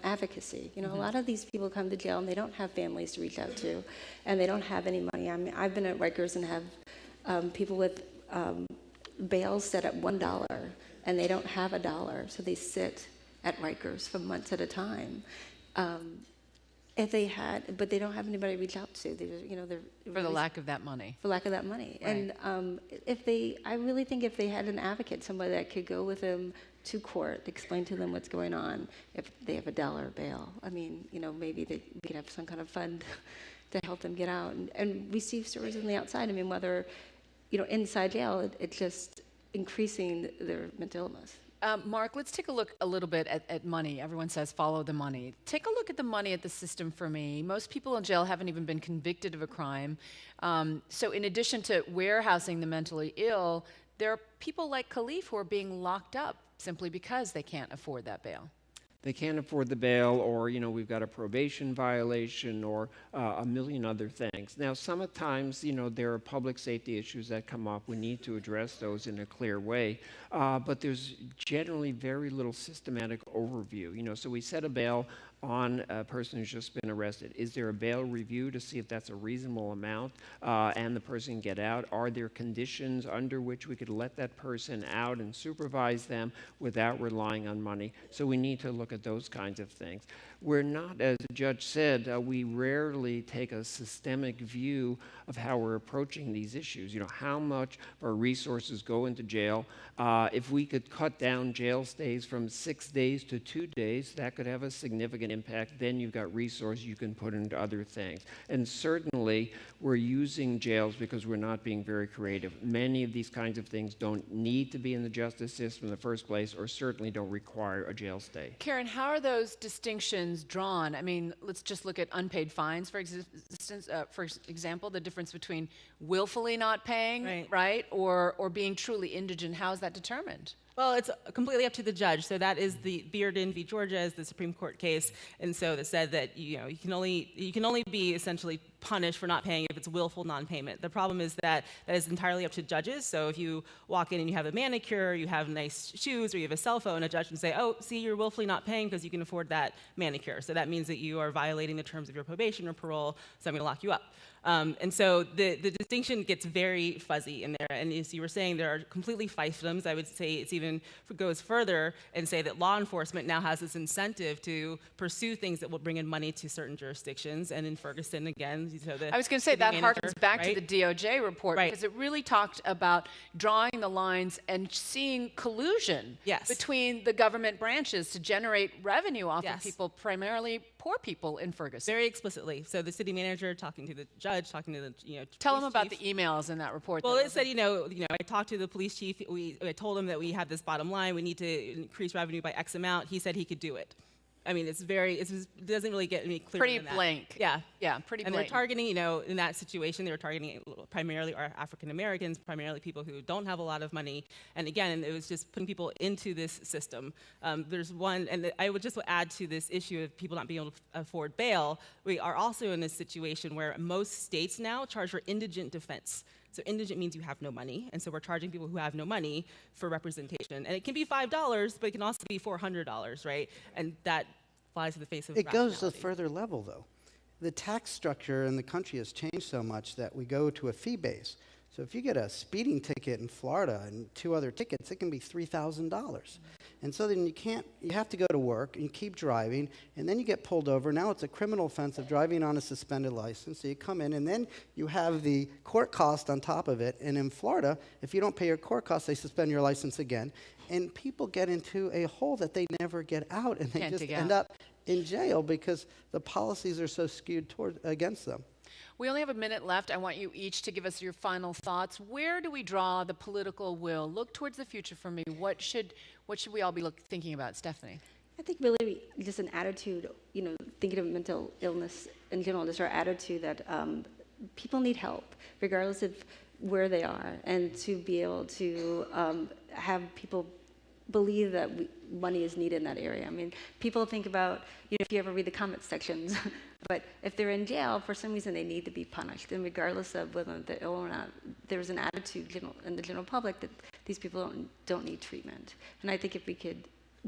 advocacy. You know, a lot of these people come to jail and they don't have families to reach out to, and they don't have any money. I mean, I've been at Rikers and have people with bails set at $1, and they don't have $1, so they sit at Rikers for months at a time. If they had, but they don't have anybody to reach out to. They're for the lack of that money. For lack of that money, right. And I really think if they had an advocate, somebody that could go with them to court, explain to them what's going on, if they have $1 bail. I mean, maybe we could have some kind of fund to help them get out. And we see stories on the outside. I mean, whether, inside jail, it's just increasing their mental illness. Mark, let's take a look a little bit at money. Everyone says follow the money. Take a look at the money at the system for me. Most people in jail haven't even been convicted of a crime. So in addition to warehousing the mentally ill, there are people like Khalif who are being locked up simply because they can't afford that bail. They can't afford the bail, or we've got a probation violation, or a million other things. Now, sometimes there are public safety issues that come up. We need to address those in a clear way, but there's generally very little systematic overview. So we set a bail on a person who's just been arrested. Is there a bail review to see if that's a reasonable amount and the person can get out? Are there conditions under which we could let that person out and supervise them without relying on money? So we need to look at those kinds of things. We're not, as the judge said, we rarely take a systemic view of how we're approaching these issues. How much of our resources go into jail. If we could cut down jail stays from 6 days to 2 days, that could have a significant impact. Then you've got resources you can put into other things. And certainly, we're using jails because we're not being very creative. Many of these kinds of things don't need to be in the justice system in the first place, or certainly don't require a jail stay. Karen, how are those distinctions drawn? I mean, let's just look at unpaid fines, for example, the difference between willfully not paying, right, or being truly indigent. How is that determined? Well, it's completely up to the judge. So that is the Bearden v. Georgia is the Supreme Court case, and so that said that you can only be essentially punished for not paying if it's willful non-payment. The problem is that is entirely up to judges. So if you walk in and you have a manicure, you have nice shoes, or you have a cell phone, a judge can say, "Oh, see, you're willfully not paying because you can afford that manicure. So that means that you are violating the terms of your probation or parole. So I'm going to lock you up." And so the distinction gets very fuzzy in there. And as you were saying, there are completely fiefdoms. I would say it goes further and say that law enforcement now has this incentive to pursue things that will bring in money to certain jurisdictions. And in Ferguson, again, so I was going to say that harkens back to the DOJ report, because it really talked about drawing the lines and seeing collusion between the government branches to generate revenue off of people, primarily poor people in Ferguson. Very explicitly. So the city manager talking to the judge, talking to the Tell them about the emails in that report. Well, it said, I talked to the police chief. I told him that we have this bottom line. We need to increase revenue by X amount. He said he could do it. I mean, it doesn't really get any clearer than that. Pretty blank. Yeah. Yeah, pretty and blank. they're targeting, in that situation, they were targeting primarily African Americans, primarily people who don't have a lot of money. And again, it was just putting people into this system. There's one, and I would just add to this issue of people not being able to afford bail, we are also in this situation where most states now charge for indigent defense. So indigent means you have no money, and so we're charging people who have no money for representation. And it can be $5, but it can also be $400, right? And that flies in the face of It goes to a further level, though. The tax structure in the country has changed so much that we go to a fee base. So if you get a speeding ticket in Florida and 2 other tickets, it can be $3,000. And so then you have to go to work, and you keep driving, and then you get pulled over. Now it's a criminal offense of driving on a suspended license. So you come in, and then you have the court cost on top of it. And in Florida, if you don't pay your court costs, they suspend your license again. And people get into a hole that they never get out, and they just end up in jail because the policies are so skewed against them. We only have a minute left. I want you each to give us your final thoughts. Where do we draw the political will? Look towards the future for me. What should we all be thinking about, Stephanie? I think really just an attitude, thinking of mental illness in general, just our attitude that people need help, regardless of where they are, and to be able to have people believe that money is needed in that area. I mean, people think about, if you ever read the comment sections, but if they're in jail, for some reason they need to be punished. And regardless of whether they're ill or not, there's an attitude in the general public that these people don't need treatment. And I think if we could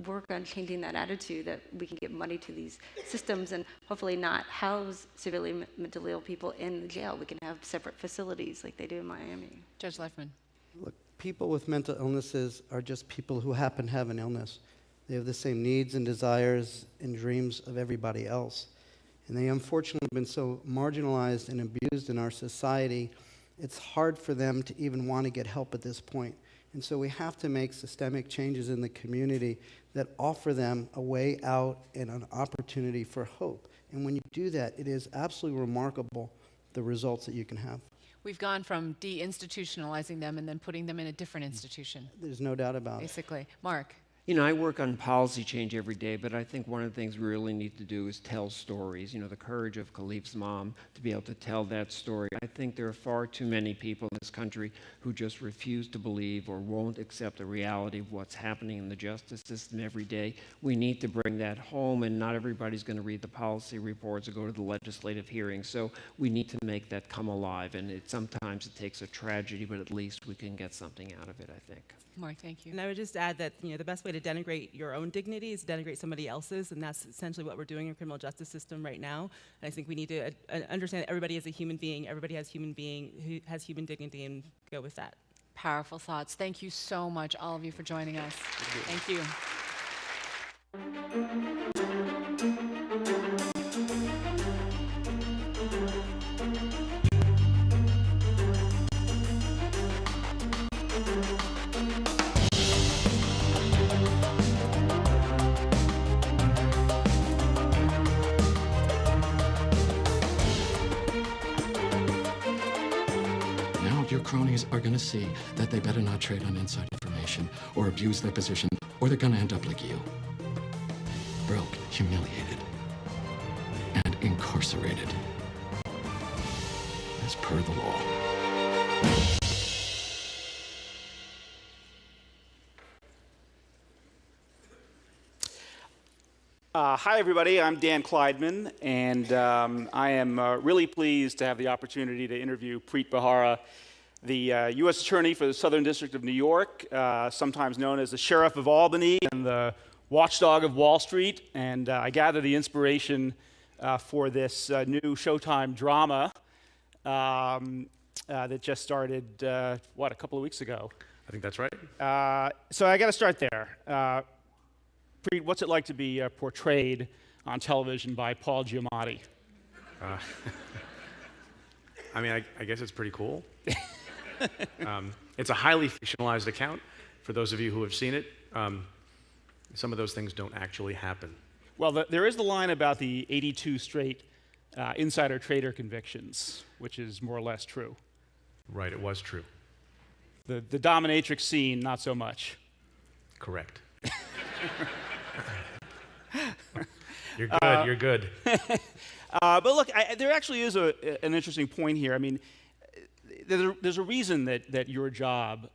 work on changing that attitude, that we can get money to these systems and hopefully not house severely mentally ill people in the jail. We can have separate facilities like they do in Miami. Judge Leifman. Look, people with mental illnesses are just people who happen to have an illness. They have the same needs and desires and dreams of everybody else. And they unfortunately have been so marginalized and abused in our society, it's hard for them to even want to get help at this point. And so we have to make systemic changes in the community that offer them a way out and an opportunity for hope. And when you do that, it is absolutely remarkable the results that you can have. We've gone from deinstitutionalizing them and then putting them in a different institution, There's no doubt about it. basically. Mark. You know, I work on policy change every day, but I think one of the things we really need to do is tell stories. You know, the courage of Khalif's mom to be able to tell that story. I think there are far too many people in this country who just refuse to believe or won't accept the reality of what's happening in the justice system every day. We need to bring that home, and not everybody's going to read the policy reports or go to the legislative hearings. So we need to make that come alive, and sometimes it takes a tragedy, but at least we can get something out of it, I think. Mark, thank you. And I would just add that, the best way to denigrate your own dignity is to denigrate somebody else's, and that's essentially what we're doing in the criminal justice system right now. And I think we need to understand that everybody is a human being, everybody has human dignity, and go with that. Powerful thoughts. Thank you so much, all of you, for joining us. Thank you. Your cronies are going to see that they better not trade on inside information or abuse their position, or they're going to end up like you. Broke, humiliated, and incarcerated. As per the law. Hi, everybody. I'm Dan Kleidman, and I am really pleased to have the opportunity to interview Preet Bharara, the U.S. Attorney for the Southern District of New York, sometimes known as the Sheriff of Albany and the Watchdog of Wall Street. And I gather the inspiration for this new Showtime drama that just started, a couple of weeks ago? I think that's right. So I got to start there. Preet, what's it like to be portrayed on television by Paul Giamatti? I mean, I guess it's pretty cool. It's a highly fictionalized account. For those of you who have seen it, some of those things don't actually happen. Well, there is the line about the 82 straight insider trader convictions, which is more or less true. Right, it was true. The dominatrix scene, not so much. Correct. You're good, you're good. But look, there actually is an interesting point here. I mean, there's a reason that your job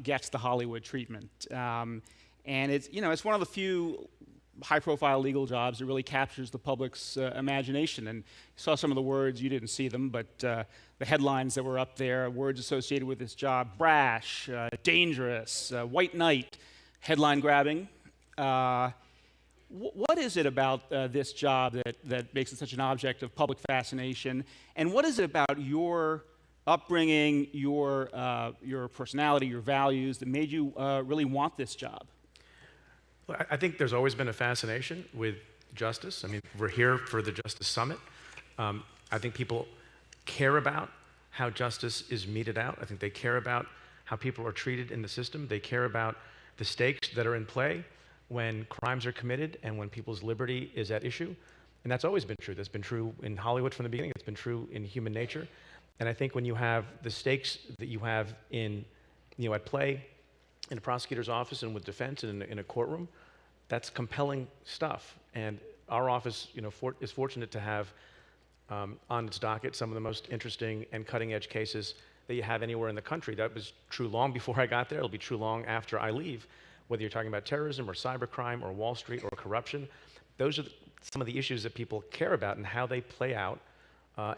gets the Hollywood treatment. And it's one of the few high-profile legal jobs that really captures the public's imagination. And you saw some of the words, you didn't see them, but the headlines that were up there, words associated with this job: brash, dangerous, white knight, headline grabbing. What is it about this job that makes it such an object of public fascination? And what is it about your upbringing, your personality, your values that made you really want this job? Well, I think there's always been a fascination with justice. I mean, we're here for the Justice Summit. I think people care about how justice is meted out. I think they care about how people are treated in the system. They care about the stakes that are in play when crimes are committed and when people's liberty is at issue. And that's always been true. That's been true in Hollywood from the beginning. It's been true in human nature. And I think when you have the stakes that you have at play in a prosecutor's office and with defense and in a courtroom, that's compelling stuff. And our office, is fortunate to have on its docket some of the most interesting and cutting-edge cases that you have anywhere in the country. That was true long before I got there. It'll be true long after I leave. Whether you're talking about terrorism or cybercrime or Wall Street or corruption, those are some of the issues that people care about, and how they play out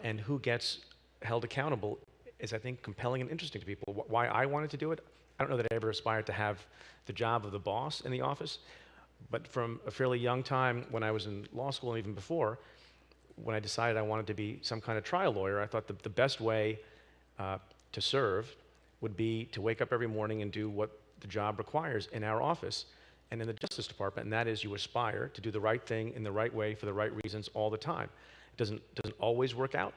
and who gets held accountable is, I think, compelling and interesting to people. Why I wanted to do it, I don't know that I ever aspired to have the job of the boss in the office, But from a fairly young time, when I was in law school and even before, when I decided I wanted to be some kind of trial lawyer, I thought that the best way to serve would be to wake up every morning and do what the job requires in our office and in the Justice Department, and that is you aspire to do the right thing in the right way for the right reasons all the time. It doesn't always work out,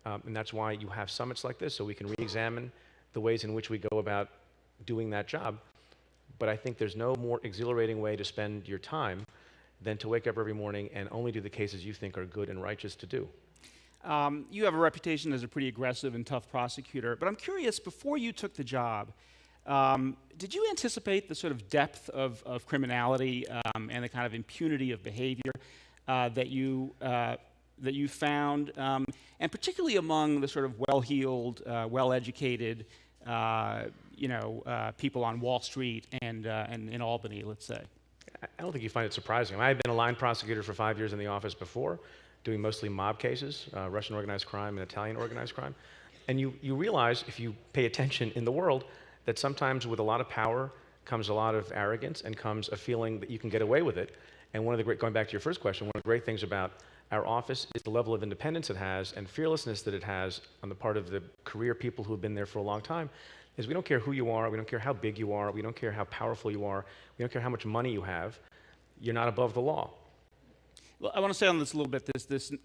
and that's why you have summits like this, so we can re-examine the ways in which we go about doing that job. But I think there's no more exhilarating way to spend your time than to wake up every morning and only do the cases you think are good and righteous to do. You have a reputation as a pretty aggressive and tough prosecutor, but I'm curious, before you took the job, did you anticipate the sort of depth of criminality and the kind of impunity of behavior that you found, and particularly among the sort of well-heeled, well-educated, people on Wall Street and in Albany, let's say? I don't think you find it surprising. I had been a line prosecutor for 5 years in the office before, doing mostly mob cases, Russian organized crime and Italian organized crime. And you realize, if you pay attention in the world, that sometimes with a lot of power comes a lot of arrogance and comes a feeling that you can get away with it. And one of the great, going back to your first question, one of the great things about our office is the level of independence it has and fearlessness that it has on the part of the career people who have been there for a long time, is we don't care who you are, we don't care how big you are, we don't care how powerful you are, we don't care how much money you have, you're not above the law. Well, I want to say on this a little bit,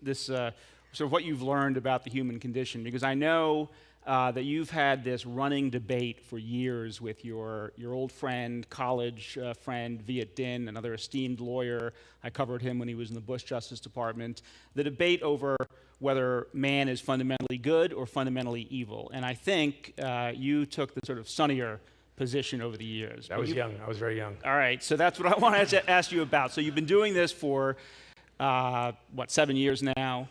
this sort of what you've learned about the human condition, because I know that you've had this running debate for years with your old friend, college friend, Viet Din, another esteemed lawyer. I covered him when he was in the Bush Justice Department. The debate over whether man is fundamentally good or fundamentally evil. And I think you took the sort of sunnier position over the years. I was young. I was very young. All right, so that's what I want to ask you about. So you've been doing this for, 7 years now?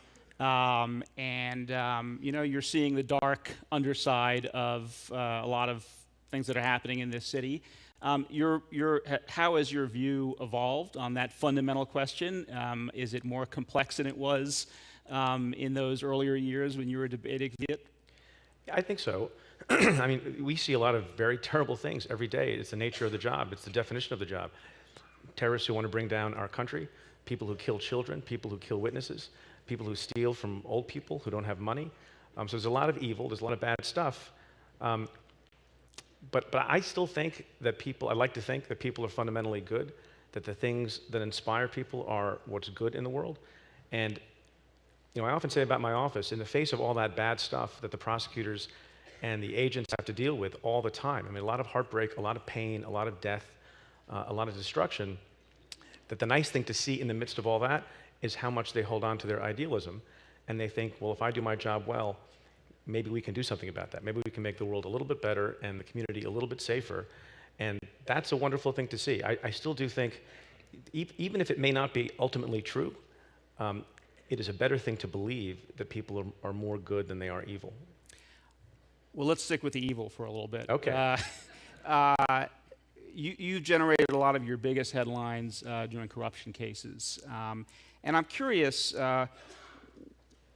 You're seeing the dark underside of a lot of things that are happening in this city. How has your view evolved on that fundamental question? Is it more complex than it was in those earlier years when you were debating it? I think so. I mean, we see a lot of very terrible things every day. It's the nature of the job. It's the definition of the job. Terrorists who want to bring down our country, people who kill children, people who kill witnesses, people who steal from old people who don't have money. So there's a lot of evil, there's a lot of bad stuff. But I still think that I like to think that people are fundamentally good, that the things that inspire people are what's good in the world. And I often say about my office, in the face of all that bad stuff that the prosecutors and the agents have to deal with all the time, I mean, a lot of heartbreak, a lot of pain, a lot of death, a lot of destruction, that the nice thing to see in the midst of all that is how much they hold on to their idealism. And they think, well, if I do my job well, maybe we can do something about that. Maybe we can make the world a little bit better and the community a little bit safer. And that's a wonderful thing to see. I still do think, even if it may not be ultimately true, it is a better thing to believe that people are more good than they are evil. Well, let's stick with the evil for a little bit. Okay. You generated a lot of your biggest headlines during corruption cases. And I'm curious,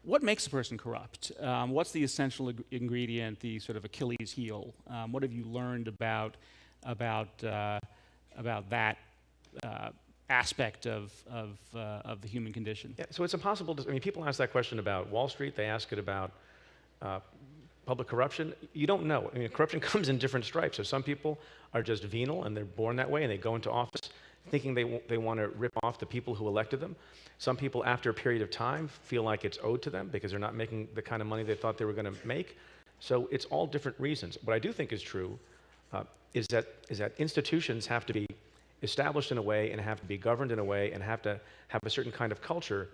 what makes a person corrupt? What's the essential ingredient, the sort of Achilles heel? What have you learned about that aspect of the human condition? Yeah, so it's impossible to, people ask that question about Wall Street, they ask it about public corruption. You don't know. Corruption comes in different stripes. So some people are just venal and they're born that way and they go into office thinking they want to rip off the people who elected them. Some people, after a period of time, feel like it's owed to them because they're not making the kind of money they thought they were going to make. So it's all different reasons. What I do think is true is that institutions have to be established in a way and have to be governed in a way and have to have a certain kind of culture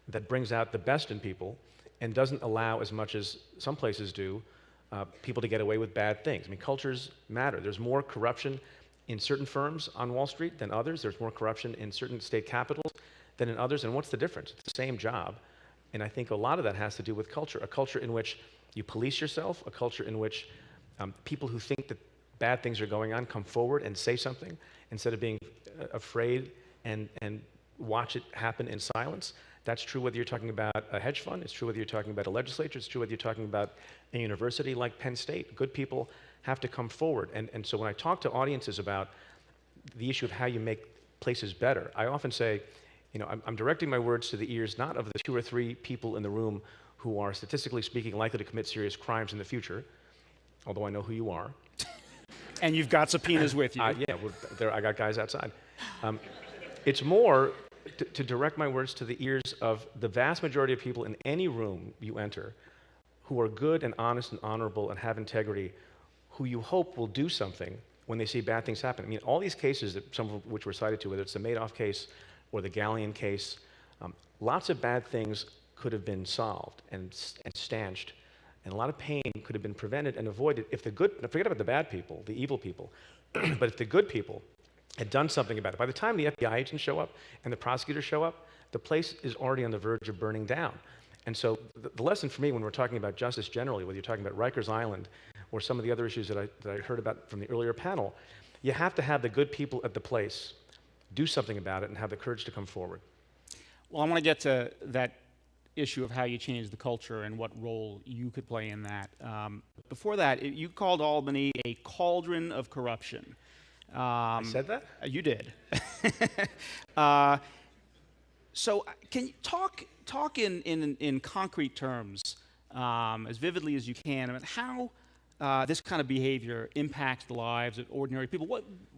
that brings out the best in people and doesn't allow, as much as some places do, people to get away with bad things. Cultures matter. There's more corruption in certain firms on Wall Street than others. There's more corruption in certain state capitals than in others. And what's the difference? It's the same job. And I think a lot of that has to do with culture. A culture in which you police yourself, a culture in which people who think that bad things are going on come forward and say something instead of being afraid and watch it happen in silence. That's true whether you're talking about a hedge fund, it's true whether you're talking about a legislature, it's true whether you're talking about a university like Penn State. Good people have to come forward. And so when I talk to audiences about the issue of how you make places better. I often say, I'm directing my words to the ears not of the 2 or 3 people in the room who are statistically speaking likely to commit serious crimes in the future, although I know who you are. And you've got subpoenas with you. Yeah, I got guys outside. It's more to direct my words to the ears of the vast majority of people in any room you enter who are good and honest and honorable and have integrity, who you hope will do something when they see bad things happen. I mean, all these cases, some of which were cited to, whether it's the Madoff case or the Galleon case, lots of bad things could have been solved and stanched, and a lot of pain could have been prevented and avoided if the good, forget about the bad people, the evil people, but if the good people had done something about it. By the time the FBI agents show up and the prosecutors show up, the place is already on the verge of burning down. And so the lesson for me when we're talking about justice generally, whether you're talking about Rikers Island or some of the other issues that I heard about from the earlier panel, you have to have the good people at the place do something about it and have the courage to come forward. Well, I want to get to that issue of how you change the culture and what role you could play in that. Before that, you called Albany a cauldron of corruption. I said that? You did. So can you talk in concrete terms, as vividly as you can, about how this kind of behavior impacts the lives of ordinary people?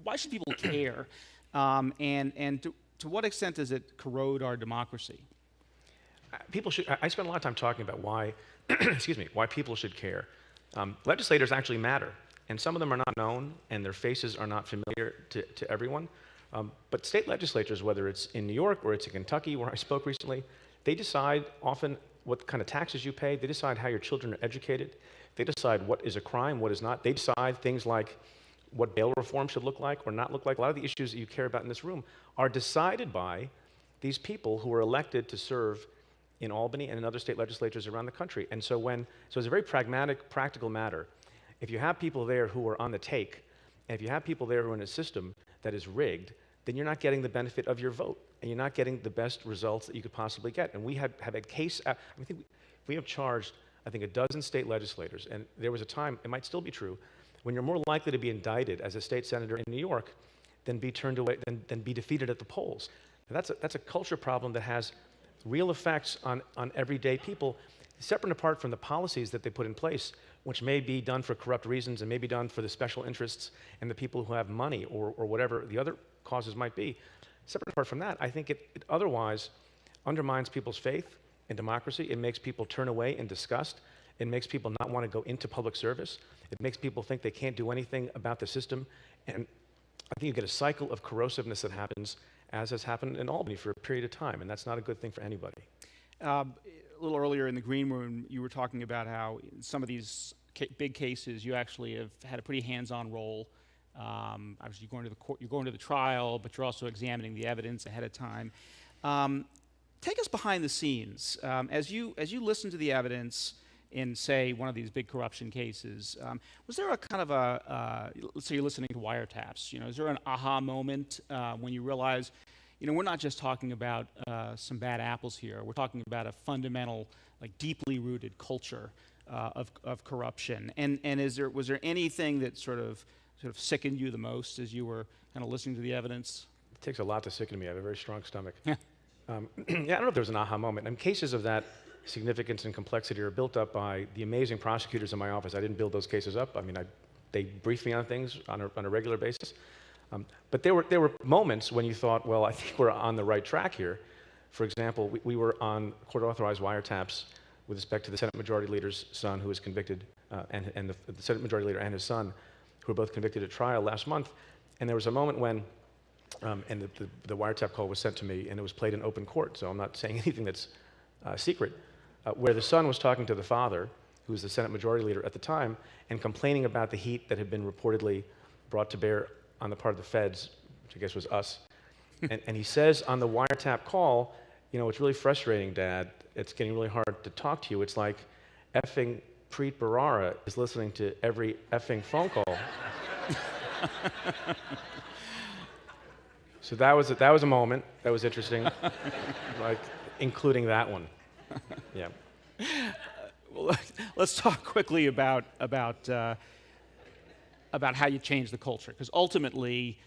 Why should people care? And to what extent does it corrode our democracy? People should. I spend a lot of time talking about why, excuse me, why people should care. Legislators actually matter, and some of them are not known, and their faces are not familiar to everyone. But state legislatures, whether it's in New York or it's in Kentucky, where I spoke recently, they decide often what kind of taxes you pay. They decide how your children are educated. They decide what is a crime, what is not. They decide things like what bail reform should look like or not look like. A lot of the issues that you care about in this room are decided by these people who are elected to serve in Albany and in other state legislatures around the country. And so it's a very pragmatic, practical matter. If you have people there who are on the take, and if you have people there who are in a system that is rigged, then you're not getting the benefit of your vote, and you're not getting the best results that you could possibly get. And we have a case, we have charged, I think, 12 state legislators, and there was a time, it might still be true, when you're more likely to be indicted as a state senator in New York than be turned away, than be defeated at the polls. And that's a culture problem that has real effects on everyday people, separate and apart from the policies that they put in place, which may be done for corrupt reasons and may be done for the special interests and the people who have money or whatever the other causes might be. Separate and apart from that, I think it otherwise undermines people's faith in democracy. It makes people turn away in disgust. It makes people not want to go into public service. It makes people think they can't do anything about the system. And I think you get a cycle of corrosiveness that happens, as has happened in Albany for a period of time, and that's not a good thing for anybody. A little earlier in the green room, you were talking about how in some of these big cases, you actually have had a pretty hands-on role. Obviously, you're going to the trial, but you're also examining the evidence ahead of time. Take us behind the scenes. As you listen to the evidence in, say, one of these big corruption cases, was there a kind of let's say you're listening to wiretaps, is there an aha moment when you realize, we're not just talking about some bad apples here, we're talking about a fundamental, like deeply rooted culture of corruption, and was there anything that sort of sickened you the most as you were kind of listening to the evidence? It takes a lot to sicken me. I have a very strong stomach. Yeah, I don't know if there was an aha moment. Cases of that significance and complexity are built up by the amazing prosecutors in my office. I didn't build those cases up. They brief me on things on a regular basis. But there were moments when you thought, well, I think we're on the right track here. For example, we were on court-authorized wiretaps with respect to the Senate Majority Leader's son, who was convicted, and the Senate Majority Leader and his son, who were both convicted at trial last month. And there was a moment when, and the wiretap call was sent to me, and it was played in open court, so I'm not saying anything that's secret, where the son was talking to the father, who was the Senate Majority Leader at the time, and complaining about the heat that had been reportedly brought to bear on the part of the feds, which I guess was us. and he says on the wiretap call, it's really frustrating, Dad. It's getting really hard to talk to you. It's like effing Preet Bharara is listening to every effing phone call. So that was a moment that was interesting, like including that one. Yeah. Well, let's talk quickly about how you change the culture, because ultimately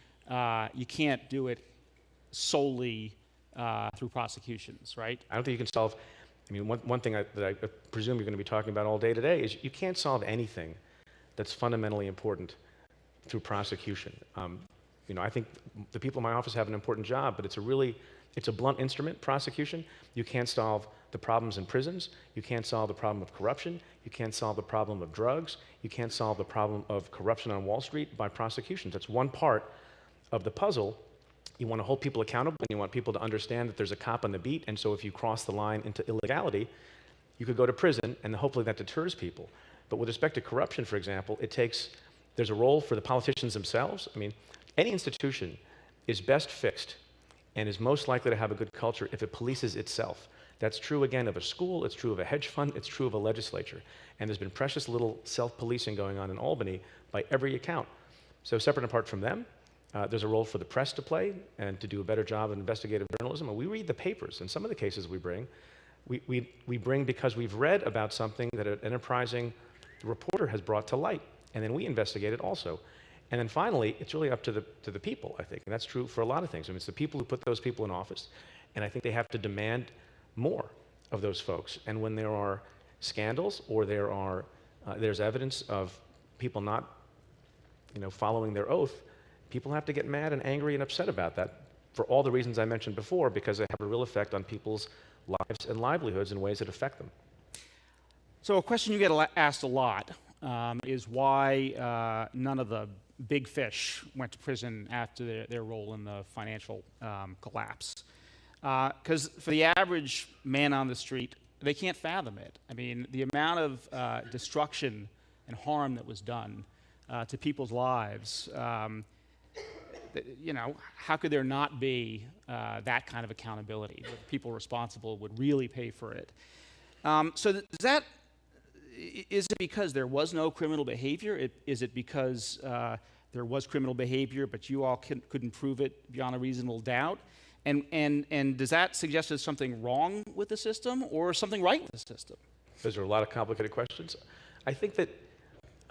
you can't do it solely through prosecutions, right? I don't think you can solve. I mean, one thing that I presume you're going to be talking about all day today is you can't solve anything that's fundamentally important through prosecution. I think the people in my office have an important job, but it's a blunt instrument, prosecution. You can't solve the problems in prisons. You can't solve the problem of corruption. You can't solve the problem of drugs. You can't solve the problem of corruption on Wall Street by prosecutions. That's one part of the puzzle. You want to hold people accountable, and you want people to understand that there's a cop on the beat, and so if you cross the line into illegality, you could go to prison, and hopefully that deters people. But with respect to corruption, for example, there's a role for the politicians themselves. I mean, any institution is best fixed and is most likely to have a good culture if it polices itself. That's true, again, of a school, it's true of a hedge fund, it's true of a legislature. And there's been precious little self-policing going on in Albany by every account. So separate and apart from them, there's a role for the press to play and to do a better job of investigative journalism. And we read the papers, and some of the cases we bring, we bring because we've read about something that an enterprising reporter has brought to light, and then we investigate it also. And then finally, it's really up to the people, I think, and that's true for a lot of things. I mean, it's the people who put those people in office, and I think they have to demand more of those folks. And when there are scandals or there's evidence of people not, following their oath, people have to get mad and angry and upset about that for all the reasons I mentioned before, because they have a real effect on people's lives and livelihoods in ways that affect them. So a question you get asked a lot is why none of the big fish went to prison after their role in the financial collapse. Because for the average man on the street, they can't fathom it. I mean, the amount of destruction and harm that was done to people's lives, how could there not be that kind of accountability? The people responsible would really pay for it. Is it because there was no criminal behavior? Is it because there was criminal behavior, but you all couldn't prove it beyond a reasonable doubt? And does that suggest there's something wrong with the system or something right with the system? Those are a lot of complicated questions. I think that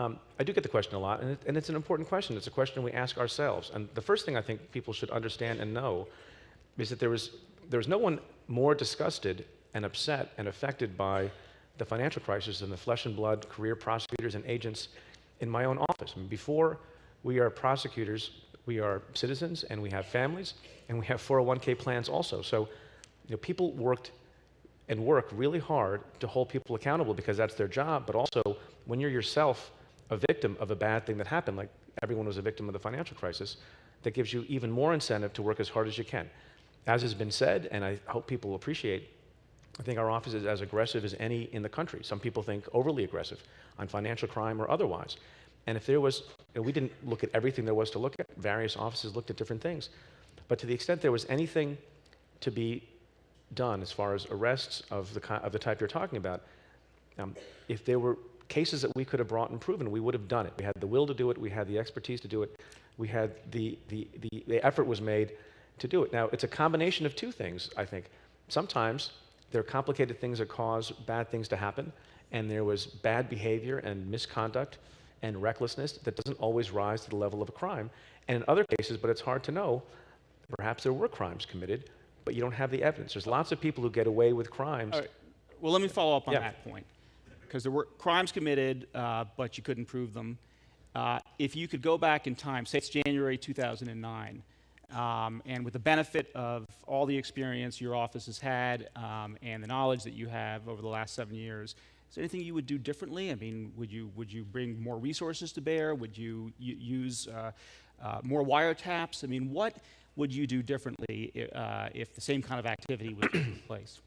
I do get the question a lot, and it's an important question. It's a question we ask ourselves. And the first thing I think people should understand and know is that there was no one more disgusted and upset and affected by the financial crisis than the flesh and blood career prosecutors and agents in my own office. I mean, before we are prosecutors, we are citizens, and we have families, and we have 401k plans also. So, people worked and work really hard to hold people accountable because that's their job, but also when you're yourself a victim of a bad thing that happened, like everyone was a victim of the financial crisis, that gives you even more incentive to work as hard as you can. As has been said, and I hope people appreciate, I think our office is as aggressive as any in the country. Some people think overly aggressive on financial crime or otherwise. And if there was, we didn't look at everything there was to look at. Various offices looked at different things. But to the extent there was anything to be done as far as arrests of the type you're talking about, if there were cases that we could have brought and proven, we would have done it. We had the will to do it. We had the expertise to do it. We had the effort was made to do it. Now, it's a combination of two things, I think. Sometimes there are complicated things that cause bad things to happen, and there was bad behavior and misconduct and recklessness that doesn't always rise to the level of a crime. And in other cases, but it's hard to know, perhaps there were crimes committed, but you don't have the evidence. There's lots of people who get away with crimes. All right. Well, let me follow up on that point. Because there were crimes committed, but you couldn't prove them. If you could go back in time, say it's January 2009, and with the benefit of all the experience your office has had and the knowledge that you have over the last 7 years, is there anything you would do differently? I mean, would you bring more resources to bear? Would you use more wiretaps? I mean, what would you do differently if the same kind of activity was taking place?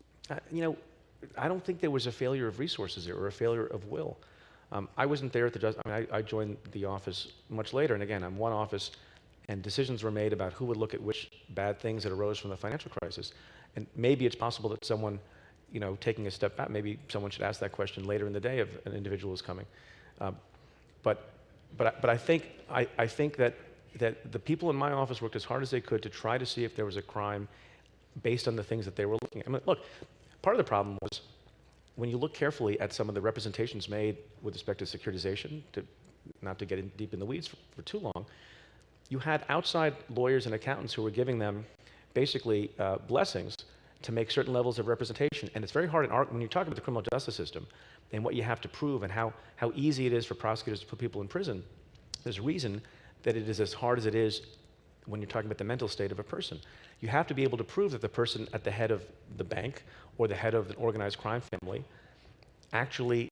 I don't think there was a failure of resources there or a failure of will. I wasn't there at the Justice. I mean, I joined the office much later, and again, I'm one office, and decisions were made about who would look at which bad things that arose from the financial crisis. And maybe it's possible that someone, taking a step back, maybe someone should ask that question later in the day if an individual is coming. But I think that the people in my office worked as hard as they could to try to see if there was a crime based on the things that they were looking at. I mean, look. Part of the problem was when you look carefully at some of the representations made with respect to securitization, not to get deep in the weeds for too long, you had outside lawyers and accountants who were giving them basically blessings to make certain levels of representation. And it's very hard when you talk about the criminal justice system and what you have to prove and how easy it is for prosecutors to put people in prison. There's a reason that it is as hard as it is when you're talking about the mental state of a person. You have to be able to prove that the person at the head of the bank or the head of an organized crime family actually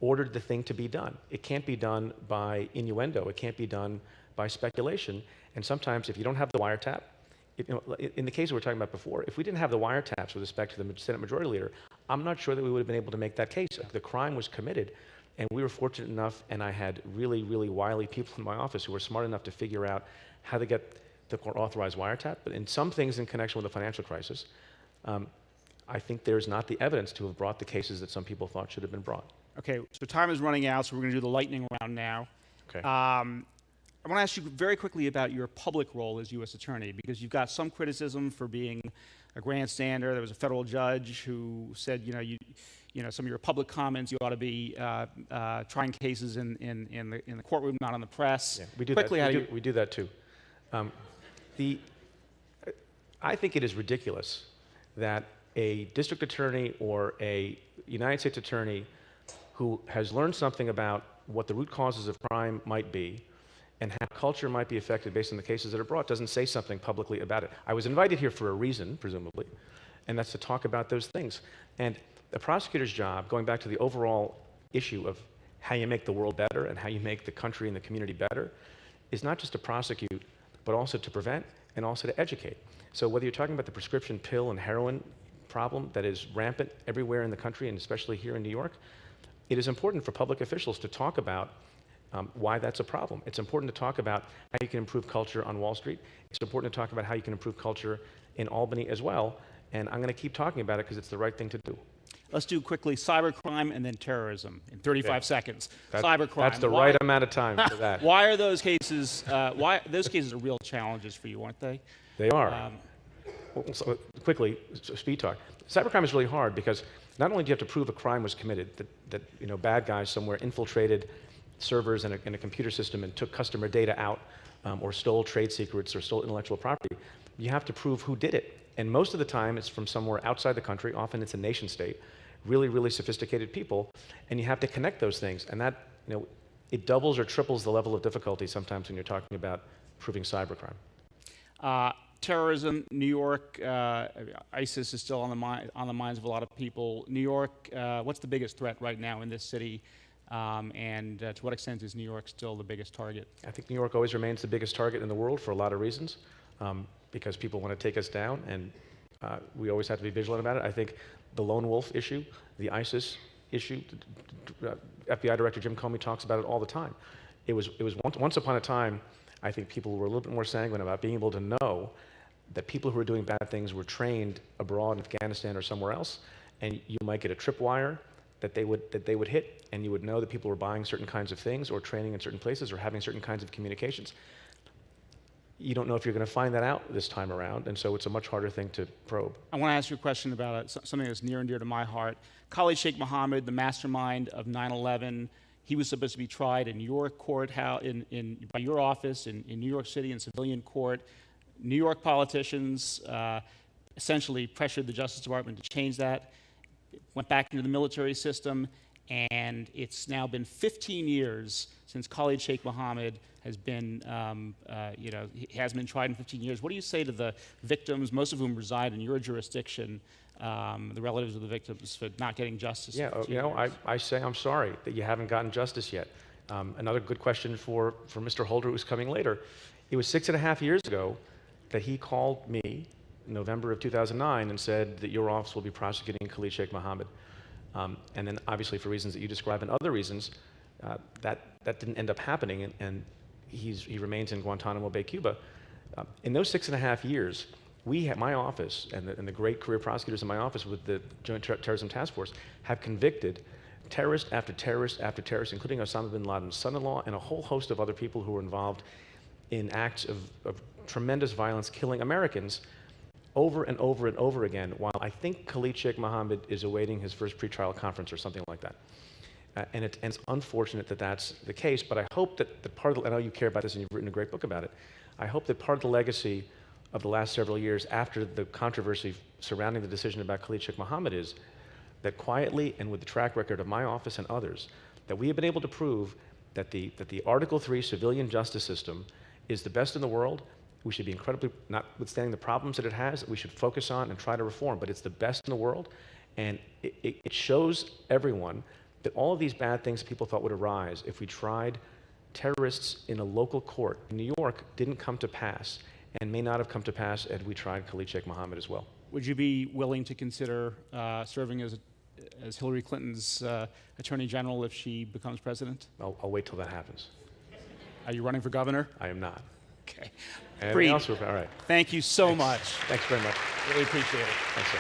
ordered the thing to be done. It can't be done by innuendo. It can't be done by speculation. And sometimes if you don't have the wiretap, in the case we were talking about before, if we didn't have the wiretaps with respect to the Senate Majority Leader, I'm not sure that we would have been able to make that case. The crime was committed, and we were fortunate enough, and I had really, really wily people in my office who were smart enough to figure out how to get the court-authorized wiretap. But in some things in connection with the financial crisis, I think there's not the evidence to have brought the cases that some people thought should have been brought. Okay, so time is running out, so we're going to do the lightning round now. Okay. I want to ask you very quickly about your public role as U.S. Attorney, because you've got some criticism for being a grandstander. There was a federal judge who said, some of your public comments, you ought to be trying cases in the courtroom, not on the press. Yeah, we do quickly, that. We do that too. I think it is ridiculous that a district attorney or a United States attorney who has learned something about what the root causes of crime might be and how culture might be affected based on the cases that are brought doesn't say something publicly about it. I was invited here for a reason, presumably, and that's to talk about those things. And the prosecutor's job, going back to the overall issue of how you make the world better and how you make the country and the community better, is not just to prosecute, but also to prevent and also to educate. So whether you're talking about the prescription pill and heroin problem that is rampant everywhere in the country and especially here in New York, it is important for public officials to talk about why that's a problem. It's important to talk about how you can improve culture on Wall Street. It's important to talk about how you can improve culture in Albany as well. And I'm going to keep talking about it because it's the right thing to do. Let's do quickly cybercrime and then terrorism in 35 seconds. Cybercrime. That's the right amount of time for that. Why are those cases? Those cases are real challenges for you, aren't they? They are. So quickly, speed talk. Cybercrime is really hard because not only do you have to prove a crime was committed, that bad guys somewhere infiltrated servers in a computer system and took customer data out, or stole trade secrets or stole intellectual property, you have to prove who did it. And most of the time, it's from somewhere outside the country. Often it's a nation state, really, really sophisticated people, and you have to connect those things. And that, it doubles or triples the level of difficulty sometimes when you're talking about proving cybercrime. Terrorism, New York, ISIS is still on the minds of a lot of people. New York, what's the biggest threat right now in this city? And to what extent is New York still the biggest target? I think New York always remains the biggest target in the world for a lot of reasons, because people want to take us down, and we always have to be vigilant about it. I think the lone wolf issue, the ISIS issue, FBI Director Jim Comey talks about it all the time. It was once upon a time, I think people were a little bit more sanguine about being able to know that people who were doing bad things were trained abroad in Afghanistan or somewhere else, and you might get a tripwire that they would hit, and you would know that people were buying certain kinds of things or training in certain places or having certain kinds of communications. You don't know if you're going to find that out this time around, and so it's a much harder thing to probe. I want to ask you a question about something that's near and dear to my heart. Khalid Sheikh Mohammed, the mastermind of 9/11, he was supposed to be tried in your courthouse, by your office in New York City in civilian court. New York politicians essentially pressured the Justice Department to change that. It went back into the military system, and it's now been 15 years since Khalid Sheikh Mohammed has been, he hasn't been tried in 15 years. What do you say to the victims, most of whom reside in your jurisdiction, the relatives of the victims, for not getting justice? Yeah, I say I'm sorry that you haven't gotten justice yet. Another good question for Mr. Holder, who's coming later. It was 6.5 years ago that he called me in November of 2009 and said that your office will be prosecuting Khalid Sheikh Mohammed. And then obviously for reasons that you describe and other reasons, that didn't end up happening, and he remains in Guantanamo Bay, Cuba. In those 6.5 years, my office and the great career prosecutors in my office with the Joint Terrorism Task Force have convicted terrorist after terrorist after terrorist, including Osama bin Laden's son-in-law and a whole host of other people who were involved in acts of tremendous violence, killing Americans over and over and over again, while I think Khalid Sheikh Mohammed is awaiting his first pretrial conference or something like that. And it's unfortunate that that's the case, but I hope that I know you care about this and you've written a great book about it. I hope that part of the legacy of the last several years after the controversy surrounding the decision about Khalid Sheikh Mohammed is that quietly and with the track record of my office and others, that we have been able to prove that the Article III civilian justice system is the best in the world. We should be incredibly, notwithstanding the problems that it has, we should focus on and try to reform, but it's the best in the world. And it shows everyone that all of these bad things people thought would arise if we tried terrorists in a local court in New York didn't come to pass, and may not have come to pass had we tried Khalid Sheikh Mohammed as well. Would you be willing to consider serving as Hillary Clinton's Attorney General if she becomes president? I'll wait till that happens. Are you running for governor? I am not. Okay. Anything else? All right. Thank you so much. Thanks very much. Really appreciate it. Thanks, sir.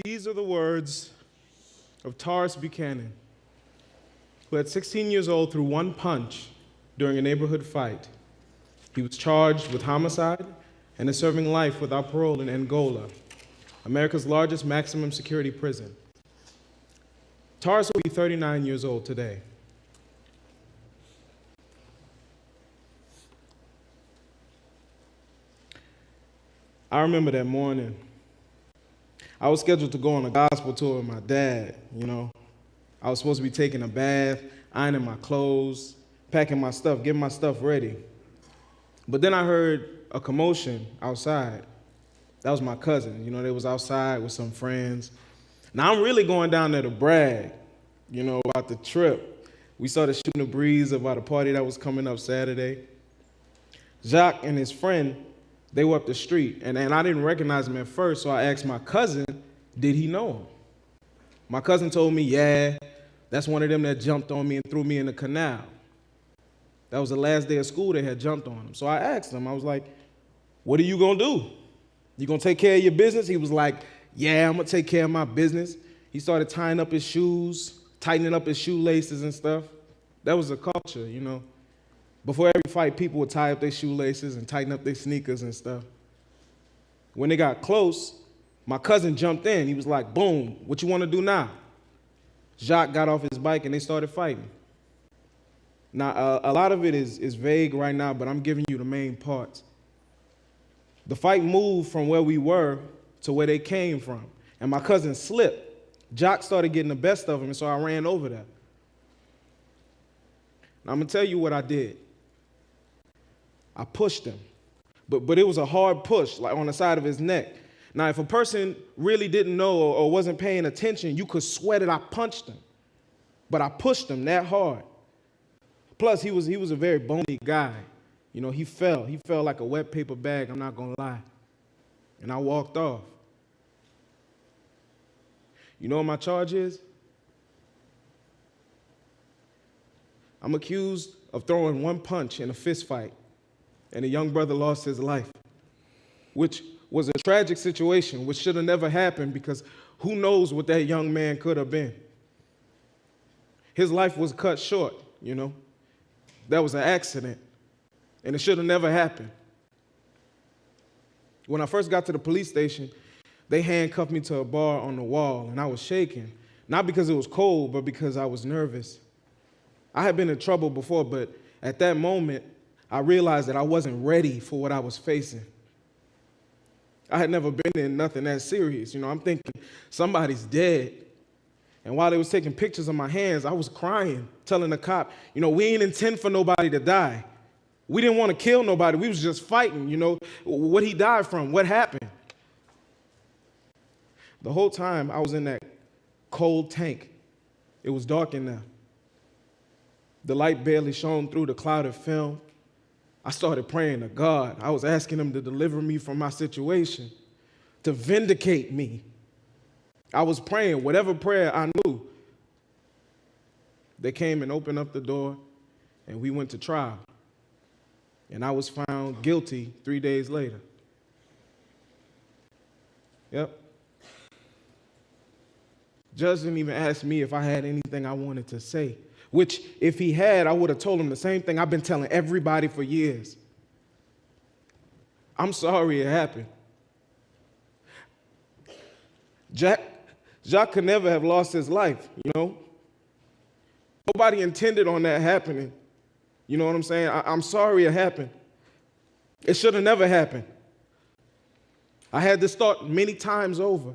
These are the words of Taurus Buchanan, who at 16 years old threw one punch during a neighborhood fight. He was charged with homicide and is serving life without parole in Angola, America's largest maximum security prison. Taurus will be 39 years old today. I remember that morning. I was scheduled to go on a gospel tour with my dad, you know. I was supposed to be taking a bath, ironing my clothes, packing my stuff, getting my stuff ready. But then I heard a commotion outside. That was my cousin. You know, they was outside with some friends. Now I'm really going down there to brag, you know, about the trip. We started shooting a breeze about a party that was coming up Saturday. Jacques and his friend, they were up the street, and I didn't recognize him at first, so I asked my cousin, did he know him? My cousin told me, yeah, that's one of them that jumped on me and threw me in the canal. That was the last day of school they had jumped on him. So I asked him, I was like, what are you gonna do? You gonna take care of your business? He was like, yeah, I'm gonna take care of my business. He started tying up his shoes, tightening up his shoelaces and stuff. That was a culture, you know. Before every fight, people would tie up their shoelaces and tighten up their sneakers and stuff. When they got close, my cousin jumped in. He was like, boom, what you want to do now? Jacques got off his bike and they started fighting. Now, a lot of it is vague right now, but I'm giving you the main parts. The fight moved from where we were to where they came from. And my cousin slipped. Jacques started getting the best of him, and so I ran over there. Now, I'm going to tell you what I did. I pushed him, but it was a hard push, like on the side of his neck. Now, if a person really didn't know or wasn't paying attention, you could swear that I punched him, but I pushed him that hard. Plus, he was a very bony guy. You know, he fell like a wet paper bag, I'm not gonna lie. And I walked off. You know what my charge is? I'm accused of throwing one punch in a fist fight, and a young brother lost his life, which was a tragic situation, which should have never happened because who knows what that young man could have been. His life was cut short, you know. That was an accident, and it should have never happened. When I first got to the police station, they handcuffed me to a bar on the wall, and I was shaking, not because it was cold, but because I was nervous. I had been in trouble before, but at that moment, I realized that I wasn't ready for what I was facing. I had never been in nothing that serious. You know, I'm thinking somebody's dead. And while they was taking pictures of my hands, I was crying, telling the cop, you know, we ain't intend for nobody to die. We didn't want to kill nobody. We was just fighting, you know, what he died from, what happened. The whole time I was in that cold tank. It was dark in there. The light barely shone through the clouded film. I started praying to God. I was asking him to deliver me from my situation, to vindicate me. I was praying whatever prayer I knew. They came and opened up the door, and we went to trial. And I was found guilty 3 days later. Yep. Judge didn't even ask me if I had anything I wanted to say, which if he had, I would have told him the same thing I've been telling everybody for years. I'm sorry it happened. Jacques could never have lost his life, you know? Nobody intended on that happening. You know what I'm saying? I'm sorry it happened. It should have never happened. I had this thought many times over.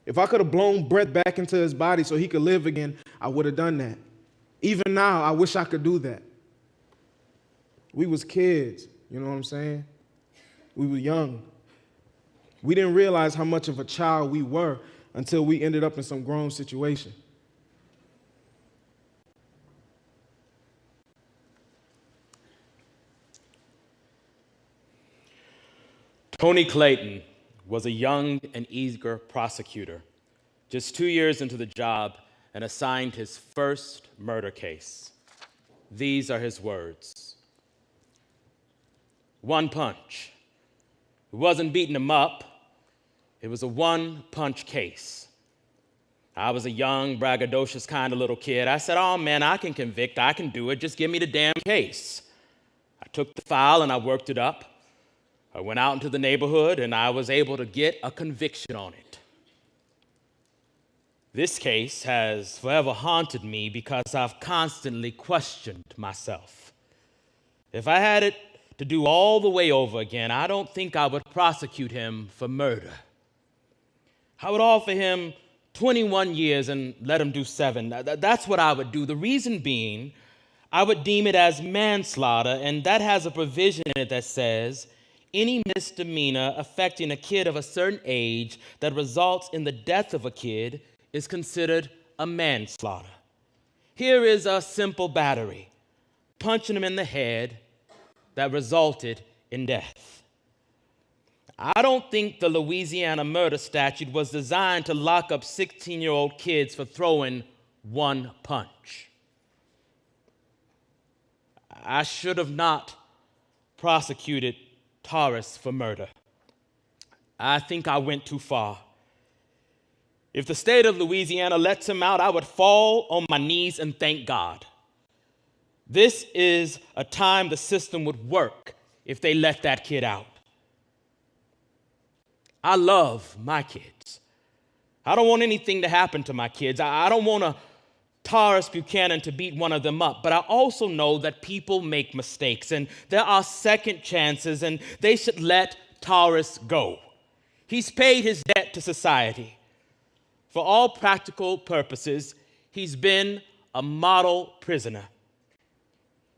If I could have blown breath back into his body so he could live again, I would have done that. Even now, I wish I could do that. We was kids, you know what I'm saying? We were young. We didn't realize how much of a child we were until we ended up in some grown situation. Tony Clayton was a young and eager prosecutor, just 2 years into the job and assigned his first murder case. These are his words. One punch. It wasn't beating him up. It was a one-punch case. I was a young, braggadocious kind of little kid. I said, oh man, I can convict, I can do it, just give me the damn case. I took the file and I worked it up. I went out into the neighborhood and I was able to get a conviction on it. This case has forever haunted me because I've constantly questioned myself. If I had it to do all the way over again, I don't think I would prosecute him for murder. I would offer him 21 years and let him do 7. That's what I would do. The reason being, I would deem it as manslaughter, and that has a provision in it that says, any misdemeanor affecting a kid of a certain age that results in the death of a kid is considered a manslaughter. Here is a simple battery, punching him in the head that resulted in death. I don't think the Louisiana murder statute was designed to lock up 16-year-old kids for throwing one punch. I should have not prosecuted Taurus for murder. I think I went too far. If the state of Louisiana lets him out, I would fall on my knees and thank God. This is a time the system would work if they let that kid out. I love my kids. I don't want anything to happen to my kids. I don't want Taurus Buchanan to beat one of them up, but I also know that people make mistakes and there are second chances and they should let Taurus go. He's paid his debt to society. For all practical purposes, he's been a model prisoner.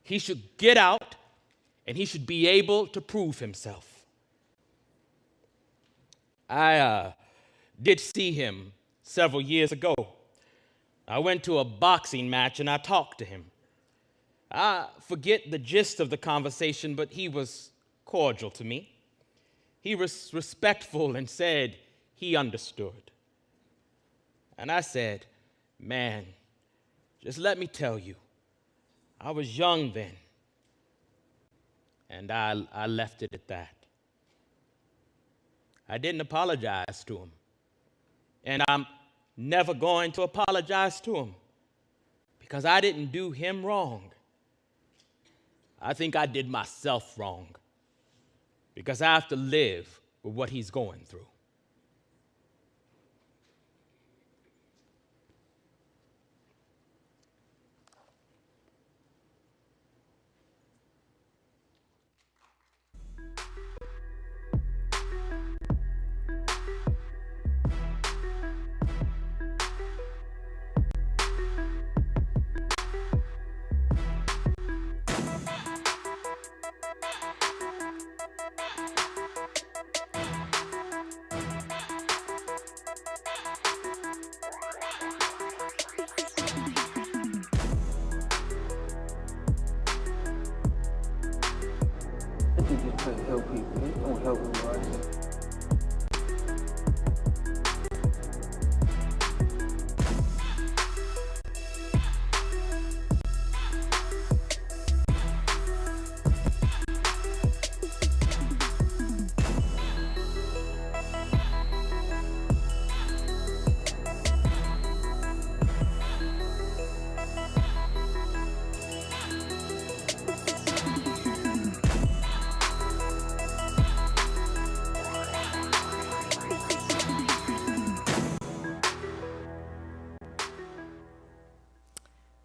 He should get out and he should be able to prove himself. I did see him several years ago. I went to a boxing match and I talked to him. I forget the gist of the conversation, but he was cordial to me. He was respectful and said he understood. And I said, man, just let me tell you, I was young then. And I left it at that. I didn't apologize to him. And I'm never going to apologize to him because I didn't do him wrong. I think I did myself wrong because I have to live with what he's going through. help people. This don't help nobody.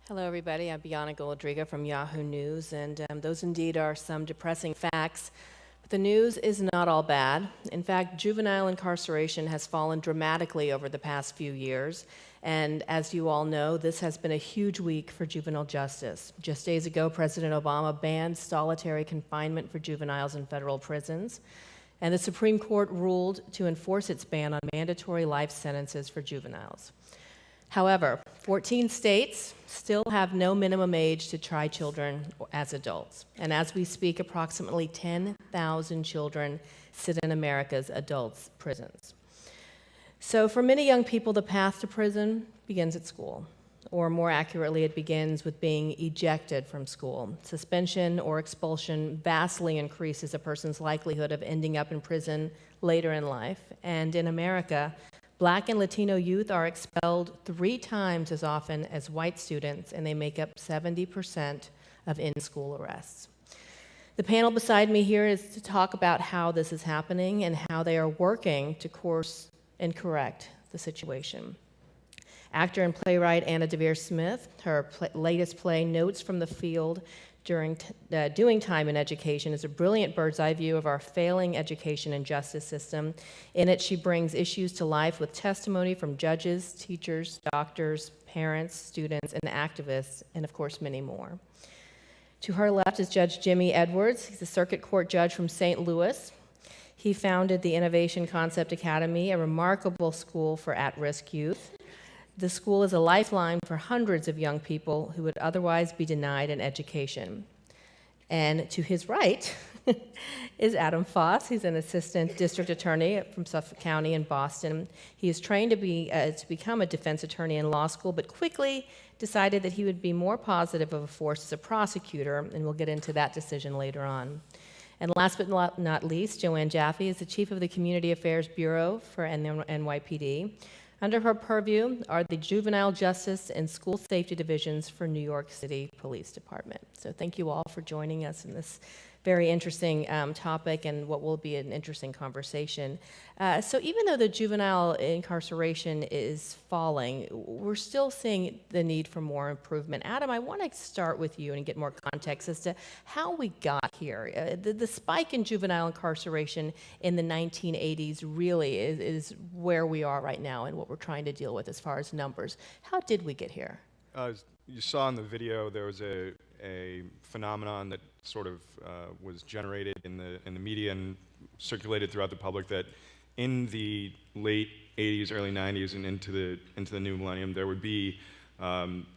Hello, everybody. I'm Bianca Goldriga from Yahoo News, and those indeed are some depressing facts. But the news is not all bad. In fact, juvenile incarceration has fallen dramatically over the past few years, and as you all know, this has been a huge week for juvenile justice. Just days ago, President Obama banned solitary confinement for juveniles in federal prisons, and the Supreme Court ruled to enforce its ban on mandatory life sentences for juveniles. However, 14 states still have no minimum age to try children as adults. And as we speak, approximately 10,000 children sit in America's adults' prisons. So for many young people, the path to prison begins at school. Or more accurately, it begins with being ejected from school. Suspension or expulsion vastly increases a person's likelihood of ending up in prison later in life. And in America, Black and Latino youth are expelled 3 times as often as white students, and they make up 70% of in-school arrests. The panel beside me here is to talk about how this is happening and how they are working to course and correct the situation. Actor and playwright Anna Deavere Smith, her latest play, Notes from the Field, Doing Time in Education, is a brilliant bird's eye view of our failing education and justice system. In it, she brings issues to life with testimony from judges, teachers, doctors, parents, students, and activists, and of course, many more. To her left is Judge Jimmy Edwards. He's a circuit court judge from St. Louis. He founded the Innovation Concept Academy, a remarkable school for at-risk youth. The school is a lifeline for hundreds of young people who would otherwise be denied an education. And to his right is Adam Foss. He's an assistant district attorney from Suffolk County in Boston. He is trained to become a defense attorney in law school, but quickly decided that he would be more positive of a force as a prosecutor, and we'll get into that decision later on. And last but not least, Joanne Jaffe is the chief of the Community Affairs Bureau for NYPD. Under her purview are the Juvenile Justice and School Safety Divisions for New York City Police Department. So thank you all for joining us in this very interesting topic and what will be an interesting conversation. So even though the juvenile incarceration is falling, we're still seeing the need for more improvement. Adam, I want to start with you and get more context as to how we got here. The spike in juvenile incarceration in the 1980s really is where we are right now and what we're trying to deal with as far as numbers. How did we get here? As you saw in the video, there was a phenomenon that sort of was generated in the media and circulated throughout the public that in the late 80s, early 90s, and into the new millennium, there would be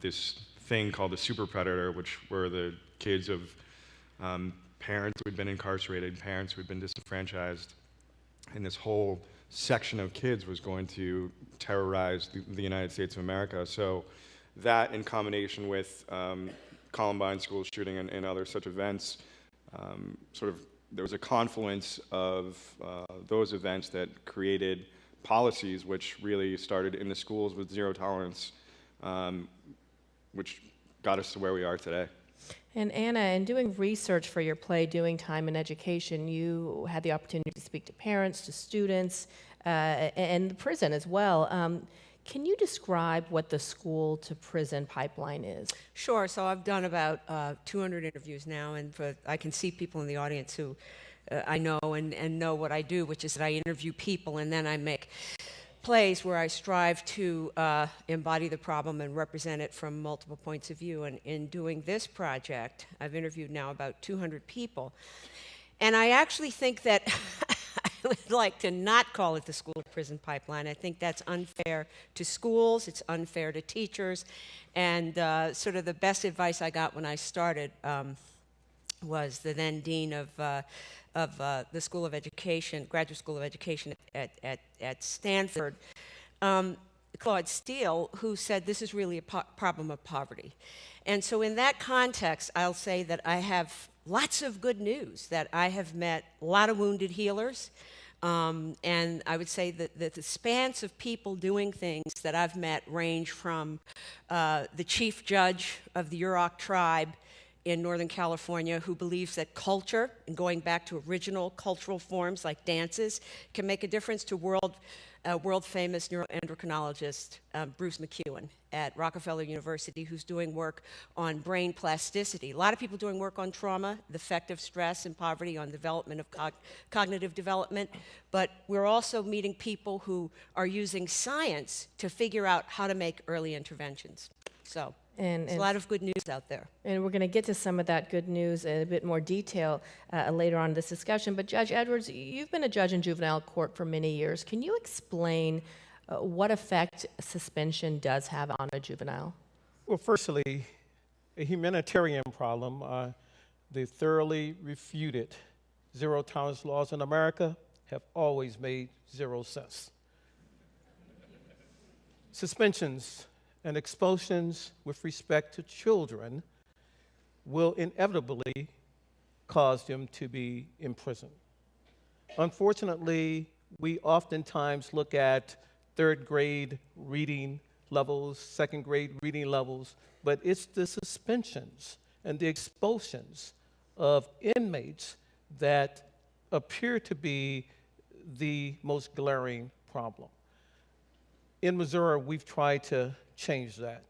this thing called the super predator, which were the kids of parents who had been incarcerated, parents who had been disenfranchised, and this whole section of kids was going to terrorize the United States of America. So that, in combination with Columbine school shooting and other such events, there was a confluence of those events that created policies which really started in the schools with zero tolerance, which got us to where we are today. And Anna, in doing research for your play, Doing Time in Education, you had the opportunity to speak to parents, to students, and the prison as well. Can you describe what the school to prison pipeline is? Sure. So I've done about 200 interviews now, and I can see people in the audience who I know and know what I do, which is that I interview people and then I make plays where I strive to embody the problem and represent it from multiple points of view. And in doing this project, I've interviewed now about 200 people. And I actually think that I would like to not call it the school to prison pipeline. I think that's unfair to schools, it's unfair to teachers, and sort of the best advice I got when I started was the then dean of the School of Education, Graduate School of Education at Stanford, Claude Steele, who said this is really a problem of poverty. And so in that context, I'll say that I have lots of good news, that I have met a lot of wounded healers, and I would say that the span of people doing things that I've met range from the chief judge of the Yurok tribe in Northern California, who believes that culture, and going back to original cultural forms like dances, can make a difference, to world-famous neuroendocrinologist Bruce McEwen at Rockefeller University, who's doing work on brain plasticity. A lot of people doing work on trauma, the effect of stress and poverty on development of cognitive development, but we're also meeting people who are using science to figure out how to make early interventions. So there's a lot of good news out there. And we're going to get to some of that good news in a bit more detail later on in this discussion. But Judge Edwards, you've been a judge in juvenile court for many years. Can you explain what effect suspension does have on a juvenile? Well, firstly, a humanitarian problem. The thoroughly refuted zero-tolerance laws in America have always made zero sense. Suspensions and expulsions with respect to children will inevitably cause them to be imprisoned. Unfortunately, we oftentimes look at third grade reading levels, second grade reading levels, but it's the suspensions and the expulsions of inmates that appear to be the most glaring problem. In Missouri, we've tried to change that.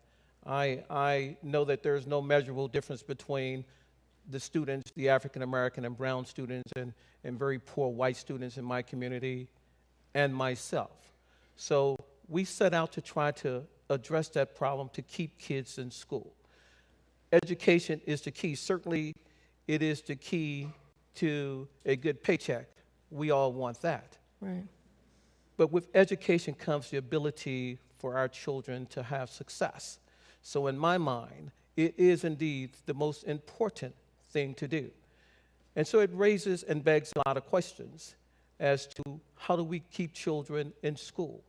I know that there's no measurable difference between the students, the African American and brown students, and very poor white students in my community, and myself. So we set out to try to address that problem to keep kids in school. Education is the key. Certainly, it is the key to a good paycheck. We all want that. Right. But with education comes the ability for our children to have success. So in my mind, it is indeed the most important thing to do. And so it raises and begs a lot of questions as to how do we keep children in school?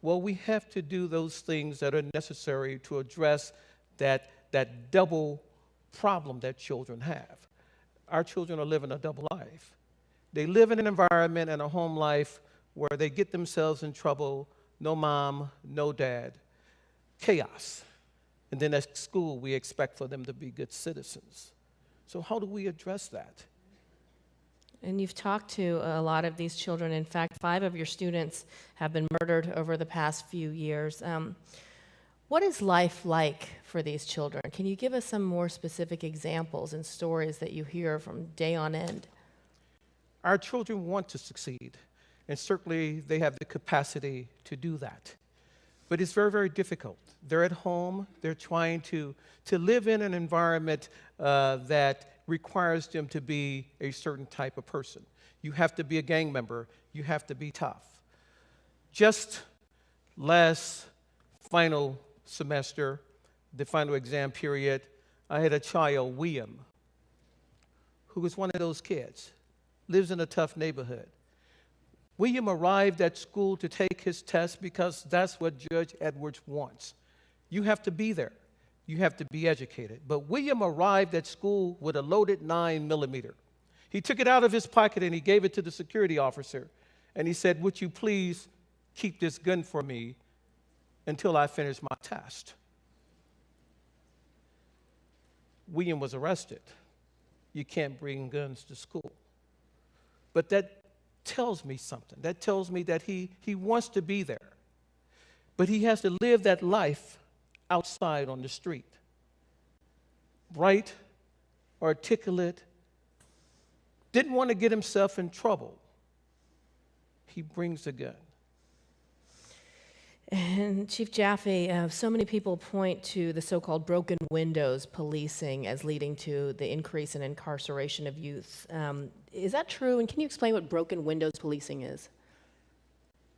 Well, we have to do those things that are necessary to address that double problem that children have. Our children are living a double life. They live in an environment and a home life where they get themselves in trouble, no mom, no dad, chaos. And then at school, we expect for them to be good citizens. So how do we address that? And you've talked to a lot of these children. In fact, 5 of your students have been murdered over the past few years. What is life like for these children? Can you give us some more specific examples and stories that you hear from day on end? Our children want to succeed, and certainly they have the capacity to do that. But it's very, very difficult. They're at home, they're trying to live in an environment that requires them to be a certain type of person. You have to be a gang member, you have to be tough. Just last final semester, the final exam period, I had a child, William, who was one of those kids, lives in a tough neighborhood. William arrived at school to take his test because that's what Judge Edwards wants. You have to be there. You have to be educated. But William arrived at school with a loaded 9mm. He took it out of his pocket and he gave it to the security officer. And he said, "Would you please keep this gun for me until I finish my test?" William was arrested. You can't bring guns to school. But that tells me something. That tells me that he wants to be there. But he has to live that life outside on the street. Bright, articulate, didn't want to get himself in trouble. He brings a gun. And Chief Jaffe, so many people point to the so-called broken windows policing as leading to the increase in incarceration of youth. Is that true? And can you explain what broken windows policing is?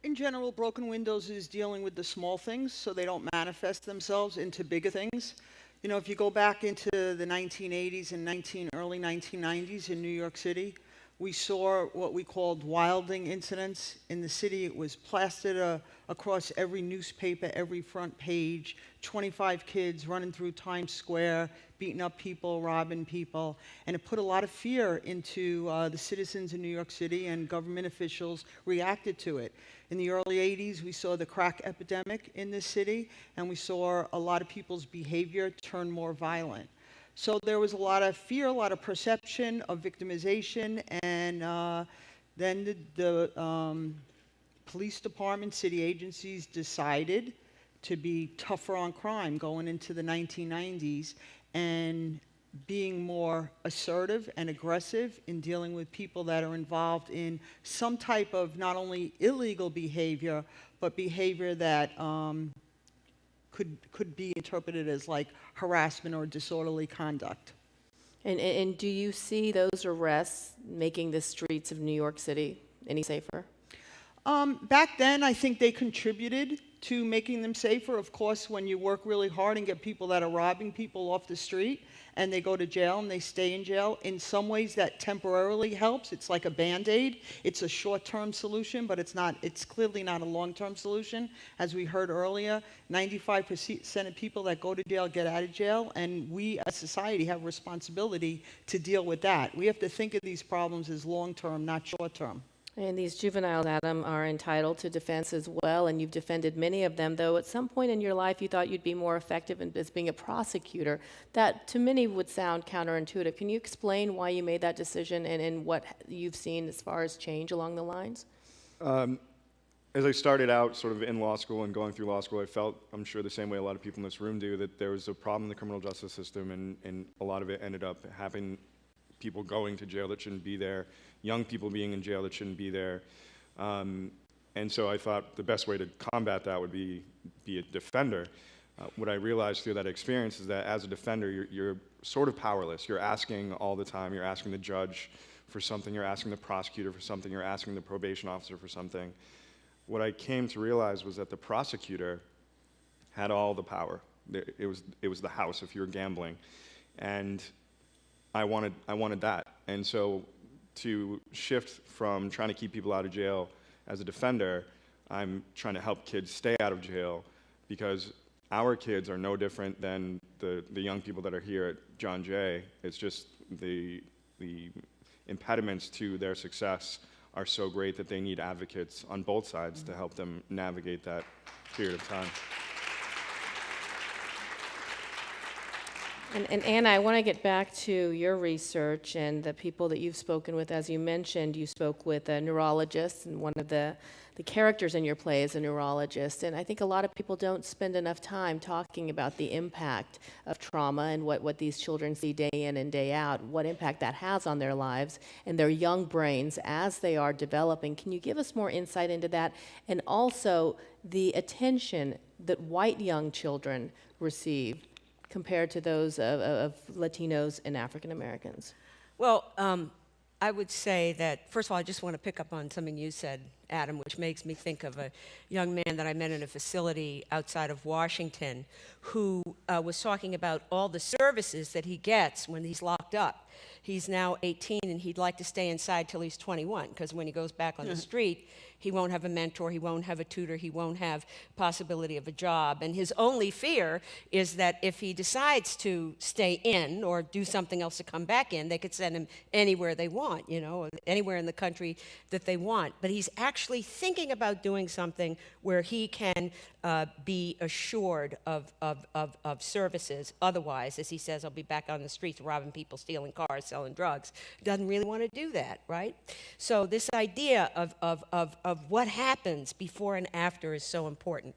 In general, broken windows is dealing with the small things so they don't manifest themselves into bigger things. You know, if you go back into the 1980s and early 1990s in New York City, We saw what we called wilding incidents in the city. It was plastered across every newspaper, every front page, 25 kids running through Times Square, beating up people, robbing people, and it put a lot of fear into the citizens in New York City, and government officials reacted to it. In the early 80s, we saw the crack epidemic in this city, and we saw a lot of people's behavior turn more violent. So there was a lot of fear, a lot of perception of victimization, and then the police department, city agencies decided to be tougher on crime going into the 1990s and being more assertive and aggressive in dealing with people that are involved in some type of not only illegal behavior, but behavior that could be interpreted as like harassment or disorderly conduct. And do you see those arrests making the streets of New York City any safer? Back then, I think they contributed to making them safer. Of course, when you work really hard and get people that are robbing people off the street and they go to jail and they stay in jail, in some ways that temporarily helps. It's like a Band-Aid. It's a short-term solution, but it's clearly not a long-term solution. As we heard earlier, 95% of people that go to jail get out of jail, and we as society have a responsibility to deal with that. We have to think of these problems as long-term, not short-term. And these juveniles, Adam, are entitled to defense as well, and you've defended many of them, though at some point in your life you thought you'd be more effective as being a prosecutor. That, to many, would sound counterintuitive. Can you explain why you made that decision and what you've seen as far as change along the lines? As I started out sort of in law school and going through law school, I felt, I'm sure the same way a lot of people in this room do, that there was a problem in the criminal justice system, and a lot of it ended up having people going to jail that shouldn't be there, young people being in jail that shouldn't be there. And so I thought the best way to combat that would be a defender. What I realized through that experience is that as a defender, you're sort of powerless. You're asking all the time. You're asking the judge for something. You're asking the prosecutor for something. You're asking the probation officer for something. What I came to realize was that the prosecutor had all the power. It was the house if you were gambling. And I wanted that. And so to shift from trying to keep people out of jail as a defender, I'm trying to help kids stay out of jail, because our kids are no different than the young people that are here at John Jay. It's just the impediments to their success are so great that they need advocates on both sides to help them navigate that period of time. And Anna, I want to get back to your research and the people that you've spoken with. As you mentioned, you spoke with a neurologist, and one of the characters in your play is a neurologist. And I think a lot of people don't spend enough time talking about the impact of trauma and what these children see day in and day out, what impact that has on their lives and their young brains as they are developing. Can you give us more insight into that? And also the attention that white young children receive compared to those of Latinos and African Americans? Well, I would say that, first of all, I just want to pick up on something you said, Adam, which makes me think of a young man that I met in a facility outside of Washington who was talking about all the services that he gets when he's locked up. He's now 18 and he'd like to stay inside till he's 21, because when he goes back on the street, he won't have a mentor, he won't have a tutor, he won't have possibility of a job. And his only fear is that if he decides to stay in or do something else to come back in, they could send him anywhere they want, you know, anywhere in the country that they want. But he's actually thinking about doing something where he can be assured of services. Otherwise, as he says, I'll be back on the streets robbing people, stealing cars, selling drugs. Doesn't really want to do that, right? So this idea of what happens before and after is so important.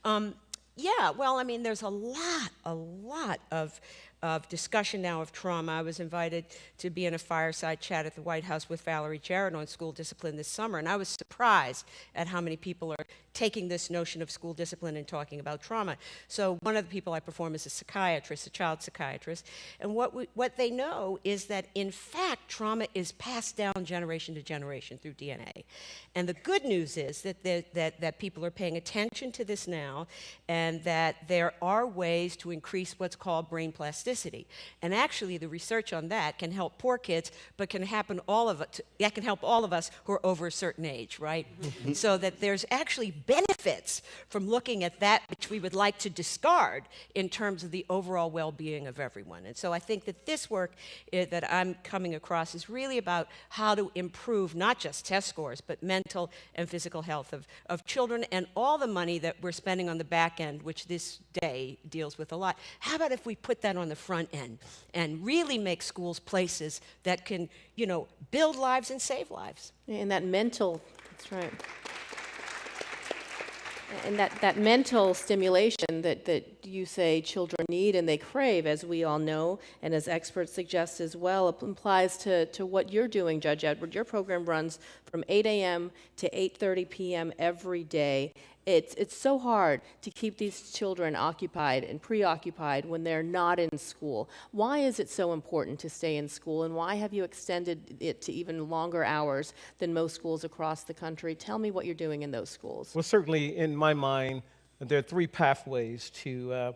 Yeah, well, I mean, there's a lot of discussion now of trauma. I was invited to be in a fireside chat at the White House with Valerie Jarrett on school discipline this summer, and I was surprised at how many people are taking this notion of school discipline and talking about trauma. So one of the people I perform is a psychiatrist, a child psychiatrist, and what they know is that, in fact, trauma is passed down generation to generation through DNA. And the good news is that people are paying attention to this now, and that there are ways to increase what's called brain plasticity. neuroplasticity. And actually, the research on that can help poor kids, but can happen that can help all of us who are over a certain age, right? So that there's actually benefits from looking at that which we would like to discard in terms of the overall well-being of everyone. And so I think that this work that I'm coming across is really about how to improve not just test scores, but mental and physical health of children, and all the money that we're spending on the back end, which this day deals with a lot. How about if we put that on the front end and really make schools places that can, you know, build lives and save lives? And that mental, that's right. And that mental stimulation that you say children need and they crave, as we all know, and as experts suggest as well, applies to what you're doing, Judge Edward. Your program runs from 8 a.m. to 8:30 p.m. every day. It's so hard to keep these children occupied and preoccupied when they're not in school. Why is it so important to stay in school, and why have you extended it to even longer hours than most schools across the country? Tell me what you're doing in those schools. Well, certainly in my mind, there are three pathways to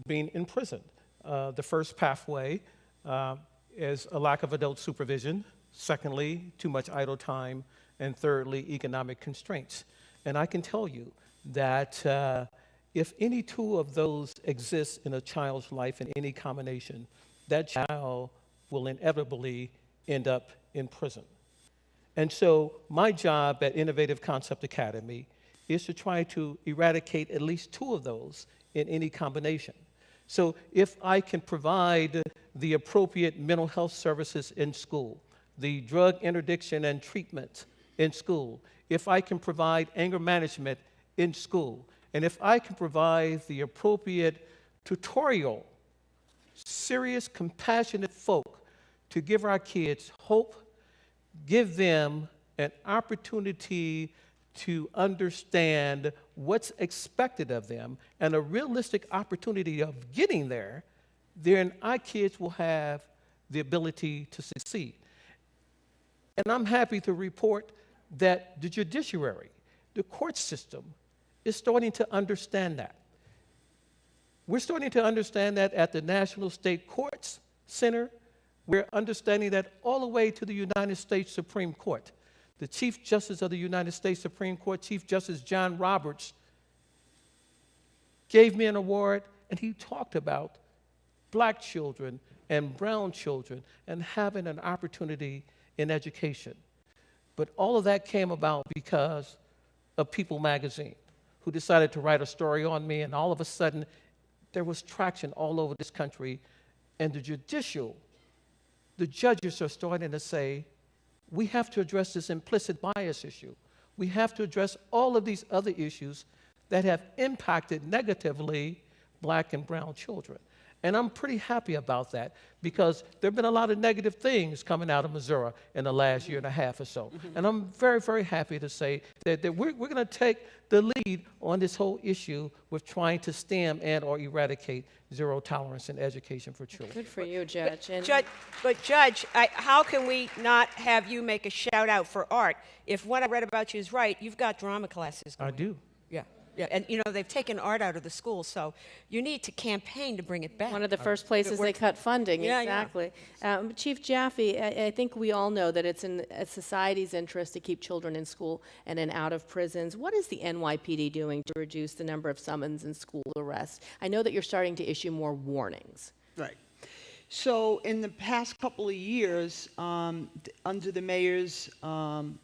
being in prison. The first pathway is a lack of adult supervision. Secondly, too much idle time. And thirdly, economic constraints. And I can tell you that if any two of those exist in a child's life in any combination, that child will inevitably end up in prison. And so my job at Innovative Concept Academy is to try to eradicate at least two of those in any combination. So if I can provide the appropriate mental health services in school, the drug interdiction and treatment in school, if I can provide anger management in school, and if I can provide the appropriate tutorial, serious, compassionate folk to give our kids hope, give them an opportunity to understand what's expected of them and a realistic opportunity of getting there, then our kids will have the ability to succeed. And I'm happy to report that the judiciary, the court system, is starting to understand that. We're starting to understand that at the National State Courts Center. We're understanding that all the way to the United States Supreme Court. The Chief Justice of the United States Supreme Court, Chief Justice John Roberts, gave me an award, and he talked about black children and brown children and having an opportunity in education. But all of that came about because of People magazine, who decided to write a story on me, and all of a sudden, there was traction all over this country, and the judges are starting to say, we have to address this implicit bias issue. We have to address all of these other issues that have impacted negatively black and brown children. And I'm pretty happy about that, because there have been a lot of negative things coming out of Missouri in the last year and a half or so. And I'm very, very happy to say that we're going to take the lead on this whole issue with trying to stem and or eradicate zero tolerance in education for children. Good for you, Judge. But Judge, how can we not have you make a shout out for art? If what I read about you is right, you've got drama classes going. I do. Yeah, and you know, they've taken art out of the schools, so you need to campaign to bring it back. One of the first places they cut funding, Yeah, exactly. Chief Jaffe, I think we all know that it's in society's interest to keep children in school and in out of prisons. What is the NYPD doing to reduce the number of summons and school arrests? I know that you're starting to issue more warnings. Right. So in the past couple of years, under the mayor's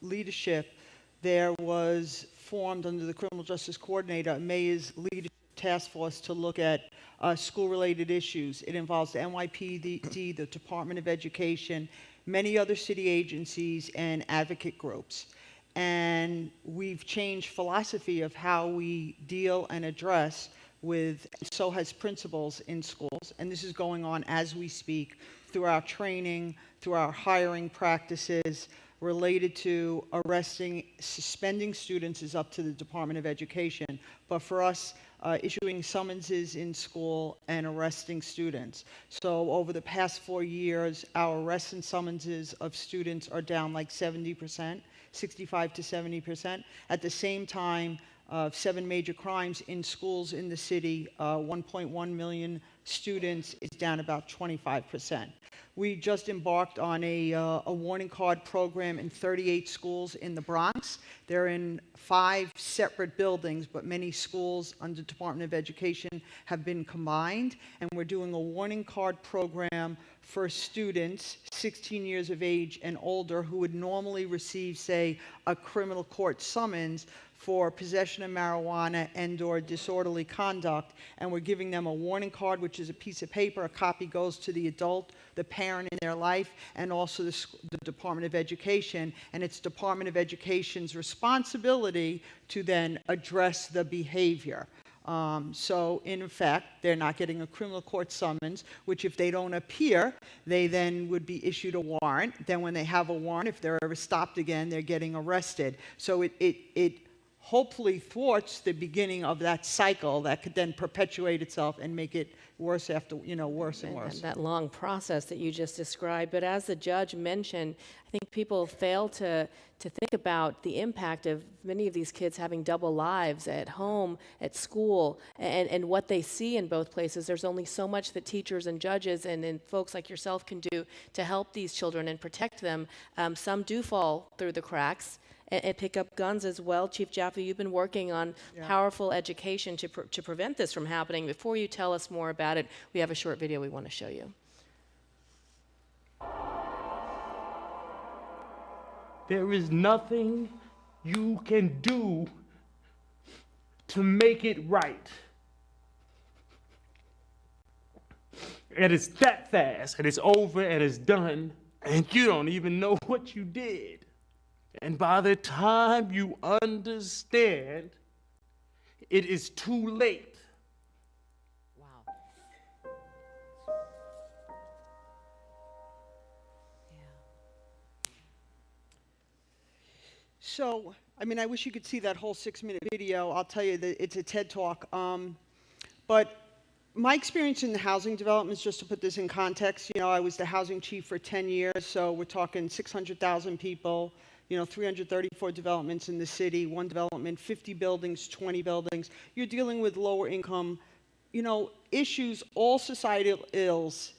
leadership, there was formed under the Criminal Justice Coordinator, Mayor's Leadership Task Force, to look at school-related issues. It involves the NYPD, the Department of Education, many other city agencies, and advocate groups. And we've changed philosophy of how we deal and address with, so has principals in schools, and this is going on as we speak through our training, through our hiring practices, related to arresting, suspending students is up to the Department of Education. But for us, issuing summonses in school and arresting students. So over the past 4 years, our arrests and summonses of students are down like 70%, 65 to 70%. At the same time, of 7 major crimes in schools in the city, 1.1 million students, is down about 25%. We just embarked on a warning card program in 38 schools in the Bronx. They're in 5 separate buildings, but many schools under Department of Education have been combined. And we're doing a warning card program for students 16 years of age and older who would normally receive, say, a criminal court summons for possession of marijuana and/or disorderly conduct, and we're giving them a warning card, which is a piece of paper. A copy goes to the adult, the parent in their life, and also the Department of Education, and it's Department of Education's responsibility to then address the behavior. So, in effect, they're not getting a criminal court summons, which if they don't appear, they then would be issued a warrant. Then when they have a warrant, if they're ever stopped again, they're getting arrested. So it hopefully thwarts the beginning of that cycle that could then perpetuate itself and make it worse after, worse and worse. And that long process that you just described. But as the judge mentioned, I think people fail to think about the impact of many of these kids having double lives at home, at school, and what they see in both places. There's only so much that teachers and judges and folks like yourself can do to help these children and protect them. Some do fall through the cracks and pick up guns as well. Chief Jaffe, you've been working on powerful education to prevent this from happening. Before you tell us more about it, we have a short video we want to show you. There is nothing you can do to make it right. And it's that fast, and it's over, and it's done, and you don't even know what you did. And by the time you understand, it is too late. Wow. So, I wish you could see that whole 6-minute video. I'll tell you that it's a TED Talk. But my experience in the housing developments, just to put this in context, I was the housing chief for 10 years, so we're talking 600,000 people, 334 developments in the city, 1 development, 50 buildings, 20 buildings. You're dealing with lower income, issues, all societal ills,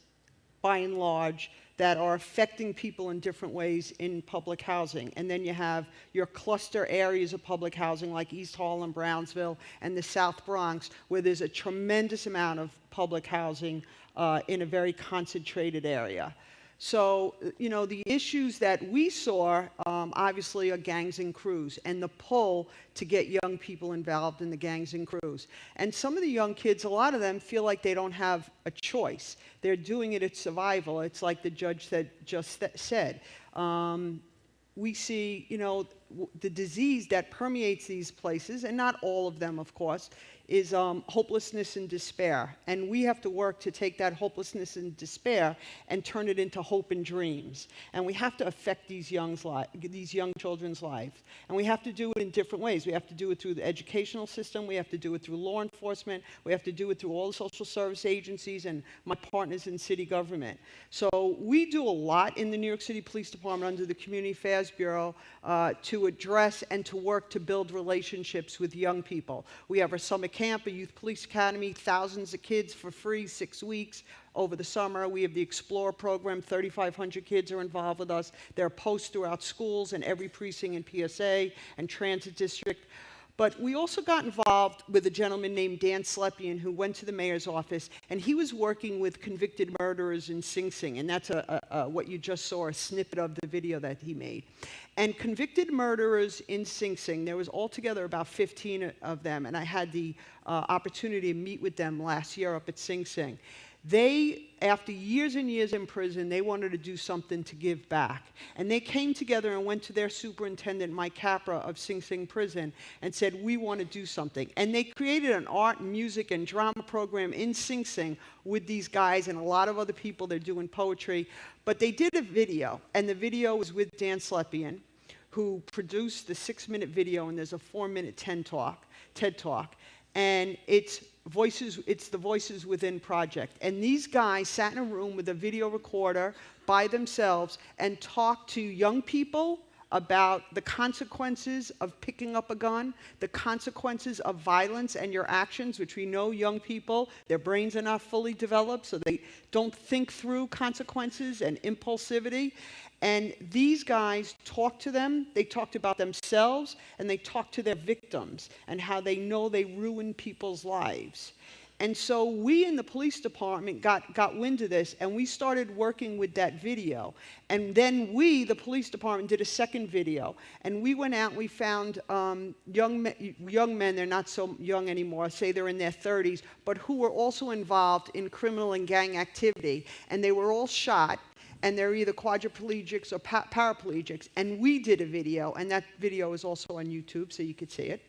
by and large, that are affecting people in different ways in public housing. And then you have your cluster areas of public housing like East Harlem, Brownsville, and the South Bronx, where there's a tremendous amount of public housing in a very concentrated area. So, the issues that we saw, obviously, are gangs and crews, and the pull to get young people involved in the gangs and crews. And some of the young kids, a lot of them feel like they don't have a choice. They're doing it at survival. It's like the judge just said. We see, the disease that permeates these places, and not all of them, of course, is hopelessness and despair. And we have to work to take that hopelessness and despair and turn it into hope and dreams. And we have to affect these young children's lives. And we have to do it in different ways. We have to do it through the educational system. We have to do it through law enforcement. We have to do it through all the social service agencies and my partners in city government. So we do a lot in the New York City Police Department under the Community Affairs Bureau to address and to work to build relationships with young people. We have our summer camp, a youth police academy, thousands of kids for free, 6 weeks over the summer. We have the Explore program, 3,500 kids are involved with us. There are posts throughout schools and every precinct in PSA and transit district. But we also got involved with a gentleman named Dan Slepian who went to the mayor's office, and he was working with convicted murderers in Sing Sing, and that's what you just saw, a snippet of the video that he made. And convicted murderers in Sing Sing, there was altogether about 15 of them, and I had the opportunity to meet with them last year up at Sing Sing. They, after years and years in prison, they wanted to do something to give back. And they came together and went to their superintendent, Mike Capra of Sing Sing Prison, and said, we want to do something. And they created an art, music, and drama program in Sing Sing with these guys and a lot of other people. They're doing poetry. But they did a video, and the video was with Dan Slepian, who produced the 6-minute video, and there's a 4-minute TED Talk. And it's the Voices Within project. And these guys sat in a room with a video recorder by themselves and talked to young people about the consequences of picking up a gun, the consequences of violence and your actions, which we know young people, their brains are not fully developed, so they don't think through consequences and impulsivity. And these guys talked to them, they talked about themselves, and they talked to their victims and how they know they ruin people's lives. And so we in the police department got wind of this, and we started working with that video. And then we, the police department, did a second video. And we went out and we found young men, they're not so young anymore, say they're in their 30s, but who were also involved in criminal and gang activity. And they were all shot, and they're either quadriplegics or paraplegics. And we did a video, and that video is also on YouTube, so you could see it.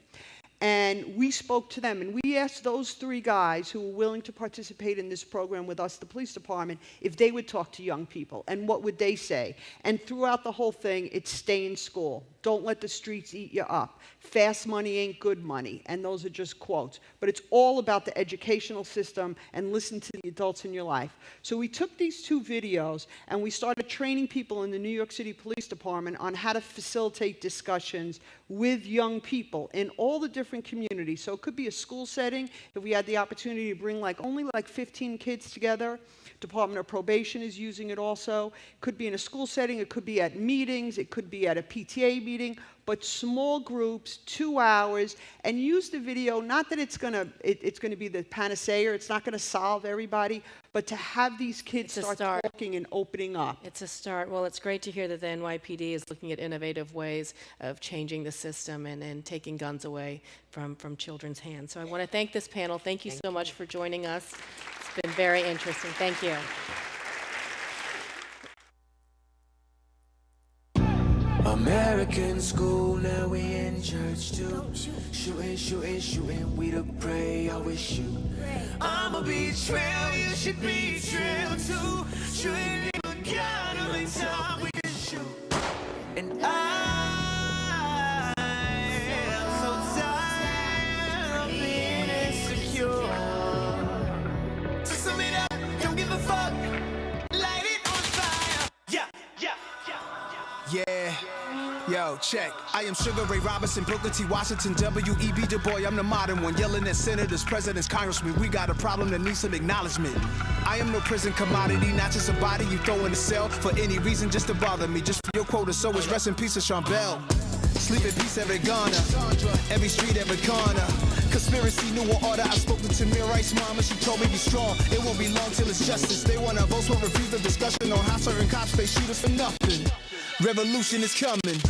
And we spoke to them, and we asked those 3 guys who were willing to participate in this program with us, the police department, if they would talk to young people, and what would they say. And throughout the whole thing, it's stay in school. Don't let the streets eat you up. Fast money ain't good money. And those are just quotes. But it's all about the educational system and listen to the adults in your life. So we took these 2 videos and we started training people in the New York City Police Department on how to facilitate discussions with young people in all the different communities. So it could be a school setting, if we had the opportunity to bring only 15 kids together. Department of Probation is using it also. It could be in a school setting, it could be at meetings, it could be at a PTA meeting, but small groups, 2 hours, and use the video, not that it's gonna be the panacea, it's not gonna solve everybody, but to have these kids start talking and opening up. It's a start. Well, it's great to hear that the NYPD is looking at innovative ways of changing the system and taking guns away from children's hands. So I want to thank this panel. Thank you so much for joining us. It's been very interesting. Thank you. American school, now we in church too. Shooting, shooting, shooting, we to pray, always shoot. I'ma be trail, you should be trail too. Shooting, God, only time we can shoot. And I am so tired of being insecure. To sum it up, don't give a fuck. Light it on fire. Yeah, yeah, yeah, yeah. Yo, check. I am Sugar Ray Robinson, Booker T. Washington, W.E.B. Du Bois. I'm the modern one, yelling at senators, presidents, congressmen. We got a problem that needs some acknowledgement. I am no prison commodity, not just a body you throw in the cell for any reason just to bother me. Just for your quota, so is rest in peace of Sean Bell. Sleep in peace, every Ghana, every street, every corner. Conspiracy, new order. I spoke to Tamir Rice's mom and she told me be strong. It won't be long till it's justice. They want to vote for refuse the discussion on how certain cops face shooters for nothing. Revolution is coming.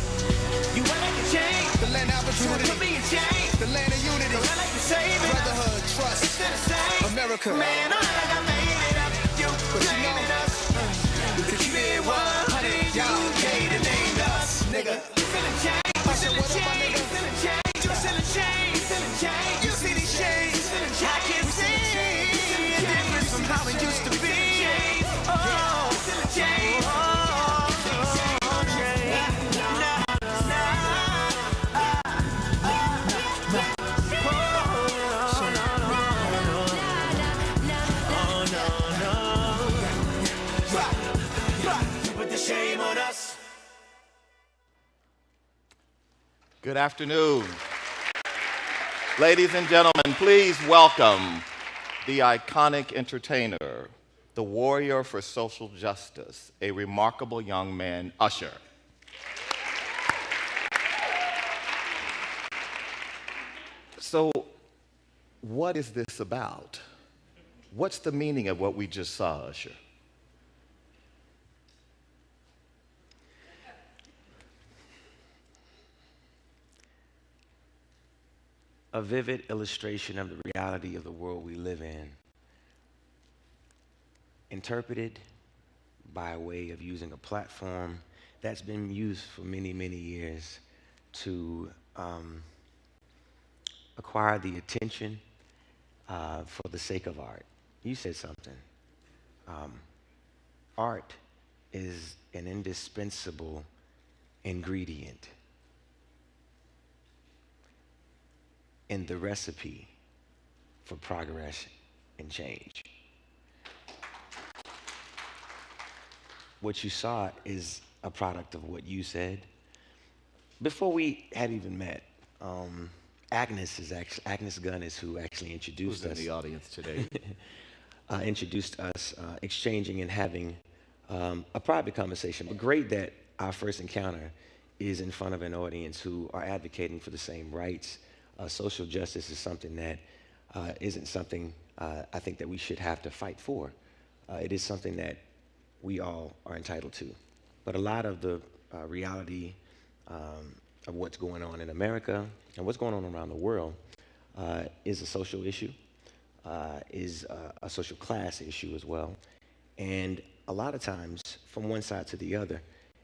You want like a change. The land of opportunity. Put me in change. The land of unity. The land like the same. Brotherhood, trust. It's the same. America. Man, I like I made it up. You blaming us. We could keep it 100. Y'all gave the name to us, nigga. You feeling change. You feeling change. You feeling change. You feeling change. You feeling change. You see these shades. I can see a difference from how it used to be. Oh, feeling change. Good afternoon. Ladies and gentlemen, please welcome the iconic entertainer, the warrior for social justice, a remarkable young man, Usher. So, what is this about? What's the meaning of what we just saw, Usher? A vivid illustration of the reality of the world we live in, interpreted by way of using a platform that's been used for many, many years to acquire the attention for the sake of art. You said something. Art is an indispensable ingredient in the recipe for progress and change. What you saw is a product of what you said, before we had even met, Agnes Gunn is who actually introduced Who's us. in the audience today? Introduced us, exchanging and having a private conversation. But great that our first encounter is in front of an audience who are advocating for the same rights. Social justice is something that isn't something I think that we should have to fight for. It is something that we all are entitled to. But a lot of the reality of what's going on in America and what's going on around the world is a social issue, is a social class issue as well. And a lot of times, from one side to the other,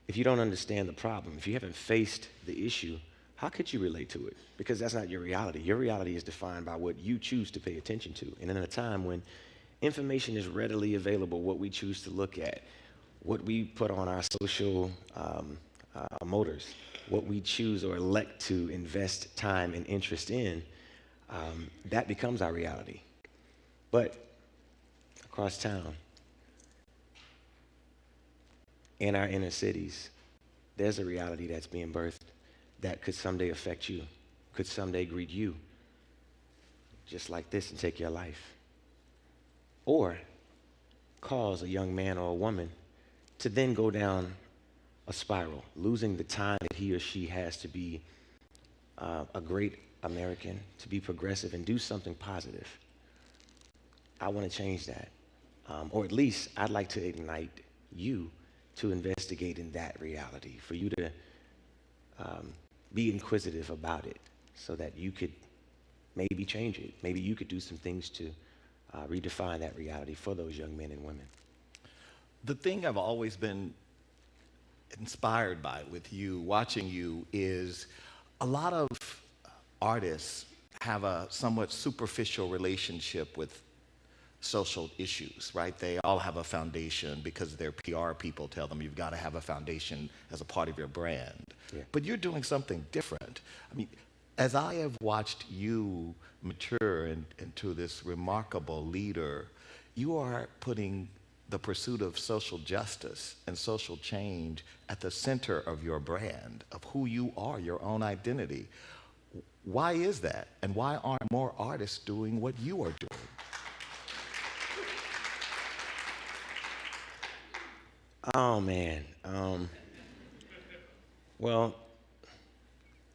if you don't understand the problem, if you haven't faced the issue, how could you relate to it? Because that's not your reality. Your reality is defined by what you choose to pay attention to. And in a time when information is readily available, what we choose to look at, what we put on our social motors, what we choose or elect to invest time and interest in, that becomes our reality. But across town, in our inner cities, there's a reality that's being birthed that could someday affect you, could someday greet you, just like this, and take your life. Or cause a young man or a woman to then go down a spiral, losing the time that he or she has to be a great American, to be progressive and do something positive. I want to change that. Or at least I'd like to ignite you to investigate in that reality, for you to be inquisitive about it so that you could maybe change it. Maybe you could do some things to redefine that reality for those young men and women. The thing I've always been inspired by with you, watching you, is a lot of artists have a somewhat superficial relationship with social issues, right? They all have a foundation because their PR people tell them you've got to have a foundation as a part of your brand. Yeah. But you're doing something different. I mean, as I have watched you mature into this remarkable leader, you are putting the pursuit of social justice and social change at the center of your brand, of who you are, your own identity. Why is that? And why aren't more artists doing what you are doing? Oh, man. Well,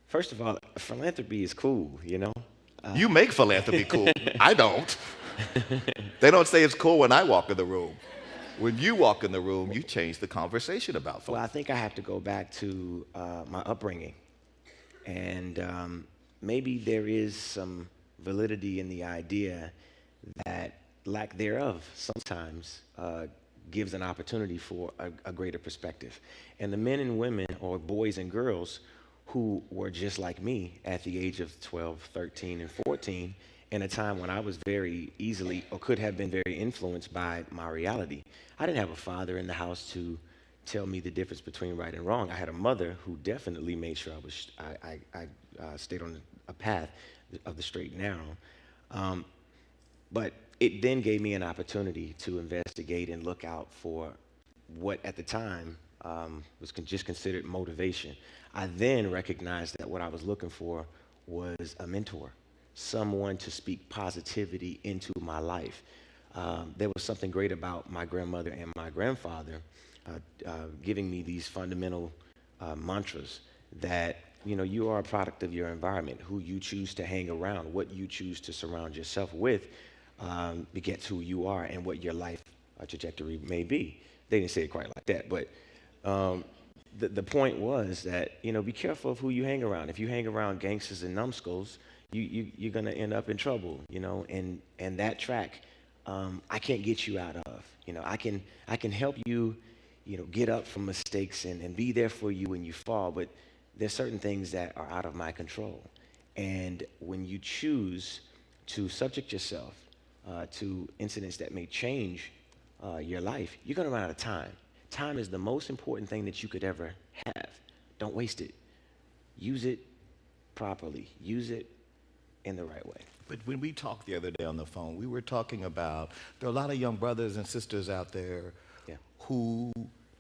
first of all, philanthropy is cool, you know? You make philanthropy cool. I don't. They don't say it's cool when I walk in the room. When you walk in the room, you change the conversation about philanthropy. Well, I think I have to go back to my upbringing. And maybe there is some validity in the idea that lack thereof sometimes gives an opportunity for a greater perspective. And the men and women, or boys and girls, who were just like me at the age of 12, 13, and 14, in a time when I was very easily, or could have been very influenced by my reality. I didn't have a father in the house to tell me the difference between right and wrong. I had a mother who definitely made sure I stayed on a path of the straight and narrow. But it then gave me an opportunity to investigate and look out for what at the time was just considered motivation. I then recognized that what I was looking for was a mentor, someone to speak positivity into my life. There was something great about my grandmother and my grandfather giving me these fundamental mantras that, you know, you are a product of your environment. Who you choose to hang around, what you choose to surround yourself with, begets who you are and what your life trajectory may be. They didn't say it quite like that, but the point was that, you know, be careful of who you hang around. If you hang around gangsters and numbskulls, you're going to end up in trouble, you know, and that track, I can't get you out of. You know, I can help you, you know, get up from mistakes and be there for you when you fall, but there's certain things that are out of my control. And when you choose to subject yourself to incidents that may change your life, you're going to run out of time. Time is the most important thing that you could ever have. Don't waste it. Use it properly. Use it in the right way. But when we talked the other day on the phone, we were talking about there are a lot of young brothers and sisters out there who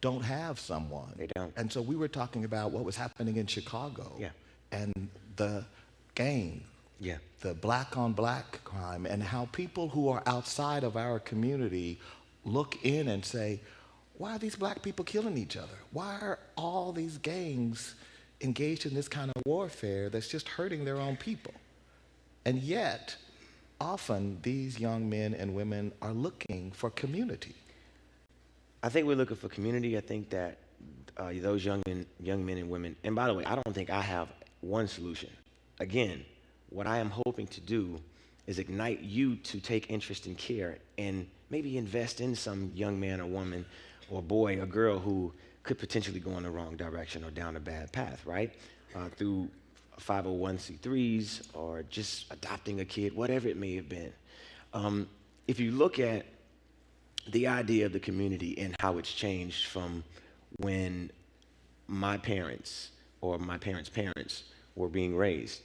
don't have someone. They don't. And so we were talking about what was happening in Chicago. Yeah. And the gang. Yeah. The black on black crime, and how people who are outside of our community look in and say, why are these black people killing each other? Why are all these gangs engaged in this kind of warfare that's just hurting their own people? And yet, often these young men and women are looking for community. I think we're looking for community. I think that those young men and women, and by the way, I don't think I have one solution. Again, what I am hoping to do is ignite you to take interest and care and maybe invest in some young man or woman or boy or girl who could potentially go in the wrong direction or down a bad path, right? Through 501c3s or just adopting a kid, whatever it may have been. If you look at the idea of the community and how it's changed from when my parents or my parents' parents were being raised,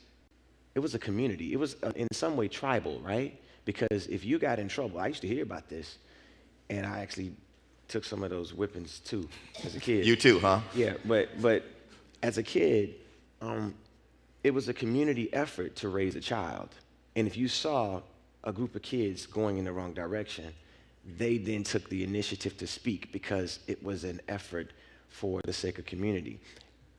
it was a community. It was in some way tribal, right? Because if you got in trouble, I used to hear about this, and I actually took some of those whippings too as a kid. You too, huh? Yeah, but as a kid, it was a community effort to raise a child. And if you saw a group of kids going in the wrong direction, they then took the initiative to speak because it was an effort for the sake of community.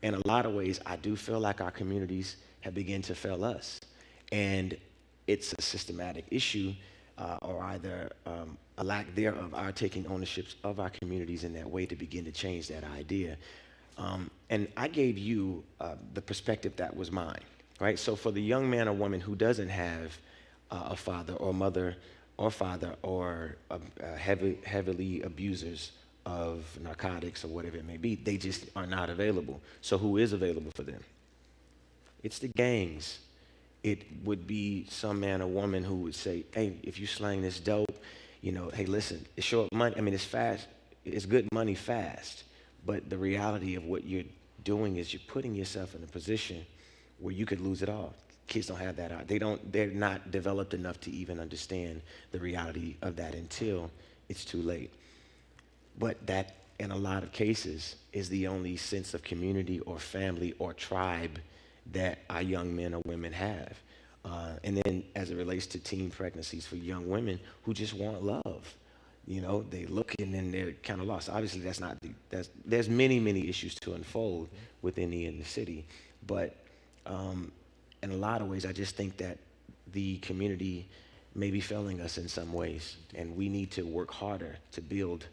In a lot of ways, I do feel like our communities have begun to fail us. And it's a systematic issue, or either a lack thereof, our taking ownership of our communities in that way to begin to change that idea. And I gave you the perspective that was mine, right? So for the young man or woman who doesn't have a father or mother or father or heavily abusers of narcotics or whatever it may be, they just are not available. So who is available for them? It's the gangs. It would be some man or woman who would say, hey, if you slang this dope, you know, hey, listen, it's short money. I mean, it's fast. It's good money fast. But the reality of what you're doing is you're putting yourself in a position where you could lose it all. Kids don't have that. They're not developed enough to even understand the reality of that until it's too late. But that, in a lot of cases, is the only sense of community or family or tribe that our young men or women have. And then as it relates to teen pregnancies for young women who just want love, you know, they look and then they're kind of lost. Obviously, there's many, many issues to unfold within the inner city. But in a lot of ways, I just think that the community may be failing us in some ways. And we need to work harder to build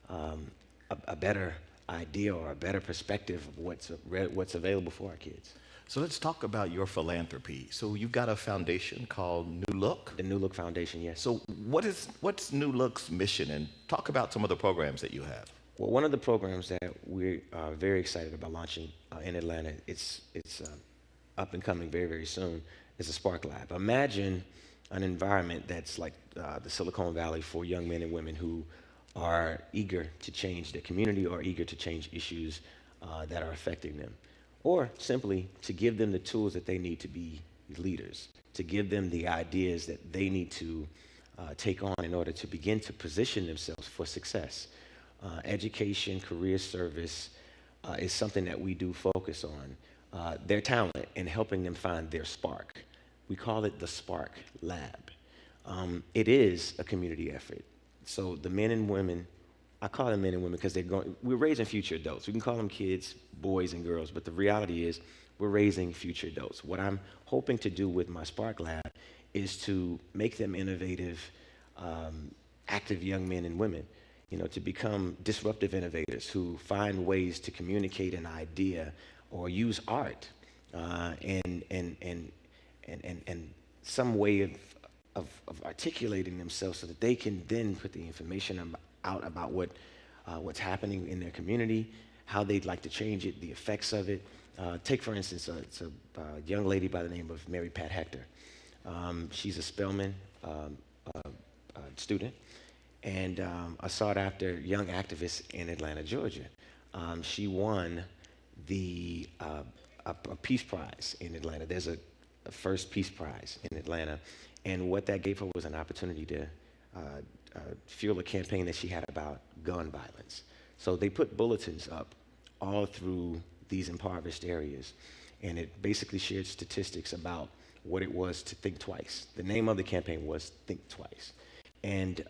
a better idea or a better perspective of what's available for our kids. So let's talk about your philanthropy. So you've got a foundation called New Look? The New Look Foundation, yes. So what's New Look's mission? And talk about some of the programs that you have. Well, one of the programs that we are very excited about launching in Atlanta, it's up and coming very, very soon, is a Spark Lab. Imagine an environment that's like the Silicon Valley for young men and women who are eager to change their community or eager to change issues that are affecting them. Or simply to give them the tools that they need to be leaders, to give them the ideas that they need to take on in order to begin to position themselves for success. Education, career service is something that we do focus on. Their talent and helping them find their spark. We call it the Spark Lab. It is a community effort. So the men and women, I call them men and women because we're raising future adults. We can call them kids, boys and girls, but the reality is we're raising future adults. What I'm hoping to do with my Spark Lab is to make them innovative, active young men and women, you know, to become disruptive innovators who find ways to communicate an idea or use art and some way of articulating themselves so that they can then put the information out about what's happening in their community, how they'd like to change it, the effects of it. Take, for instance, it's a young lady by the name of Mary Pat Hector. She's a Spelman student and a sought-after young activist in Atlanta, Georgia. She won a Peace Prize in Atlanta. There's a first Peace Prize in Atlanta. And what that gave her was an opportunity to fuel a campaign that she had about gun violence. So they put bulletins up all through these impoverished areas, and it basically shared statistics about what it was to think twice. The name of the campaign was Think Twice. And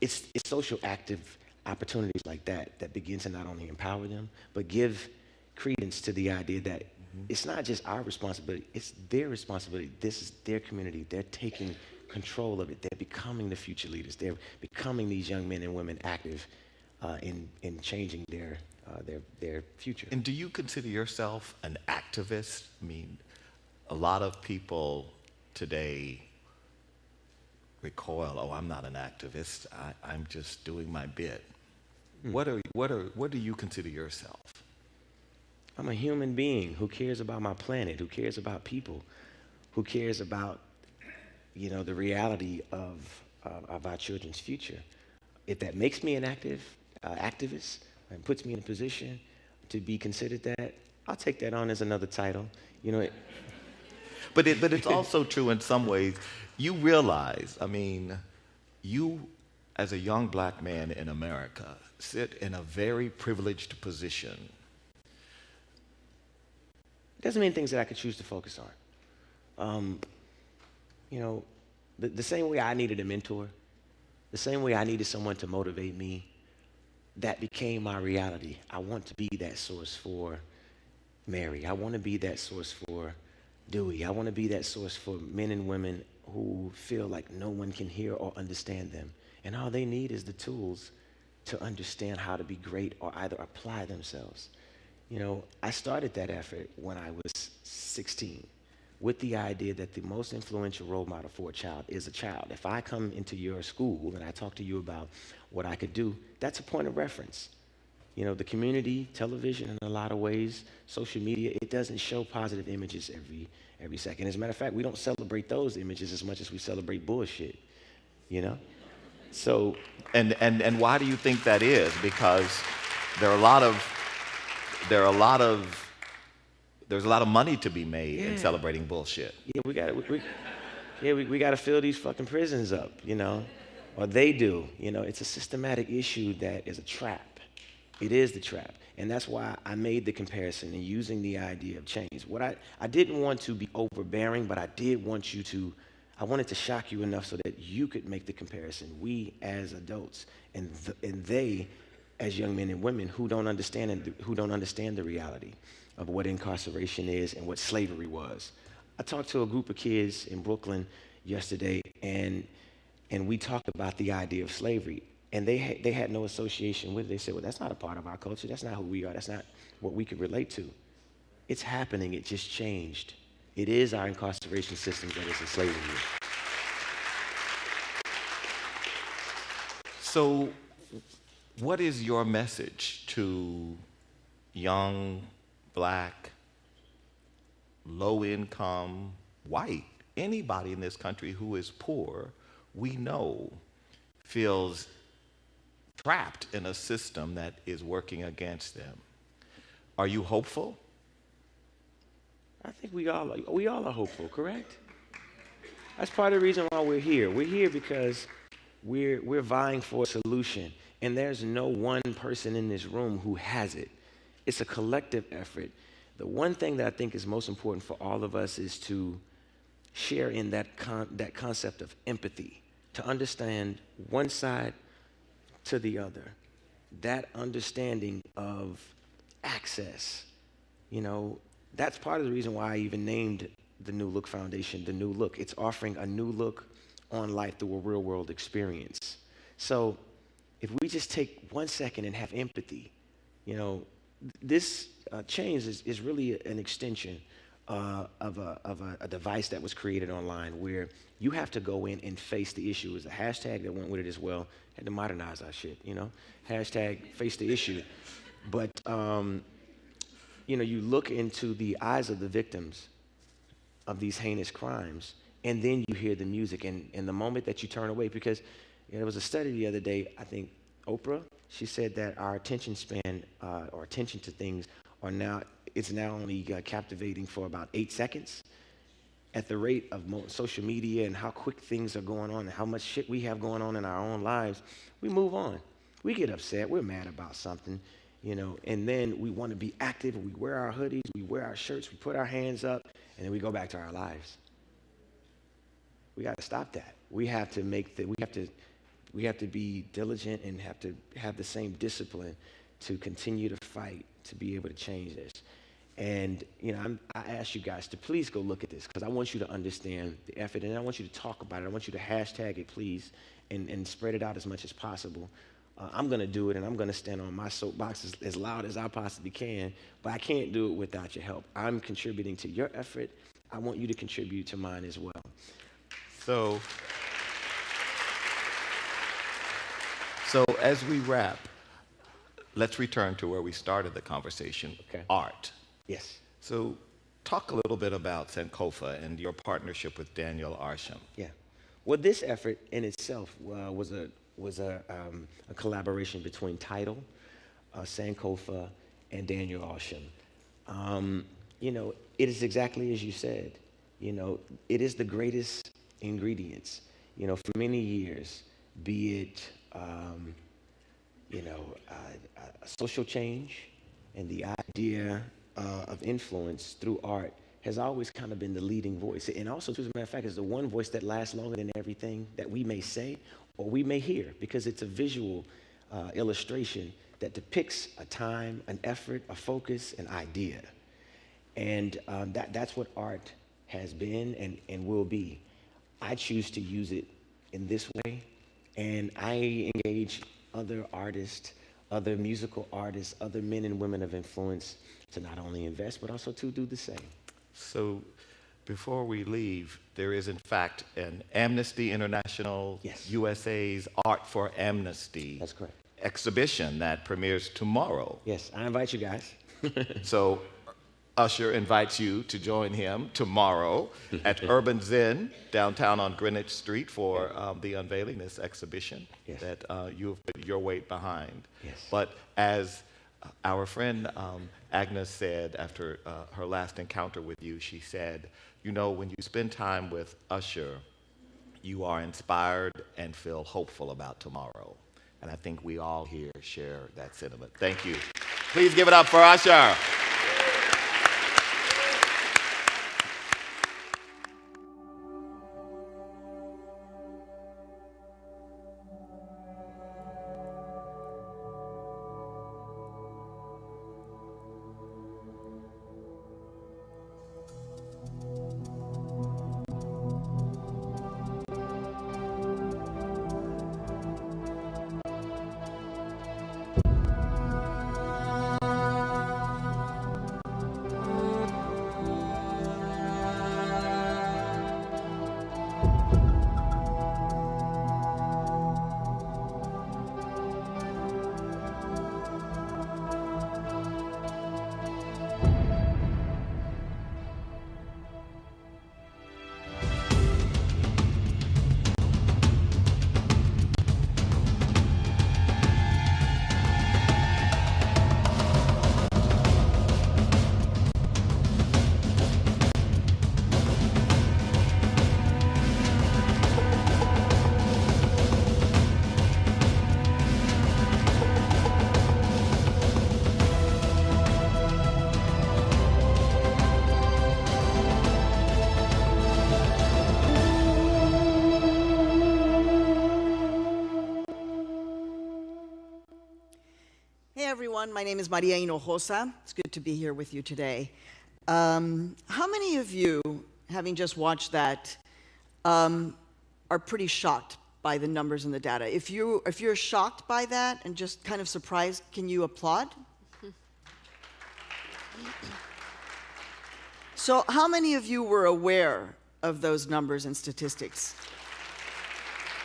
it's social active opportunities like that that begin to not only empower them, but give credence to the idea that it's not just our responsibility, it's their responsibility. This is their community. They're taking control of it. They're becoming the future leaders. They're becoming these young men and women active in changing their future. And do you consider yourself an activist? I mean, a lot of people today recoil, oh, I'm not an activist. I'm just doing my bit. What do you consider yourself? I'm a human being who cares about my planet, who cares about people, who cares about, the reality of our children's future. If that makes me an activist and puts me in a position to be considered that, I'll take that on as another title. But it's also true in some ways. You realize, you as a young black man in America sit in a very privileged position. Doesn't mean things that I could choose to focus on. The same way I needed a mentor, the same way I needed someone to motivate me, that became my reality. I want to be that source for Mary. I want to be that source for Dewey. I want to be that source for men and women who feel like no one can hear or understand them. And all they need is the tools to understand how to be great or either apply themselves. I started that effort when I was 16 with the idea that the most influential role model for a child is a child. If I come into your school and I talk to you about what I could do, that's a point of reference. The community, television in a lot of ways, social media, it doesn't show positive images every second. As a matter of fact, we don't celebrate those images as much as we celebrate bullshit, So, and why do you think that is? Because there's a lot of money to be made in celebrating bullshit. Yeah, we got to fill these fucking prisons up, or they do. It's a systematic issue that is a trap. It is the trap. And that's why I made the comparison in using the idea of change. I didn't want to be overbearing, but I wanted to shock you enough so that you could make the comparison. We as adults and they as young men and women who don't understand the reality of what incarceration is and what slavery was. I talked to a group of kids in Brooklyn yesterday, and we talked about the idea of slavery, and they had no association with it. They said, well, that's not a part of our culture. That's not who we are. That's not what we could relate to. It's happening. It just changed. It is our incarceration system that is enslaving you. So, what is your message to young, black, low-income, white, anybody in this country who is poor, we know, feels trapped in a system that is working against them? Are you hopeful? I think we all are hopeful, correct? That's part of the reason why we're here. We're here because we're vying for a solution, and there's no one person in this room who has it. It's a collective effort. The one thing that I think is most important for all of us is to share in that concept of empathy, to understand one side to the other, that understanding of access. That's part of the reason why I even named the New Look Foundation The New Look. It's offering a new look on life through a real world experience. So if we just take 1 second and have empathy, this change is really an extension of a device that was created online where you have to go in and face the issue. There's a hashtag that went with it as well. Had to modernize our shit, Hashtag face the issue. But, you look into the eyes of the victims of these heinous crimes, and then you hear the music. And the moment that you turn away, because there was a study the other day, I think Oprah, she said that our attention span or attention to things it's now only captivating for about 8 seconds. At the rate of social media and how quick things are going on and how much shit we have going on in our own lives, we move on. We get upset, we're mad about something, you know, and then we want to be active, we wear our hoodies, we wear our shirts, we put our hands up, and then we go back to our lives. We got to stop that. We have to we have to be diligent and have to have the same discipline to continue to fight to be able to change this. And, you know, I ask you guys to please go look at this, because I want you to understand the effort, and I want you to talk about it. I want you to hashtag it, please, and spread it out as much as possible. I'm going to do it, and I'm going to stand on my soapbox as loud as I possibly can, but I can't do it without your help. I'm contributing to your effort. I want you to contribute to mine as well. So as we wrap, let's return to where we started the conversation, art. Yes. So talk a little bit about Sankofa and your partnership with Daniel Arsham. Yeah. Well, this effort in itself was a collaboration between Tidal, Sankofa, and Daniel Arsham. You know, it is exactly as you said. You know, it is the greatest ingredients. You know, for many years, be it social change and the idea of influence through art has always kind of been the leading voice. And also, as a matter of fact, is the one voice that lasts longer than everything that we may say or we may hear, because it's a visual illustration that depicts a time, an effort, a focus, an idea. And that's what art has been and will be. I choose to use it in this way, and I engage other artists, other musical artists, other men and women of influence to not only invest, but also to do the same. So before we leave, there is in fact an Amnesty International, USA's Art for Amnesty exhibition that premieres tomorrow. Yes, I invite you guys. So Usher invites you to join him tomorrow at Urban Zen downtown on Greenwich Street for the unveiling this exhibition that you have put your weight behind. Yes. But as our friend Agnes said after her last encounter with you, she said, you know, when you spend time with Usher, you are inspired and feel hopeful about tomorrow. And I think we all here share that sentiment. Thank you. Please give it up for Usher. Everyone, my name is Maria Hinojosa. It's good to be here with you today. How many of you, having just watched that, are pretty shocked by the numbers and the data? If you're shocked by that and just kind of surprised, can you applaud? So how many of you were aware of those numbers and statistics?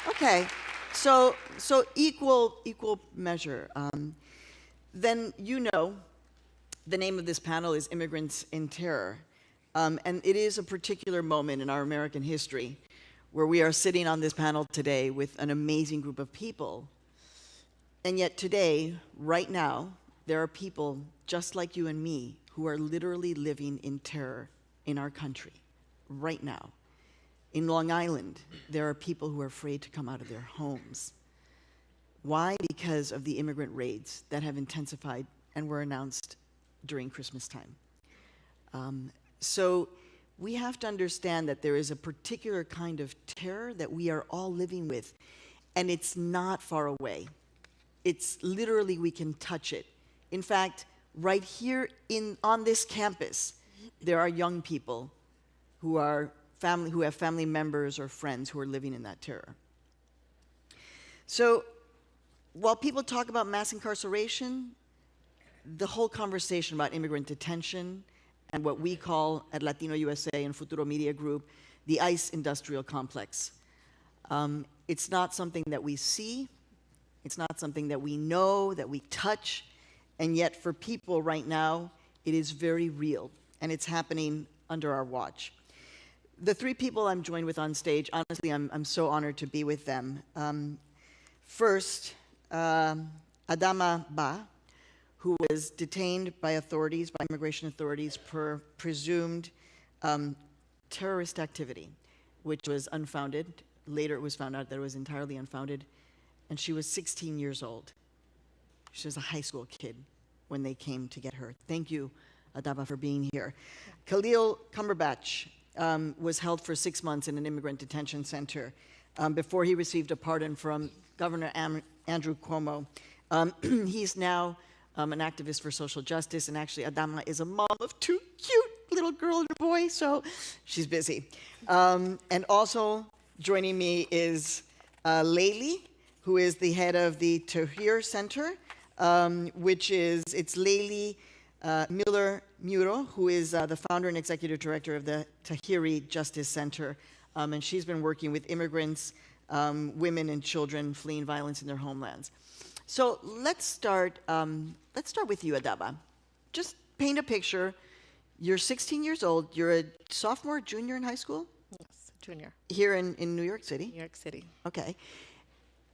Okay, so equal measure. Then you know the name of this panel is Immigrants in Terror. And it is a particular moment in our American history where we are sitting on this panel today with an amazing group of people. And yet today, right now, there are people just like you and me who are literally living in terror in our country, right now. In Long Island, there are people who are afraid to come out of their homes. Why? Because of the immigrant raids that have intensified and were announced during Christmas time. So we have to understand that there is a particular kind of terror that we are all living with, and it's not far away. It's literally, we can touch it. In fact, right here on this campus, there are young people who have family members or friends who are living in that terror. So while people talk about mass incarceration, the whole conversation about immigrant detention and what we call at Latino USA and Futuro Media Group, the ICE industrial complex. It's not something that we see, it's not something that we know, that we touch, and yet for people right now, it is very real, and it's happening under our watch. The three people I'm joined with on stage, honestly, I'm so honored to be with them. First, Adama Ba, who was detained by immigration authorities, for presumed terrorist activity, which was unfounded. Later it was found out that it was entirely unfounded. And she was 16 years old. She was a high school kid when they came to get her. Thank you, Adama, for being here. Khalil Cumberbatch was held for 6 months in an immigrant detention center before he received a pardon from Governor Andrew Cuomo. He's now an activist for social justice, and actually Adama is a mom of 2 cute little girl and a boy, so she's busy. And also joining me is Layli, who is the head of the Tahrir Center, it's Layli Miller-Muro, who is the founder and executive director of the Tahiri Justice Center, and she's been working with immigrants, women and children fleeing violence in their homelands. So let's start with you, Adama. Just paint a picture. You're 16 years old. You're a sophomore, junior in high school? Yes, junior. Here in New York City? New York City. Okay.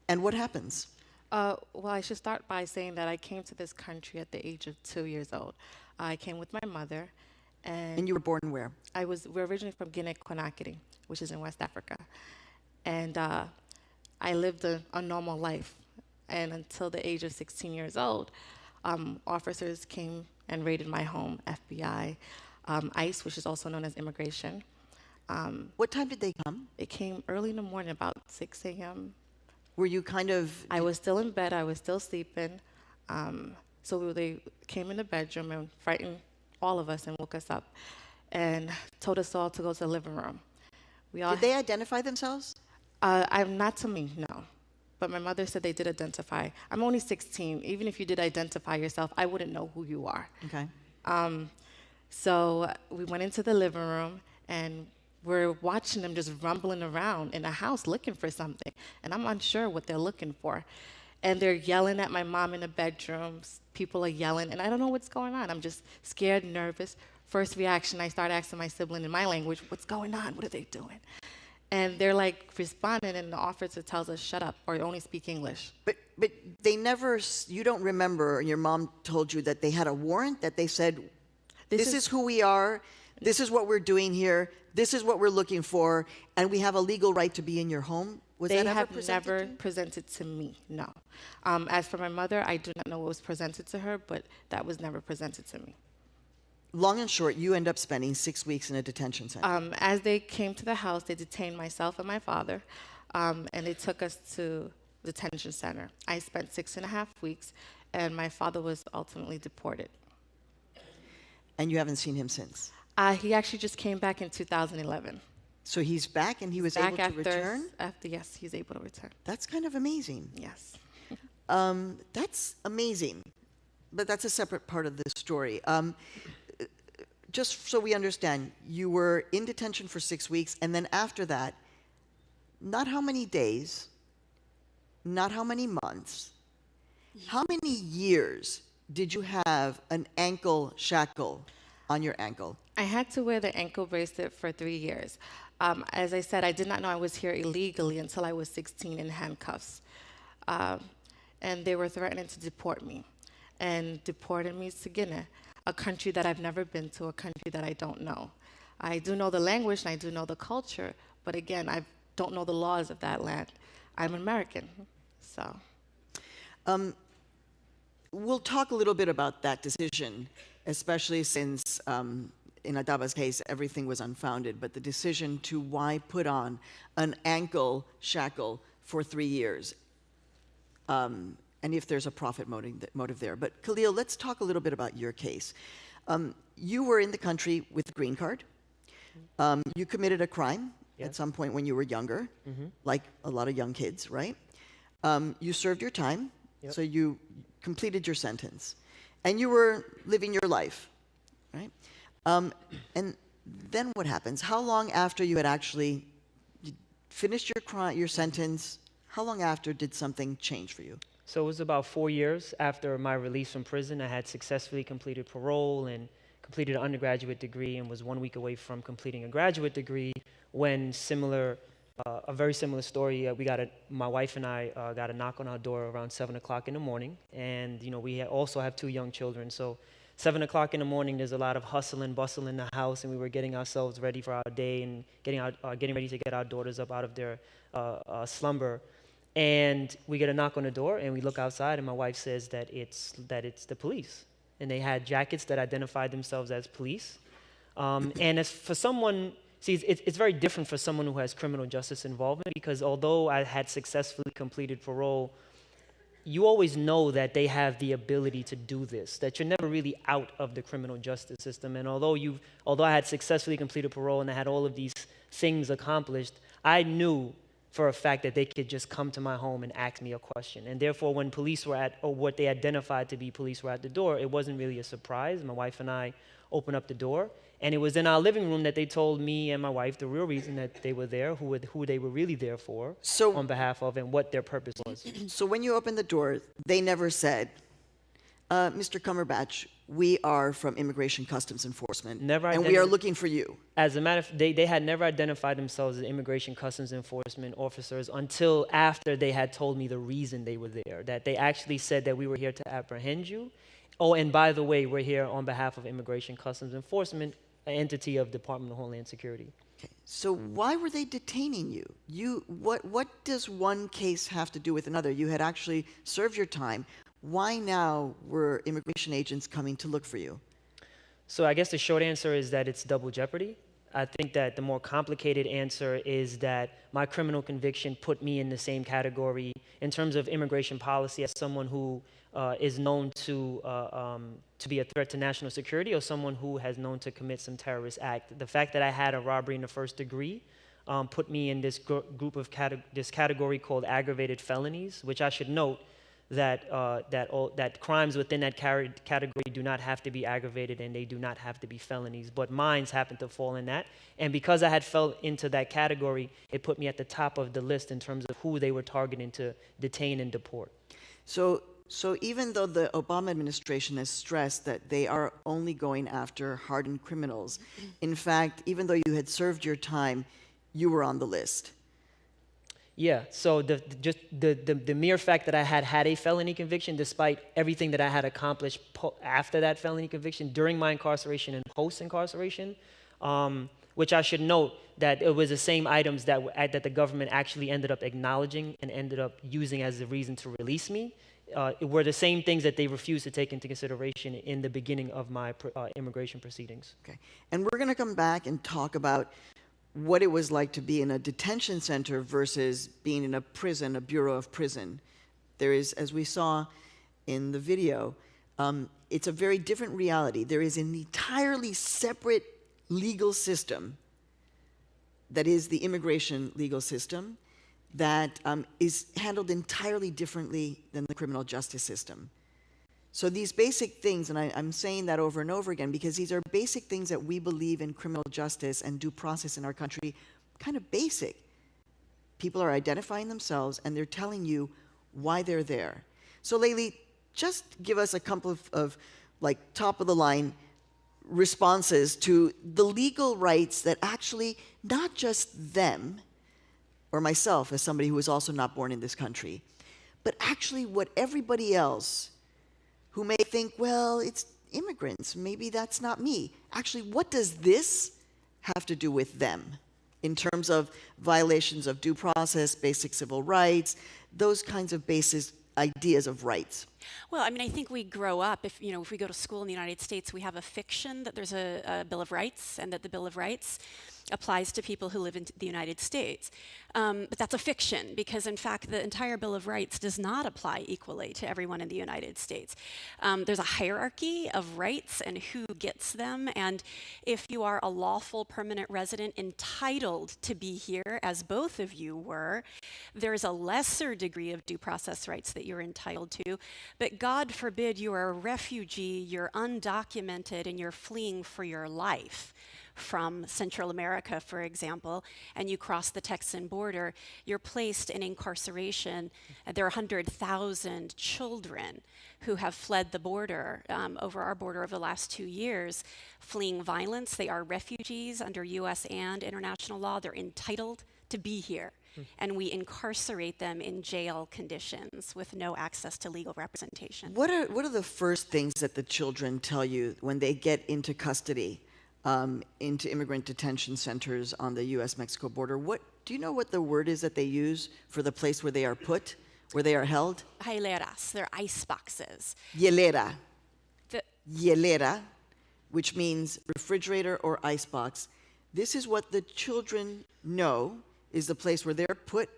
And what happens? Well, I should start by saying that I came to this country at the age of 2 years old. I came with my mother. And you were born where? We're originally from Guinea-Conakry, which is in West Africa. And I lived a normal life. And until the age of 16 years old, officers came and raided my home, FBI, ICE, which is also known as immigration. What time did they come? They came early in the morning, about 6 a.m. Were you kind of... I was still in bed. I was still sleeping. So they came in the bedroom and frightened all of us and woke us up and told us all to go to the living room. Did they identify themselves? Not to me, no. But my mother said they did identify. I'm only 16. Even if you did identify yourself, I wouldn't know who you are. Okay. So we went into the living room, and we're watching them just rumbling around in the house looking for something. And I'm unsure what they're looking for. And they're yelling at my mom in the bedrooms. People are yelling, and I don't know what's going on. I'm just scared, nervous. First reaction, I start asking my sibling in my language, what's going on? What are they doing? And they're like responding, and the officer tells us, shut up, or only speak English. But they never, you don't remember, your mom told you that they had a warrant, that they said, this is who we are, this is what we're doing here, this is what we're looking for, and we have a legal right to be in your home? Was that ever presented? They have never presented to me, no. As for my mother, I do not know what was presented to her, but that was never presented to me. Long and short, you end up spending 6 weeks in a detention center. As they came to the house, they detained myself and my father, and they took us to the detention center. I spent 6.5 weeks, and my father was ultimately deported. And you haven't seen him since? He actually just came back in 2011. So he's back, and he was able to return? Yes, he's able to return. That's kind of amazing. Yes. That's amazing, but that's a separate part of this story. Just so we understand, you were in detention for 6 weeks, and then after that, not how many days, not how many months, how many years did you have an ankle shackle on your ankle? I had to wear the ankle bracelet for 3 years. As I said, I did not know I was here illegally until I was 16 in handcuffs. And they were threatening to deport me, and deported me to Guinea, a country that I've never been to, a country that I don't know. I do know the language and I do know the culture, but again, I don't know the laws of that land. I'm American, so. We'll talk a little bit about that decision, especially since in Adaba's case, everything was unfounded, but the decision to why put on an ankle shackle for 3 years, and if there's a profit motive there. But Khalil, let's talk a little bit about your case. You were in the country with a green card. You committed a crime at some point when you were younger, like a lot of young kids, right? You served your time, so you completed your sentence, and you were living your life, right? And then what happens? How long after you had actually finished your sentence, how long after did something change for you? So it was about 4 years after my release from prison. I had successfully completed parole and completed an undergraduate degree and was 1 week away from completing a graduate degree when a very similar story. My wife and I got a knock on our door around 7 o'clock in the morning, and we also have 2 young children. So 7 o'clock in the morning, there's a lot of hustle and bustle in the house, and we were getting ourselves ready for our day and getting ready to get our daughters up out of their slumber. And we get a knock on the door, and we look outside, and my wife says that it's the police. And they had jackets that identified themselves as police. And as for someone, it's very different for someone who has criminal justice involvement, because although I had successfully completed parole, you always know that they have the ability to do this, that you're never really out of the criminal justice system. And although I had successfully completed parole and I had all of these things accomplished, I knew for a fact that they could just come to my home and ask me a question. And therefore, when police were or what they identified to be police were at the door, it wasn't really a surprise. My wife and I opened up the door, and it was in our living room that they told me and my wife the real reason that they were there, who they were really there for, on behalf of, and what their purpose was. So when you opened the door, they never said, Mr. Cumberbatch, we are from Immigration Customs Enforcement, and we are looking for you. As a matter of fact, they had never identified themselves as Immigration Customs Enforcement officers until after they had told me the reason they were there, that they actually said that we were here to apprehend you. Oh, and by the way, we're here on behalf of Immigration Customs Enforcement, an entity of Department of Homeland Security. Okay. So why were they detaining you? What does one case have to do with another? You had actually served your time. Why now were immigration agents coming to look for you? So I guess the short answer is that it's double jeopardy. I think that the more complicated answer is that my criminal conviction put me in the same category in terms of immigration policy as someone who is known to be a threat to national security, or someone who has known to commit some terrorist act. The fact that I had a robbery in the first degree put me in this group of this category called aggravated felonies, which I should note that crimes within that category do not have to be aggravated and they do not have to be felonies, but mine happen to fall in that. And because I had fell into that category, it put me at the top of the list in terms of who they were targeting to detain and deport. So even though the Obama administration has stressed that they are only going after hardened criminals, in fact, even though you had served your time, you were on the list. Yeah, so the mere fact that I had a felony conviction, despite everything that I had accomplished after that felony conviction, during my incarceration and post-incarceration, which I should note that it was the same items that the government actually ended up acknowledging and ended up using as the reason to release me, were the same things that they refused to take into consideration in the beginning of my immigration proceedings. Okay, and we're going to come back and talk about what it was like to be in a detention center versus being in a prison, a bureau of prison. There is, as we saw in the video, it's a very different reality. There is an entirely separate legal system that is the immigration legal system that is handled entirely differently than the criminal justice system. So these basic things, and I'm saying that over and over again because these are basic things that we believe in criminal justice and due process in our country, kind of basic. People are identifying themselves and they're telling you why they're there. So Layli, just give us a couple of like top of the line responses to the legal rights that actually not just them or myself as somebody who was also not born in this country, but actually what everybody else who may think, well, it's immigrants, maybe that's not me. Actually, what does this have to do with them in terms of violations of due process, basic civil rights, those kinds of basic ideas of rights? Well, I mean, I think we grow up, if we go to school in the United States, we have a fiction that there's a Bill of Rights and that the Bill of Rights applies to people who live in the United States. But that's a fiction because, in fact, the entire Bill of Rights does not apply equally to everyone in the United States. There's a hierarchy of rights and who gets them. And if you are a lawful permanent resident entitled to be here, as both of you were, there's a lesser degree of due process rights that you're entitled to. But God forbid you are a refugee, you're undocumented, and you're fleeing for your life from Central America, for example, and you cross the Texan border, you're placed in incarceration. There are 100,000 children who have fled the border, over our border over the last 2 years, fleeing violence. They are refugees under US and international law. They're entitled to be here. And we incarcerate them in jail conditions with no access to legal representation. What are the first things that the children tell you when they get into custody, into immigrant detention centers on the U.S.-Mexico border? Do you know what the word is that they use for the place where they are put, where they are held? Hieleras, they're ice boxes. Hielera. Hielera, which means refrigerator or ice box. This is what the children know is the place where they're put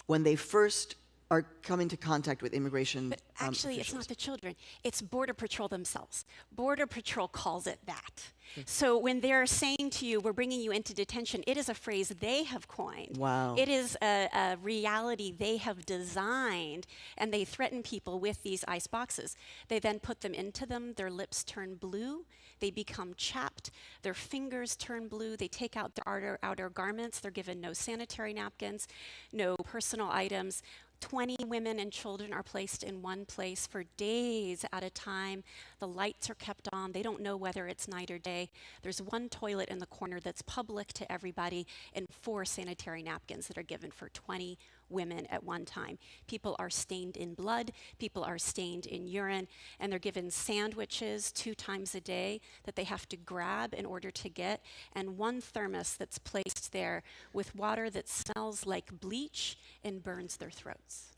when they first are come into contact with immigration But actually, it's not the children. It's Border Patrol themselves. Border Patrol calls it that. So when they're saying to you, we're bringing you into detention, it is a phrase they have coined. Wow. It is a reality they have designed, and they threaten people with these ice boxes. They then put them into them. Their lips turn blue. They become chapped. Their fingers turn blue. They take out their outer garments. They're given no sanitary napkins, no personal items. 20 women and children are placed in one place for days at a time. The lights are kept on. They don't know whether it's night or day. There's one toilet in the corner that's public to everybody and 4 sanitary napkins that are given for 20 women at one time. People are stained in blood. People are stained in urine. And they're given sandwiches 2 times a day that they have to grab in order to get. And one thermos that's placed there with water that smells like bleach and burns their throats.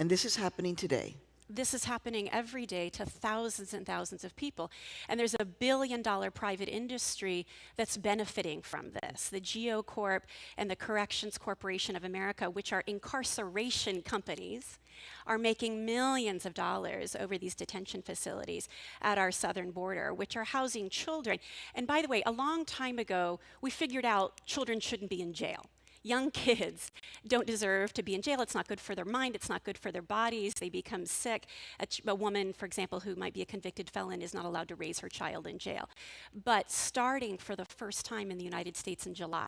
And this is happening today. This is happening every day to thousands and thousands of people. And there's a $1 billion private industry that's benefiting from this. The GeoCorp and the Corrections Corporation of America, which are incarceration companies, are making millions of dollars over these detention facilities at our southern border, which are housing children. And by the way, a long time ago, we figured out children shouldn't be in jail. Young kids don't deserve to be in jail. It's not good for their mind. It's not good for their bodies. They become sick. A woman, for example, who might be a convicted felon is not allowed to raise her child in jail. But starting for the first time in the United States in July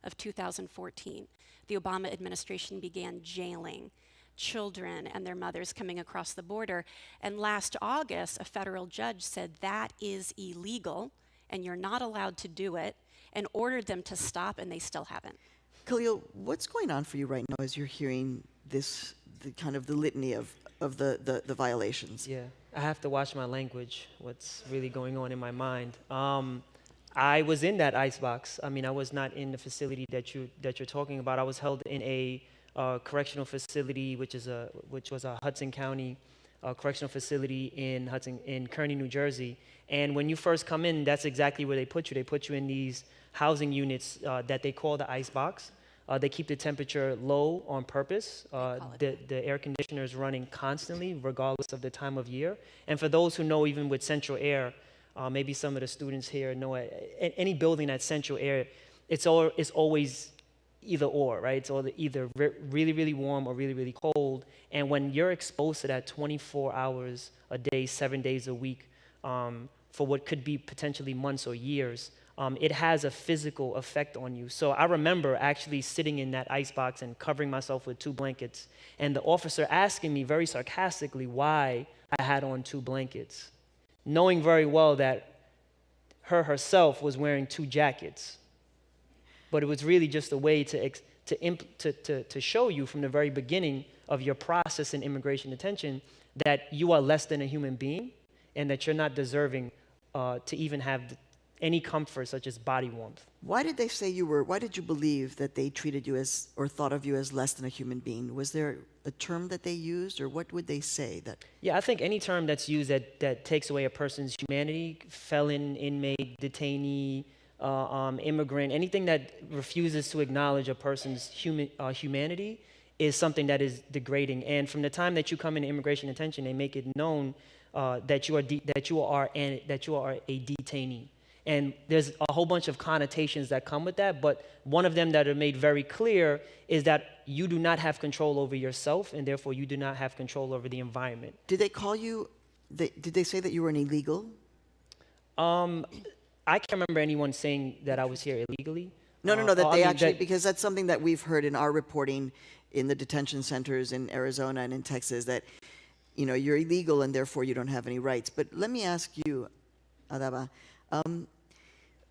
of 2014, the Obama administration began jailing children and their mothers coming across the border. And last August, a federal judge said that is illegal and you're not allowed to do it, and ordered them to stop, and they still haven't. Khalil, what's going on for you right now as you're hearing this, the litany of the violations? Yeah, I have to watch my language, what's really going on in my mind. I was in that icebox. I mean, I was not in the facility that you're talking about. I was held in a correctional facility, which was a Hudson County correctional facility in Kearney, New Jersey. And when you first come in, that's exactly where they put you. They put you in these housing units that they call the icebox. They keep the temperature low on purpose. The air conditioner is running constantly, regardless of the time of year. And for those who know, even with central air, maybe some of the students here know any building at central air, it's always either or, right? It's either really, really warm or really, really cold. And when you're exposed to that 24 hours a day, 7 days a week, for what could be potentially months or years, it has a physical effect on you. So I remember actually sitting in that icebox and covering myself with 2 blankets, and the officer asking me very sarcastically why I had on 2 blankets, knowing very well that herself was wearing 2 jackets. But it was really just a way to show you from the very beginning of your process in immigration detention that you are less than a human being and that you're not deserving to even have any comfort such as body warmth. Why did they say you were, why did you believe that they treated you as, or thought of you as less than a human being? Was there a term that they used, or what would they say that? Yeah, I think any term that's used that takes away a person's humanity, felon, inmate, detainee, immigrant, anything that refuses to acknowledge a person's humanity is something that is degrading. And from the time that you come into immigration detention, they make it known that you are a detainee. And there's a whole bunch of connotations that come with that, but one of them that are made very clear is that you do not have control over yourself, and therefore you do not have control over the environment. Did they call you, did they say that you were an illegal? I can't remember anyone saying that I was here illegally. No, that they actually, because that's something that we've heard in our reporting in the detention centers in Arizona and in Texas, that, you know, you're illegal and therefore you don't have any rights. But let me ask you, Adaba,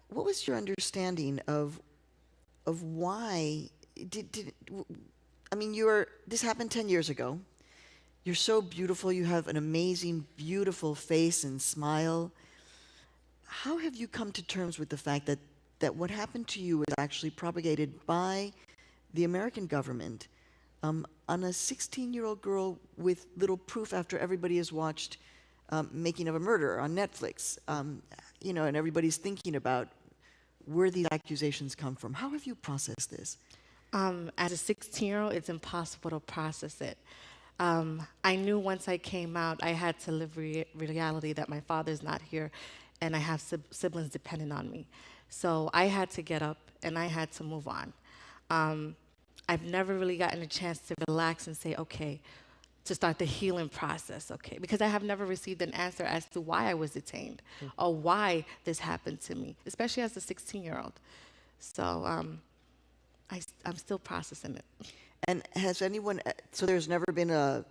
what was your understanding of why I mean, this happened 10 years ago. You're so beautiful. You have an amazing, beautiful face and smile. How have you come to terms with the fact that what happened to you was actually propagated by the American government on a 16-year-old girl with little proof after everybody has watched Making of a Murderer on Netflix, you know, and everybody's thinking about where these accusations come from? How have you processed this? As a 16-year-old, it's impossible to process it. I knew once I came out, I had to live reality that my father's not here, and I have siblings dependent on me. So I had to get up, and I had to move on. I've never really gotten a chance to relax and say, okay, to start the healing process, okay? Because I have never received an answer as to why I was detained or why this happened to me, especially as a 16-year-old. So I'm still processing it. And has anyone, so there's never been a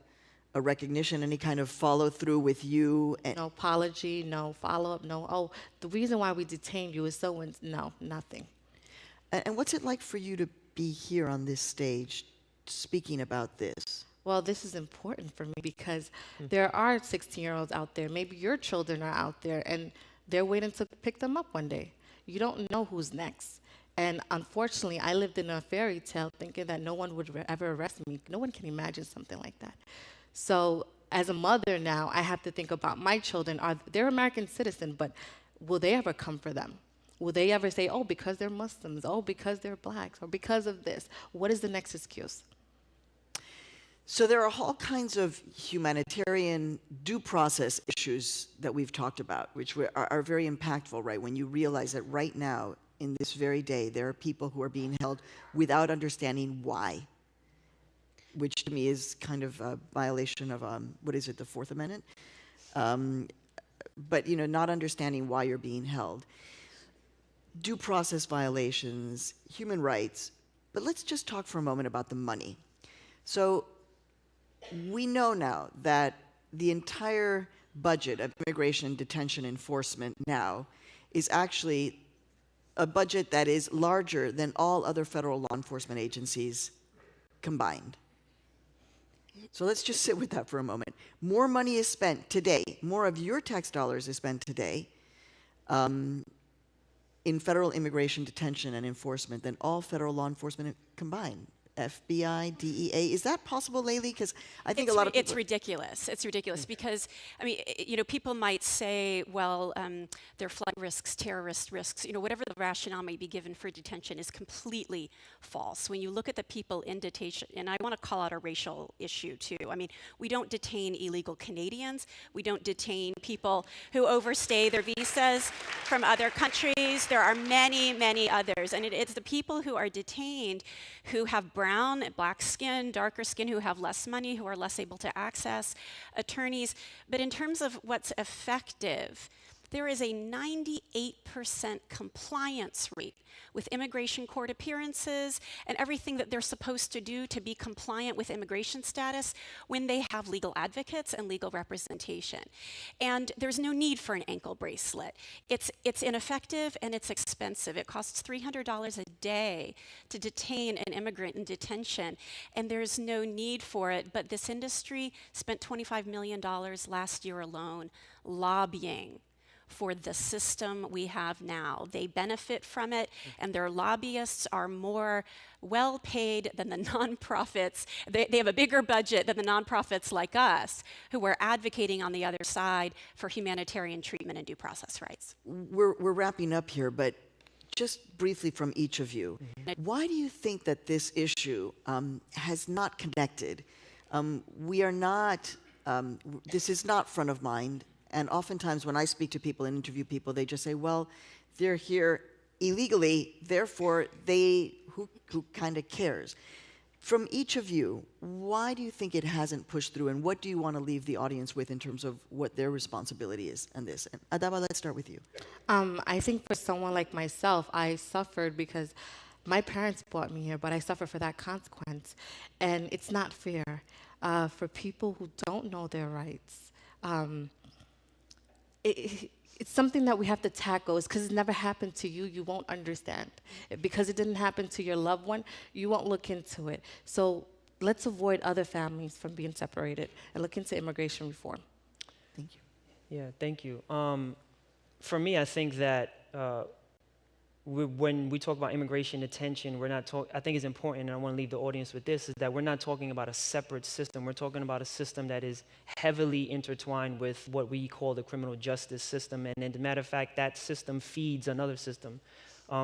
recognition, any kind of follow through with you? No apology, no follow-up, no, oh, the reason why we detained you is so, no, nothing. And what's it like for you to be here on this stage speaking about this? Well, this is important for me because there are 16-year-olds out there, maybe your children are out there, and they're waiting to pick them up one day. You don't know who's next. And unfortunately, I lived in a fairy tale thinking that no one would ever arrest me. No one can imagine something like that. So as a mother now, I have to think about my children. They're American citizens, but will they ever come for them? Will they ever say, oh, because they're Muslims, oh, because they're blacks, or because of this? What is the next excuse? So there are all kinds of humanitarian due process issues that we've talked about, which are very impactful, right? When you realize that right now, in this very day, there are people who are being held without understanding why, which to me is kind of a violation of, what is it, the Fourth Amendment? But, you know, not understanding why you're being held. Due process violations, human rights, but let's just talk for a moment about the money. So we know now that the entire budget of immigration detention enforcement now is actually a budget that is larger than all other federal law enforcement agencies combined. So let's just sit with that for a moment. More money is spent today, more of your tax dollars is spent today in federal immigration detention and enforcement than all federal law enforcement combined. FBI, DEA. Is that possible, Layli? Because I think a lot of people... It's ridiculous. It's ridiculous because, I mean, you know, people might say, well, there are flight risks, terrorist risks, you know, whatever the rationale may be given for detention is completely false. When you look at the people in detention, and I want to call out a racial issue too. I mean, we don't detain illegal Canadians. We don't detain people who overstay their visas from other countries. There are many, many others. And it's the people who are detained who have brown, black skin, darker skin, who have less money, who are less able to access attorneys. But in terms of what's effective, there is a 98% compliance rate with immigration court appearances and everything that they're supposed to do to be compliant with immigration status when they have legal advocates and legal representation. And there's no need for an ankle bracelet. It's ineffective and it's expensive. It costs $300 a day to detain an immigrant in detention, and there's no need for it. But this industry spent $25 million last year alone lobbying for the system we have now. They benefit from it, and their lobbyists are more well paid than the nonprofits. They have a bigger budget than the nonprofits like us, who are advocating on the other side for humanitarian treatment and due process rights. We're wrapping up here, but just briefly from each of you, why do you think that this issue has not connected? We are not, this is not front of mind, and oftentimes when I speak to people and interview people, they just say, well, they're here illegally, therefore who kind of cares? From each of you, why do you think it hasn't pushed through, and what do you want to leave the audience with in terms of what their responsibility is in this? And Adaba, let's start with you. I think for someone like myself, I suffered because my parents brought me here, but I suffer for that consequence. And it's not fair for people who don't know their rights. It's something that we have to tackle. It's because it never happened to you, you won't understand. Because it didn't happen to your loved one, you won't look into it. So let's avoid other families from being separated and look into immigration reform. Thank you. Yeah, thank you. For me, I think that when we talk about immigration detention, we're not I think it's important, and I want to leave the audience with this, is that we're not talking about a separate system. We're talking about a system that is heavily intertwined with what we call the criminal justice system. And as a matter of fact, that system feeds another system.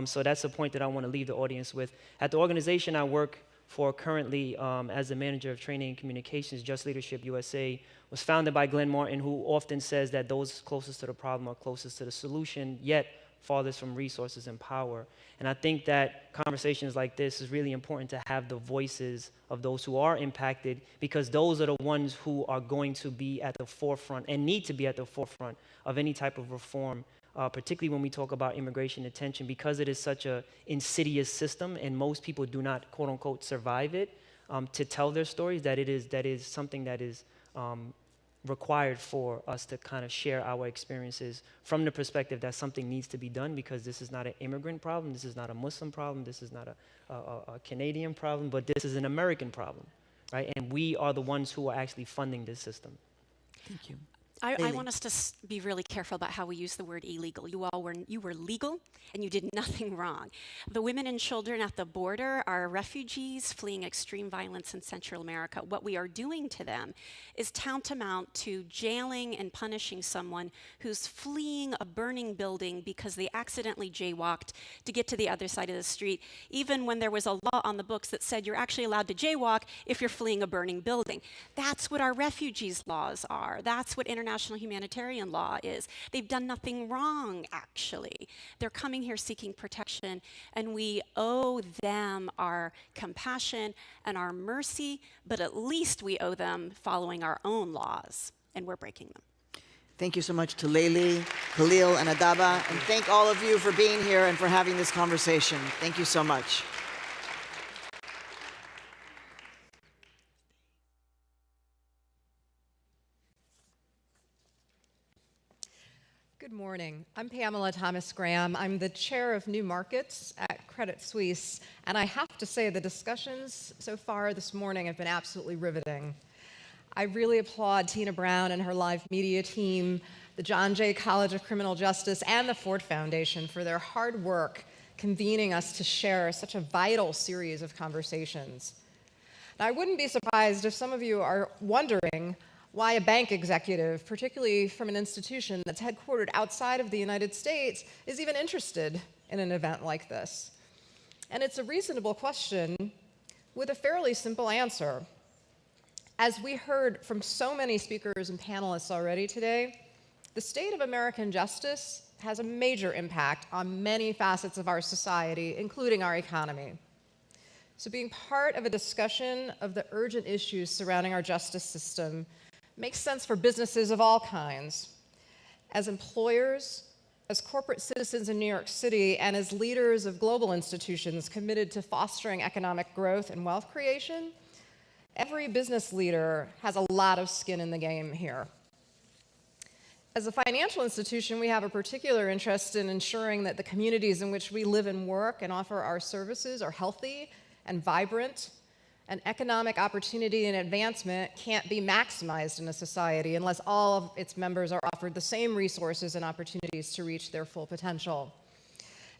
So that's a point that I want to leave the audience with. At the organization I work for currently as the manager of training and communications, Just Leadership USA, was founded by Glenn Martin, who often says that those closest to the problem are closest to the solution, yet farthest from resources and power. And I think that conversations like this is really important to have the voices of those who are impacted, because those are the ones who are going to be at the forefront and need to be at the forefront of any type of reform, particularly when we talk about immigration detention, because it is such an insidious system and most people do not, quote unquote, survive it, to tell their stories, that is something that is required for us to kind of share our experiences from the perspective that something needs to be done, because this is not an immigrant problem, this is not a Muslim problem, this is not a Canadian problem, but this is an American problem, right? And we are the ones who are actually funding this system. Thank you. I want us to be really careful about how we use the word illegal. You were legal, and you did nothing wrong. The women and children at the border are refugees fleeing extreme violence in Central America. What we are doing to them is tantamount to jailing and punishing someone who's fleeing a burning building because they accidentally jaywalked to get to the other side of the street, even when there was a law on the books that said you're actually allowed to jaywalk if you're fleeing a burning building. That's what our refugees laws are. That's what international humanitarian law is. They've done nothing wrong, actually. They're coming here seeking protection, and we owe them our compassion and our mercy, but at least we owe them following our own laws, and we're breaking them. Thank you so much to Layli, Khalil, and Adaba, and thank all of you for being here and for having this conversation. Thank you so much. Good morning. I'm Pamela Thomas-Graham. I'm the chair of new markets at Credit Suisse, and I have to say the discussions so far this morning have been absolutely riveting. I really applaud Tina Brown and her live media team, the John Jay College of Criminal Justice, and the Ford Foundation for their hard work convening us to share such a vital series of conversations. Now, I wouldn't be surprised if some of you are wondering why a bank executive, particularly from an institution that's headquartered outside of the United States, is even interested in an event like this. And it's a reasonable question with a fairly simple answer. As we heard from so many speakers and panelists already today, the state of American justice has a major impact on many facets of our society, including our economy. So being part of a discussion of the urgent issues surrounding our justice system makes sense for businesses of all kinds. As employers, as corporate citizens in New York City, and as leaders of global institutions committed to fostering economic growth and wealth creation, every business leader has a lot of skin in the game here. As a financial institution, we have a particular interest in ensuring that the communities in which we live and work and offer our services are healthy and vibrant. And economic opportunity and advancement can't be maximized in a society unless all of its members are offered the same resources and opportunities to reach their full potential.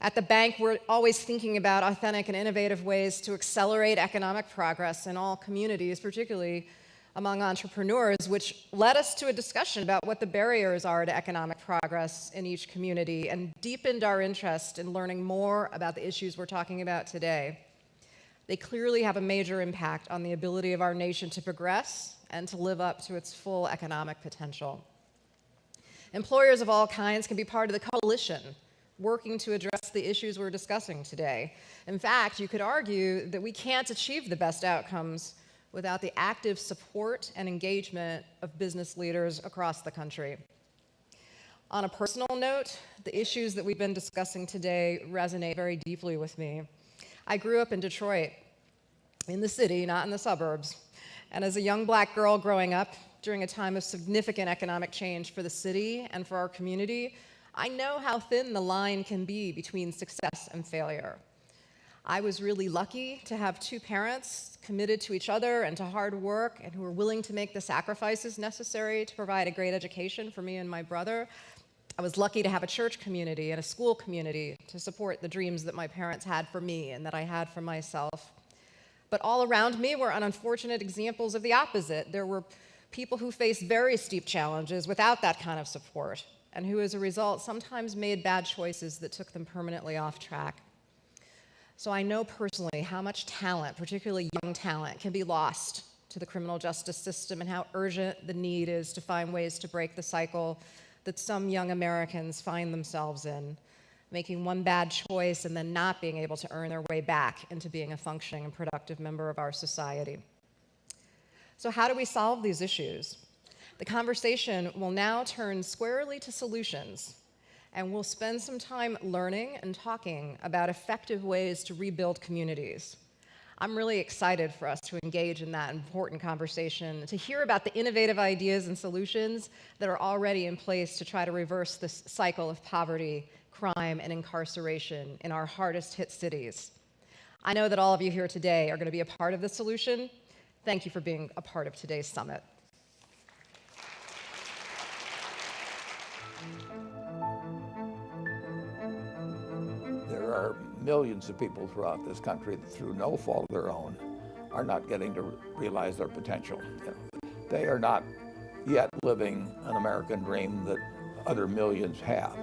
At the bank, we're always thinking about authentic and innovative ways to accelerate economic progress in all communities, particularly among entrepreneurs, which led us to a discussion about what the barriers are to economic progress in each community and deepened our interest in learning more about the issues we're talking about today. They clearly have a major impact on the ability of our nation to progress and to live up to its full economic potential. Employers of all kinds can be part of the coalition working to address the issues we're discussing today. In fact, you could argue that we can't achieve the best outcomes without the active support and engagement of business leaders across the country. On a personal note, the issues that we've been discussing today resonate very deeply with me. I grew up in Detroit, in the city, not in the suburbs. And as a young black girl growing up during a time of significant economic change for the city and for our community, I know how thin the line can be between success and failure. I was really lucky to have two parents committed to each other and to hard work and who were willing to make the sacrifices necessary to provide a great education for me and my brother. I was lucky to have a church community and a school community to support the dreams that my parents had for me and that I had for myself. But all around me were unfortunate examples of the opposite. There were people who faced very steep challenges without that kind of support, and who, as a result, sometimes made bad choices that took them permanently off track. So I know personally how much talent, particularly young talent, can be lost to the criminal justice system and how urgent the need is to find ways to break the cycle that some young Americans find themselves in, making one bad choice and then not being able to earn their way back into being a functioning and productive member of our society. So how do we solve these issues? The conversation will now turn squarely to solutions, and we'll spend some time learning and talking about effective ways to rebuild communities. I'm really excited for us to engage in that important conversation, to hear about the innovative ideas and solutions that are already in place to try to reverse this cycle of poverty, crime, and incarceration in our hardest hit cities. I know that all of you here today are going to be a part of the solution. Thank you for being a part of today's summit. There are millions of people throughout this country that, through no fault of their own, are not getting to realize their potential. They are not yet living an American dream that other millions have.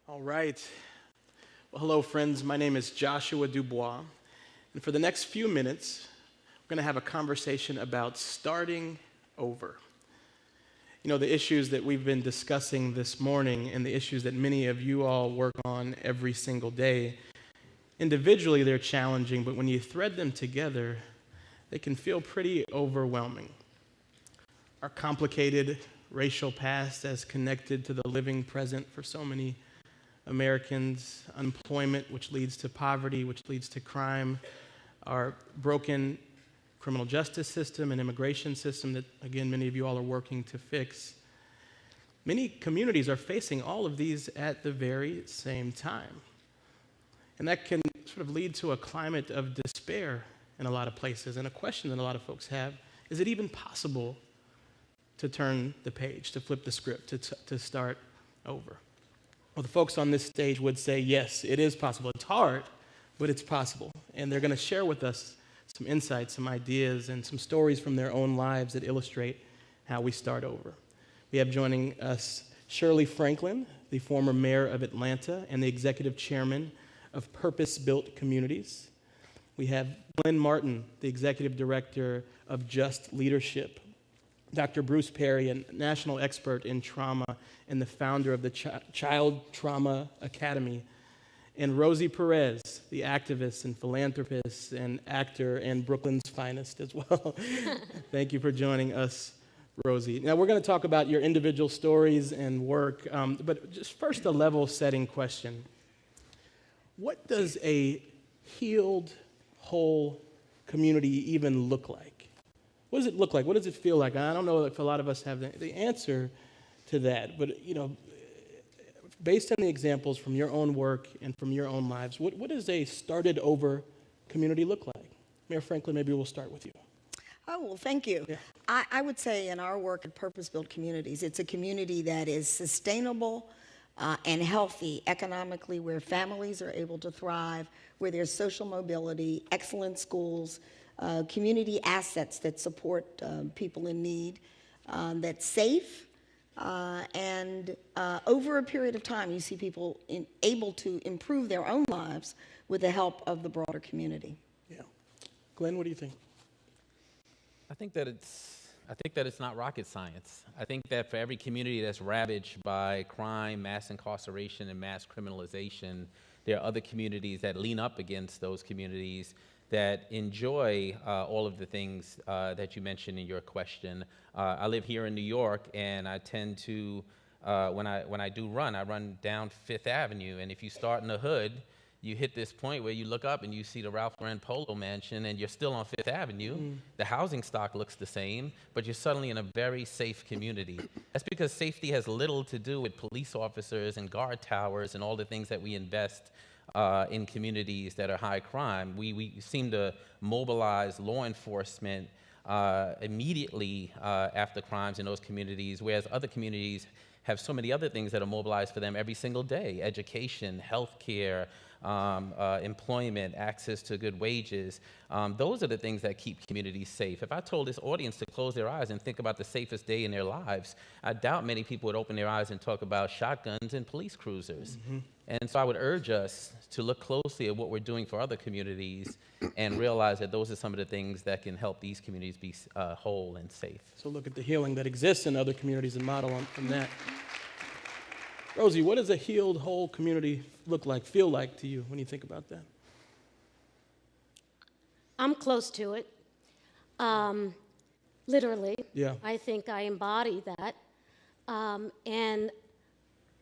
All right. Well, hello, friends. My name is Joshua Dubois. And for the next few minutes, we're going to have a conversation about starting over. You know, the issues that we've been discussing this morning and the issues that many of you all work on every single day, individually they're challenging, but when you thread them together, they can feel pretty overwhelming. Our complicated racial past as connected to the living present for so many Americans, unemployment, which leads to poverty, which leads to crime, our broken criminal justice system and immigration system that, again, many of you all are working to fix. Many communities are facing all of these at the very same time. And that can sort of lead to a climate of despair in a lot of places. And a question that a lot of folks have, is it even possible to turn the page, to flip the script, to start over? Well, the folks on this stage would say, yes, it is possible. It's hard, but it's possible. And they're going to share with us some insights, some ideas, and some stories from their own lives that illustrate how we start over. We have joining us Shirley Franklin, the former mayor of Atlanta and the executive chairman of Purpose Built Communities. We have Glenn Martin, the executive director of Just Leadership. Dr. Bruce Perry, a national expert in trauma and the founder of the Child Trauma Academy. And Rosie Perez, the activist and philanthropist and actor and Brooklyn's finest as well. Thank you for joining us, Rosie. Now, we're going to talk about your individual stories and work, but just first a level-setting question. What does a healed, whole community even look like? What does it look like? What does it feel like? I don't know if a lot of us have the answer to that, but based on the examples from your own work and from your own lives, what does a started over community look like? Mayor Franklin, maybe we'll start with you. Oh, well, thank you. Yeah. I would say in our work at Purpose Built Communities, it's a community that is sustainable and healthy economically, where families are able to thrive, where there's social mobility, excellent schools, community assets that support people in need, that's safe, and over a period of time, you see people able to improve their own lives with the help of the broader community. Yeah. Glenn, what do you think? I think that it's not rocket science. I think that for every community that's ravaged by crime, mass incarceration, and mass criminalization, there are other communities that lean up against those communities that enjoy all of the things that you mentioned in your question. I live here in New York, and I tend to, when I do run, I run down Fifth Avenue, and if you start in the hood, you hit this point where you look up and you see the Ralph Lauren Polo Mansion, and you're still on Fifth Avenue. The housing stock looks the same, but you're suddenly in a very safe community. That's because safety has little to do with police officers and guard towers and all the things that we invest in communities that are high crime. We seem to mobilize law enforcement immediately after crimes in those communities, whereas other communities have so many other things that are mobilized for them every single day: education, healthcare, employment, access to good wages. Those are the things that keep communities safe. If I told this audience to close their eyes and think about the safest day in their lives, I doubt many people would open their eyes and talk about shotguns and police cruisers. And so I would urge us to look closely at what we're doing for other communities and realize that those are some of the things that can help these communities be whole and safe. So look at the healing that exists in other communities and model from that. Rosie, what does a healed, whole community look like, feel like to you when you think about that? I'm close to it. Literally. Yeah. I think I embody that. And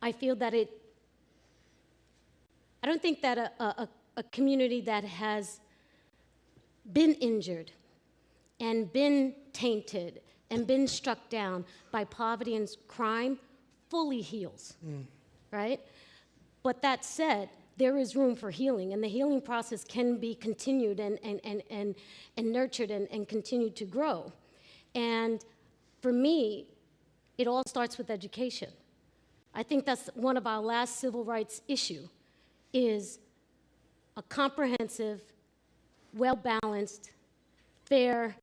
I feel that I don't think that a community that has been injured and been tainted and been struck down by poverty and crime fully heals, right? But that said, there is room for healing, and the healing process can be continued and nurtured and continue to grow. And for me, it all starts with education. I think that's one of our last civil rights issue, is a comprehensive, well-balanced, fair,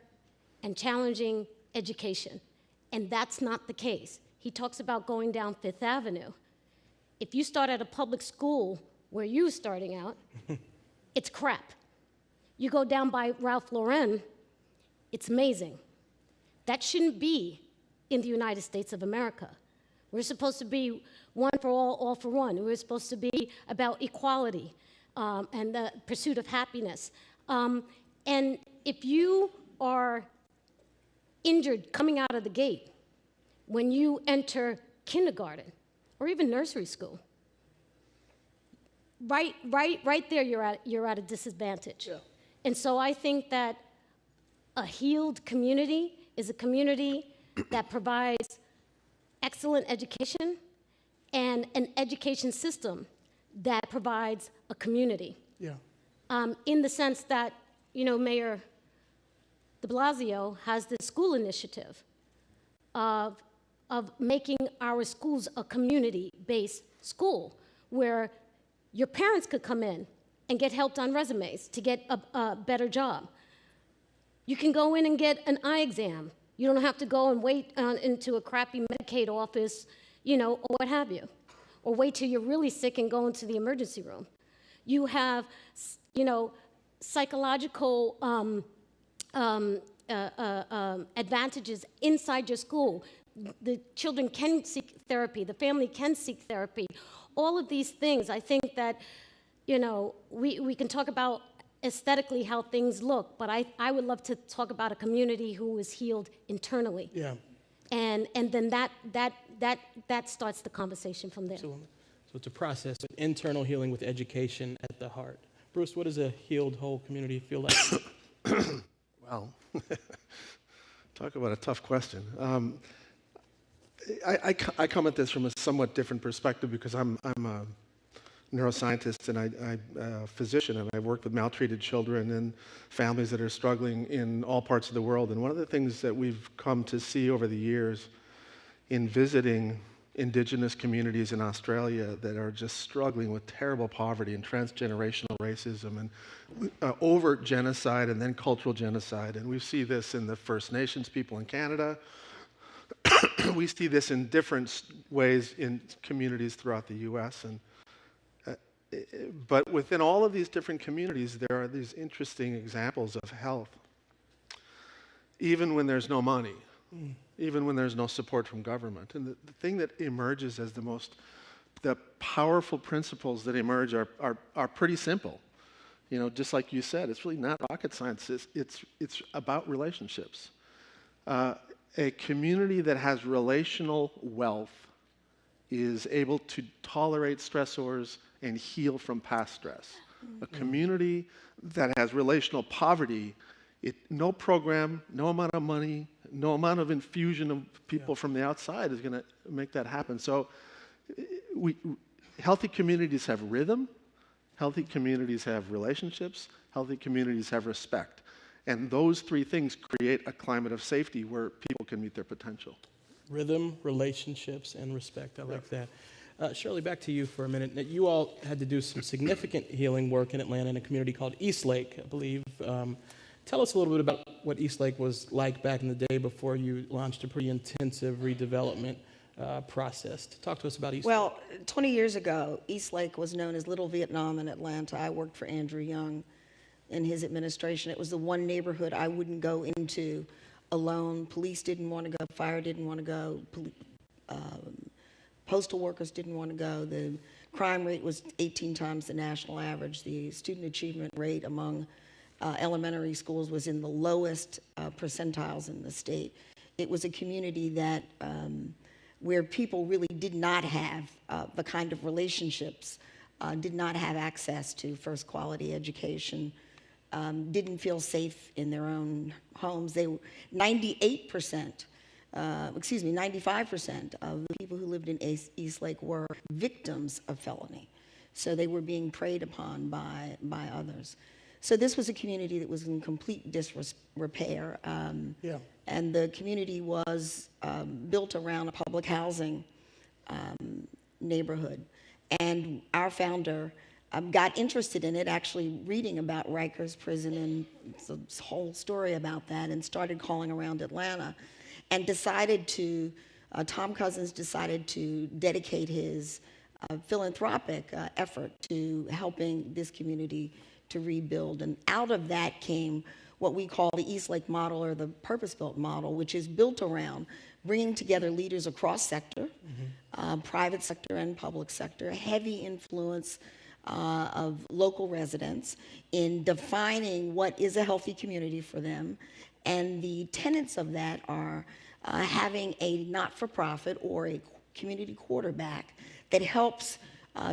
and challenging education. And that's not the case. He talks about going down Fifth Avenue. If you start at a public school where you're starting out, it's crap. You go down by Ralph Lauren, it's amazing. That shouldn't be in the United States of America. We're supposed to be one for all for one. We're supposed to be about equality and the pursuit of happiness. And if you are injured coming out of the gate, when you enter kindergarten or even nursery school, right there you're at a disadvantage. Yeah. And so I think that a healed community is a community that provides excellent education and an education system that provides a community. Yeah. In the sense that Mayor de Blasio has this school initiative of making our schools a community-based school where your parents could come in and get helped on resumes to get a better job. You can go in and get an eye exam. You don't have to go and wait into a crappy Medicaid office, or what have you. Or wait till you're really sick and go into the emergency room. You have, psychological advantages inside your school. The children can seek therapy. The family can seek therapy. All of these things, I think that, we can talk about aesthetically how things look, but I would love to talk about a community who is healed internally. Yeah. And then that starts the conversation from there. So it's a process of internal healing with education at the heart. Bruce, what does a healed whole community feel like? Well, talk about a tough question. I come at this from a somewhat different perspective because I'm a neuroscientist and I'm a physician, and I've worked with maltreated children and families that are struggling in all parts of the world. And one of the things that we've come to see over the years in visiting indigenous communities in Australia that are just struggling with terrible poverty and transgenerational racism and overt genocide and then cultural genocide. And we see this in the First Nations people in Canada. We see this in different ways in communities throughout the U.S. But within all of these different communities, there are these interesting examples of health. Even when there's no money, even when there's no support from government. And the thing that emerges as the powerful principles that emerge are pretty simple. Just like you said, it's really not rocket science. It's about relationships. A community that has relational wealth is able to tolerate stressors and heal from past stress. A community that has relational poverty, no program, no amount of money, no amount of infusion of people from the outside is going to make that happen. So healthy communities have rhythm, healthy communities have relationships, healthy communities have respect. And those three things create a climate of safety where people can meet their potential. Rhythm, relationships, and respect. I like that. Shirley, back to you for a minute. Now, you all had to do some significant healing work in Atlanta in a community called Eastlake, I believe. Tell us a little bit about what Eastlake was like back in the day before you launched a pretty intensive redevelopment process. Talk to us about Eastlake. Well, 20 years ago, Eastlake was known as Little Vietnam in Atlanta. I worked for Andrew Young in his administration. It was the one neighborhood I wouldn't go into alone. Police didn't want to go, fire didn't want to go, postal workers didn't want to go. The crime rate was 18 times the national average. The student achievement rate among elementary schools was in the lowest percentiles in the state. It was a community that where people really did not have the kind of relationships, did not have access to first quality education, didn't feel safe in their own homes. 95% of the people who lived in Eastlake were victims of felony. So they were being preyed upon by others. So this was a community that was in complete disrepair. And the community was built around a public housing neighborhood. And our founder got interested in it, actually reading about Rikers Prison and the whole story about that, and started calling around Atlanta, and decided to, Tom Cousins decided to dedicate his philanthropic effort to helping this community to rebuild. And out of that came what we call the Eastlake model, or the purpose-built model, which is built around bringing together leaders across sector, private sector and public sector, heavy influence of local residents in defining what is a healthy community for them. And the tenets of that are having a not-for-profit or a community quarterback that helps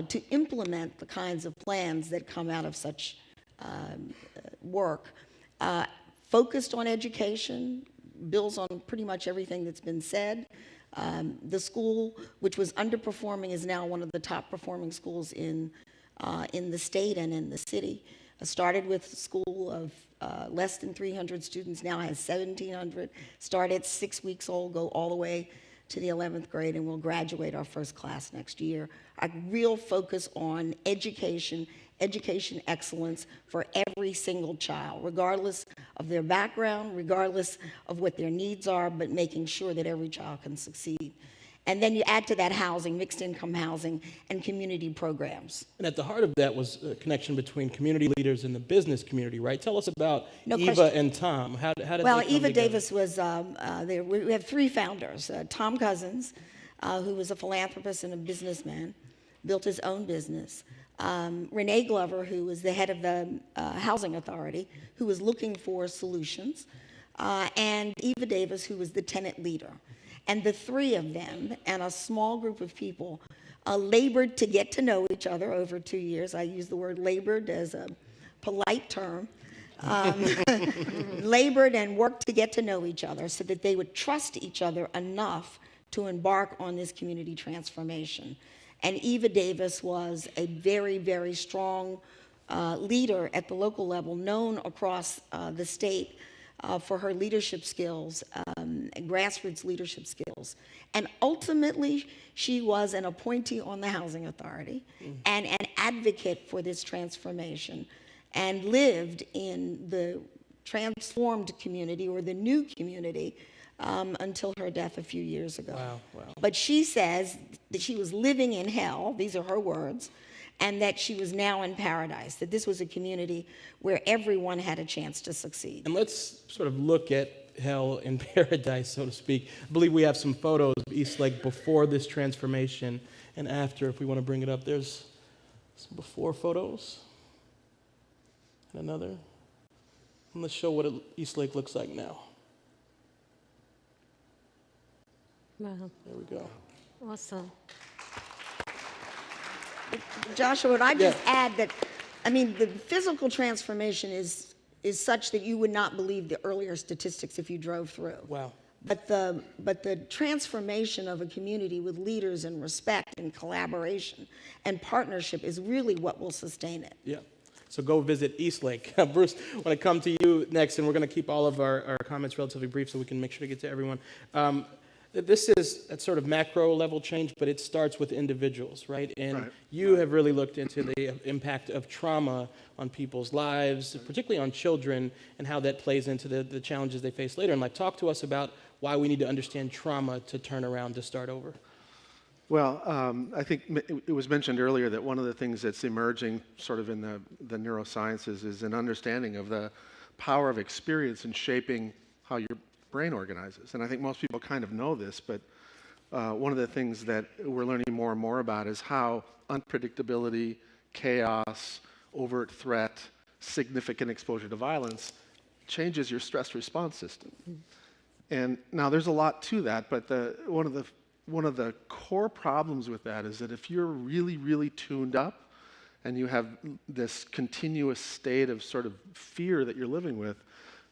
to implement the kinds of plans that come out of such work. Focused on education, builds on pretty much everything that's been said. The school, which was underperforming, is now one of the top performing schools in the state and in the city. Started with a school of less than 300 students, now has 1,700. Start at 6 weeks old, go all the way to the 11th grade, and we'll graduate our first class next year. A real focus on education excellence for every single child, regardless of their background, regardless of what their needs are, but making sure that every child can succeed. And then you add to that housing, mixed income housing, and community programs. And at the heart of that was a connection between community leaders and the business community, right? Tell us about No Eva question. and Tom. How did Well, they come Eva together? Davis was, we have three founders. Tom Cousins, who was a philanthropist and a businessman, built his own business. Renee Glover, who was the head of the Housing Authority, who was looking for solutions, and Eva Davis, who was the tenant leader. And the three of them and a small group of people labored to get to know each other over 2 years. I use the word labored as a polite term. Labored and worked to get to know each other so that they would trust each other enough to embark on this community transformation. And Eva Davis was a very, very strong leader at the local level, known across the state for her leadership skills, grassroots leadership skills. And ultimately, she was an appointee on the Housing Authority and an advocate for this transformation, and lived in the transformed community or the new community until her death a few years ago. Wow, wow. But she says that she was living in hell, these are her words, and that she was now in paradise, that this was a community where everyone had a chance to succeed. And let's sort of look at hell in paradise, so to speak. I believe we have some photos of East Lake before this transformation and after, if we want to bring it up. There's some before photos. And another. And let's show what East Lake looks like now. Wow. There we go. Awesome. Joshua, would I just add that, I mean, the physical transformation is such that you would not believe the earlier statistics if you drove through. Wow. But the transformation of a community with leaders and respect and collaboration and partnership is really what will sustain it. Yeah. So go visit East Lake. Bruce, I want to come to you next, and we're going to keep all of our comments relatively brief so we can make sure to get to everyone. This is a sort of macro level change, but it starts with individuals, right? And you have really looked into the impact of trauma on people's lives, particularly on children, and how that plays into the challenges they face later. And talk to us about why we need to understand trauma to turn around, to start over. Well, I think it was mentioned earlier that one of the things that's emerging sort of in the neurosciences is an understanding of the power of experience in shaping how your brain organizes. And I think most people kind of know this, but one of the things that we're learning more and more about is how unpredictability, chaos, overt threat, significant exposure to violence changes your stress response system. And now there's a lot to that, but one of the core problems with that is that if you're really, really tuned up and you have this continuous state of sort of fear that you're living with,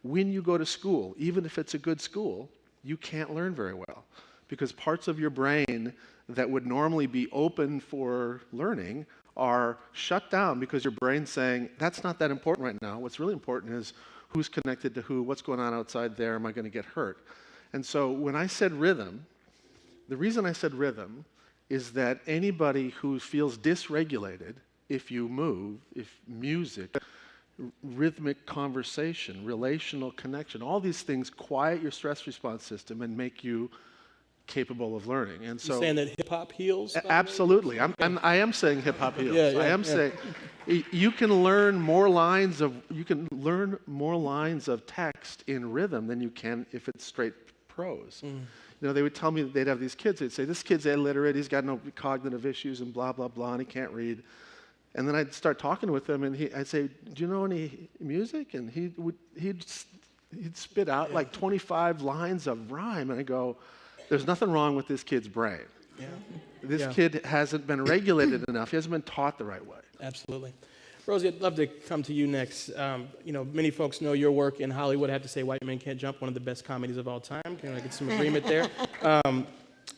when you go to school, even if it's a good school, you can't learn very well because parts of your brain that would normally be open for learning are shut down because your brain's saying, that's not that important right now. What's really important is who's connected to who, what's going on outside there, am I going to get hurt? And so when I said rhythm, the reason I said rhythm is that anybody who feels dysregulated, if you move, if music, rhythmic conversation, relational connection, all these things quiet your stress response system and make you capable of learning. And so, you're saying that hip hop heals? Absolutely. I am saying hip hop heals. Yeah, I am saying you can learn more lines of text in rhythm than you can if it's straight prose. You know, they would tell me that they'd have these kids. They'd say, "This kid's illiterate. He's got no cognitive issues and blah blah blah, and he can't read." And then I'd start talking with him, and I'd say, "Do you know any music?" And he'd spit out like 25 lines of rhyme, and I go, "There's nothing wrong with this kid's brain. Yeah. This kid hasn't been regulated enough. He hasn't been taught the right way." Absolutely. Rosie, I'd love to come to you next. You know, many folks know your work in Hollywood. I have to say, White Men Can't Jump, one of the best comedies of all time. Can I get some agreement there?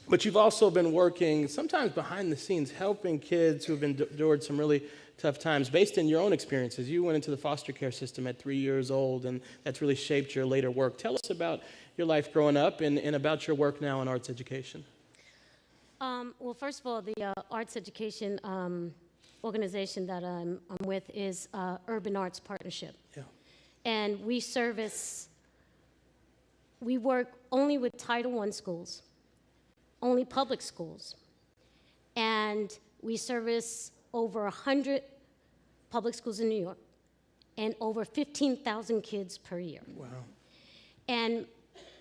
But you've also been working, sometimes behind the scenes, helping kids who have endured some really tough times. Based on your own experiences, you went into the foster care system at 3 years old, and that's really shaped your later work. Tell us about your life growing up and about your work now in arts education. Well, first of all, the arts education organization that I'm with is Urban Arts Partnership. Yeah. And we work only with Title I schools, only public schools. And we service over 100 public schools in New York and over 15,000 kids per year. Wow. And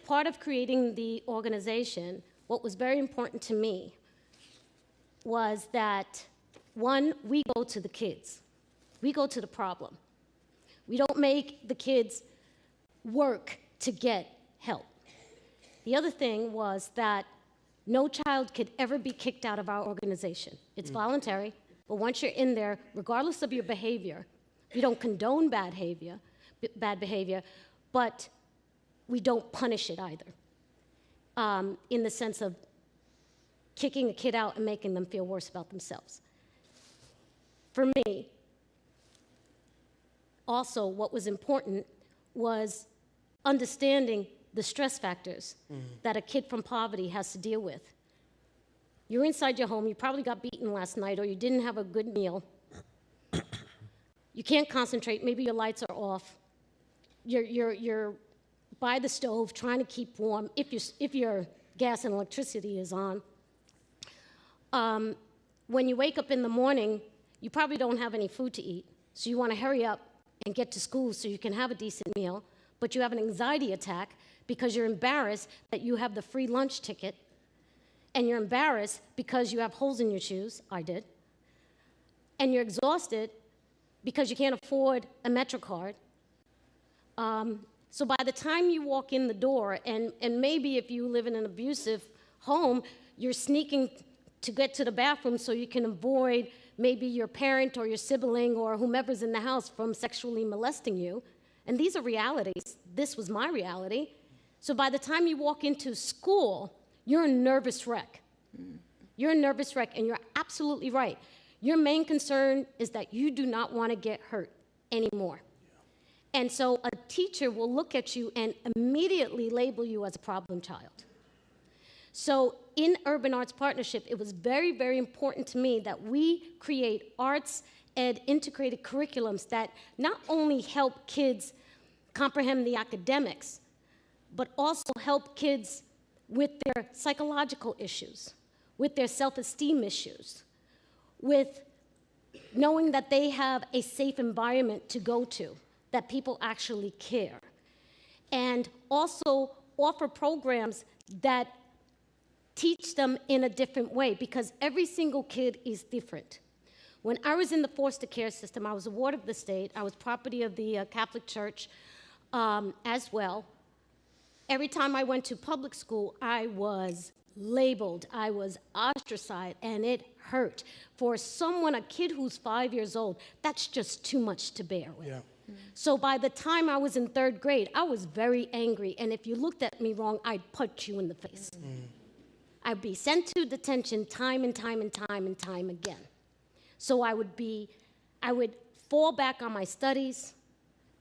part of creating the organization, what was very important to me was that, one, we go to the kids. We go to the problem. We don't make the kids work to get help. The other thing was that no child could ever be kicked out of our organization. It's voluntary, but once you're in there, regardless of your behavior, we don't condone bad behavior, but we don't punish it either, in the sense of kicking a kid out and making them feel worse about themselves. For me, also what was important was understanding the stress factors that a kid from poverty has to deal with. You're inside your home, you probably got beaten last night, or you didn't have a good meal. You can't concentrate, maybe your lights are off. You're by the stove trying to keep warm if your gas and electricity is on. When you wake up in the morning, you probably don't have any food to eat, so you want to hurry up and get to school so you can have a decent meal, but you have an anxiety attack because you're embarrassed that you have the free lunch ticket, and you're embarrassed because you have holes in your shoes, I did, and you're exhausted because you can't afford a MetroCard. So by the time you walk in the door, and maybe if you live in an abusive home, you're sneaking to get to the bathroom so you can avoid maybe your parent or your sibling or whomever's in the house from sexually molesting you. And these are realities. This was my reality. So by the time you walk into school, you're a nervous wreck. You're a nervous wreck, and you're absolutely right. Your main concern is that you do not want to get hurt anymore. And so a teacher will look at you and immediately label you as a problem child. So in Urban Arts Partnership, it was very, very important to me that we create arts ed integrated curriculums that not only help kids comprehend the academics, but also help kids with their psychological issues, with their self-esteem issues, with knowing that they have a safe environment to go to, that people actually care, and also offer programs that teach them in a different way, because every single kid is different. When I was in the foster care system, I was a ward of the state. I was property of the Catholic Church as well. Every time I went to public school, I was labeled, I was ostracized, and it hurt. For someone, a kid who's 5 years old, that's just too much to bear with. Yeah. So by the time I was in 3rd grade, I was very angry, and if you looked at me wrong, I'd punch you in the face. I'd be sent to detention time and time and time and time again. So I would fall back on my studies.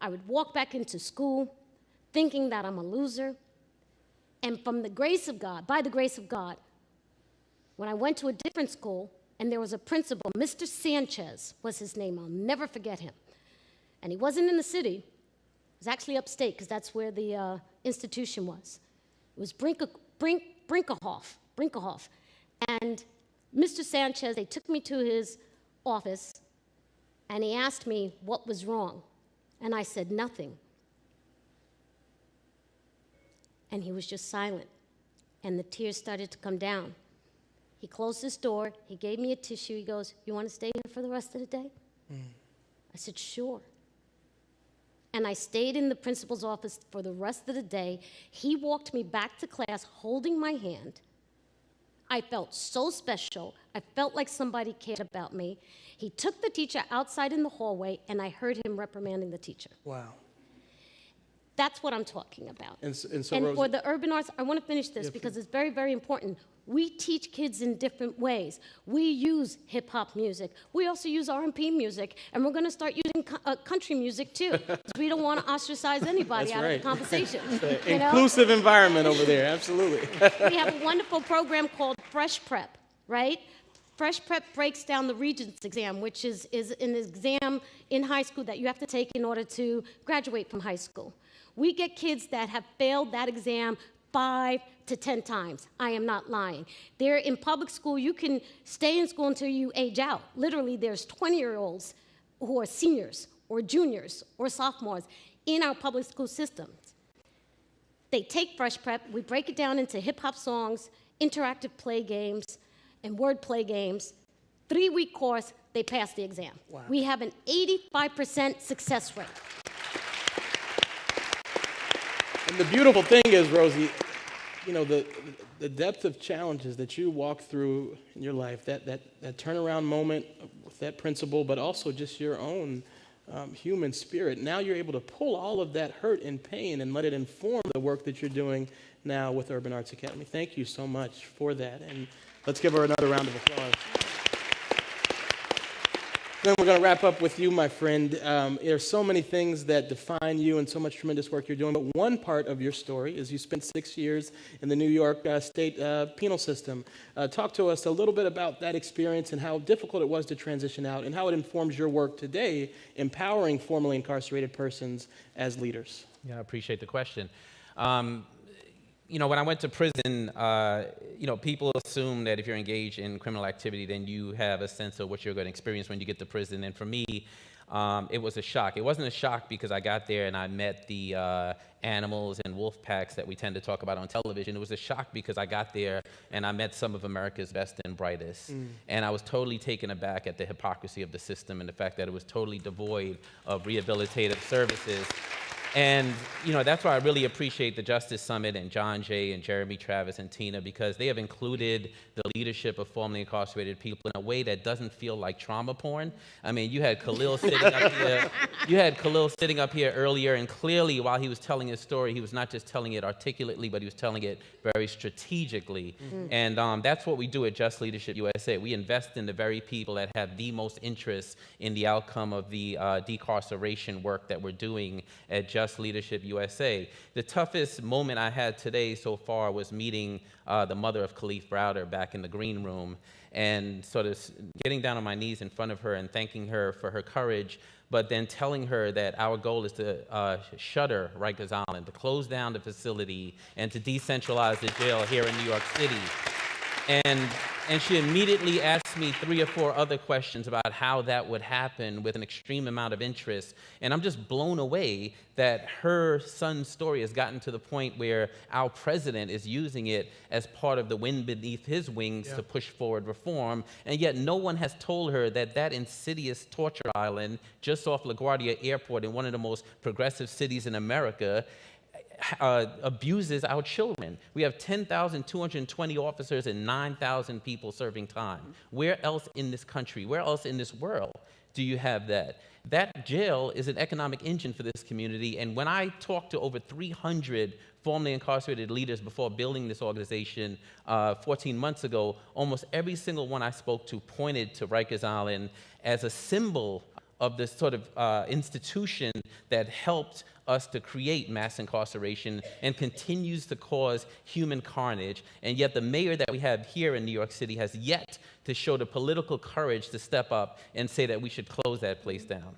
I would walk back into school thinking that I'm a loser. And from the grace of God, by the grace of God, when I went to a different school and there was a principal, Mr. Sanchez was his name, I'll never forget him. And he wasn't in the city, it was actually upstate because that's where the institution was. It was Brinkerhoff. And Mr. Sanchez, they took me to his office and he asked me what was wrong. And I said, nothing. And he was just silent. And the tears started to come down. He closed his door, he gave me a tissue, he goes, you want to stay here for the rest of the day? I said, sure. And I stayed in the principal's office for the rest of the day. He walked me back to class holding my hand. I felt so special. I felt like somebody cared about me. He took the teacher outside in the hallway, and I heard him reprimanding the teacher. Wow. That's what I'm talking about. And so And Rosie, for the urban arts, I want to finish this Yeah, because it's very, very important. We teach kids in different ways. We use hip hop music. We also use R&B music, and we're going to start using country music too. 'Cause we don't want to ostracize anybody That's out right. of the conversation. It's you know? inclusive environment over there, absolutely. We have a wonderful program called Fresh Prep, right? Fresh Prep breaks down the Regents exam, which is an exam in high school that you have to take in order to graduate from high school. We get kids that have failed that exam 5 to 10 times. I am not lying. They're in public school. You can stay in school until you age out. Literally, there's 20-year-olds who are seniors or juniors or sophomores in our public school systems. They take Fresh Prep. We break it down into hip-hop songs, interactive play games, and word play games. 3-week course, they pass the exam. Wow. We have an 85% success rate. And the beautiful thing is, Rosie, you know, the depth of challenges that you walk through in your life, that turnaround moment with that principle, but also just your own human spirit. Now you're able to pull all of that hurt and pain and let it inform the work that you're doing now with Urban Arts Academy. Thank you so much for that. And let's give her another round of applause. Then we're going to wrap up with you, my friend. There are so many things that define you and so much tremendous work you're doing, but one part of your story is you spent 6 years in the New York State penal system. Talk to us a little bit about that experience and how difficult it was to transition out and how it informs your work today, empowering formerly incarcerated persons as leaders. Yeah, I appreciate the question. You know, when I went to prison, you know, people assume that if you're engaged in criminal activity, then you have a sense of what you're going to experience when you get to prison. And for me, it was a shock. It wasn't a shock because I got there and I met the animals and wolf packs that we tend to talk about on television. It was a shock because I got there and I met some of America's best and brightest. And I was totally taken aback at the hypocrisy of the system and the fact that it was totally devoid of rehabilitative services. And, you know, that's why I really appreciate the Justice Summit and John Jay and Jeremy Travis and Tina, because they have included the leadership of formerly incarcerated people in a way that doesn't feel like trauma porn. I mean, you had Khalil sitting up here. You had Khalil sitting up here earlier, and clearly, while he was telling his story, he was not just telling it articulately, but he was telling it very strategically. And that's what we do at Just Leadership USA. We invest in the very people that have the most interest in the outcome of the decarceration work that we're doing at Just Leadership USA. The toughest moment I had today so far was meeting the mother of Kalief Browder back in the green room and sort of getting down on my knees in front of her and thanking her for her courage, but then telling her that our goal is to shutter Rikers Island, to close down the facility, and to decentralize the jail here in New York City. And she immediately asked me 3 or 4 other questions about how that would happen with an extreme amount of interest. And I'm just blown away that her son's story has gotten to the point where our president is using it as part of the wind beneath his wings to push forward reform. And yet no one has told her that that insidious torture island just off LaGuardia Airport in one of the most progressive cities in America abuses our children. We have 10,220 officers and 9,000 people serving time. Where else in this country, where else in this world do you have that? That jail is an economic engine for this community, and when I talked to over 300 formerly incarcerated leaders before building this organization 14 months ago, almost every single one I spoke to pointed to Rikers Island as a symbol of this sort of institution that helped us to create mass incarceration and continues to cause human carnage. And yet the mayor that we have here in New York City has yet to show the political courage to step up and say that we should close that place down.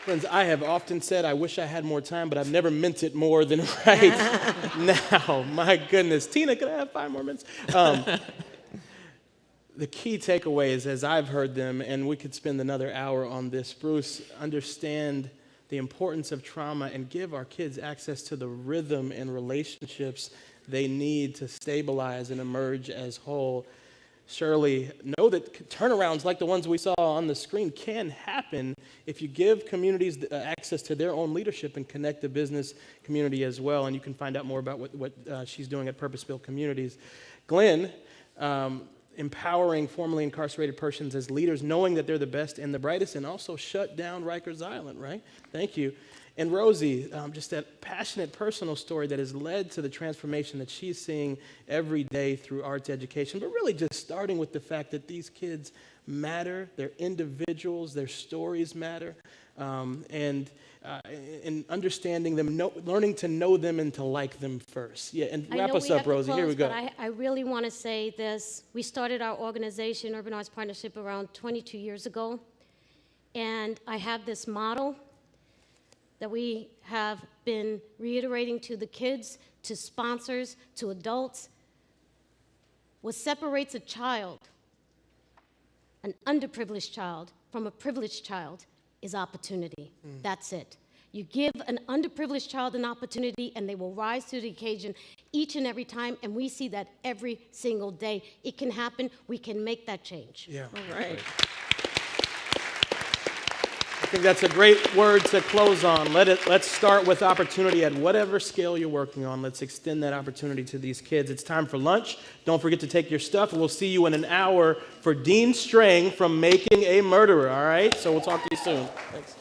Friends, I have often said I wish I had more time, but I've never meant it more than right now. My goodness. Tina, could I have 5 more minutes? The key takeaways, as I've heard them, and we could spend another hour on this, Bruce, understand the importance of trauma and give our kids access to the rhythm and relationships they need to stabilize and emerge as whole. Shirley, know that turnarounds like the ones we saw on the screen can happen if you give communities access to their own leadership and connect the business community as well. And you can find out more about what she's doing at Purpose-Built Communities. Glenn, empowering formerly incarcerated persons as leaders, knowing that they're the best and the brightest, and also shut down Rikers Island, right? Thank you. And Rosie, just that passionate personal story that has led to the transformation that she's seeing every day through arts education, but really just starting with the fact that these kids matter, they're individuals, their stories matter, and understanding them, learning to know them and to like them first. Yeah, and wrap us up, Rosie. Here we go. But I really want to say this. We started our organization, Urban Arts Partnership, around 22 years ago, and I have this model that we have been reiterating to the kids, to sponsors, to adults. What separates a child, an underprivileged child, from a privileged child is opportunity. That's it. You give an underprivileged child an opportunity and they will rise to the occasion each and every time, and we see that every single day. It can happen. We can make that change. Yeah. All right. I think that's a great word to close on. Let's start with opportunity at whatever scale you're working on. Let's extend that opportunity to these kids. It's time for lunch. Don't forget to take your stuff. We'll see you in an hour for Dean Strang from Making a Murderer, all right? So we'll talk to you soon. Thanks.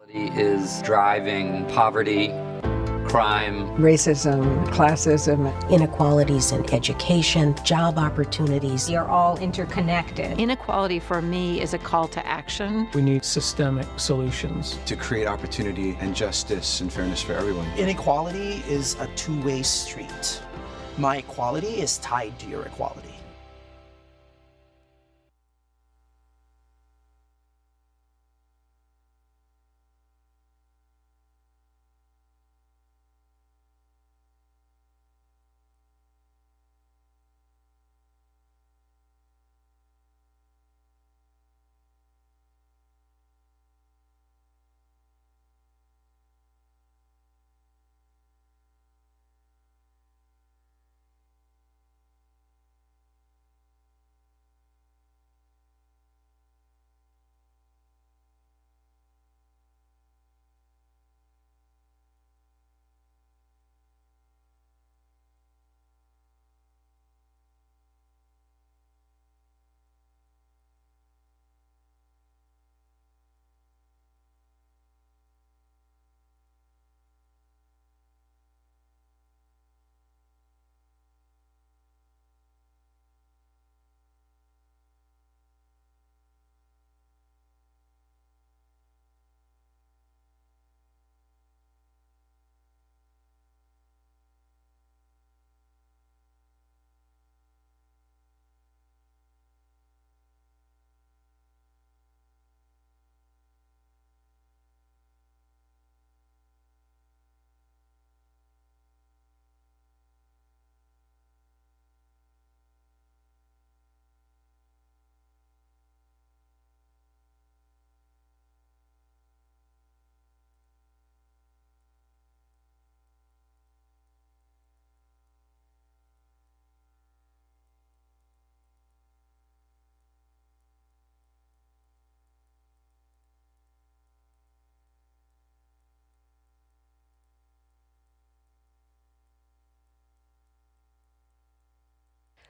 Is driving poverty, crime, racism, classism, inequalities in education, job opportunities. They are all interconnected. Inequality for me is a call to action. We need systemic solutions to create opportunity and justice and fairness for everyone. Inequality is a two-way street. My equality is tied to your equality.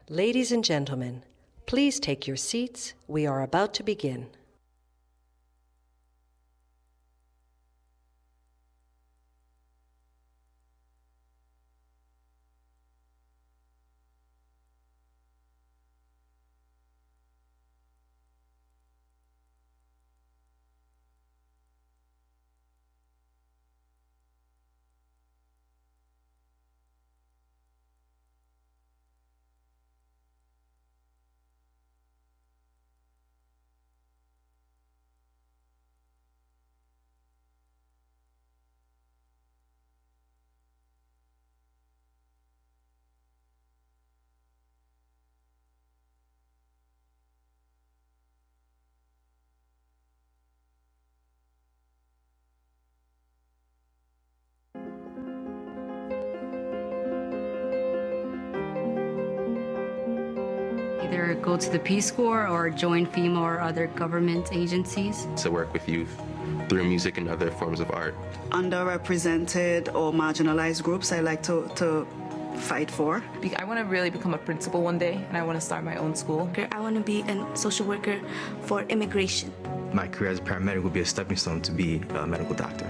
Ladies and gentlemen, please take your seats. We are about to begin. Either go to the Peace Corps or join FEMA or other government agencies. To work with youth through music and other forms of art. Underrepresented or marginalized groups I like to fight for. I want to really become a principal one day, and I want to start my own school. I want to be a social worker for immigration. My career as a paramedic would be a stepping stone to be a medical doctor.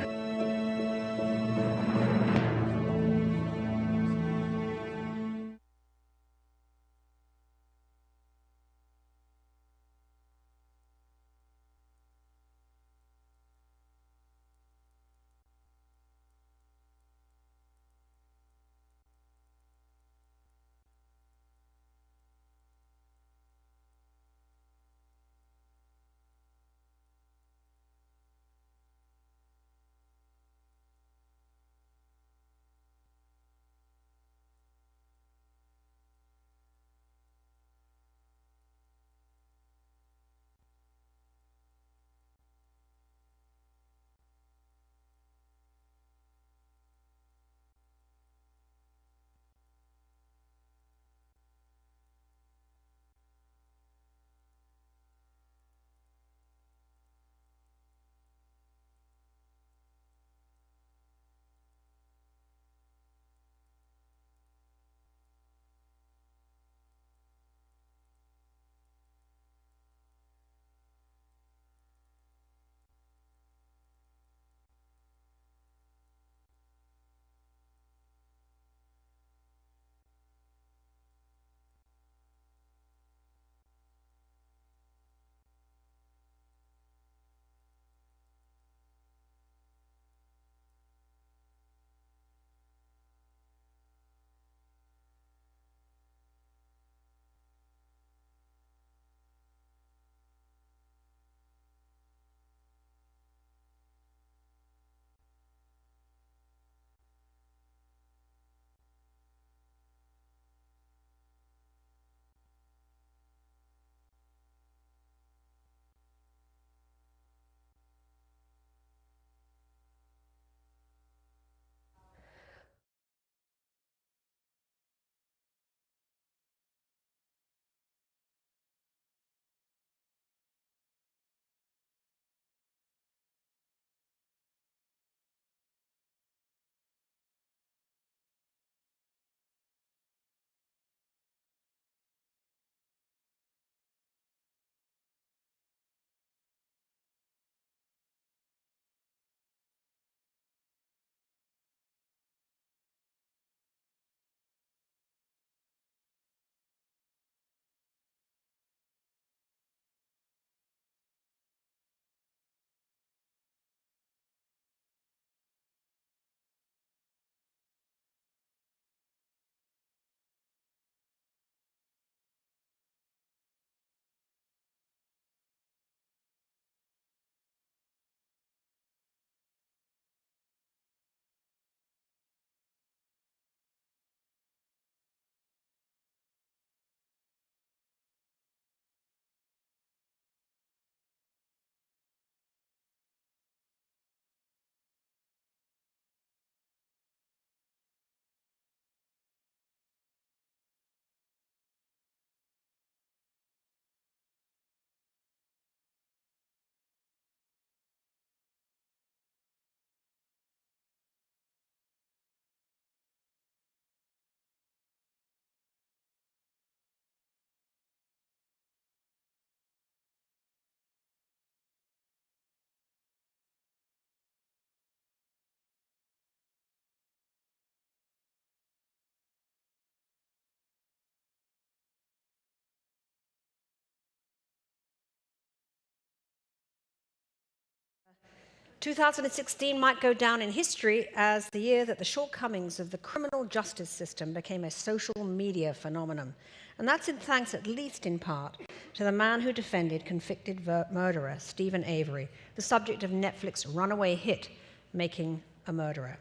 2016 might go down in history as the year that the shortcomings of the criminal justice system became a social media phenomenon. And that's thanks, at least in part, to the man who defended convicted murderer Stephen Avery, the subject of Netflix's runaway hit, Making a Murderer.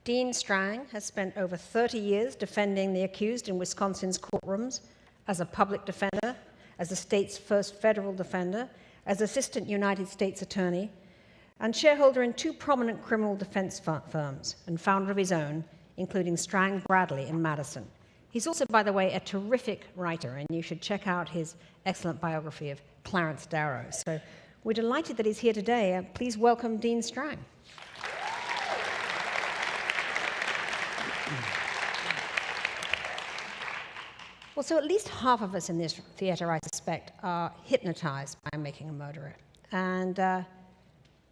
Dean Strang has spent over 30 years defending the accused in Wisconsin's courtrooms as a public defender, as the state's first federal defender, as assistant United States attorney, and shareholder in 2 prominent criminal defense firms, and founder of his own, including Strang Bradley in Madison. He's also, by the way, a terrific writer, and you should check out his excellent biography of Clarence Darrow. So we're delighted that he's here today. Please welcome Dean Strang. Well, so at least half of us in this theater, I suspect, are hypnotized by Making a Murderer. And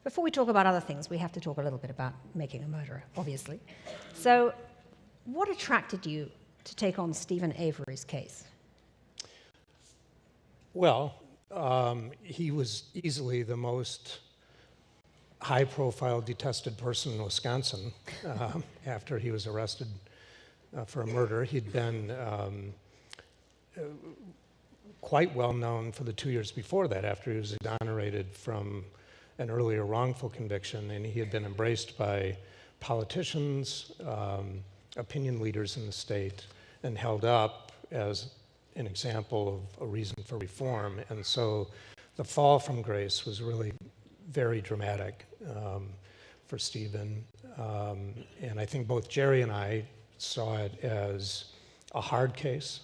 before we talk about other things, we have to talk a little bit about Making a Murderer, obviously. So what attracted you to take on Stephen Avery's case? Well, he was easily the most high-profile detested person in Wisconsin after he was arrested for a murder. He'd been quite well known for the 2 years before that, after he was exonerated from an earlier wrongful conviction, and he had been embraced by politicians, opinion leaders in the state, and held up as an example of a reason for reform. And so the fall from grace was really very dramatic for Stephen. And I think both Jerry and I saw it as a hard case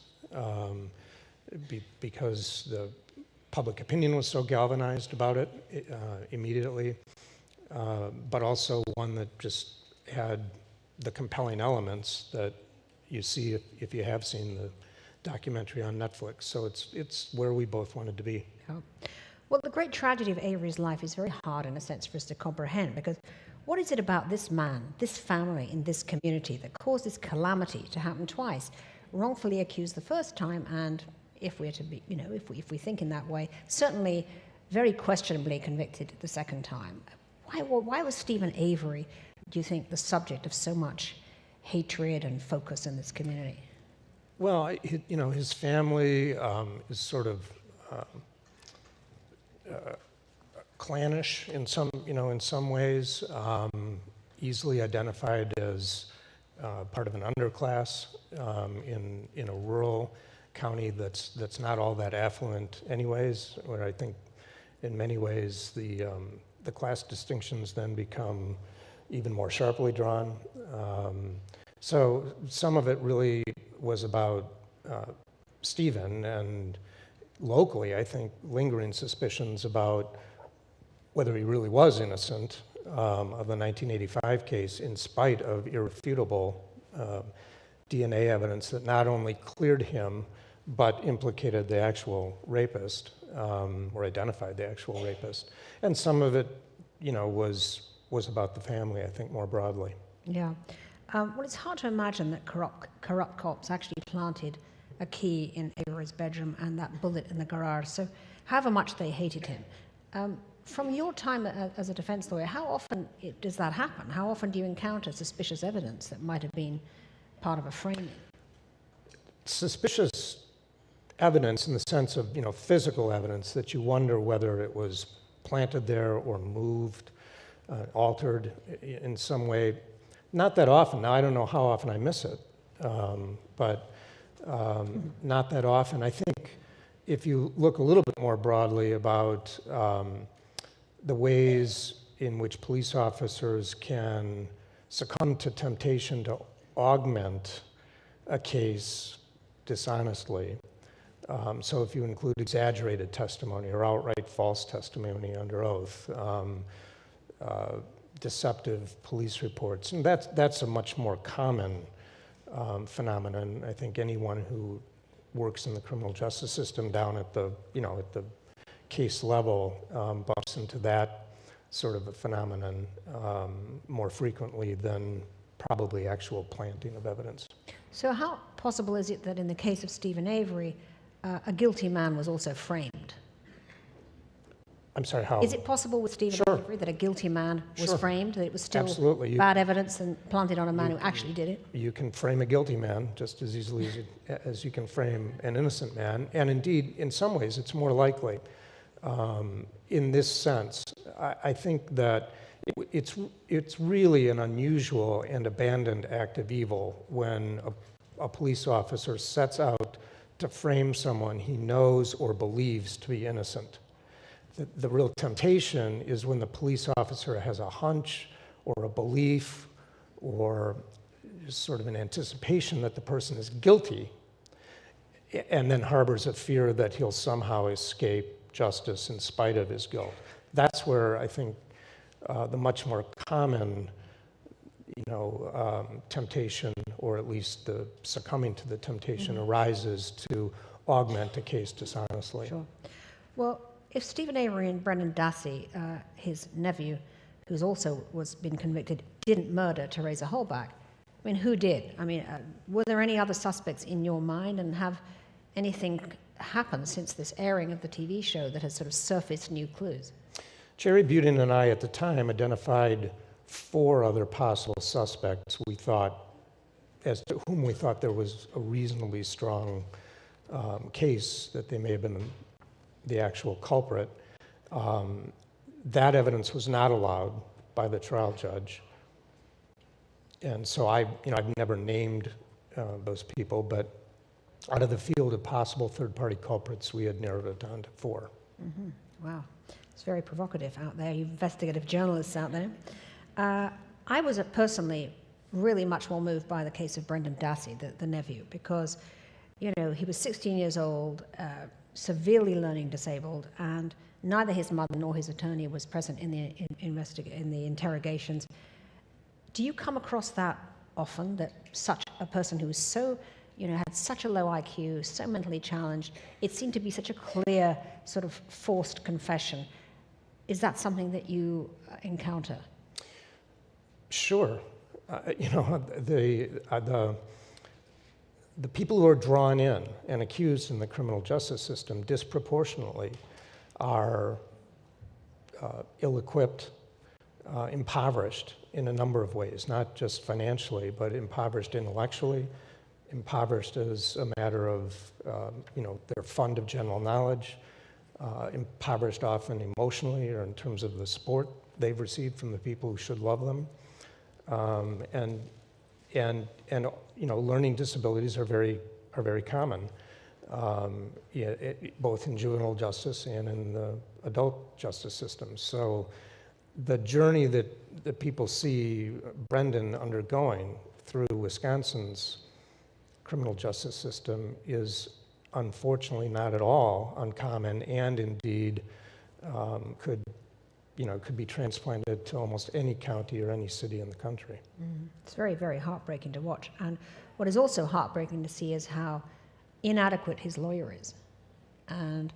because the public opinion was so galvanized about it immediately, but also one that just had the compelling elements that you see if you have seen the documentary on Netflix. So it's where we both wanted to be. Oh. Well, the great tragedy of Avery's life is very hard, in a sense, for us to comprehend, because what is it about this man, this family, in this community that caused this calamity to happen twice? Wrongfully accused the first time, and if we're to be, if we think in that way, certainly very questionably convicted the second time. Why was Stephen Avery, do you think, the subject of so much hatred and focus in this community? Well, his family is sort of clannish in some ways, easily identified as part of an underclass in a rural county that's not all that affluent anyways, where I think in many ways the class distinctions then become even more sharply drawn. So some of it really was about Stephen, and locally, I think, lingering suspicions about whether he really was innocent of the 1985 case, in spite of irrefutable DNA evidence that not only cleared him, but implicated the actual rapist, or identified the actual rapist. And some of it, was about the family, I think, more broadly. Yeah. Well, it's hard to imagine that corrupt cops actually planted a key in Avery's bedroom and that bullet in the garage. So however much they hated him. From your time as a defense lawyer, how often does that happen? How often do you encounter suspicious evidence that might have been part of a framing? Suspicious evidence in the sense of, physical evidence that you wonder whether it was planted there or moved, altered in some way. Not that often. Now, I don't know how often I miss it, but not that often. I think if you look a little bit more broadly about the ways in which police officers can succumb to temptation to augment a case dishonestly. So if you include exaggerated testimony or outright false testimony under oath, deceptive police reports, and that's a much more common phenomenon. I think anyone who works in the criminal justice system down at the case level bumps into that sort of a phenomenon more frequently than probably actual planting of evidence. So how possible is it that in the case of Stephen Avery, a guilty man was also framed? I'm sorry, how? Is it possible with Stephen Sure. Avery that a guilty man was Sure. framed, that it was still Absolutely. bad evidence and planted on a man who actually did it? You can frame a guilty man just as easily as you can frame an innocent man. And indeed, in some ways, it's more likely. In this sense, I think that it's really an unusual and abandoned act of evil when a police officer sets out to frame someone he knows or believes to be innocent. The real temptation is when the police officer has a hunch or a belief or sort of an anticipation that the person is guilty and then harbors a fear that he'll somehow escape justice in spite of his guilt. That's where I think the much more common, temptation, or at least the succumbing to the temptation, arises to augment a case dishonestly. Sure. Well, if Stephen Avery and Brendan Dassey, his nephew, who's also been convicted, didn't murder Teresa Holbach, I mean, who did? I mean, were there any other suspects in your mind, and have anything happened since this airing of the TV show that has sort of surfaced new clues? Jerry Budin and I at the time identified 4 other possible suspects as to whom we thought there was a reasonably strong case that they may have been the actual culprit. That evidence was not allowed by the trial judge. And so I've never named those people, but out of the field of possible third-party culprits, we had narrowed it down to 4. Mm-hmm. Wow. It's very provocative out there, you investigative journalists out there. I was personally really much more moved by the case of Brendan Dassey, the nephew, because, he was 16 years old, severely learning disabled, and neither his mother nor his attorney was present in the interrogations. Do you come across that often, that such a person who was so, had such a low IQ, so mentally challenged, it seemed to be such a clear sort of forced confession? Is that something that you encounter? Sure. The people who are drawn in and accused in the criminal justice system disproportionately are ill-equipped, impoverished in a number of ways, not just financially, but impoverished intellectually, impoverished as a matter of, their fund of general knowledge, impoverished often emotionally or in terms of the support they've received from the people who should love them. And learning disabilities are very common, both in juvenile justice and in the adult justice system. So the journey that people see Brendan undergoing through Wisconsin's criminal justice system is unfortunately not at all uncommon, and indeed could be transplanted to almost any county or any city in the country. It's very, very heartbreaking to watch. And what is also heartbreaking to see is how inadequate his lawyer is. And,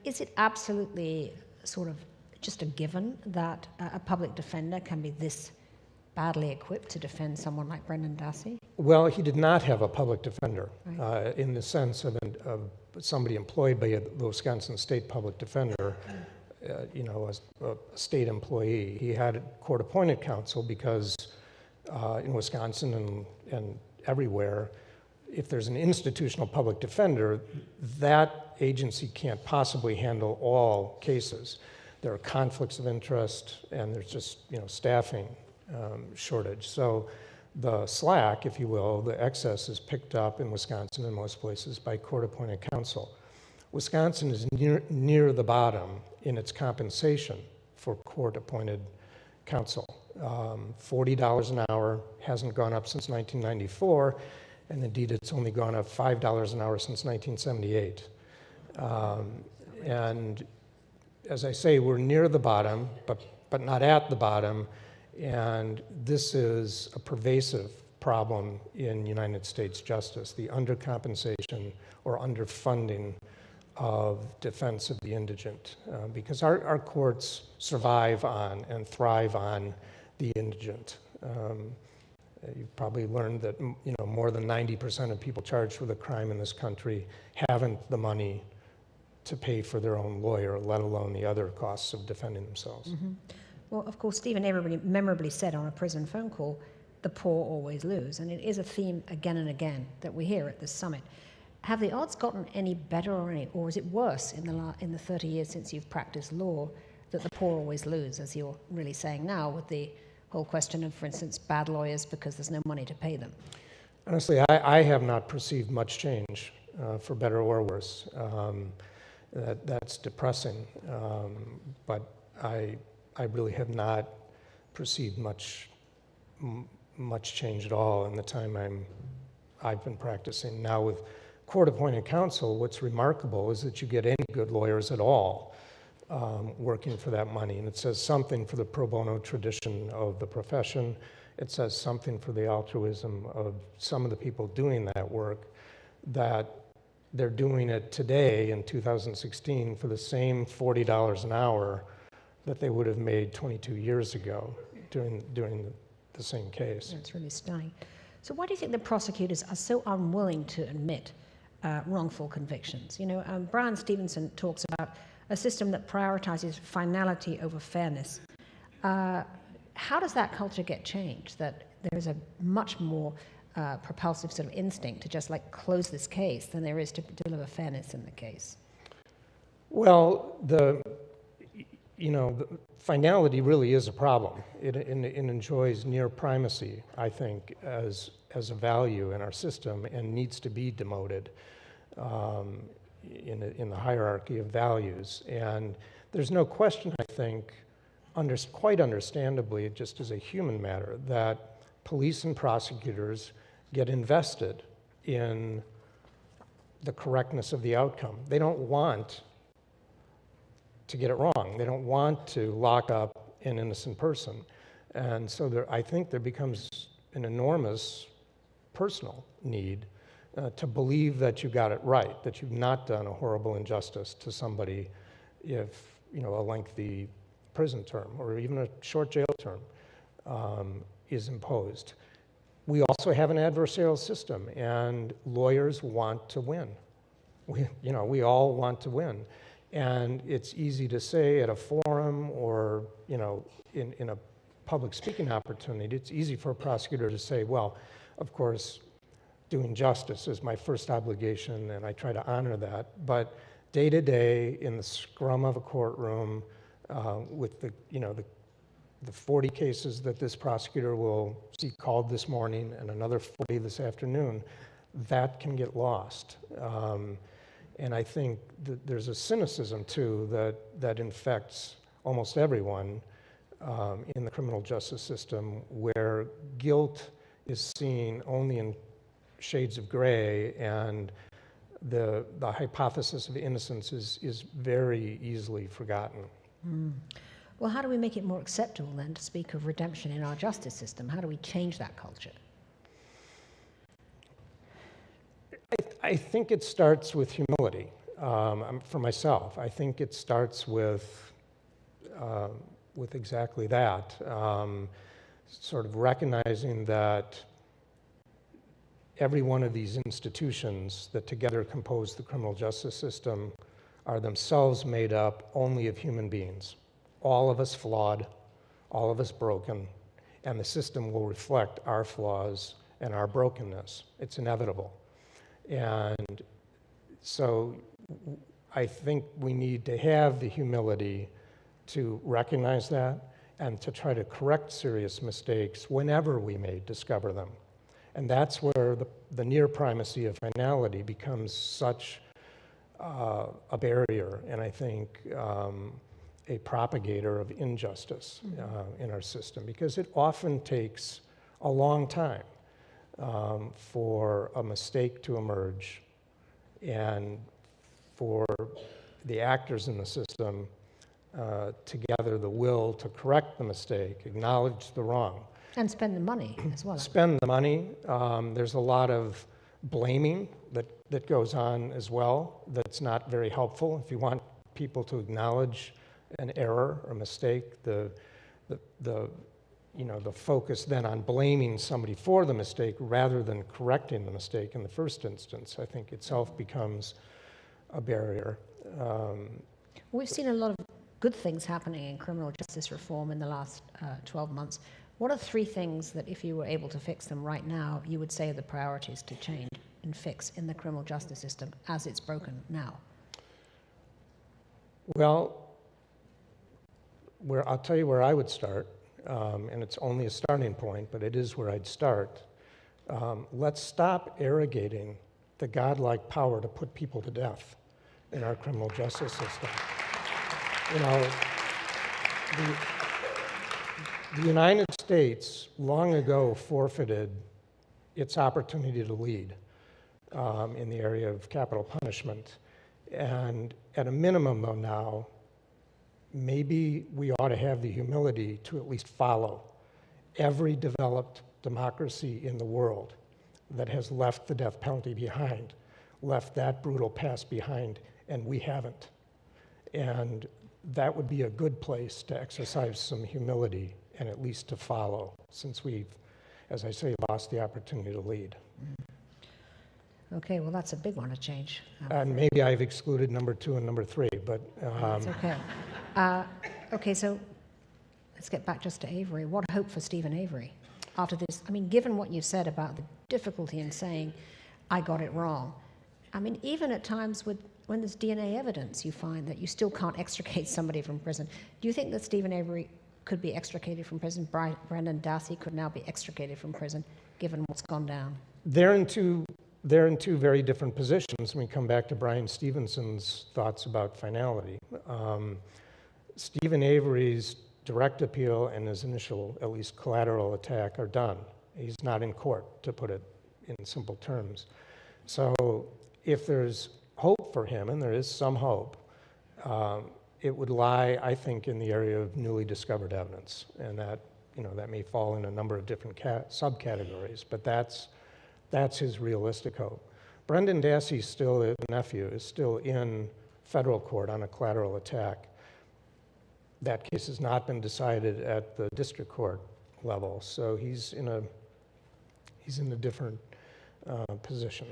is it absolutely sort of just a given that a public defender can be this badly equipped to defend someone like Brendan Dassey? Well, he did not have a public defender, right, in the sense of somebody employed by the Wisconsin State Public Defender, as a state employee. He had court-appointed counsel because in Wisconsin and everywhere, if there's an institutional public defender, that agency can't possibly handle all cases. There are conflicts of interest, and there's just staffing shortage. So the slack, if you will, the excess is picked up in Wisconsin in most places by court-appointed counsel. Wisconsin is near the bottom in its compensation for court-appointed counsel. $40 an hour hasn't gone up since 1994, and indeed it's only gone up $5 an hour since 1978. And as I say, we're near the bottom, but not at the bottom, and this is a pervasive problem in United States justice, the undercompensation or underfunding of defense of the indigent, because our courts survive on and thrive on the indigent. You've probably learned that more than 90% of people charged with a crime in this country haven't the money to pay for their own lawyer, let alone the other costs of defending themselves. Mm-hmm. Well, of course, Stephen Avery memorably said on a prison phone call, the poor always lose. And it is a theme again and again that we hear at this summit. Have the odds gotten any better or is it worse in the 30 years since you've practiced law that the poor always lose, as you're really saying now, with the whole question of, for instance, bad lawyers because there's no money to pay them? Honestly, I have not perceived much change, for better or worse. That's depressing, but I really have not perceived much change at all in the time I've been practicing. Now with court-appointed counsel, what's remarkable is that you get any good lawyers at all working for that money, and it says something for the pro bono tradition of the profession. It says something for the altruism of some of the people doing that work, that they're doing it today in 2016 for the same $40 an hour that they would have made 22 years ago during the same case. That's really stunning. So why do you think the prosecutors are so unwilling to admit wrongful convictions? You know, Brian Stevenson talks about a system that prioritizes finality over fairness. How does that culture get changed, that there is a much more propulsive sort of instinct to just like close this case than there is to deliver fairness in the case? Well, the finality really is a problem. It enjoys near primacy, I think, as a value in our system and needs to be demoted in the hierarchy of values. And there's no question, I think, quite understandably, just as a human matter, that police and prosecutors get invested in the correctness of the outcome. They don't want to get it wrong. They don't want to lock up an innocent person. And so I think there becomes an enormous personal need to believe that you got it right, that you've not done a horrible injustice to somebody if, a lengthy prison term or even a short jail term is imposed. We also have an adversarial system, and lawyers want to win. We all want to win. And it's easy to say at a forum or, in a public speaking opportunity, it's easy for a prosecutor to say, well, of course, doing justice is my first obligation, and I try to honor that. But day to day, in the scrum of a courtroom, with the 40 cases that this prosecutor will see called this morning and another 40 this afternoon, that can get lost. And I think that there's a cynicism, too, that infects almost everyone in the criminal justice system, where guilt is seen only in shades of gray, and the hypothesis of innocence is very easily forgotten. Mm. Well, how do we make it more acceptable, then, to speak of redemption in our justice system? How do we change that culture? I think it starts with humility. For myself, I think it starts with exactly that, sort of recognizing that every one of these institutions that together compose the criminal justice system are themselves made up only of human beings. All of us flawed, all of us broken, and the system will reflect our flaws and our brokenness. It's inevitable. And so I think we need to have the humility to recognize that and to try to correct serious mistakes whenever we may discover them. And that's where the near primacy of finality becomes such a barrier, and I think a propagator of injustice in our system, because it often takes a long time for a mistake to emerge and for the actors in the system to gather the will to correct the mistake, acknowledge the wrong. And spend the money as well. Spend the money. There's a lot of blaming that goes on as well that's not very helpful. If you want people to acknowledge an error or mistake, the focus then on blaming somebody for the mistake rather than correcting the mistake in the first instance, I think itself becomes a barrier. We've seen a lot of good things happening in criminal justice reform in the last 12 months. What are 3 things that, if you were able to fix them right now, you would say are the priorities to change and fix in the criminal justice system as it's broken now? Well, I'll tell you where I would start, and it's only a starting point, but it is where I'd start. Let's stop arrogating the godlike power to put people to death in our criminal justice system. You know, the United States long ago forfeited its opportunity to lead in the area of capital punishment. And at a minimum, though, now, maybe we ought to have the humility to at least follow every developed democracy in the world that has left the death penalty behind, left that brutal past behind, and we haven't. And that would be a good place to exercise some humility and at least to follow, since we've, as I say, lost the opportunity to lead. Okay, well, that's a big one to change. And maybe I've excluded number 2 and number 3, but... That's okay. Okay, so let's get back just to Avery. What hope for Steven Avery after this? I mean, given what you've said about the difficulty in saying, I got it wrong, I mean, even at times when there's DNA evidence, you find that you still can't extricate somebody from prison. Do you think that Steven Avery could be extricated from prison? Brendan Dassey could now be extricated from prison, given what's gone down? They're in two very different positions. We come back to Brian Stevenson's thoughts about finality. Steven Avery's direct appeal and his initial, at least collateral attack, are done. He's not in court, to put it in simple terms. So if there's hope for him, and there is some hope, it would lie, I think, in the area of newly discovered evidence, and that, you know, that may fall in a number of different subcategories, but that's his realistic hope. Brendan Dassey, still the nephew, is still in federal court on a collateral attack. That case has not been decided at the district court level, so he's in a different position.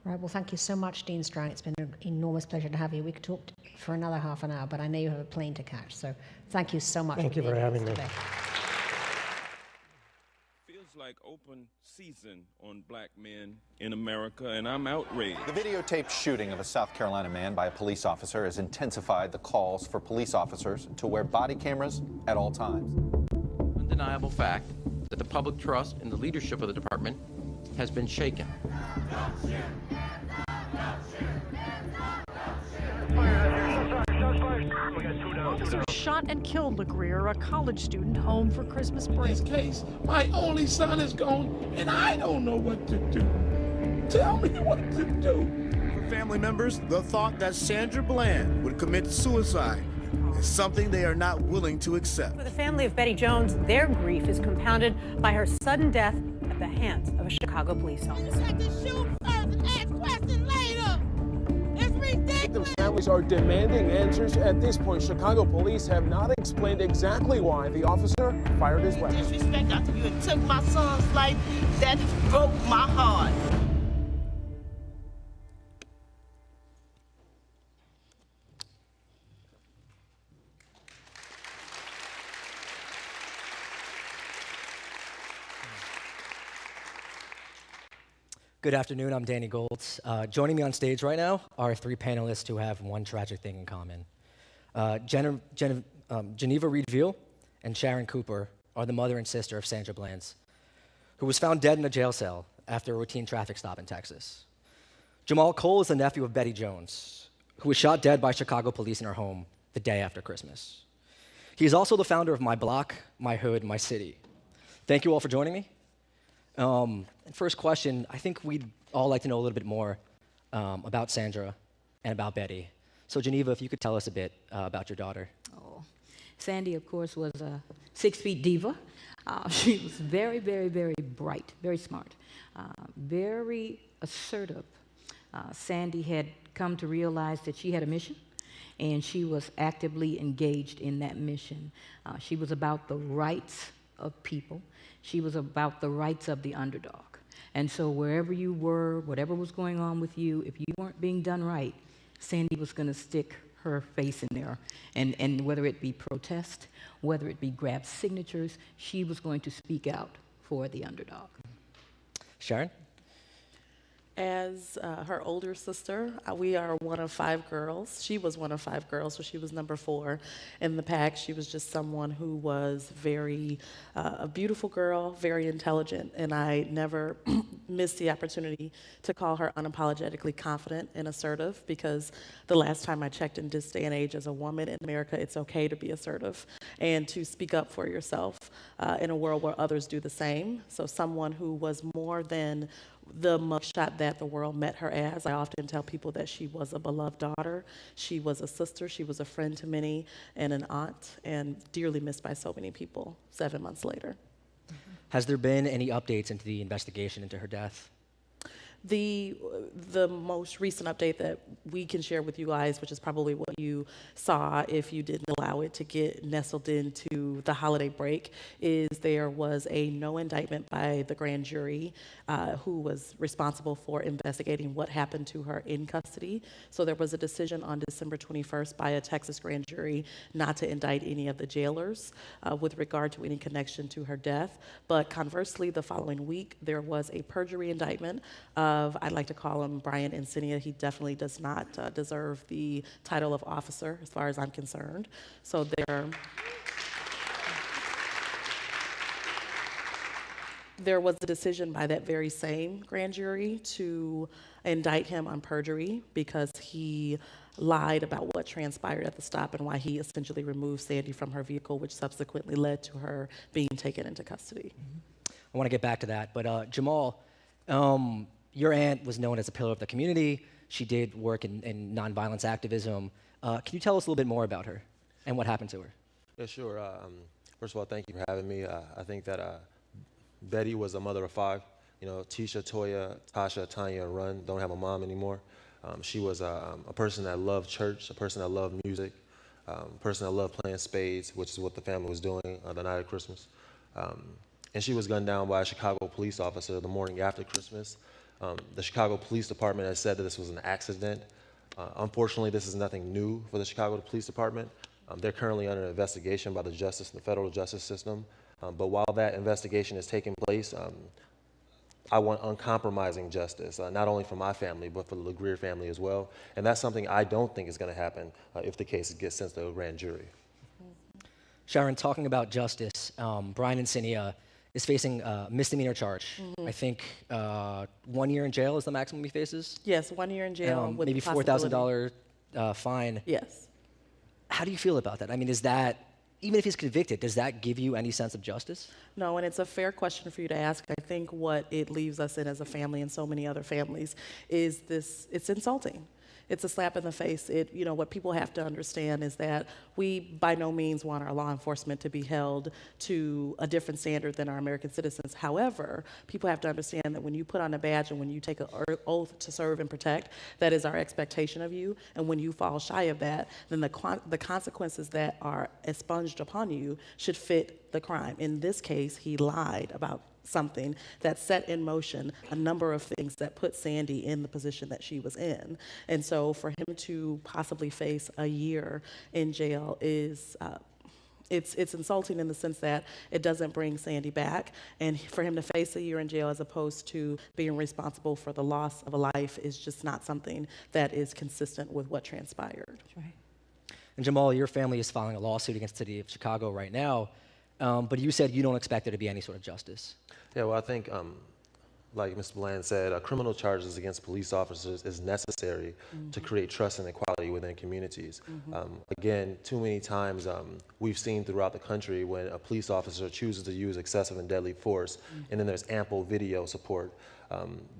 Right, well, thank you so much, Dean Strang. It's been an enormous pleasure to have you. We could talk for another half an hour, but I know you have a plane to catch, so thank you so much. Thank you for having me. Feels like open season on black men in America, and I'm outraged. The videotaped shooting of a South Carolina man by a police officer has intensified the calls for police officers to wear body cameras at all times. Undeniable fact that the public trust in the leadership of the department has been shaken. Officers shot and killed LeGrier, a college student, home for Christmas break. In this case, my only son is gone, and I don't know what to do. Tell me what to do. For family members, the thought that Sandra Bland would commit suicide is something they are not willing to accept. For the family of Betty Jones, their grief is compounded by her sudden death at the hands of a Chicago police officer. The families are demanding answers. At this point, Chicago police have not explained exactly why the officer fired his weapon. Disrespect after you had took my son's life, that broke my heart. Good afternoon, I'm Danny Goltz. Joining me on stage right now are 3 panelists who have one tragic thing in common. Geneva Reed Veal and Sharon Cooper are the mother and sister of Sandra Bland, who was found dead in a jail cell after a routine traffic stop in Texas. Jamal Cole is the nephew of Betty Jones, who was shot dead by Chicago police in her home the day after Christmas. He is also the founder of My Block, My Hood, My City. Thank you all for joining me. First question, I think we'd all like to know a little bit more about Sandra and about Betty. So Geneva, if you could tell us a bit about your daughter. Oh, Sandy, of course, was a 6-foot diva. She was very, very, very bright, very smart, very assertive. Sandy had come to realize that she had a mission, and she was actively engaged in that mission. She was about the rights of people. She was about the rights of the underdog. And so wherever you were, whatever was going on with you, if you weren't being done right, Sandy was going to stick her face in there. And whether it be protest, whether it be grab signatures, she was going to speak out for the underdog. Sharon? As her older sister, we are one of 5 girls. She was one of 5 girls, so she was number 4 in the pack. She was just someone who was very, a beautiful girl, very intelligent, and I never missed the opportunity to call her unapologetically confident and assertive, because the last time I checked, in this day and age as a woman in America, it's okay to be assertive and to speak up for yourself in a world where others do the same. So someone who was more than the mugshot that the world met her as. I often tell people that she was a beloved daughter, she was a sister, she was a friend to many, and an aunt, and dearly missed by so many people 7 months later. Has there been any updates into the investigation into her death? The most recent update that we can share with you guys, which is probably what you saw if you didn't allow it to get nestled into the holiday break, is there was a no indictment by the grand jury who was responsible for investigating what happened to her in custody. So there was a decision on December 21st by a Texas grand jury not to indict any of the jailers with regard to any connection to her death. But conversely, the following week, there was a perjury indictment of, I'd like to call him Brian Encinia. He definitely does not deserve the title of officer as far as I'm concerned. So there was a decision by that very same grand jury to indict him on perjury because he lied about what transpired at the stop and why he essentially removed Sandy from her vehicle, which subsequently led to her being taken into custody. I want to get back to that, but Jamal, your aunt was known as a pillar of the community. She did work in nonviolence activism. Can you tell us a little bit more about her and what happened to her? Yeah, sure. First of all, thank you for having me. I think that Betty was a mother of 5. You know, Tisha, Toya, Tasha, Tanya, and Run don't have a mom anymore. She was a person that loved church, a person that loved music, a person that loved playing spades, which is what the family was doing the night of Christmas. And she was gunned down by a Chicago police officer the morning after Christmas. The Chicago Police Department has said that this was an accident. Unfortunately, this is nothing new for the Chicago Police Department. They're currently under investigation by the federal justice system. But while that investigation is taking place, I want uncompromising justice, not only for my family, but for the LaGreer family as well. And that's something I don't think is going to happen if the case gets sent to a grand jury. Sharon, talking about justice, Brian Encinia is facing a misdemeanor charge. I think 1 year in jail is the maximum he faces? Yes, 1 year in jail with maybe $4,000 fine. Yes. How do you feel about that? I mean, is that, even if he's convicted, does that give you any sense of justice? No, and it's a fair question for you to ask. I think what it leaves us in as a family and so many other families is this, it's insulting. It's a slap in the face. You know, what people have to understand is that we by no means want our law enforcement to be held to a different standard than our American citizens. However, people have to understand that when you put on a badge and when you take an oath to serve and protect, that is our expectation of you. And when you fall shy of that, then the consequences that are expunged upon you should fit the crime. In this case, he lied about something that set in motion a number of things that put Sandy in the position that she was in. And so for him to possibly face a year in jail is, it's insulting in the sense that it doesn't bring Sandy back. And for him to face a year in jail as opposed to being responsible for the loss of a life is just not something that is consistent with what transpired. That's right. And Jamal, your family is filing a lawsuit against the city of Chicago right now. But you said you don't expect there to be any sort of justice. Yeah, well, I think, like Mr. Bland said, criminal charges against police officers is necessary to create trust and equality within communities. Again, too many times we've seen throughout the country when a police officer chooses to use excessive and deadly force, and then there's ample video support.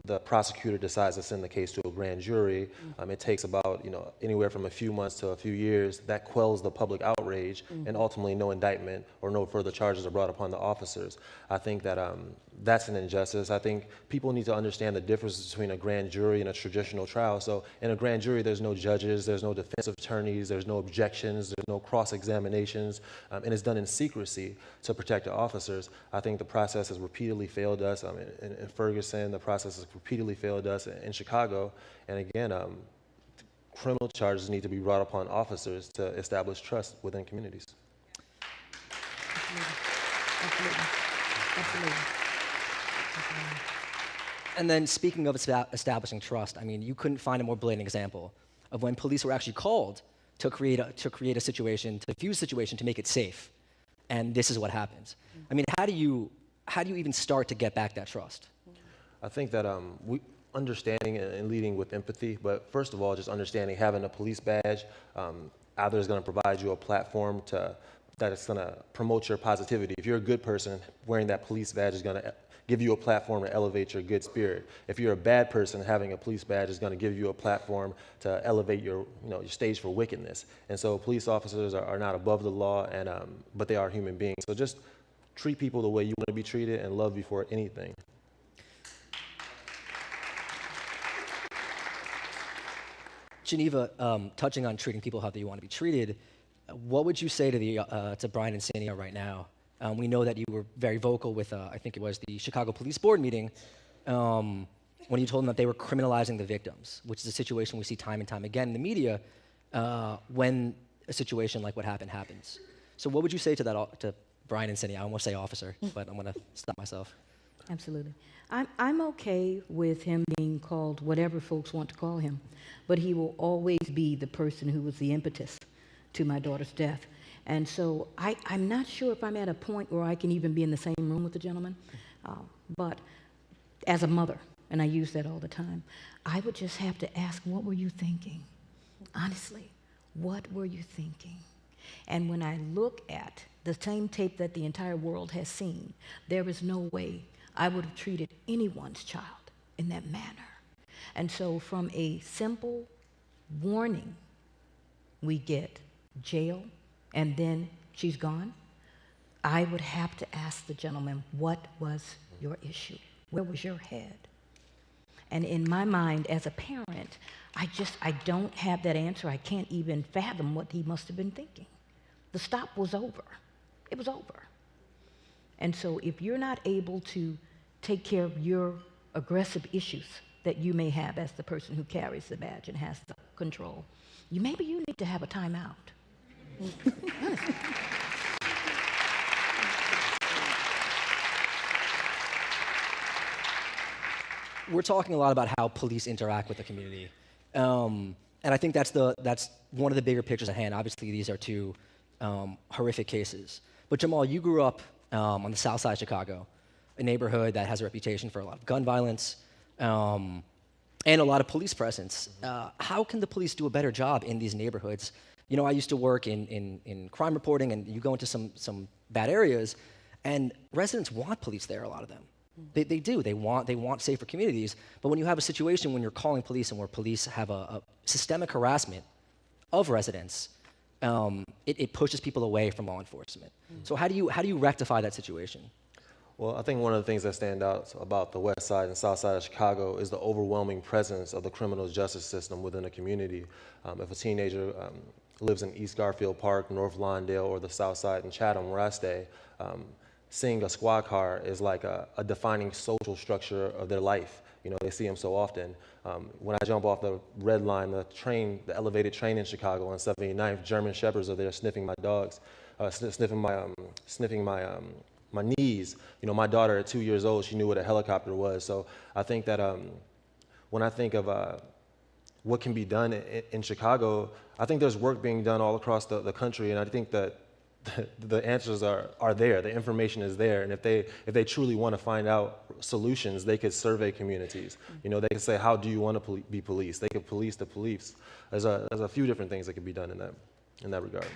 The prosecutor decides to send the case to a grand jury. It takes about anywhere from a few months to a few years. That quells the public outrage, and ultimately no indictment or no further charges are brought upon the officers. I think that that's an injustice. I think people need to understand the difference between a grand jury and a traditional trial. So in a grand jury, there's no judges, there's no defense attorneys, there's no objections, there's no cross-examinations, and it's done in secrecy to protect the officers. I think the process has repeatedly failed us. In Ferguson, the process has repeatedly failed us in Chicago. And again, criminal charges need to be brought upon officers to establish trust within communities. And then speaking of establishing trust, I mean, you couldn't find a more blatant example of when police were actually called to create a situation, to diffuse a situation, to make it safe. And this is what happens. I mean, how do you even start to get back that trust? I think that understanding and leading with empathy, but first of all, just understanding having a police badge either is going to provide you a platform that is going to promote your positivity. If you're a good person, wearing that police badge is going to give you a platform to elevate your good spirit. If you're a bad person, having a police badge is going to give you a platform to elevate your stage for wickedness. And so police officers are not above the law, but they are human beings. So just treat people the way you want to be treated and love before anything. Geneva, touching on treating people how they want to be treated, what would you say to Brian and Sania right now? We know that you were very vocal with, I think it was the Chicago Police Board meeting, when you told them that they were criminalizing the victims, which is a situation we see time and time again in the media when a situation like what happened happens. So what would you say to Brian and Sania? I almost say officer, but I'm going to stop myself. Absolutely. I'm okay with him being called whatever folks want to call him, but he will always be the person who was the impetus to my daughter's death. And so I'm not sure if I'm at a point where I can even be in the same room with the gentleman, but as a mother, and I use that all the time, I would just have to ask, what were you thinking? Honestly, what were you thinking? And when I look at the same tape that the entire world has seen, there is no way I would have treated anyone's child in that manner. And so from a simple warning, we get jail, and then she's gone. I would have to ask the gentleman, what was your issue? Where was your head? And in my mind, as a parent, I don't have that answer. I can't even fathom what he must have been thinking. The stop was over. It was over. And so if you're not able to take care of your aggressive issues that you may have as the person who carries the badge and has the control, maybe you need to have a timeout. We're talking a lot about how police interact with the community. And I think that's one of the bigger pictures at hand. Obviously, these are two horrific cases. But Jamal, you grew up on the south side of Chicago, a neighborhood that has a reputation for a lot of gun violence and a lot of police presence. How can the police do a better job in these neighborhoods? You know, I used to work in crime reporting, and you go into some bad areas, and residents want police there, a lot of them. They do. They want safer communities. But when you have a situation when you're calling police and where police have a systemic harassment of residents, it pushes people away from law enforcement. So how do you rectify that situation? Well, I think one of the things that stand out about the west side and south side of Chicago is the overwhelming presence of the criminal justice system within a community. If a teenager lives in East Garfield Park, North Lawndale, or the south side in Chatham, where I stay, seeing a squad car is like a defining social structure of their life. You know, they see them so often. When I jump off the red line, the elevated train in Chicago on 79th, German Shepherds are there sniffing my dogs, sniffing my knees. You know, my daughter at 2 years old, she knew what a helicopter was. So I think that when I think of what can be done in Chicago, I think there's work being done all across the country, and I think that the answers are there. The information is there, and if they truly want to find out solutions, they could survey communities. You know, they could say, how do you want to be policed? They could police the police. There's a few different things that could be done in that regard.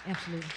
Absolutely.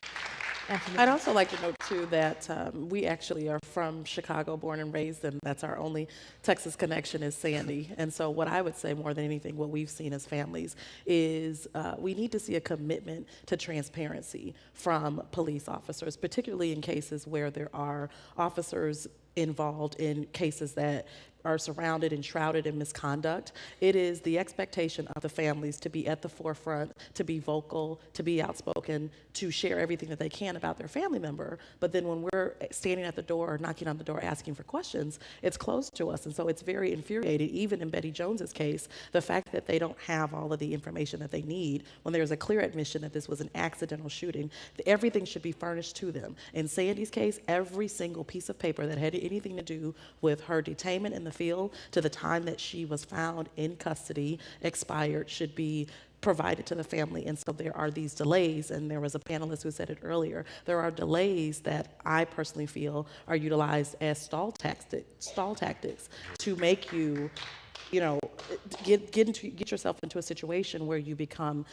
I'd also like to note, too, that we actually are from Chicago, born and raised, and that's our only Texas connection is Sandy. And so what I would say more than anything, what we've seen as families is we need to see a commitment to transparency from police officers, particularly in cases where there are officers involved in cases that are surrounded and shrouded in misconduct. It is the expectation of the families to be at the forefront, to be vocal, to be outspoken, to share everything that they can about their family member. But then when we're standing at the door or knocking on the door asking for questions, it's closed to us. And so it's very infuriating, even in Betty Jones's case, the fact that they don't have all of the information that they need when there's a clear admission that this was an accidental shooting. Everything should be furnished to them. In Sandy's case, every single piece of paper that had anything to do with her detainment in the field to the time that she was found in custody, expired, should be provided to the family. And so there are these delays, and there was a panelist who said it earlier, there are delays that I personally feel are utilized as stall tactics to make you, get yourself into a situation where you become,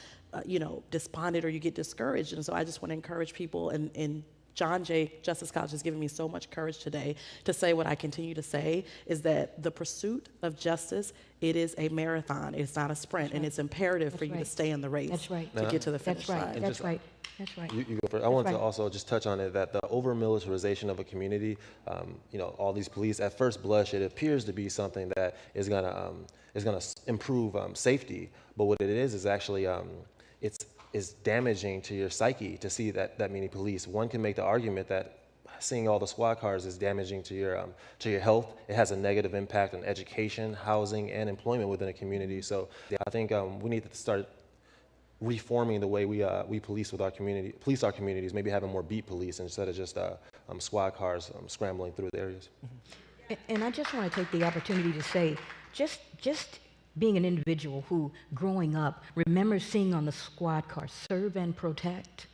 despondent or you get discouraged. And so I just want to encourage people, and John Jay Justice College has given me so much courage today to say what I continue to say, is that the pursuit of justice, it is a marathon. It's not a sprint, and it's imperative for you to stay in the race to get to the finish line. That's right. You go first. I want to also just touch on it, that the over-militarization of a community, all these police, at first blush, it appears to be something that is gonna improve safety, but what it is actually it's damaging to your psyche to see that many police. One can make the argument that seeing all the squad cars is damaging to your health. It has a negative impact on education, housing, and employment within a community. So I think we need to start reforming the way we police our communities, maybe having more beat police instead of just squad cars scrambling through the areas. And I just want to take the opportunity to say, just being an individual who, growing up, remembers seeing on the squad car, serve and protect.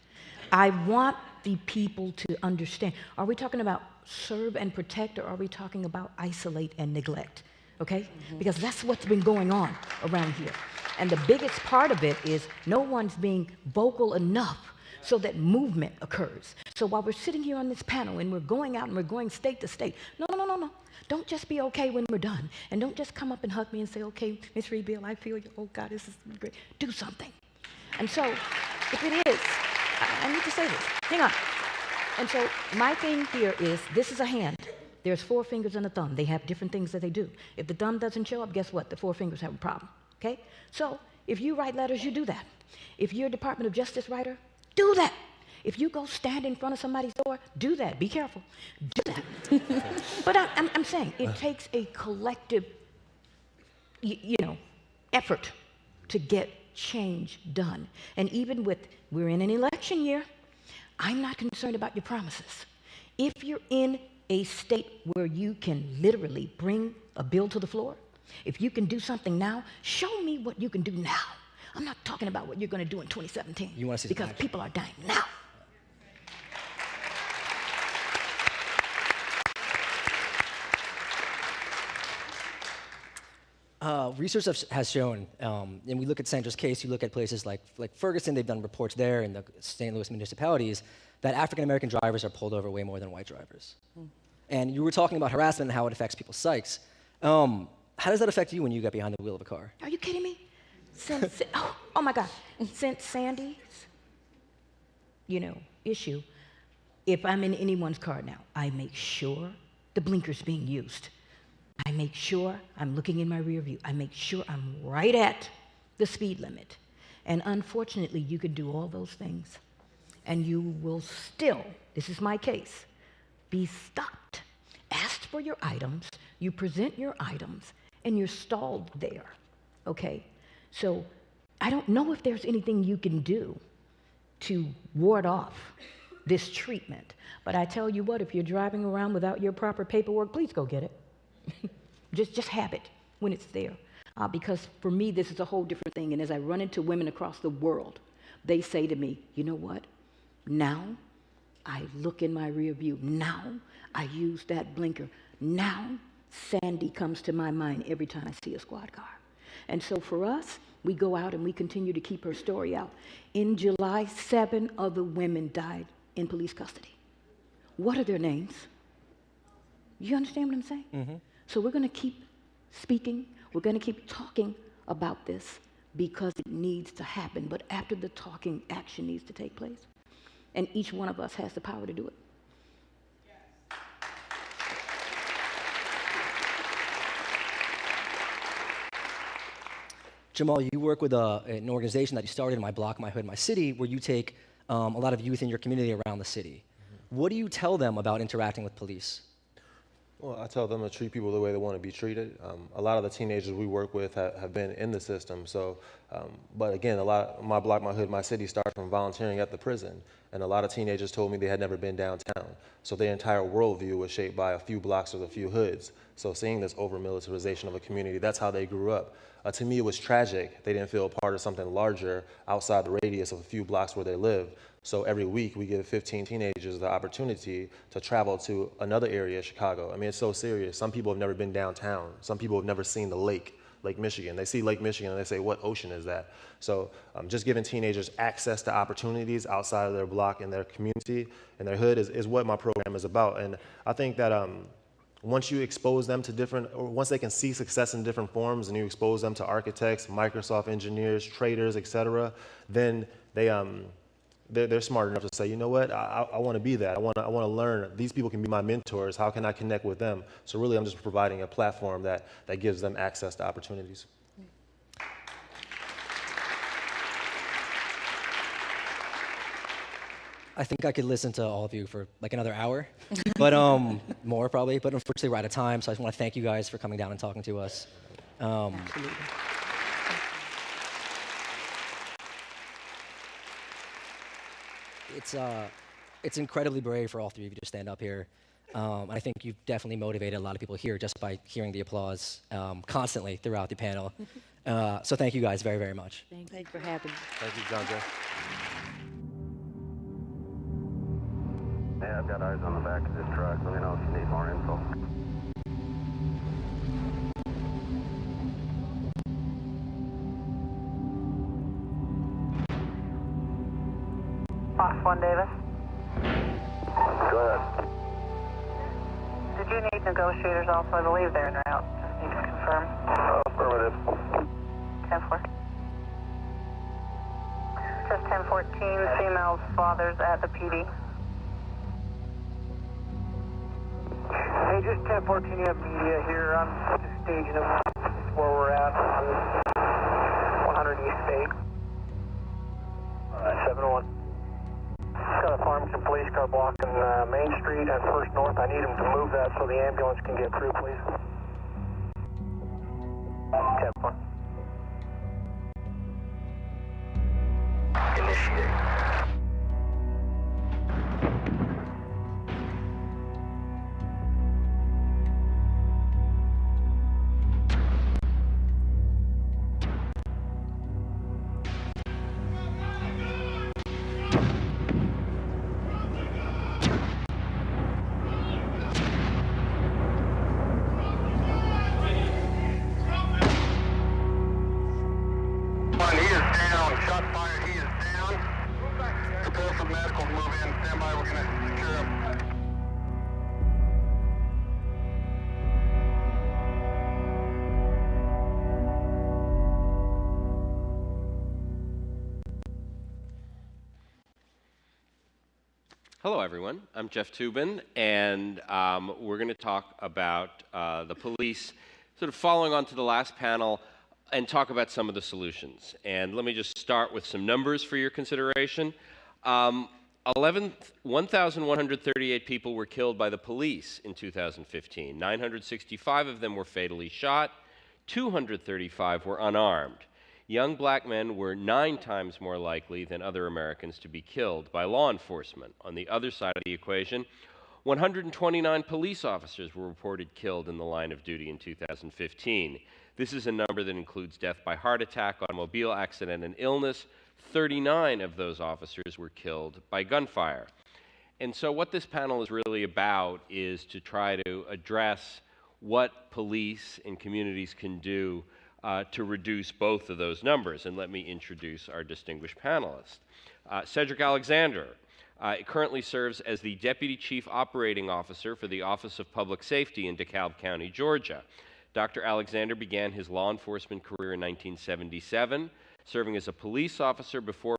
I want the people to understand, are we talking about serve and protect, or are we talking about isolate and neglect? Okay? Because that's what's been going on around here. And the biggest part of it is no one's being vocal enough so that movement occurs. So while we're sitting here on this panel and we're going out and we're going state to state, no. Don't just be okay when we're done. And don't just come up and hug me and say, okay, Ms. Rebill, I feel you. Oh, God, this is great. Do something. And so if it is, I need to say this. Hang on. And so my thing here is, this is a hand. There's 4 fingers and a thumb. They have different things that they do. If the thumb doesn't show up, guess what? The 4 fingers have a problem. Okay? So if you write letters, you do that. If you're a Department of Justice writer, do that. If you go stand in front of somebody's door, do that. Be careful. Do that. But I'm saying it takes a collective, effort to get change done. And even we're in an election year, I'm not concerned about your promises. If you're in a state where you can literally bring a bill to the floor, if you can do something now, show me what you can do now. I'm not talking about what you're going to do in 2017. You want to see because people are dying now. Research has shown, and we look at Sandra's case, you look at places like Ferguson, they've done reports there in the St. Louis municipalities, that African-American drivers are pulled over way more than white drivers. And you were talking about harassment and how it affects people's psyches. How does that affect you when you get behind the wheel of a car? Are you kidding me? Oh my God. Since Sandy's, issue, if I'm in anyone's car now, I make sure the blinker's being used. I make sure I'm looking in my rear view. I make sure I'm right at the speed limit. And unfortunately, you could do all those things, and you will still, this is my case, be stopped, asked for your items, you present your items, and you're stalled there, okay? So I don't know if there's anything you can do to ward off this treatment, but I tell you what, if you're driving around without your proper paperwork, please go get it. just have it when it's there. Because for me, this is a whole different thing. And as I run into women across the world, they say to me, you know what? Now I look in my rear view. Now I use that blinker. Now Sandy comes to my mind every time I see a squad car. And so for us, we go out and we continue to keep her story out. In July, 7 other women died in police custody. What are their names? You understand what I'm saying? Mm-hmm. So we're going to keep speaking. We're going to keep talking about this because it needs to happen. But after the talking, action needs to take place. And each one of us has the power to do it. Jamal, you work with an organization that you started in My Block, My Hood, My City, where you take a lot of youth in your community around the city. What do you tell them about interacting with police? Well, I tell them to treat people the way they want to be treated. A lot of the teenagers we work with have been in the system. So, but again, a lot My Block, My Hood, My City started from volunteering at the prison. And a lot of teenagers told me they had never been downtown. So their entire worldview was shaped by a few blocks or a few hoods. So seeing this over-militarization of a community, that's how they grew up. To me, it was tragic. They didn't feel a part of something larger outside the radius of a few blocks where they live. So every week we give 15 teenagers the opportunity to travel to another area of Chicago. I mean, it's so serious. Some people have never been downtown. Some people have never seen the lake, Lake Michigan. They see Lake Michigan and they say, what ocean is that? So just giving teenagers access to opportunities outside of their block and their community and their hood is what my program is about. And I think that once you expose them to or once they can see success in different forms and you expose them to architects, Microsoft engineers, traders, et cetera, then they're smart enough to say, you know what, I want to be that. I want to learn. These people can be my mentors. How can I connect with them? So really, I'm just providing a platform that gives them access to opportunities. I think I could listen to all of you for like another hour, but more probably. But unfortunately, we're out of time. So I just want to thank you guys for coming down and talking to us. Absolutely. It's incredibly brave for all three of you to stand up here. And I think you've definitely motivated a lot of people here just by hearing the applause constantly throughout the panel. So thank you guys very, very much. Thank you for having me. Thank you, John Jay. Yeah, I've got eyes on the back of this truck. Let me know if you need more info. Box 1, Davis. Go ahead. Did you need negotiators also? I believe they're en route. Just need to confirm. Affirmative. 10-4. Just 10-14, female fathers at the PD. Hey, just 10-14, you have media here. I'm just staging them where we're at on 100 East State. 701. Got a Farmington police car blocking Main Street and First North. I need them to move that so the ambulance can get through, please. 10-4. Initiate. Hello, everyone. I'm Jeff Toobin, and we're going to talk about the police, sort of following on to the last panel, and talk about some of the solutions. And let me just start with some numbers for your consideration. 1,138 people were killed by the police in 2015. 965 of them were fatally shot. 235 were unarmed. Young black men were 9 times more likely than other Americans to be killed by law enforcement. On the other side of the equation, 129 police officers were reported killed in the line of duty in 2015. This is a number that includes death by heart attack, automobile accident, and illness. 39 of those officers were killed by gunfire. And so what this panel is really about is to try to address what police and communities can do to reduce both of those numbers. And let me introduce our distinguished panelists. Cedric Alexander currently serves as the Deputy Chief Operating Officer for the Office of Public Safety in DeKalb County, Georgia. Dr. Alexander began his law enforcement career in 1977, serving as a police officer before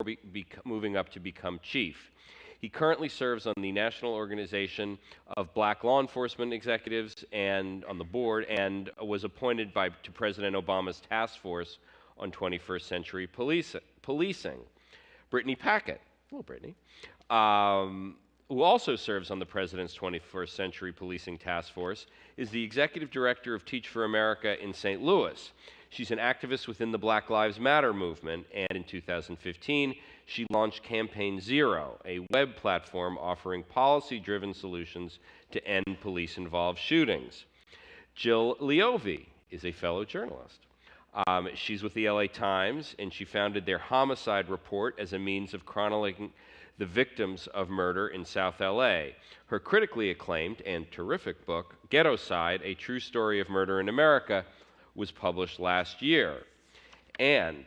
moving up to become chief. He currently serves on the National Organization of Black Law Enforcement Executives and on the board, and was appointed to President Obama's task force on 21st century policing. Brittany Packett, hello Brittany, who also serves on the President's 21st Century Policing Task Force, is the executive director of Teach for America in St. Louis. She's an activist within the Black Lives Matter movement, and in 2015, she launched Campaign Zero, a web platform offering policy-driven solutions to end police-involved shootings. Jill Leovy is a fellow journalist. She's with the LA Times, and she founded their Homicide Report as a means of chronicling the victims of murder in South LA. Her critically acclaimed and terrific book, Ghettoside, A True Story of Murder in America, was published last year. And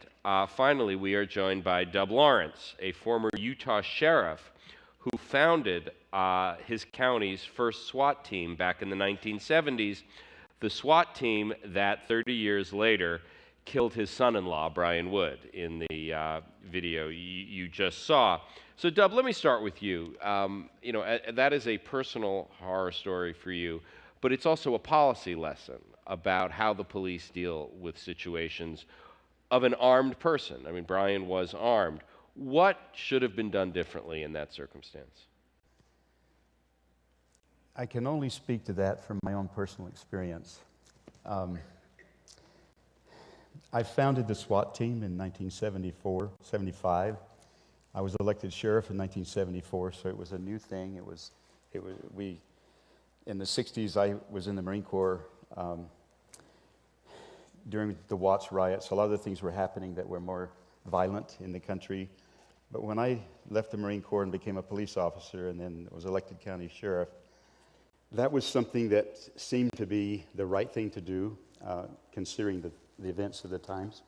finally, we are joined by Dub Lawrence, a former Utah sheriff who founded his county's first SWAT team back in the 1970s, the SWAT team that 30 years later killed his son-in-law, Brian Wood, in the video you just saw. So, Dub, let me start with you. You know, that is a personal horror story for you, but it's also a policy lesson about how the police deal with situations of an armed person. I mean, Brian was armed. What should have been done differently in that circumstance? I can only speak to that from my own personal experience. I founded the SWAT team in 1975. I was elected sheriff in 1974, so it was a new thing. In the 60s, I was in the Marine Corps during the Watts riots. A lot of the things were happening that were more violent in the country. But when I left the Marine Corps and became a police officer and then was elected county sheriff, that was something that seemed to be the right thing to do, considering the events of the times.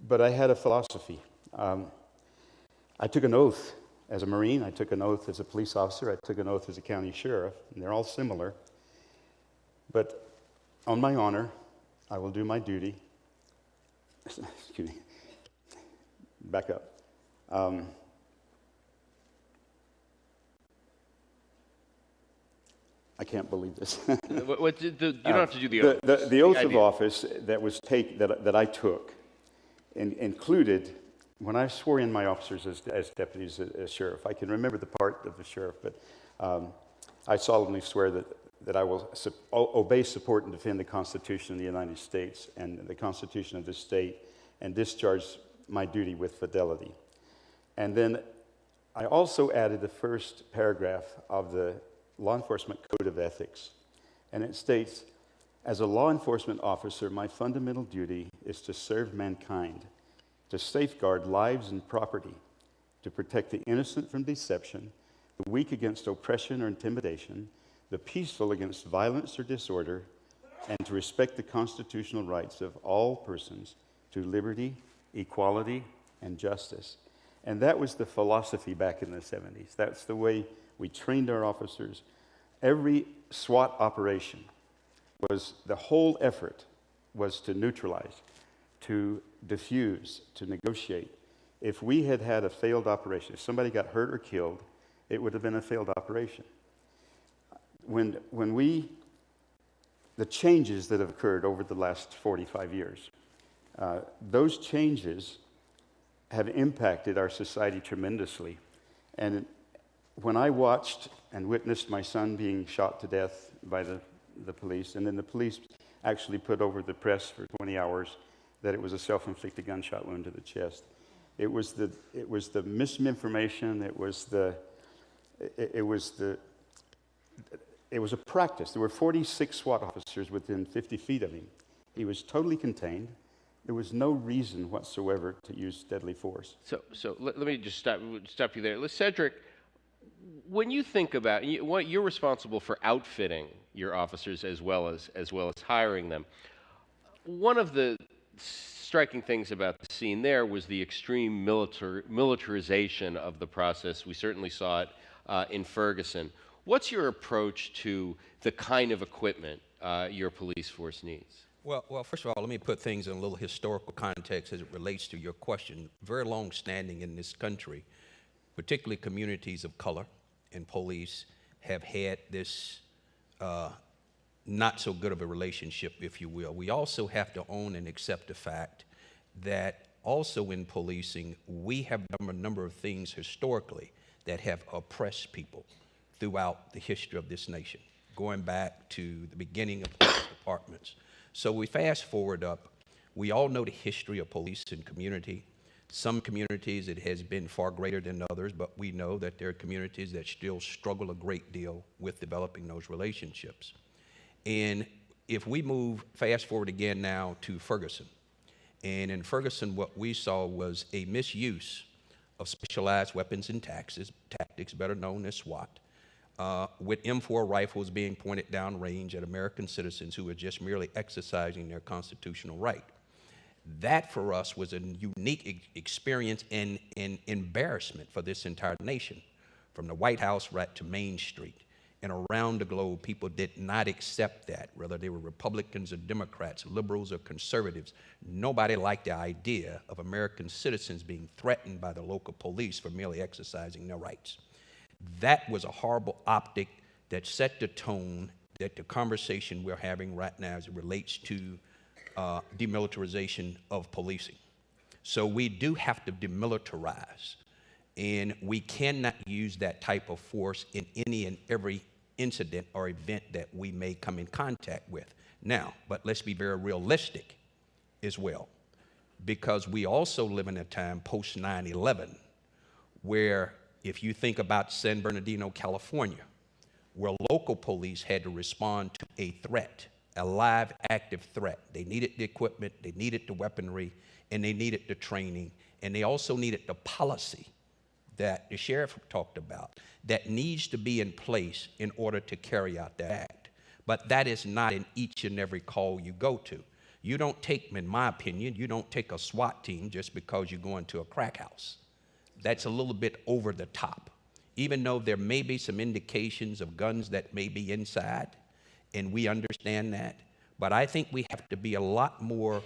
But I had a philosophy. I took an oath as a Marine, I took an oath as a police officer, I took an oath as a county sheriff, and they're all similar. But on my honor, I will do my duty. Excuse me. Back up. I can't believe this. You don't have to do the oath. The oath of office that was that I took included, when I swore in my officers as deputies, as sheriff, I can remember the part of the sheriff, but I solemnly swear that I will obey, support, and defend the Constitution of the United States and the Constitution of this state and discharge my duty with fidelity. And then I also added the first paragraph of the Law Enforcement Code of Ethics. And it states, as a law enforcement officer, my fundamental duty is to serve mankind, to safeguard lives and property, to protect the innocent from deception, the weak against oppression or intimidation, the peaceful against violence or disorder, and to respect the constitutional rights of all persons to liberty, equality, and justice. And that was the philosophy back in the 70s. That's the way we trained our officers. Every SWAT operation the whole effort was to neutralize, to diffuse, to negotiate. If we had had a failed operation, if somebody got hurt or killed, it would have been a failed operation. The changes that have occurred over the last 45 years, those changes have impacted our society tremendously. And when I watched and witnessed my son being shot to death by the police, and then the police actually put over the press for 20 hours that it was a self-inflicted gunshot wound to the chest. It was the misinformation. It was a practice. There were 46 SWAT officers within 50 feet of him. He was totally contained. There was no reason whatsoever to use deadly force. So let me just stop you there. Cedric, when you think about you're responsible for outfitting your officers as well as hiring them. One of the striking things about the scene there was the extreme militarization of the process. We certainly saw it in Ferguson. What's your approach to the kind of equipment your police force needs? Well, first of all, let me put things in a little historical context as it relates to your question. Very long standing in this country, particularly communities of color and police have had this not so good of a relationship, if you will. We also have to own and accept the fact that also in policing, we have done a number of things historically that have oppressed people throughout the history of this nation, going back to the beginning of police departments. So we fast forward up. We all know the history of police and community. Some communities it has been far greater than others, but we know that there are communities that still struggle a great deal with developing those relationships. And if we move fast forward again now to Ferguson, and in Ferguson what we saw was a misuse of specialized weapons and tactics, better known as SWAT, with M4 rifles being pointed down range at American citizens who were just merely exercising their constitutional right. That for us was a unique experience and embarrassment for this entire nation, from the White House right to Main Street. And around the globe, people did not accept that, whether they were Republicans or Democrats, liberals or conservatives. Nobody liked the idea of American citizens being threatened by the local police for merely exercising their rights. That was a horrible optic that set the tone that the conversation we're having right now as it relates to demilitarization of policing. So we do have to demilitarize, and we cannot use that type of force in any and every incident or event that we may come in contact with. Now, but let's be very realistic as well, because we also live in a time post 9/11 where if you think about San Bernardino, California, where local police had to respond to a threat, a live, active threat. They needed the equipment, they needed the weaponry, and they needed the training, and they also needed the policy that the sheriff talked about that needs to be in place in order to carry out that act. But that is not in each and every call you go to. You don't take, in my opinion, you don't take a SWAT team just because you go into a crack house. That's a little bit over the top. Even though there may be some indications of guns that may be inside, and we understand that, but I think we have to be a lot more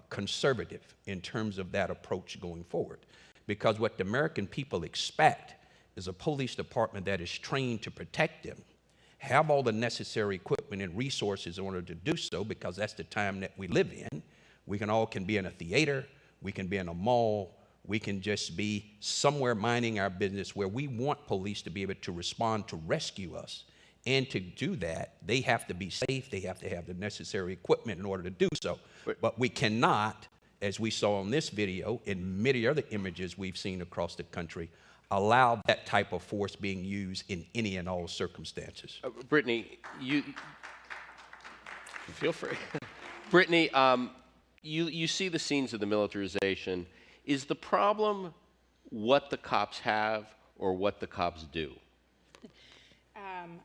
conservative in terms of that approach going forward. Because what the American people expect is a police department that is trained to protect them, have all the necessary equipment and resources in order to do so, because that's the time that we live in. We can be in a theater, we can be in a mall, we can just be somewhere minding our business where we want police to be able to respond to rescue us. And to do that, they have to be safe, they have to have the necessary equipment in order to do so. But we cannot, as we saw in this video and many other images we've seen across the country, allow that type of force being used in any and all circumstances. Brittany, you feel free. Brittany, you see the scenes of the militarization. Is the problem what the cops have or what the cops do?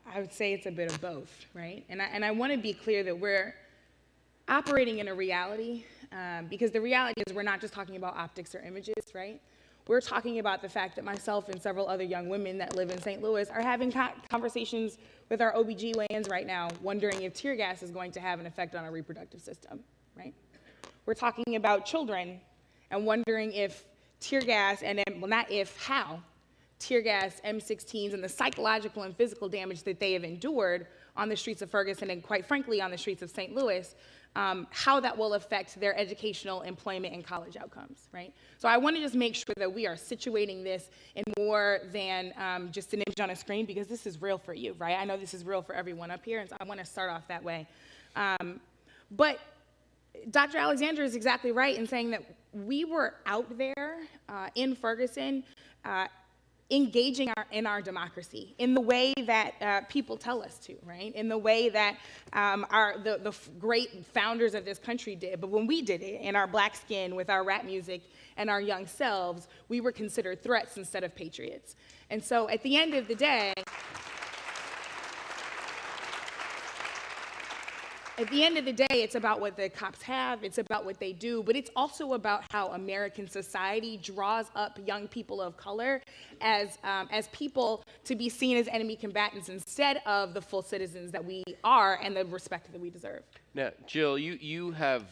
I would say it's a bit of both, right? And I want to be clear that we're operating in a reality, because the reality is we're not just talking about optics or images, right? We're talking about the fact that myself and several other young women that live in St. Louis are having conversations with our OBGYNs right now, wondering if tear gas is going to have an effect on our reproductive system, right? We're talking about children and wondering if tear gas, and then, well, not if, how, tear gas, M16s, and the psychological and physical damage that they have endured on the streets of Ferguson and, quite frankly, on the streets of St. Louis, how that will affect their educational, employment, and college outcomes, right? So I want to just make sure that we are situating this in more than just an image on a screen, because this is real for you, right? I know this is real for everyone up here, and so I want to start off that way. But Dr. Alexander is exactly right in saying that we were out there in Ferguson engaging in our democracy in the way that people tell us to, right? In the way that the great founders of this country did. But when we did it in our black skin with our rap music and our young selves, we were considered threats instead of patriots. And so at the end of the day, it's about what the cops have, it's about what they do, but it's also about how American society draws up young people of color as people to be seen as enemy combatants instead of the full citizens that we are and the respect that we deserve. Now, Jill, you have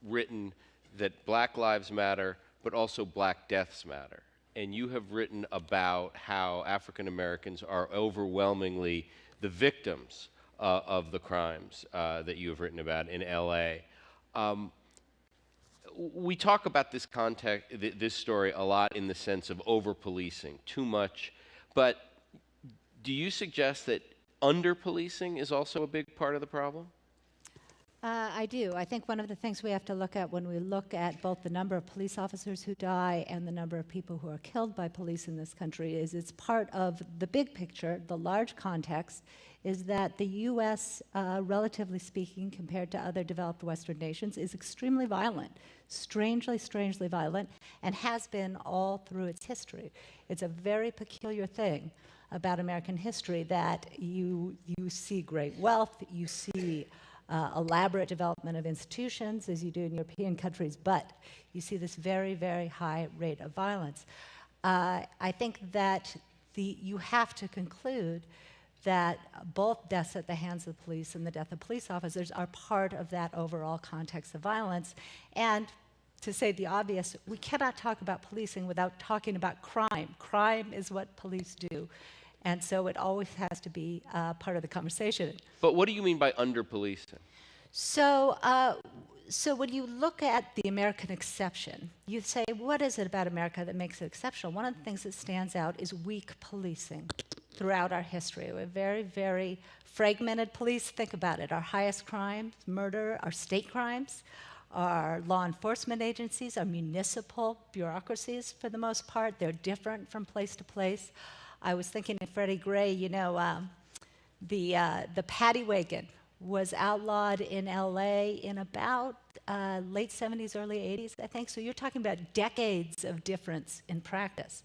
written that Black Lives Matter, but also Black Deaths Matter. And you have written about how African Americans are overwhelmingly the victims of the crimes that you have written about in LA. We talk about this context, this story a lot in the sense of over-policing, too much, but do you suggest that under-policing is also a big part of the problem? I do. I think one of the things we have to look at when we look at both the number of police officers who die and the number of people who are killed by police in this country is it's part of the big picture, the large context, is that the U.S., relatively speaking, compared to other developed Western nations, is extremely violent, strangely violent, and has been all through its history. It's a very peculiar thing about American history that you see great wealth, you see elaborate development of institutions as you do in European countries, but you see this very high rate of violence. I think that you have to conclude that both deaths at the hands of the police and the death of police officers are part of that overall context of violence. And to say the obvious, we cannot talk about policing without talking about crime. Crime is what police do. And so it always has to be part of the conversation. But what do you mean by under-policing? So when you look at the American exception, you say, what is it about America that makes it exceptional? One of the things that stands out is weak policing throughout our history. We have very fragmented police. Think about it. Our highest crimes, murder, our state crimes, our law enforcement agencies, our municipal bureaucracies, for the most part, they're different from place to place. I was thinking of Freddie Gray, you know, the paddy wagon was outlawed in LA in about late 70s, early 80s, I think. So you're talking about decades of difference in practice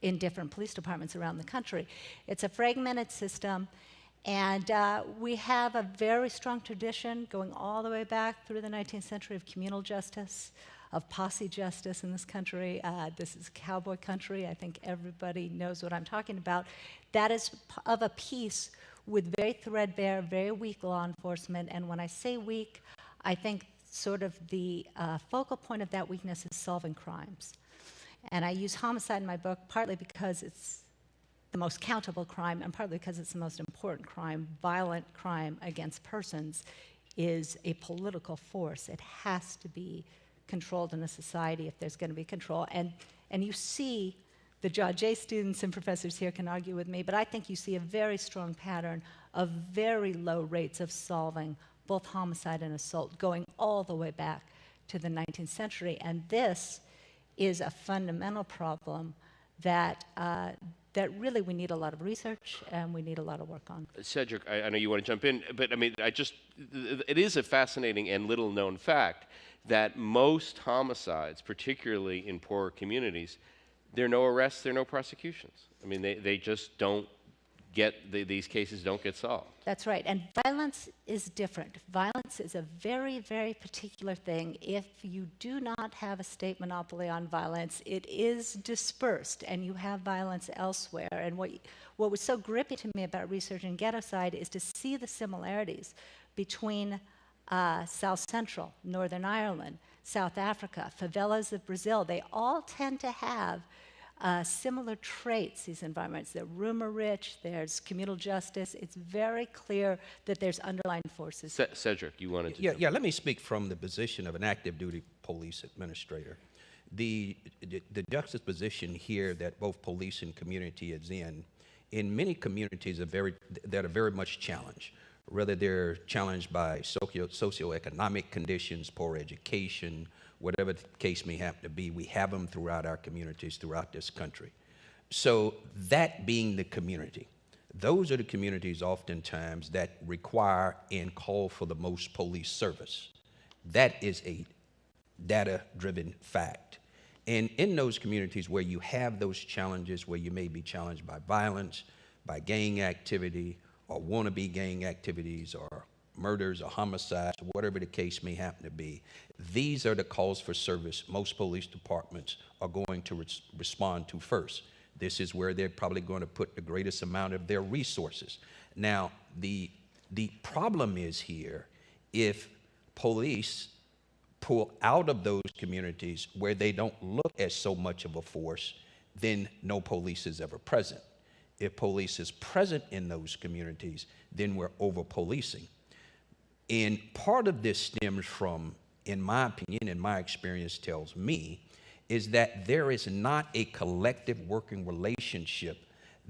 in different police departments around the country. It's a fragmented system, and we have a very strong tradition going all the way back through the 19th century of communal justice, of posse justice in this country. This is cowboy country. I think everybody knows what I'm talking about. That is of a piece with very threadbare, very weak law enforcement. And when I say weak, I think sort of the focal point of that weakness is solving crimes. And I use homicide in my book partly because it's the most countable crime and partly because it's the most important crime. Violent crime against persons is a political force. It has to be controlled in a society if there's going to be control. And you see, the John Jay students and professors here can argue with me, but I think you see a very strong pattern of very low rates of solving both homicide and assault going all the way back to the 19th century. And this is a fundamental problem that really we need a lot of research and we need a lot of work on. Cedric, I know you want to jump in, but I mean, it is a fascinating and little known fact that most homicides, particularly in poorer communities, there are no arrests, there are no prosecutions. I mean, they just don't these cases don't get solved. That's right, and violence is different. Violence is a very particular thing. If you do not have a state monopoly on violence, it is dispersed, and you have violence elsewhere. And what was so gripping to me about researching Ghettocide is to see the similarities between South Central, Northern Ireland, South Africa, favelas of Brazil. They all tend to have similar traits, these environments. They're rumor-rich, there's communal justice. It's very clear that there's underlying forces. Cedric, you wanted to... Yeah, let me speak from the position of an active duty police administrator. The juxtaposition here that both police and community is in many communities that are very much challenged. Whether they're challenged by socioeconomic conditions, poor education, whatever the case may happen to be, we have them throughout our communities, throughout this country. So that being the community, those are the communities oftentimes that require and call for the most police service. That is a data-driven fact. And in those communities where you have those challenges, where you may be challenged by violence, by gang activity, or wannabe gang activities, or murders or homicides, whatever the case may happen to be, these are the calls for service most police departments are going to respond to first. This is where they're probably going to put the greatest amount of their resources. Now, the problem is here, if police pull out of those communities where they don't look as so much of a force, then no police is ever present. If police is present in those communities, then we're over-policing. And part of this stems from, in my opinion, and my experience tells me, is that there is not a collective working relationship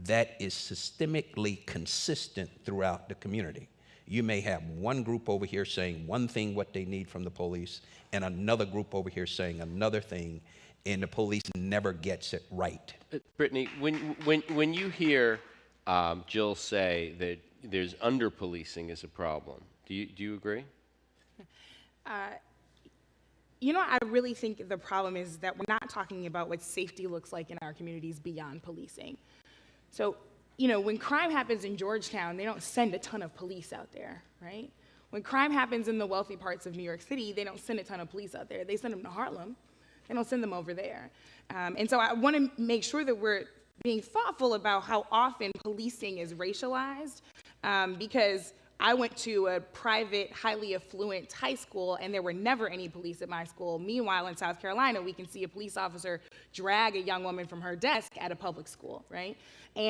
that is systemically consistent throughout the community. You may have one group over here saying one thing, what they need from the police, and another group over here saying another thing, and the police never gets it right. Brittany, when you hear Jill say that there's under-policing is a problem, do you agree? You know, I really think the problem is that we're not talking about what safety looks like in our communities beyond policing. So, you know, when crime happens in Georgetown, they don't send a ton of police out there, right? When crime happens in the wealthy parts of New York City, they don't send a ton of police out there. They send them to Harlem. They don't send them over there. And so I want to make sure that we're being thoughtful about how often policing is racialized, because I went to a private, highly affluent high school, and there were never any police at my school. Meanwhile, in South Carolina, we can see a police officer drag a young woman from her desk at a public school, right?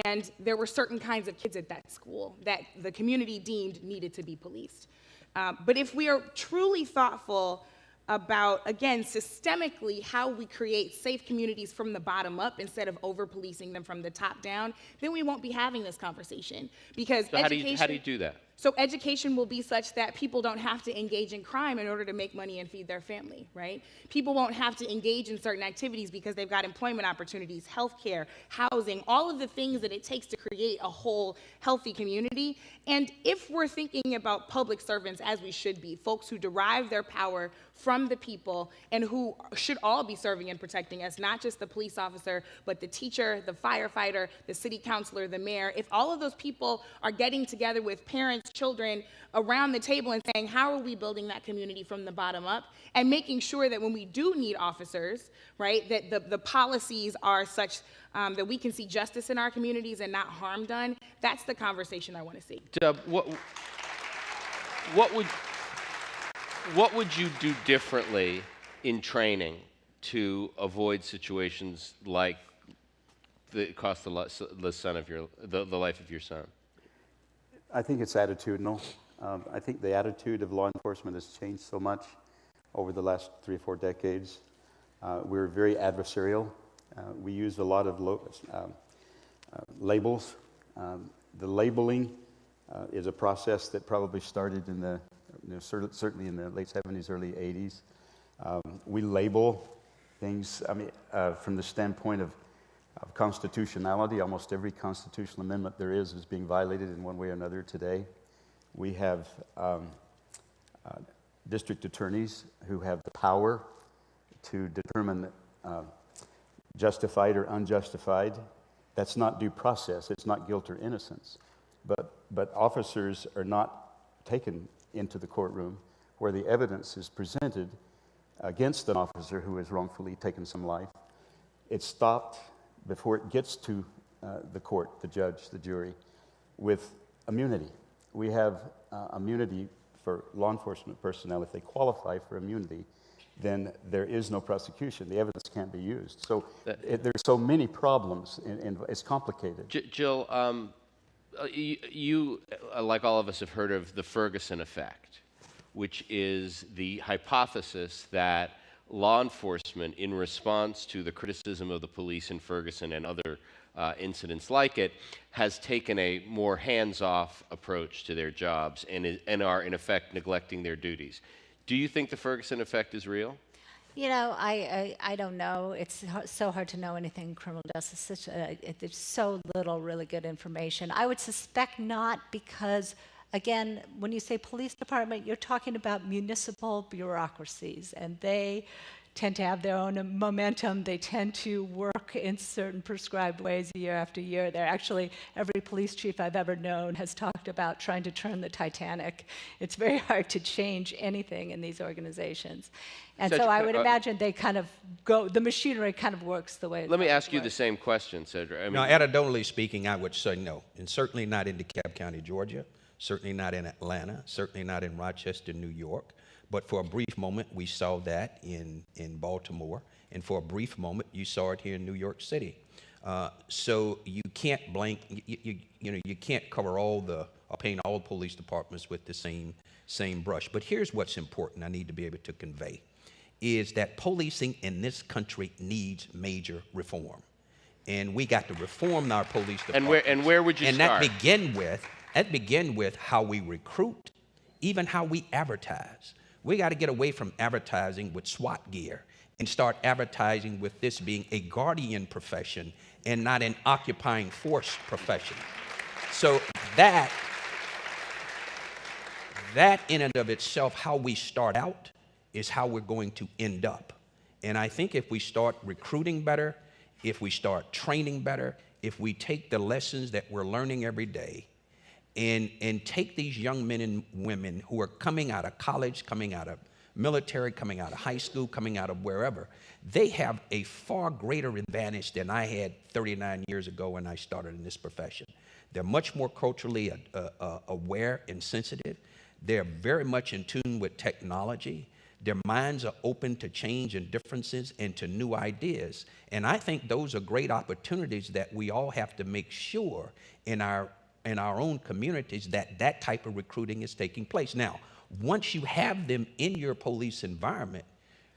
And there were certain kinds of kids at that school that the community deemed needed to be policed. But if we are truly thoughtful about, again, systemically how we create safe communities from the bottom up instead of over-policing them from the top down, then we won't be having this conversation. Because So how do you do that? So education will be such that people don't have to engage in crime in order to make money and feed their family, right? People won't have to engage in certain activities because they've got employment opportunities, healthcare, housing, all of the things that it takes to create a whole healthy community. And if we're thinking about public servants as we should be, folks who derive their power from the people and who should all be serving and protecting us, not just the police officer, but the teacher, the firefighter, the city councilor, the mayor, if all of those people are getting together with parents, children around the table and saying, how are we building that community from the bottom up, and making sure that when we do need officers, right, that the policies are such that we can see justice in our communities and not harm done, that's the conversation I want to see. Deb, what would you do differently in training to avoid situations like that cost the life of your son? I think it's attitudinal. I think the attitude of law enforcement has changed so much over the last 3 or 4 decades. We're very adversarial. We use a lot of labels. The labeling is a process that probably started in the, certainly in the late 70s, early 80s. We label things, from the standpoint of constitutionality. Almost every constitutional amendment there is being violated in one way or another today. We have district attorneys who have the power to determine justified or unjustified. That's not due process. It's not guilt or innocence. But officers are not taken into the courtroom where the evidence is presented against an officer who has wrongfully taken some life. It's stopped before it gets to the court, the judge, the jury, with immunity. We have immunity for law enforcement personnel. If they qualify for immunity, then there is no prosecution. The evidence can't be used. So there's so many problems, and it's complicated. Jill, you, like all of us, have heard of the Ferguson effect, which is the hypothesis that law enforcement, in response to the criticism of the police in Ferguson and other incidents like it, has taken a more hands-off approach to their jobs and are, in effect, neglecting their duties. Do you think the Ferguson effect is real? You know, I don't know. It's so hard to know anything in criminal justice. There's so little really good information. I would suspect not, because again, when you say police department, you're talking about municipal bureaucracies, and they tend to have their own momentum. They tend to work in certain prescribed ways year after year. They're actually, every police chief I've ever known has talked about trying to turn the Titanic. It's very hard to change anything in these organizations. And so I would imagine they kind of go, the machinery kind of works the way it Let me ask you the same question, Cedric. Now, anecdotally speaking, I would say no, and certainly not in DeKalb County, Georgia, certainly not in Atlanta, certainly not in Rochester, New York. But for a brief moment, we saw that in Baltimore, and for a brief moment, you saw it here in New York City. So you can't you can't cover or paint all police departments with the same brush. But here's what's important I need to be able to convey, is that policing in this country needs major reform. And we got to reform our police departments. And where would you start? That begin with how we recruit, even how we advertise. We got to get away from advertising with SWAT gear and start advertising with this being a guardian profession and not an occupying force profession. So that in and of itself, how we start out, is how we're going to end up. And I think if we start recruiting better, if we start training better, if we take the lessons that we're learning every day and take these young men and women who are coming out of college, coming out of military, coming out of high school, coming out of wherever, they have a far greater advantage than I had 39 years ago when I started in this profession. They're much more culturally aware and sensitive. They're very much in tune with technology. Their minds are open to change and differences and to new ideas. And I think those are great opportunities that we all have to make sure in our own communities that that type of recruiting is taking place. Now, once you have them in your police environment,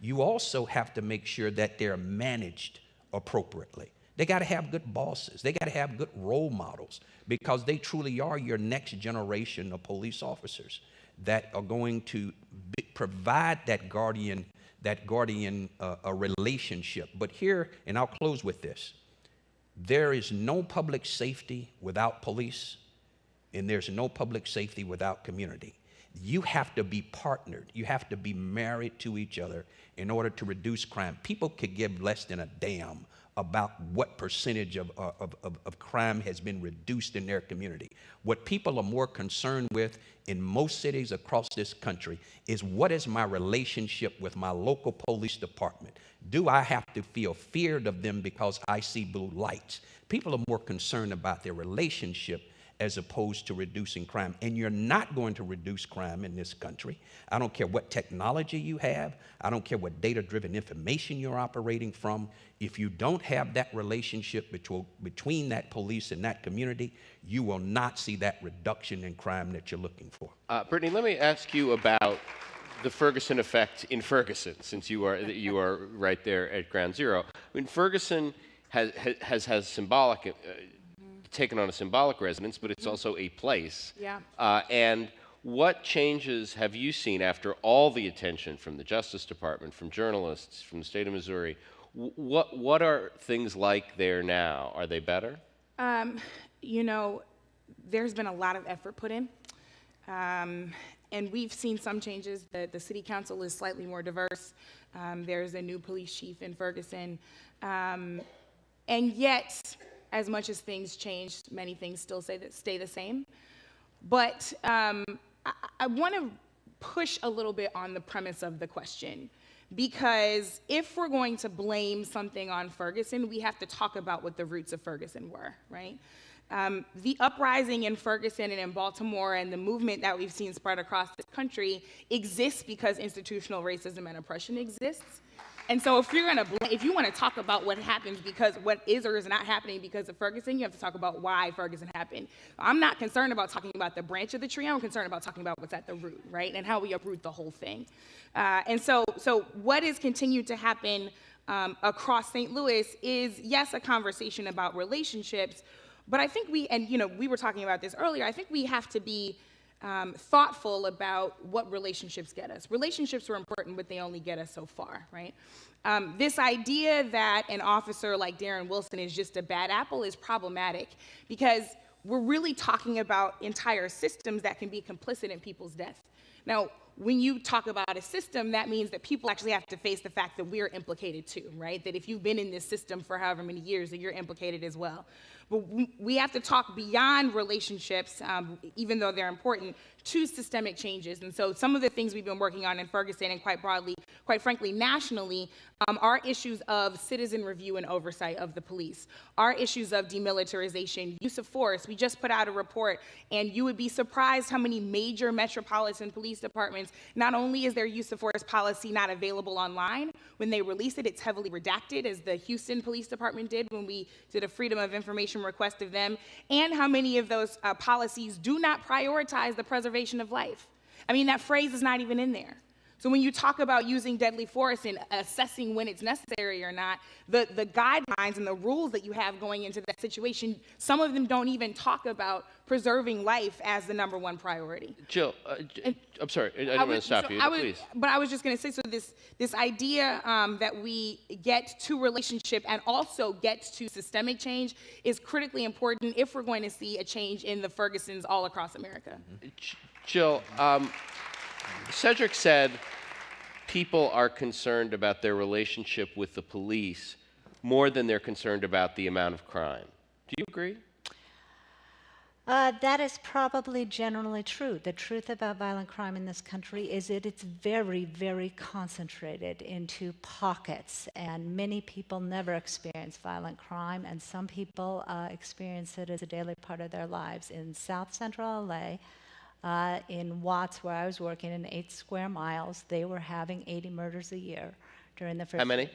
you also have to make sure that they're managed appropriately. They got to have good bosses. They got to have good role models, because they truly are your next generation of police officers that are going to provide that guardian relationship. But here, and I'll close with this, there is no public safety without police, and there's no public safety without community. You have to be partnered. You have to be married to each other in order to reduce crime. People could give less than a damn about what percentage of crime has been reduced in their community. What people are more concerned with in most cities across this country is, what is my relationship with my local police department? Do I have to feel feared of them because I see blue lights? People are more concerned about their relationship as opposed to reducing crime. And you're not going to reduce crime in this country. I don't care what technology you have. I don't care what data-driven information you're operating from. If you don't have that relationship between that police and that community, you will not see that reduction in crime that you're looking for. Brittany, let me ask you about the Ferguson effect in Ferguson, since you are right there at ground zero. I mean, Ferguson has symbolic taken on a symbolic resonance, but it's also a place. Yeah. And what changes have you seen after all the attention from the Justice Department, from journalists, from the state of Missouri? What are things like there now? Are they better? You know, there's been a lot of effort put in. And we've seen some changes. The city council is slightly more diverse. There's a new police chief in Ferguson. And yet, as much as things change, many things still stay the same. But I want to push a little bit on the premise of the question, because if we're going to blame something on Ferguson, we have to talk about what the roots of Ferguson were, right? The uprising in Ferguson and in Baltimore and the movement that we've seen spread across the country exists because institutional racism and oppression exists. And so if you want to talk about what happens because what is or is not happening because of Ferguson, you have to talk about why Ferguson happened. I'm not concerned about talking about the branch of the tree. I'm concerned about talking about what's at the root, right? And how we uproot the whole thing. And so what has continued to happen across St. Louis is, yes, a conversation about relationships, but I think we were talking about this earlier, I think we have to be thoughtful about what relationships get us. Relationships are important, but they only get us so far, right? This idea that an officer like Darren Wilson is just a bad apple is problematic, because we're really talking about entire systems that can be complicit in people's death. Now, when you talk about a system, that means that people actually have to face the fact that we're implicated too, right? That if you've been in this system for however many years, that you're implicated as well. But we have to talk beyond relationships, even though they're important, to systemic changes. And so some of the things we've been working on in Ferguson and quite broadly, quite frankly, nationally, are issues of citizen review and oversight of the police, are issues of demilitarization, use of force. We just put out a report, and you would be surprised how many major metropolitan police departments, not only is their use of force policy not available online, when they release it, it's heavily redacted, as the Houston Police Department did when we did a Freedom of Information request of them, and how many of those policies do not prioritize the preservation of life. I mean, that phrase is not even in there. So when you talk about using deadly force and assessing when it's necessary or not, the guidelines and the rules that you have going into that situation, some of them don't even talk about preserving life as the #1 priority. Jill, I'm sorry, I don't want to stop you, please. But I was just going to say, so this idea that we get to relationship and also get to systemic change is critically important if we're going to see a change in the Fergusons all across America. Jill, Cedric said people are concerned about their relationship with the police more than they're concerned about the amount of crime. Do you agree? That is probably generally true. The truth about violent crime in this country is that it's very, very concentrated into pockets, and many people never experience violent crime, and some people experience it as a daily part of their lives. In South Central LA, in Watts, where I was working, in 8 square miles, they were having 80 murders a year during the first. How many?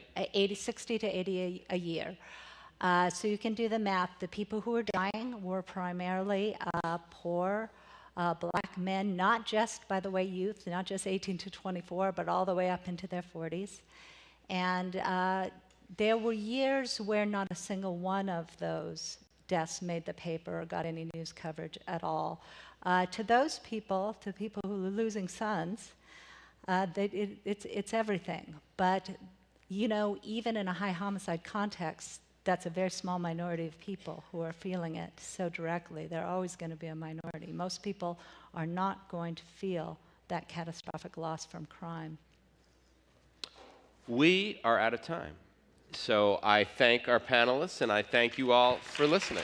60 to 80 a year. So you can do the math. The people who were dying were primarily poor black men, not just, by the way, youth, not just 18 to 24, but all the way up into their 40s. And there were years where not a single one of those deaths made the paper or got any news coverage at all. To those people, to people who are losing sons, it's everything. But, you know, even in a high homicide context, that's a very small minority of people who are feeling it so directly. They're always going to be a minority. Most people are not going to feel that catastrophic loss from crime. We are out of time. So I thank our panelists, and I thank you all for listening.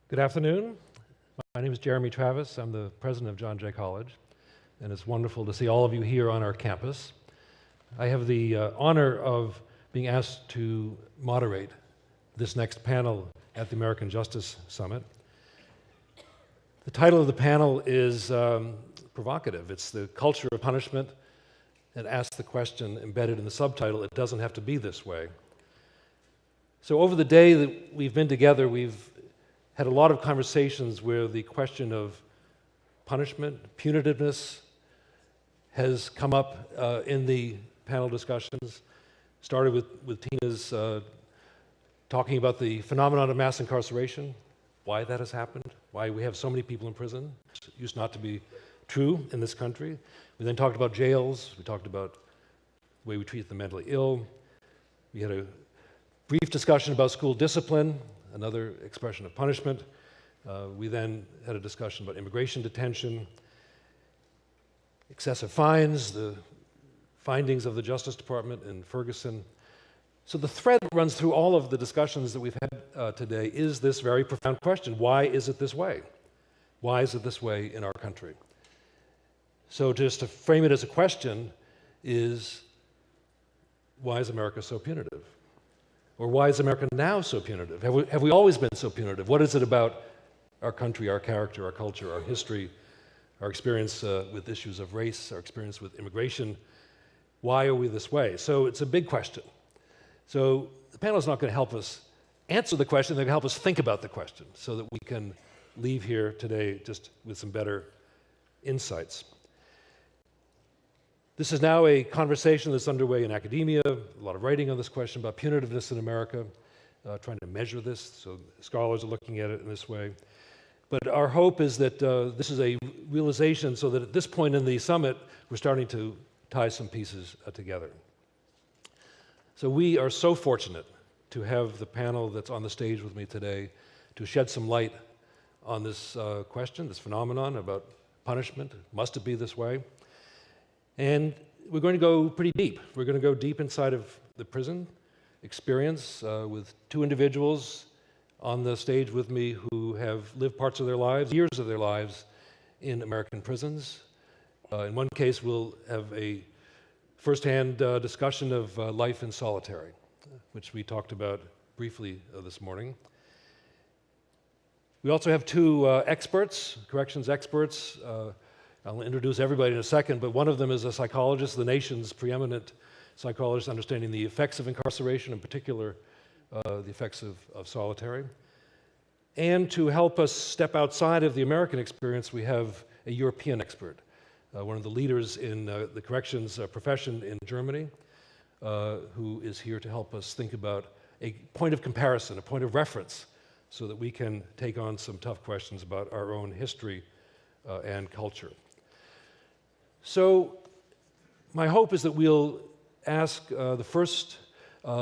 Good afternoon. My name is Jeremy Travis. I'm the president of John Jay College, and it's wonderful to see all of you here on our campus. I have the honor of being asked to moderate this next panel at the American Justice Summit. The title of the panel is provocative. It's the culture of punishment, and asks the question embedded in the subtitle, it doesn't have to be this way. So over the day that we've been together, we've had a lot of conversations where the question of punishment, punitiveness, has come up in the panel discussions. Started with Tina's talking about the phenomenon of mass incarceration, why that has happened, why we have so many people in prison. It used not to be true in this country. We then talked about jails. We talked about the way we treat the mentally ill. We had a brief discussion about school discipline, another expression of punishment. We then had a discussion about immigration detention, excessive fines, the findings of the Justice Department in Ferguson. So the thread that runs through all of the discussions that we've had today is this very profound question: why is it this way? Why is it this way in our country? So just to frame it as a question is, why is America so punitive? Or why is America now so punitive? Have we always been so punitive? What is it about our country, our character, our culture, our history, our experience with issues of race, our experience with immigration? Why are we this way? So it's a big question. So the panel is not going to help us answer the question, they're going to help us think about the question so that we can leave here today just with some better insights. This is now a conversation that's underway in academia, a lot of writing on this question about punitiveness in America, trying to measure this, so scholars are looking at it in this way. But our hope is that this is a realization so that at this point in the summit, we're starting to tie some pieces together. So we are so fortunate to have the panel that's on the stage with me today to shed some light on this question, this phenomenon about punishment. Must it be this way? And we're going to go pretty deep. We're going to go deep inside of the prison experience with two individuals on the stage with me who have lived parts of their lives, years of their lives, in American prisons. In one case, we'll have a firsthand discussion of life in solitary, which we talked about briefly this morning. We also have two experts, corrections experts. I'll introduce everybody in a second, but one of them is a psychologist, the nation's preeminent psychologist understanding the effects of incarceration, in particular the effects of solitary. And to help us step outside of the American experience, we have a European expert, one of the leaders in the corrections profession in Germany, who is here to help us think about a point of comparison, a point of reference, so that we can take on some tough questions about our own history and culture. So my hope is that we'll ask the first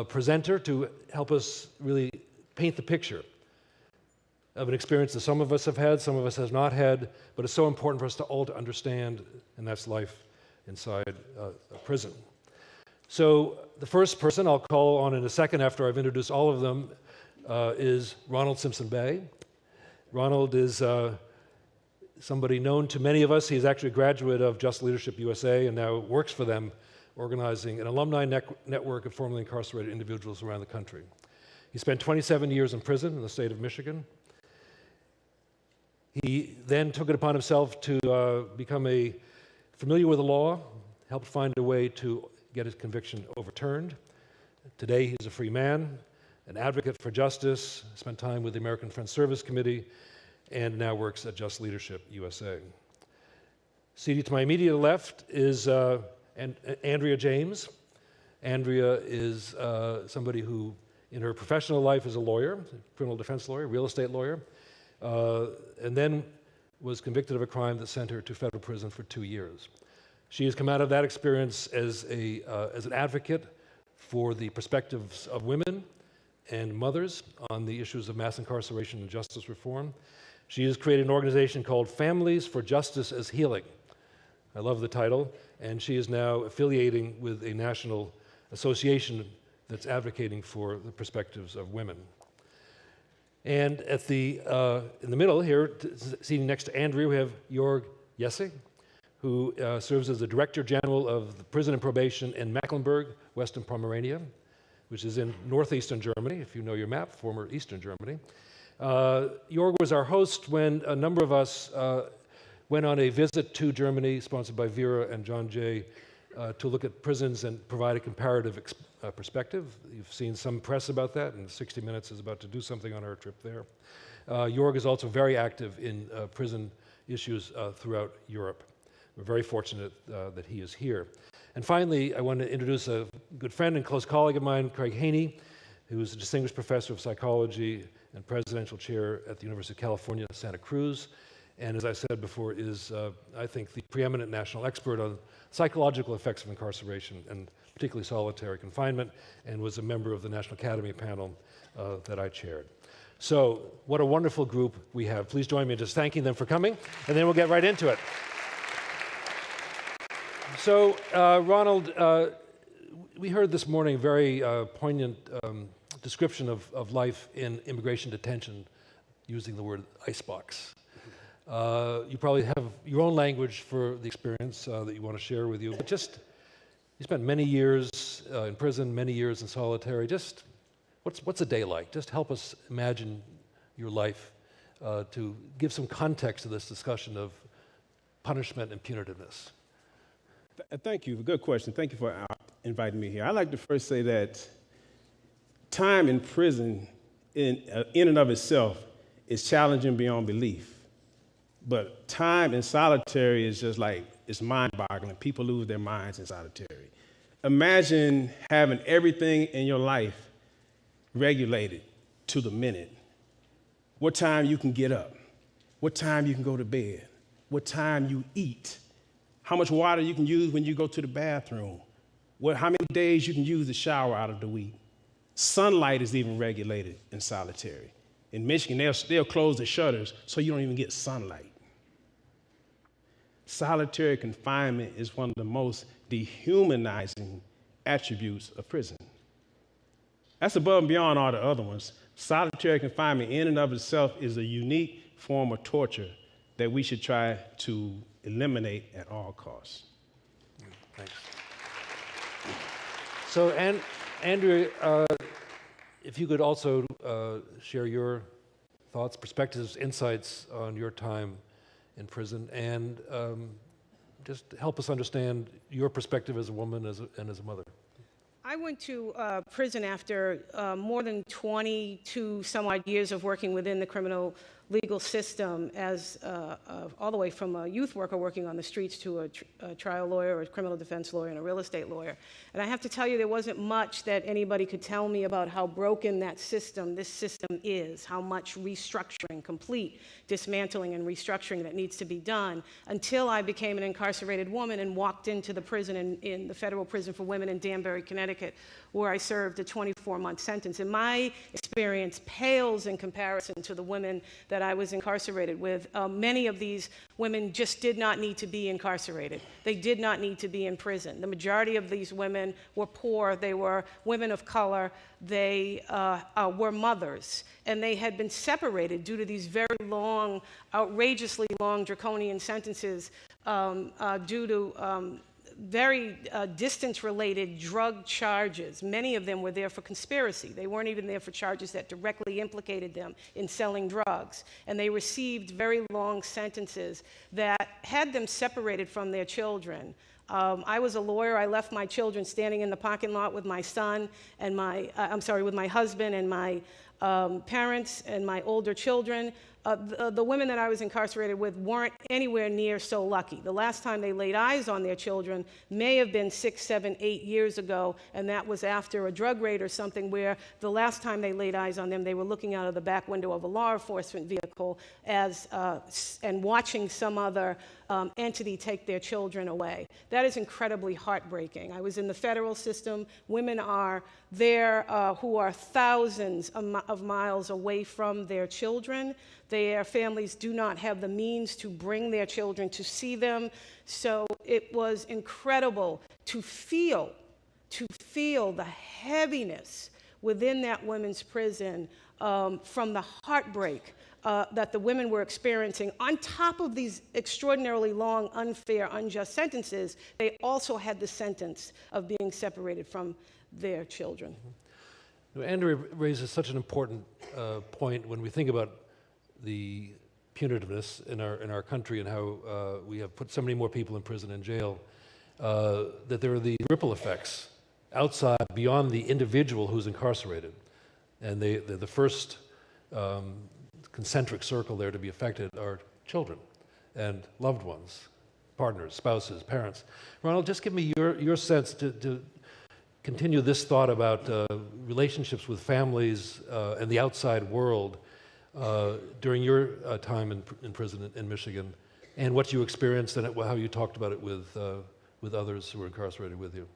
presenter to help us really paint the picture of an experience that some of us have had, some of us have not had, but it's so important for us to all to understand, and that's life inside a prison. So the first person I'll call on in a second after I've introduced all of them is Ronald Simpson-Bay. Ronald is somebody known to many of us. He's actually a graduate of Just Leadership USA and now works for them, organizing an alumni network of formerly incarcerated individuals around the country. He spent 27 years in prison in the state of Michigan. He then took it upon himself to become familiar with the law, helped find a way to get his conviction overturned. Today he's a free man, an advocate for justice, spent time with the American Friends Service Committee, and now works at Just Leadership USA. Seated to my immediate left is Andrea James. Andrea is somebody who, in her professional life, is a lawyer, criminal defense lawyer, real estate lawyer, and then was convicted of a crime that sent her to federal prison for 2 years. She has come out of that experience as an advocate for the perspectives of women and mothers on the issues of mass incarceration and justice reform. She has created an organization called Families for Justice as Healing. I love the title, and she is now affiliating with a national association that's advocating for the perspectives of women. And at in the middle here, sitting next to Andrea, we have Jörg Jesse, who serves as the Director General of the Prison and Probation in Mecklenburg, Western Pomerania, which is in northeastern Germany, if you know your map, former Eastern Germany. Jörg was our host when a number of us went on a visit to Germany, sponsored by Vera and John Jay, to look at prisons and provide a comparative perspective. You've seen some press about that, and 60 Minutes is about to do something on our trip there. Jörg is also very active in prison issues throughout Europe. We're very fortunate that he is here. And finally, I want to introduce a good friend and close colleague of mine, Craig Haney, who is a distinguished professor of psychology and presidential chair at the University of California, Santa Cruz. And as I said before, is, I think, the preeminent national expert on psychological effects of incarceration, and particularly solitary confinement, and was a member of the National Academy panel that I chaired. So, what a wonderful group we have. Please join me in just thanking them for coming, and then we'll get right into it. So, Ronald, we heard this morning a very poignant description of life in immigration detention, using the word icebox. You probably have your own language for the experience that you want to share with you, but just, you spent many years in prison, many years in solitary. Just, what's a day like? Just help us imagine your life to give some context to this discussion of punishment and punitiveness. Thank you. Good question. Thank you for inviting me here. I'd like to first say that time in prison in and of itself is challenging beyond belief. But time in solitary is just like, it's mind-boggling. People lose their minds in solitary. Imagine having everything in your life regulated to the minute. What time you can get up, what time you can go to bed, what time you eat, how much water you can use when you go to the bathroom, how many days you can use the shower out of the week. Sunlight is even regulated in solitary. In Michigan, they'll close the shutters so you don't even get sunlight. Solitary confinement is one of the most dehumanizing attributes of prison. That's above and beyond all the other ones. Solitary confinement in and of itself is a unique form of torture that we should try to eliminate at all costs. Thanks. So, Andrew, if you could also share your thoughts, perspectives, insights on your time in prison, and just help us understand your perspective as a woman and as a mother. I went to prison after more than 22 some odd years of working within the criminal legal system, as all the way from a youth worker working on the streets to a trial lawyer, a criminal defense lawyer, and a real estate lawyer. And I have to tell you, there wasn't much that anybody could tell me about how broken this system is, how much restructuring, complete dismantling and restructuring that needs to be done, until I became an incarcerated woman and walked into the prison in the federal prison for women in Danbury, Connecticut, where I served a 24-month sentence. And my experience pales in comparison to the women that I was incarcerated with. Many of these women just did not need to be incarcerated. They did not need to be in prison. The majority of these women were poor. They were women of color. They were mothers. And they had been separated due to these very long, outrageously long draconian sentences due to very distance-related drug charges. Many of them were there for conspiracy. They weren't even there for charges that directly implicated them in selling drugs. And they received very long sentences that had them separated from their children. I was a lawyer. I left my children standing in the parking lot with my son and with my husband and my parents and my older children. The women that I was incarcerated with weren't anywhere near so lucky. The last time they laid eyes on their children may have been 6, 7, 8 years ago, and that was after a drug raid or something, where the last time they laid eyes on them, they were looking out of the back window of a law enforcement vehicle and watching some other entity take their children away. That is incredibly heartbreaking. I was in the federal system. Women are there who are thousands of miles away from their children. Their families do not have the means to bring their children to see them. So it was incredible to feel the heaviness within that women's prison from the heartbreak that the women were experiencing. On top of these extraordinarily long, unfair, unjust sentences, they also had the sentence of being separated from their children. Andrea raises such an important point when we think about the punitiveness in our country and how we have put so many more people in prison and jail, that there are the ripple effects outside, beyond the individual who's incarcerated. And the first concentric circle there to be affected are children and loved ones, partners, spouses, parents. Ronald, just give me your sense to continue this thought about relationships with families and the outside world during your time in prison in Michigan, and what you experienced and how you talked about it with others who were incarcerated with you.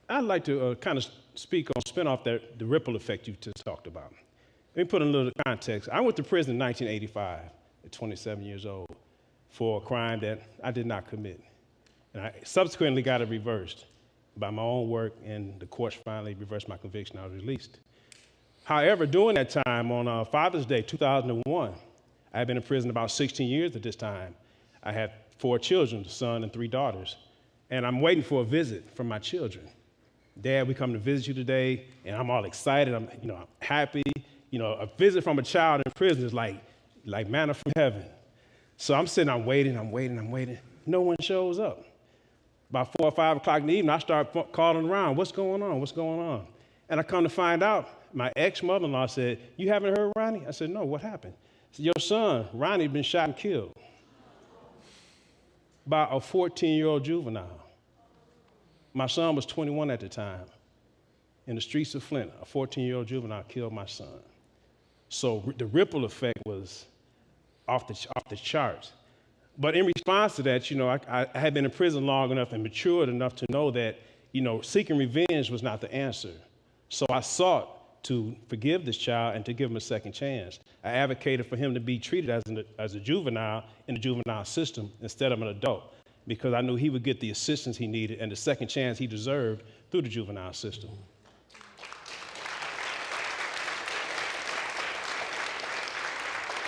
I'd like to kind of spin off the ripple effect you just talked about. Let me put in a little context. I went to prison in 1985 at 27 years old for a crime that I did not commit. And I subsequently got it reversed by my own work, and the courts finally reversed my conviction. I was released. However, during that time, on Father's Day, 2001, I had been in prison about 16 years at this time. I had 4 children, a son and 3 daughters, and I'm waiting for a visit from my children. Dad, we come to visit you today, and I'm all excited. I'm happy. A visit from a child in prison is like manna from heaven. So I'm sitting, I'm waiting. No one shows up. About 4 or 5 o'clock in the evening, I start calling around. What's going on? And I come to find out, my ex-mother-in-law said, "You haven't heard Ronnie?" I said, "No, what happened?" She said, "Your son, Ronnie, had been shot and killed by a 14-year-old juvenile." My son was 21 at the time. In the streets of Flint, a 14-year-old juvenile killed my son. So the ripple effect was off the charts. But in response to that, I had been in prison long enough and matured enough to know that, seeking revenge was not the answer. So I sought to forgive this child and to give him a second chance. I advocated for him to be treated as a juvenile in the juvenile system instead of an adult, because I knew he would get the assistance he needed and the second chance he deserved through the juvenile system.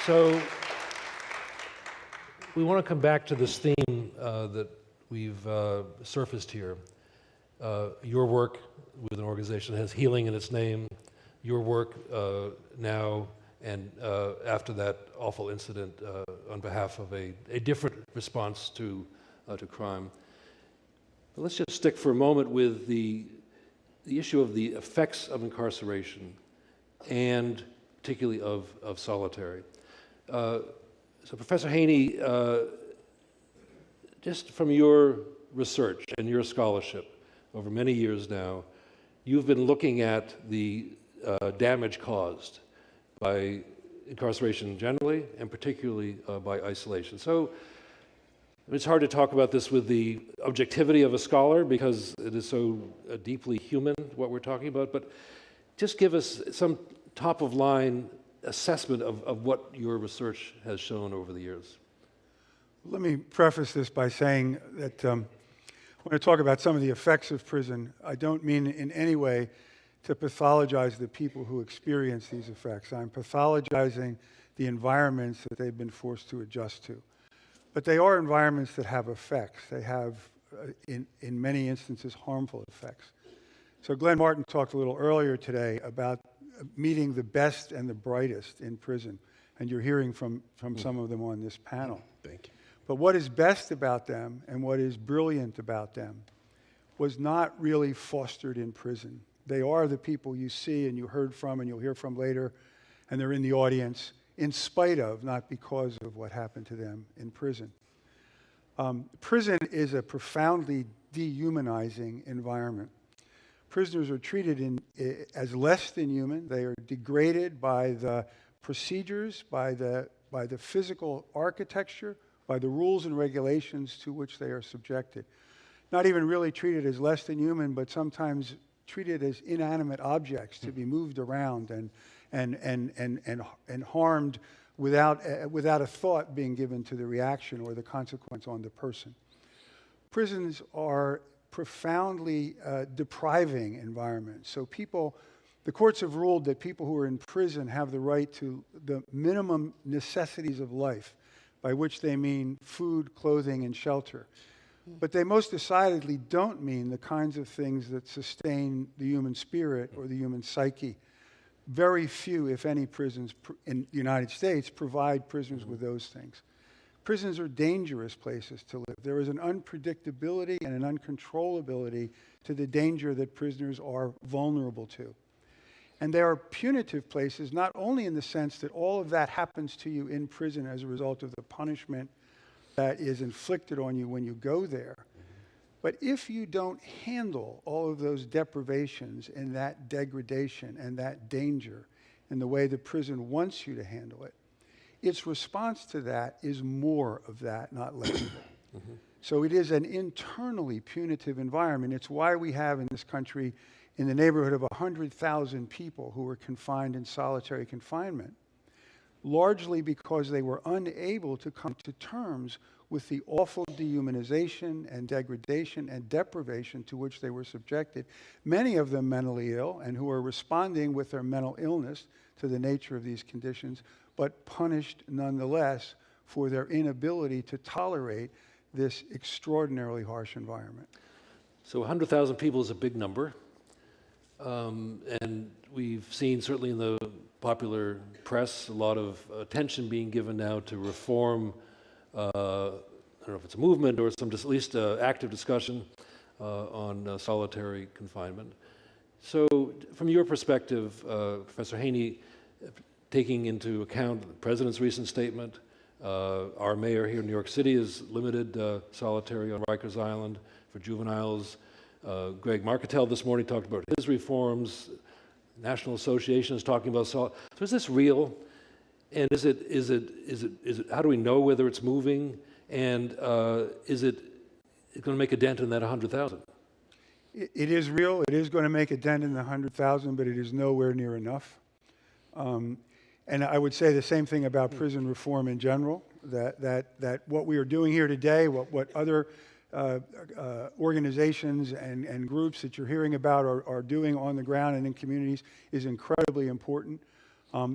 So we want to come back to this theme that we've surfaced here. Your work with an organization that has healing in its name, your work now and after that awful incident on behalf of a different response to crime. But let's just stick for a moment with the issue of the effects of incarceration and particularly of solitary. So Professor Haney, just from your research and your scholarship over many years now, you've been looking at the damage caused by incarceration generally and particularly by isolation. So it's hard to talk about this with the objectivity of a scholar because it is so deeply human, what we're talking about, but just give us some top-of-line assessment of what your research has shown over the years. Let me preface this by saying that when I talk about some of the effects of prison, I don't mean in any way to pathologize the people who experience these effects. I'm pathologizing the environments that they've been forced to adjust to. But they are environments that have effects. They have, in many instances, harmful effects. So Glenn Martin talked a little earlier today about meeting the best and the brightest in prison, and you're hearing from some of them on this panel. Thank you. But what is best about them and what is brilliant about them was not really fostered in prison. They are the people you see and you heard from and you'll hear from later, and they're in the audience in spite of, not because of what happened to them in prison. Prison is a profoundly dehumanizing environment. Prisoners are treated as less than human. They are degraded by the procedures, by the physical architecture, by the rules and regulations to which they are subjected. Not even really treated as less than human, but sometimes treated as inanimate objects to be moved around and harmed without a thought being given to the reaction or the consequence on the person. Prisons are profoundly depriving environment. So the courts have ruled that people who are in prison have the right to the minimum necessities of life, by which they mean food, clothing, and shelter. But they most decidedly don't mean the kinds of things that sustain the human spirit or the human psyche. Very few, if any, prisons in the United States provide prisoners with those things. Prisons are dangerous places to live. There is an unpredictability and an uncontrollability to the danger that prisoners are vulnerable to. And they are punitive places, not only in the sense that all of that happens to you in prison as a result of the punishment that is inflicted on you when you go there. But if you don't handle all of those deprivations and that degradation and that danger in the way the prison wants you to handle it, its response to that is more of that, not less of it. So it is an internally punitive environment. It's why we have in this country in the neighborhood of 100,000 people who were confined in solitary confinement, largely because they were unable to come to terms with the awful dehumanization and degradation and deprivation to which they were subjected, many of them mentally ill and who are responding with their mental illness to the nature of these conditions, but punished nonetheless for their inability to tolerate this extraordinarily harsh environment. So 100,000 people is a big number. And we've seen, certainly in the popular press, a lot of attention being given now to reform. I don't know if it's a movement or some at least active discussion on solitary confinement. So from your perspective, Professor Haney, taking into account the President's recent statement, our mayor here in New York City has limited solitary on Rikers Island for juveniles. Greg Marketel this morning talked about his reforms. National Association is talking about solitary. So is this real? And is it, how do we know whether it's moving? And is it going to make a dent in that 100,000? It is real. It is going to make a dent in the 100,000, but it is nowhere near enough. And I would say the same thing about prison reform in general, that what we are doing here today, what other organizations and groups that you're hearing about are doing on the ground and in communities is incredibly important.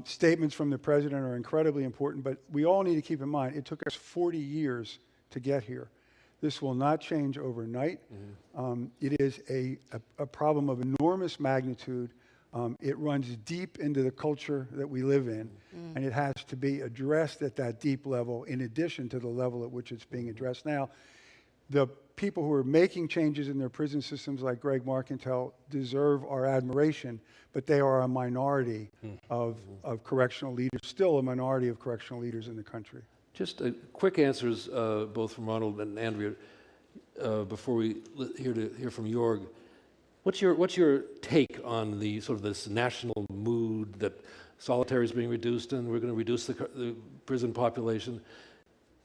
Statements from the President are incredibly important, but we all need to keep in mind, it took us 40 years to get here. This will not change overnight. It is a problem of enormous magnitude. It runs deep into the culture that we live in, and it has to be addressed at that deep level in addition to the level at which it's being addressed now. The people who are making changes in their prison systems, like Greg Marketel, deserve our admiration, but they are a minority of correctional leaders, still a minority of correctional leaders in the country. Just quick answers, both from Ronald and Andrea, before we hear from Jorg. What's your take on the sort of this national mood that solitary is being reduced and we're going to reduce the prison population?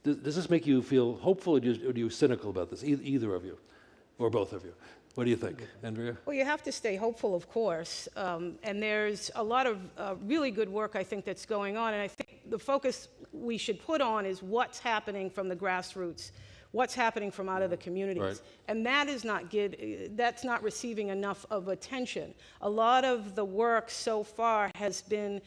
Does this make you feel hopeful, or are you cynical about this, either of you, or both of you? What do you think, Andrea? Well, you have to stay hopeful, of course, and there's a lot of really good work, I think, that's going on, and I think the focus we should put on is what's happening from the grassroots, what's happening from out of the communities. Right. And that is that's not receiving enough of attention. A lot of the work so far has been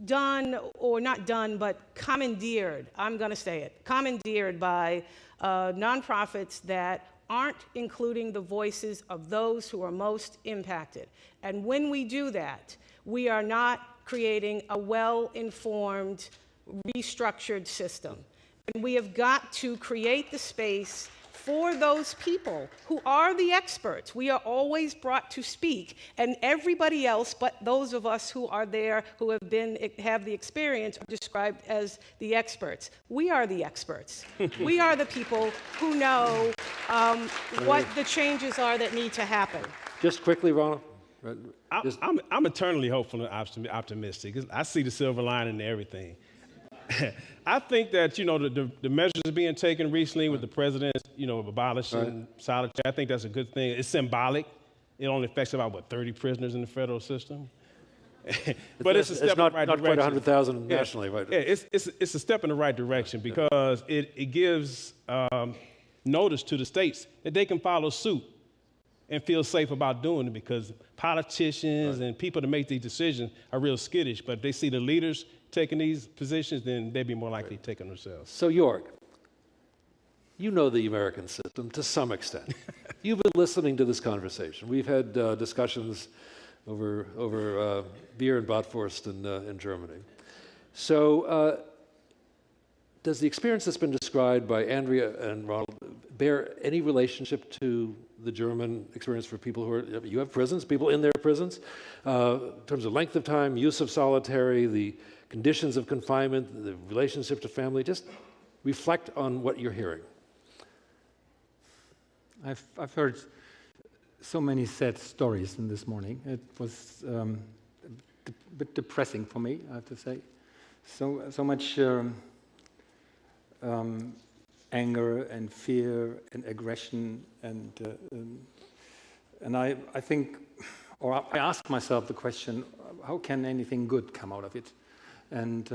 done, or not done, but commandeered, I'm going to say it, commandeered by nonprofits that aren't including the voices of those who are most impacted. And when we do that, we are not creating a well-informed, restructured system. And we have got to create the space for those people who are the experts. We are always brought to speak, and everybody else but those of us who are there, who have the experience, are described as the experts. We are the experts. We are the people who know what the changes are that need to happen. Just quickly, Ronald. I'm eternally hopeful and optimistic. I see the silver lining in everything. I think that, the measures being taken recently with the president, abolishing solitary, I think that's a good thing. It's symbolic. It only affects about, 30 prisoners in the federal system. But it's a step in the right direction. Not quite 100,000 nationally, right? Yeah, it's a step in the right direction because it gives notice to the states that they can follow suit and feel safe about doing it, because politicians and people that make these decisions are real skittish. But if they see the leaders taking these positions, then they'd be more likely to take them themselves. So, Jorg, you know the American system to some extent. You've been listening to this conversation. We've had discussions over beer and Bratwurst in Germany. So, does the experience that's been described by Andrea and Ronald bear any relationship to the German experience for people who are, you have prisons, people in their prisons, in terms of length of time, use of solitary, the conditions of confinement, the relationship to family. Just reflect on what you're hearing. I've heard so many sad stories in this morning. It was a bit depressing for me, I have to say. So much anger and fear and aggression, and I think, or I ask myself the question: how can anything good come out of it? And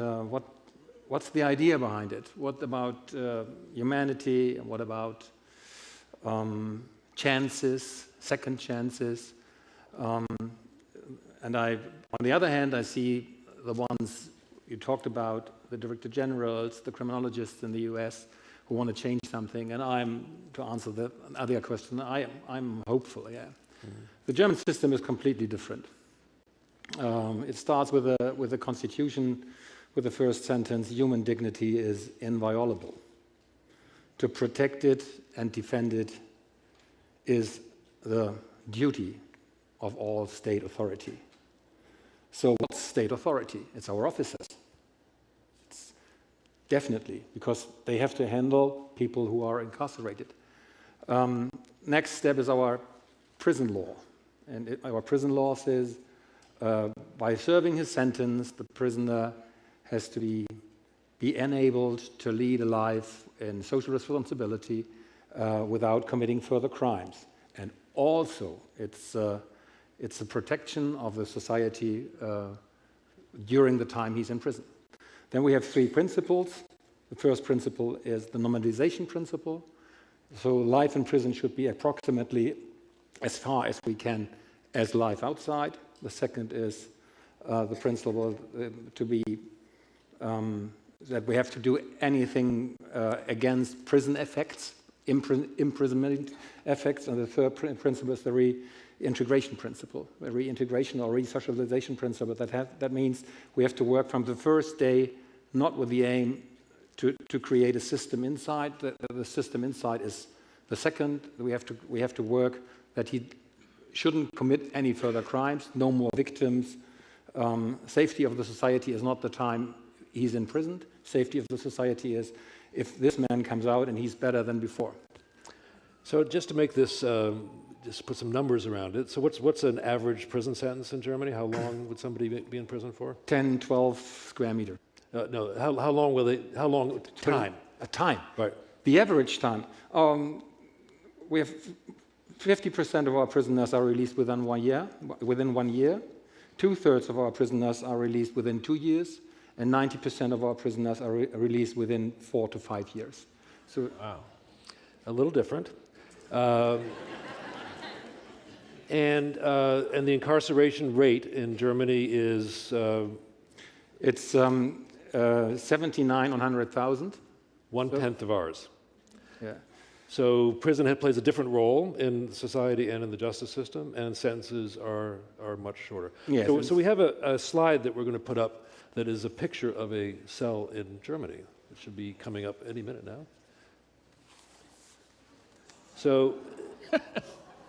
what's the idea behind it? What about humanity? And what about chances, second chances? And on the other hand, I see the ones you talked about, the Director Generals, the criminologists in the US who want to change something. And to answer the other question, I'm hopeful, yeah. The German system is completely different. It starts with a constitution with the first sentence: human dignity is inviolable. To protect it and defend it is the duty of all state authority. So what's state authority? It's our officers. It's definitely, because they have to handle people who are incarcerated. Next step is our prison law. And our prison law says by serving his sentence, the prisoner has to be enabled to lead a life in social responsibility without committing further crimes. And also, it's a protection of the society during the time he's in prison. Then we have three principles. The first principle is the normalization principle. So life in prison should be approximately as far as we can as life outside. The second is the principle to be that we have to do anything against prison effects, imprisonment effects. And the third principle is the reintegration principle, the reintegration or resocialization principle. That means we have to work from the first day, not with the aim to create a system inside. The system inside is the second. We have to work that he shouldn't commit any further crimes, no more victims. Safety of the society is not the time he's imprisoned. Safety of the society is if this man comes out and he's better than before. So just to make this, just put some numbers around it. So what's an average prison sentence in Germany? How long would somebody be in prison for? 10, 12 square meter. No, how long will they, how long time? A time. Right. The average time. We have 50% of our prisoners are released within 1 year. Within 1 year. 2/3 of our prisoners are released within 2 years. And 90% of our prisoners are released within 4 to 5 years. So, wow. A little different. And the incarceration rate in Germany is? It's 79 on 100,000. 1/10 of ours. Yeah. So prison plays a different role in society and in the justice system, and sentences are much shorter. Yes, So we have a slide that we're going to put up that is a picture of a cell in Germany. It should be coming up any minute now. So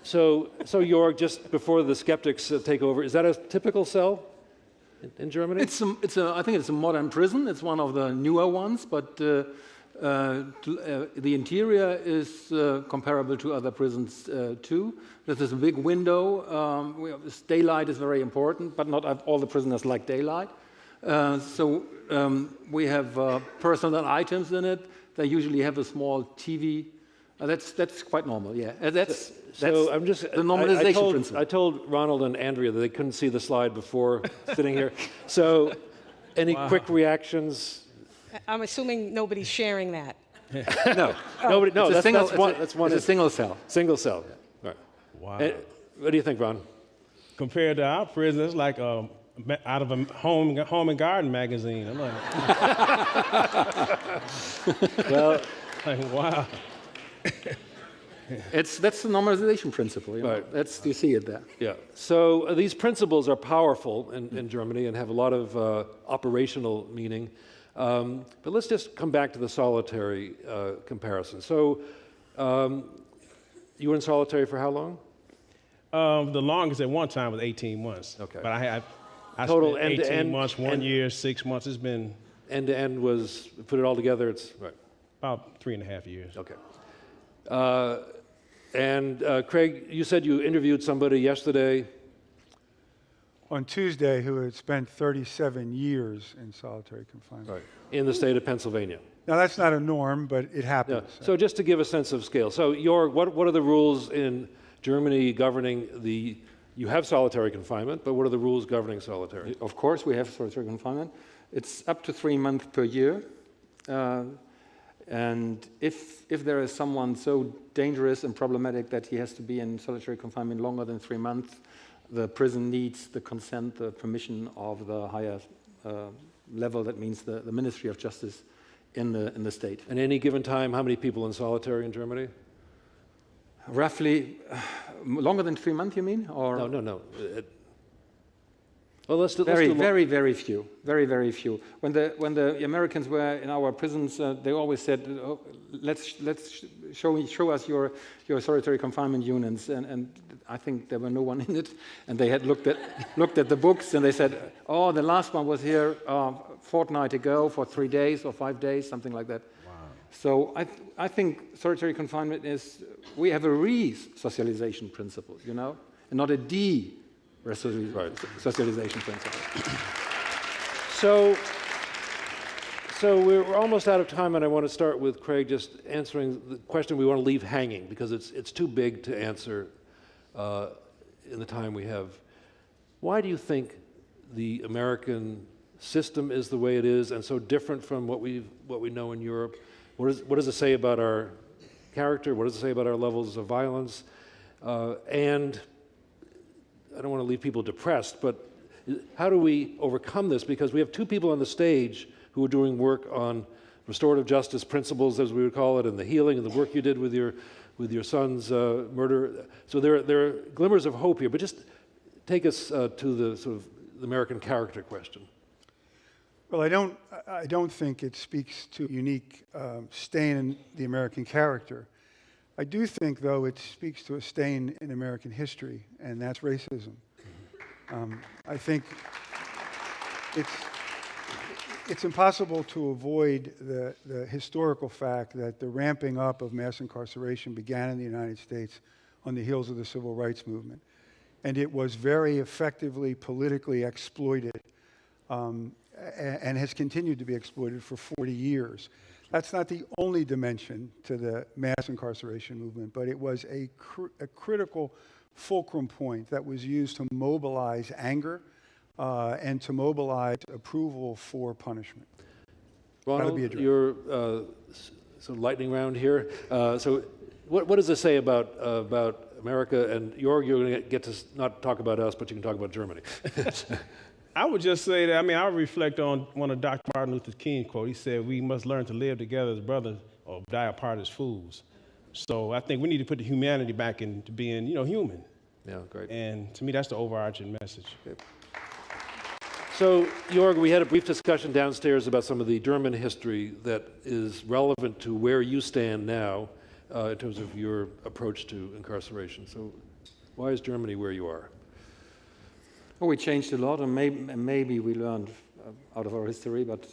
Jörg, just before the skeptics take over, is that a typical cell in Germany? I think it's a modern prison. It's one of the newer ones, but the interior is comparable to other prisons too. There's a big window. Daylight is very important, but not all the prisoners like daylight. We have personal items in it. They usually have a small TV. That's quite normal, yeah. That's I'm just the normalization principle. I told Ronald and Andrea that they couldn't see the slide before sitting here. So, any quick reactions? I'm assuming nobody's sharing that. No, nobody. No, that's one. It's a single cell. Single cell. Yeah. Right. Wow. What do you think, Ron? Compared to our prison, it's like out of a home and garden magazine. I'm like, well, like, wow. That's the normalization principle. Right. You see it there. Yeah. So these principles are powerful in Germany and have a lot of operational meaning. But let's just come back to the solitary comparison. So you were in solitary for how long? The longest at one time was 18 months. Okay. But I Total spent end to 18 end- months, 1 end- year, 6 months. It's been End to end was, put it all together, it's, right. about 3.5 years. Okay. Craig, you said you interviewed somebody yesterday. On Tuesday, who had spent 37 years in solitary confinement. Right. In the state of Pennsylvania. Now, that's not a norm, but it happens. So just to give a sense of scale, so what are the rules in Germany governing you have solitary confinement, but what are the rules governing solitary? Of course, we have solitary confinement. It's up to 3 months per year. And if there is someone so dangerous and problematic that he has to be in solitary confinement longer than 3 months, the prison needs the consent, the permission of the higher level. That means the Ministry of Justice in the state. At any given time, how many people in solitary in Germany? Roughly, longer than 3 months, you mean? Or No. Well, let's do very few. Very, very few. When the Americans were in our prisons, they always said, oh, let's show us your solitary confinement units, and I think there were no one in it, and they had looked at the books, and they said, oh, the last one was here a fortnight ago for 3 days or 5 days, something like that. Wow. So I think solitary confinement we have a re-socialization principle, and not a socialization principle. So we're almost out of time, and I want to start with Craig just answering the question we want to leave hanging because it's too big to answer in the time we have. Why do you think the American system is the way it is and so different from what we know in Europe? What does it say about our character? What does it say about our levels of violence? And I don't want to leave people depressed, but how do we overcome this? Because we have two people on the stage who are doing work on restorative justice principles, as we would call it, and the healing and the work you did with your son's murder. So there are glimmers of hope here, but just take us to the sort of the American character question. Well, I don't think it speaks to a unique stain in the American character. I do think, though, it speaks to a stain in American history, and that's racism. I think it's impossible to avoid the historical fact that the ramping up of mass incarceration began in the United States on the heels of the Civil Rights Movement. And it was very effectively politically exploited and has continued to be exploited for 40 years. That's not the only dimension to the mass incarceration movement, but it was a critical fulcrum point that was used to mobilize anger and to mobilize approval for punishment. Ronald, you're sort of lightning round here. So what does this say about America? And you're going to get to not talk about us, but you can talk about Germany. I would just say that, I reflect on one of Dr. Martin Luther King quote. He said, we must learn to live together as brothers or die apart as fools. So I think we need to put the humanity back into being, human. Yeah, great. And to me, that's the overarching message. Okay. So, Jorg, we had a brief discussion downstairs about some of the German history that is relevant to where you stand now in terms of your approach to incarceration. So why is Germany where you are? Well, we changed a lot, and maybe we learned out of our history, but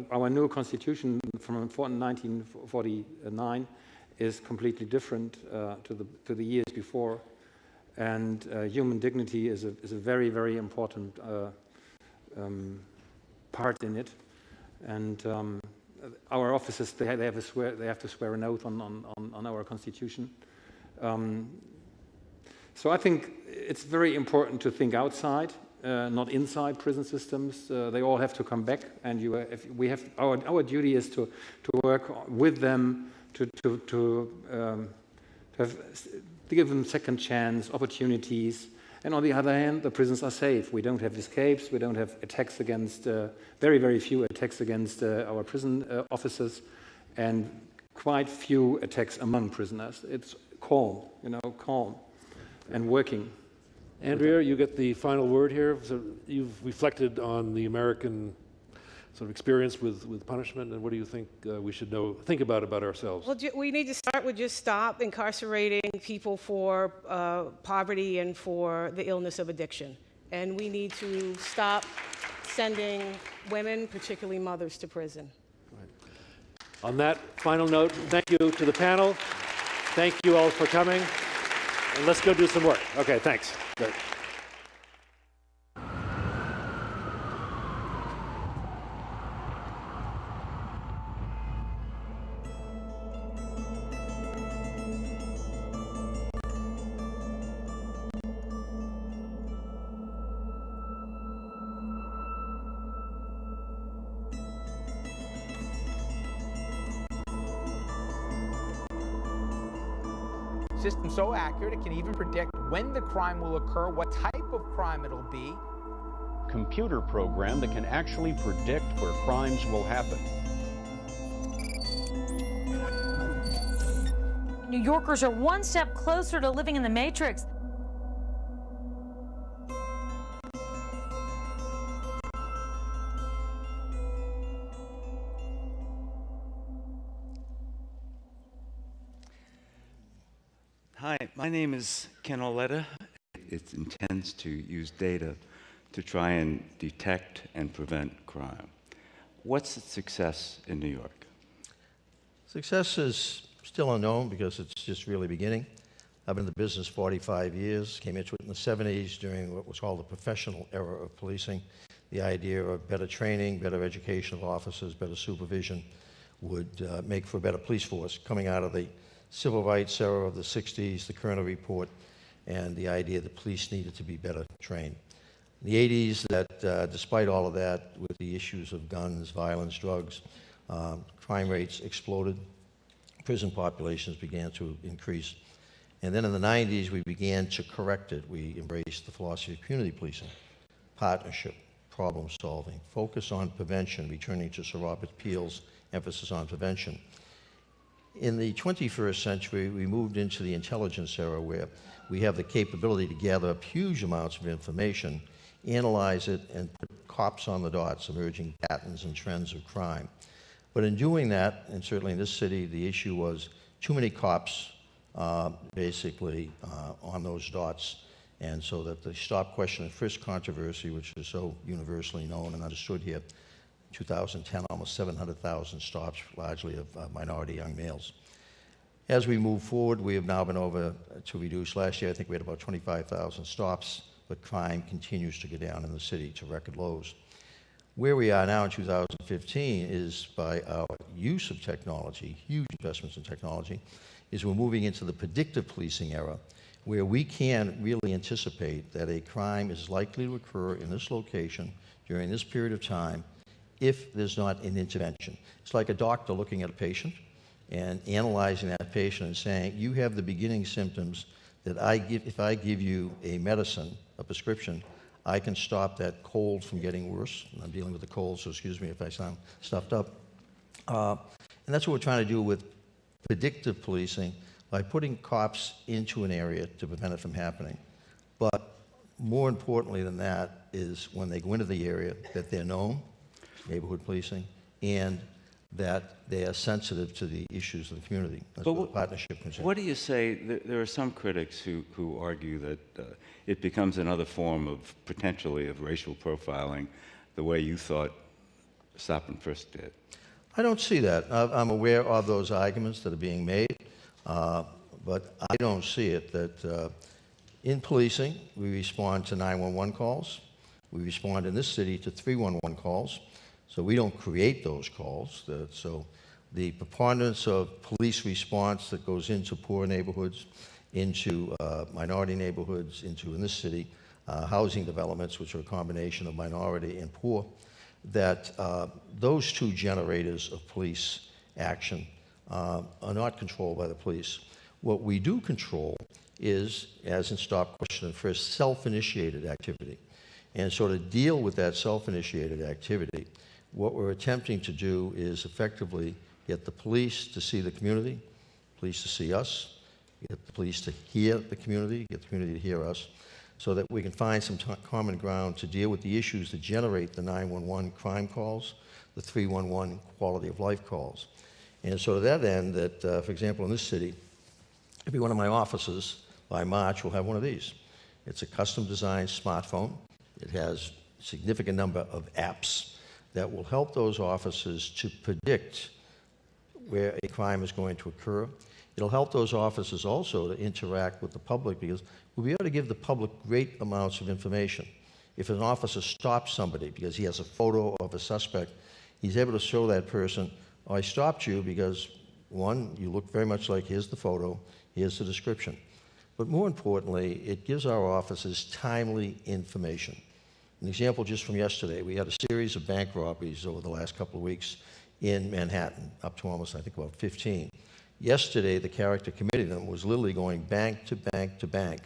our new constitution from 1949 is completely different to the years before, and human dignity is a very, very important part in it. And our officers they have to swear an oath on our constitution. So I think it's very important to think outside, not inside prison systems. They all have to come back, and our duty is to work with them to give them second chance, opportunities. And on the other hand, the prisons are safe. We don't have escapes. We don't have attacks against very, very few attacks against our prison officers, and quite few attacks among prisoners. It's calm, calm. And working. Andrea, you get the final word here. So you've reflected on the American sort of experience with punishment, and what do you think we should think about ourselves? Well, we need to start with just stop incarcerating people for poverty and for the illness of addiction. and we need to stop sending women, particularly mothers, to prison. On that final note, thank you to the panel. Thank you all for coming. And let's go do some work. Okay, thanks. Great. System so accurate it can even predict when the crime will occur, what type of crime it'll be. Computer program that can actually predict where crimes will happen. New Yorkers are one step closer to living in the Matrix. Hi, my name is Ken Oletta. It intends to use data to try and detect and prevent crime. What's its success in New York? Success is still unknown because it's just really beginning. I've been in the business 45 years, came into it in the 70s during what was called the professional era of policing. The idea of better training, better education of officers, better supervision would make for a better police force coming out of the civil rights era of the 60s, the Kerner Report, and the idea that police needed to be better trained. In the 80s, that despite all of that, with the issues of guns, violence, drugs, crime rates exploded, prison populations began to increase. And then in the 90s, we began to correct it. We embraced the philosophy of community policing, partnership, problem solving, focus on prevention, returning to Sir Robert Peel's emphasis on prevention. In the 21st century, we moved into the intelligence era where we have the capability to gather up huge amounts of information, analyze it, and put cops on the dots, emerging patterns and trends of crime. But in doing that, and certainly in this city, the issue was too many cops basically on those dots. And so that the stop, question, and frisk controversy, which is so universally known and understood here, 2010, almost 700,000 stops, largely of minority young males. As we move forward, we have now been over to reduce. Last year, I think we had about 25,000 stops, but crime continues to go down in the city to record lows. Where we are now in 2015 is by our use of technology, huge investments in technology, is we're moving into the predictive policing era, where we can really anticipate that a crime is likely to occur in this location during this period of time if there's not an intervention. It's like a doctor looking at a patient and analyzing that patient and saying, you have the beginning symptoms that if I give you a medicine, a prescription, I can stop that cold from getting worse. And I'm dealing with the cold, so excuse me if I sound stuffed up. And that's what we're trying to do with predictive policing by putting cops into an area to prevent it from happening. But more importantly than that is when they go into the area that they're known, neighborhood policing, and that they are sensitive to the issues of the community. That's where the partnership comes in. What do you say? There are some critics who argue that it becomes another form of, potentially, of racial profiling, the way you thought Stop and Frisk did. I don't see that. I'm aware of those arguments that are being made, but I don't see it that in policing, we respond to 911 calls. We respond in this city to 311 calls. So we don't create those calls. So the preponderance of police response that goes into poor neighborhoods, into minority neighborhoods, into, in this city, housing developments, which are a combination of minority and poor, that those two generators of police action are not controlled by the police. What we do control is, as in Stop, Question, and Frisk, self-initiated activity. And so to deal with that self-initiated activity, what we're attempting to do is effectively get the police to see the community, police to see us, get the police to hear the community, get the community to hear us, so that we can find some common ground to deal with the issues that generate the 911 crime calls, the 311 quality of life calls. And so to that end, that, for example, in this city, every one of my offices by March will have one of these. It's a custom-designed smartphone. It has a significant number of apps that will help those officers to predict where a crime is going to occur. It'll help those officers also to interact with the public, because we'll be able to give the public great amounts of information. If an officer stops somebody because he has a photo of a suspect, he's able to show that person, oh, I stopped you because, one, you look very much like, here's the photo, here's the description. But more importantly, it gives our officers timely information. An example just from yesterday, we had a series of bank robberies over the last couple of weeks in Manhattan, up to almost, I think, about 15. Yesterday, the character committing them was literally going bank to bank to bank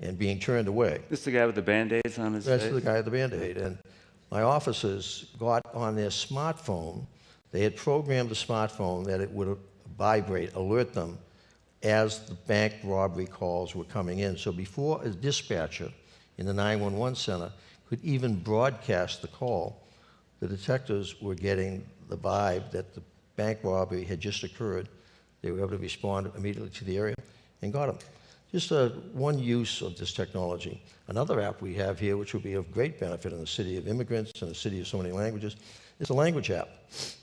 and being turned away. This is the guy with the Band-Aids on his face? That's the guy with the Band-Aid. And my officers got on their smartphone. They had programmed the smartphone that it would vibrate, alert them as the bank robbery calls were coming in. So before a dispatcher in the 911 center could even broadcast the call, the detectives were getting the vibe that the bank robbery had just occurred. They were able to respond immediately to the area and got them. Just one use of this technology. Another app we have here, which will be of great benefit in the city of immigrants and the city of so many languages, is a language app.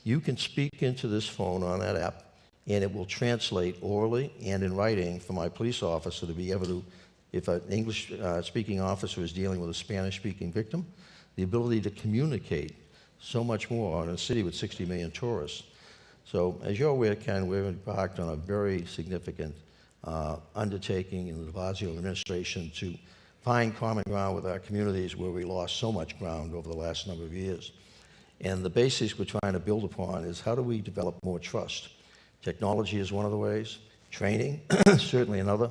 You can speak into this phone on that app, and it will translate orally and in writing for my police officer to be able to, if an English-speaking officer is dealing with a Spanish-speaking victim, the ability to communicate so much more in a city with 60 million tourists. So as you're aware, Ken, we're embarked on a very significant undertaking in the de Blasio administration to find common ground with our communities where we lost so much ground over the last number of years. And the basis we're trying to build upon is how do we develop more trust? Technology is one of the ways, training, certainly another,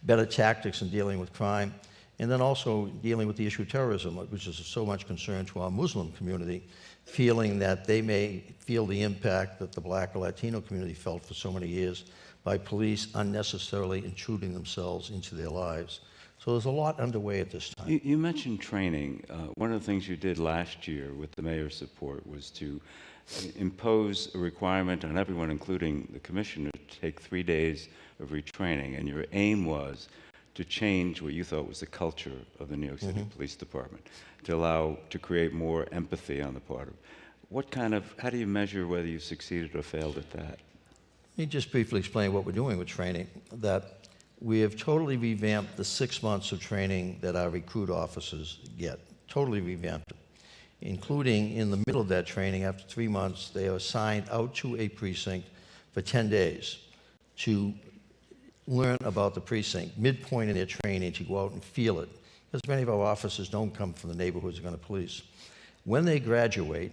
better tactics in dealing with crime, and then also dealing with the issue of terrorism, which is of so much concern to our Muslim community, feeling that they may feel the impact that the Black or Latino community felt for so many years by police unnecessarily intruding themselves into their lives. So there's a lot underway at this time. You mentioned training. One of the things you did last year with the mayor's support was to impose a requirement on everyone, including the commissioner, to take 3 days of retraining, and your aim was to change what you thought was the culture of the New York City Police Department, to create more empathy on the part of. How do you measure whether you succeeded or failed at that? Let me just briefly explain what we're doing with training, that we have totally revamped the 6 months of training that our recruit officers get, totally revamped it, including in the middle of that training, after 3 months, they are assigned out to a precinct for 10 days to learn about the precinct, midpoint in their training, to go out and feel it, because many of our officers don't come from the neighborhoods they're going to police. When they graduate,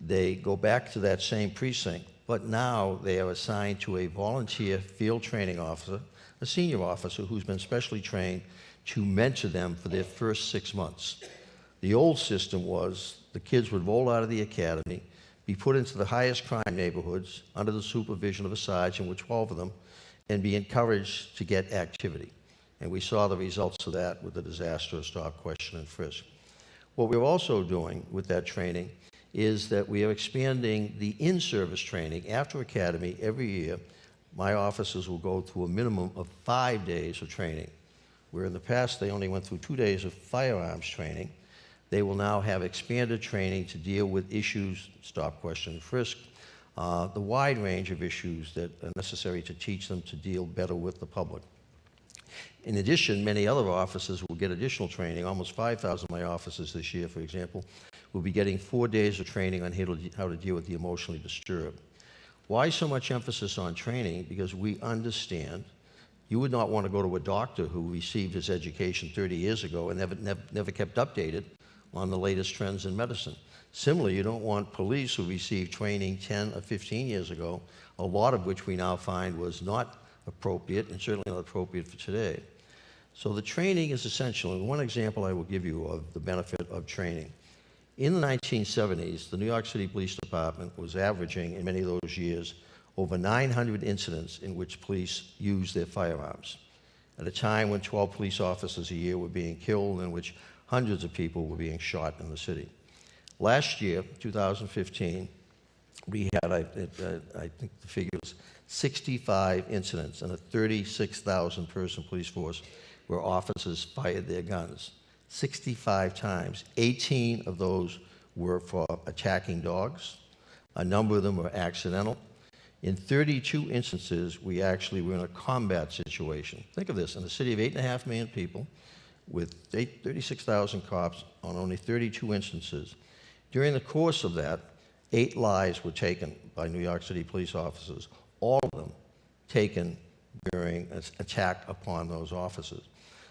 they go back to that same precinct, but now they are assigned to a volunteer field training officer, a senior officer who's been specially trained to mentor them for their first 6 months. The old system was the kids would roll out of the academy, be put into the highest crime neighborhoods under the supervision of a sergeant with 12 of them, and be encouraged to get activity. And we saw the results of that with the disaster of stop, question, and frisk. What we're also doing with that training is that we are expanding the in-service training. After academy, every year, my officers will go through a minimum of 5 days of training, where in the past they only went through 2 days of firearms training. They will now have expanded training to deal with issues, stop, question, frisk, the wide range of issues that are necessary to teach them to deal better with the public. In addition, many other officers will get additional training. Almost 5,000 of my officers this year, for example, will be getting 4 days of training on how to deal with the emotionally disturbed. Why so much emphasis on training? Because we understand you would not want to go to a doctor who received his education 30 years ago and never kept updated on the latest trends in medicine. Similarly, you don't want police who received training 10 or 15 years ago, a lot of which we now find was not appropriate and certainly not appropriate for today. So the training is essential. And one example I will give you of the benefit of training. In the 1970s, the New York City Police Department was averaging, in many of those years, over 900 incidents in which police used their firearms, at a time when 12 police officers a year were being killed, in which hundreds of people were being shot in the city. Last year, 2015, we had, I think the figure was 65 incidents in a 36,000 person police force where officers fired their guns. 65 times. 18 of those were for attacking dogs. A number of them were accidental. In 32 instances, we actually were in a combat situation. Think of this, in a city of 8.5 million people, with 36,000 cops on only 32 instances. During the course of that, 8 lives were taken by New York City police officers, all of them taken during an attack upon those officers.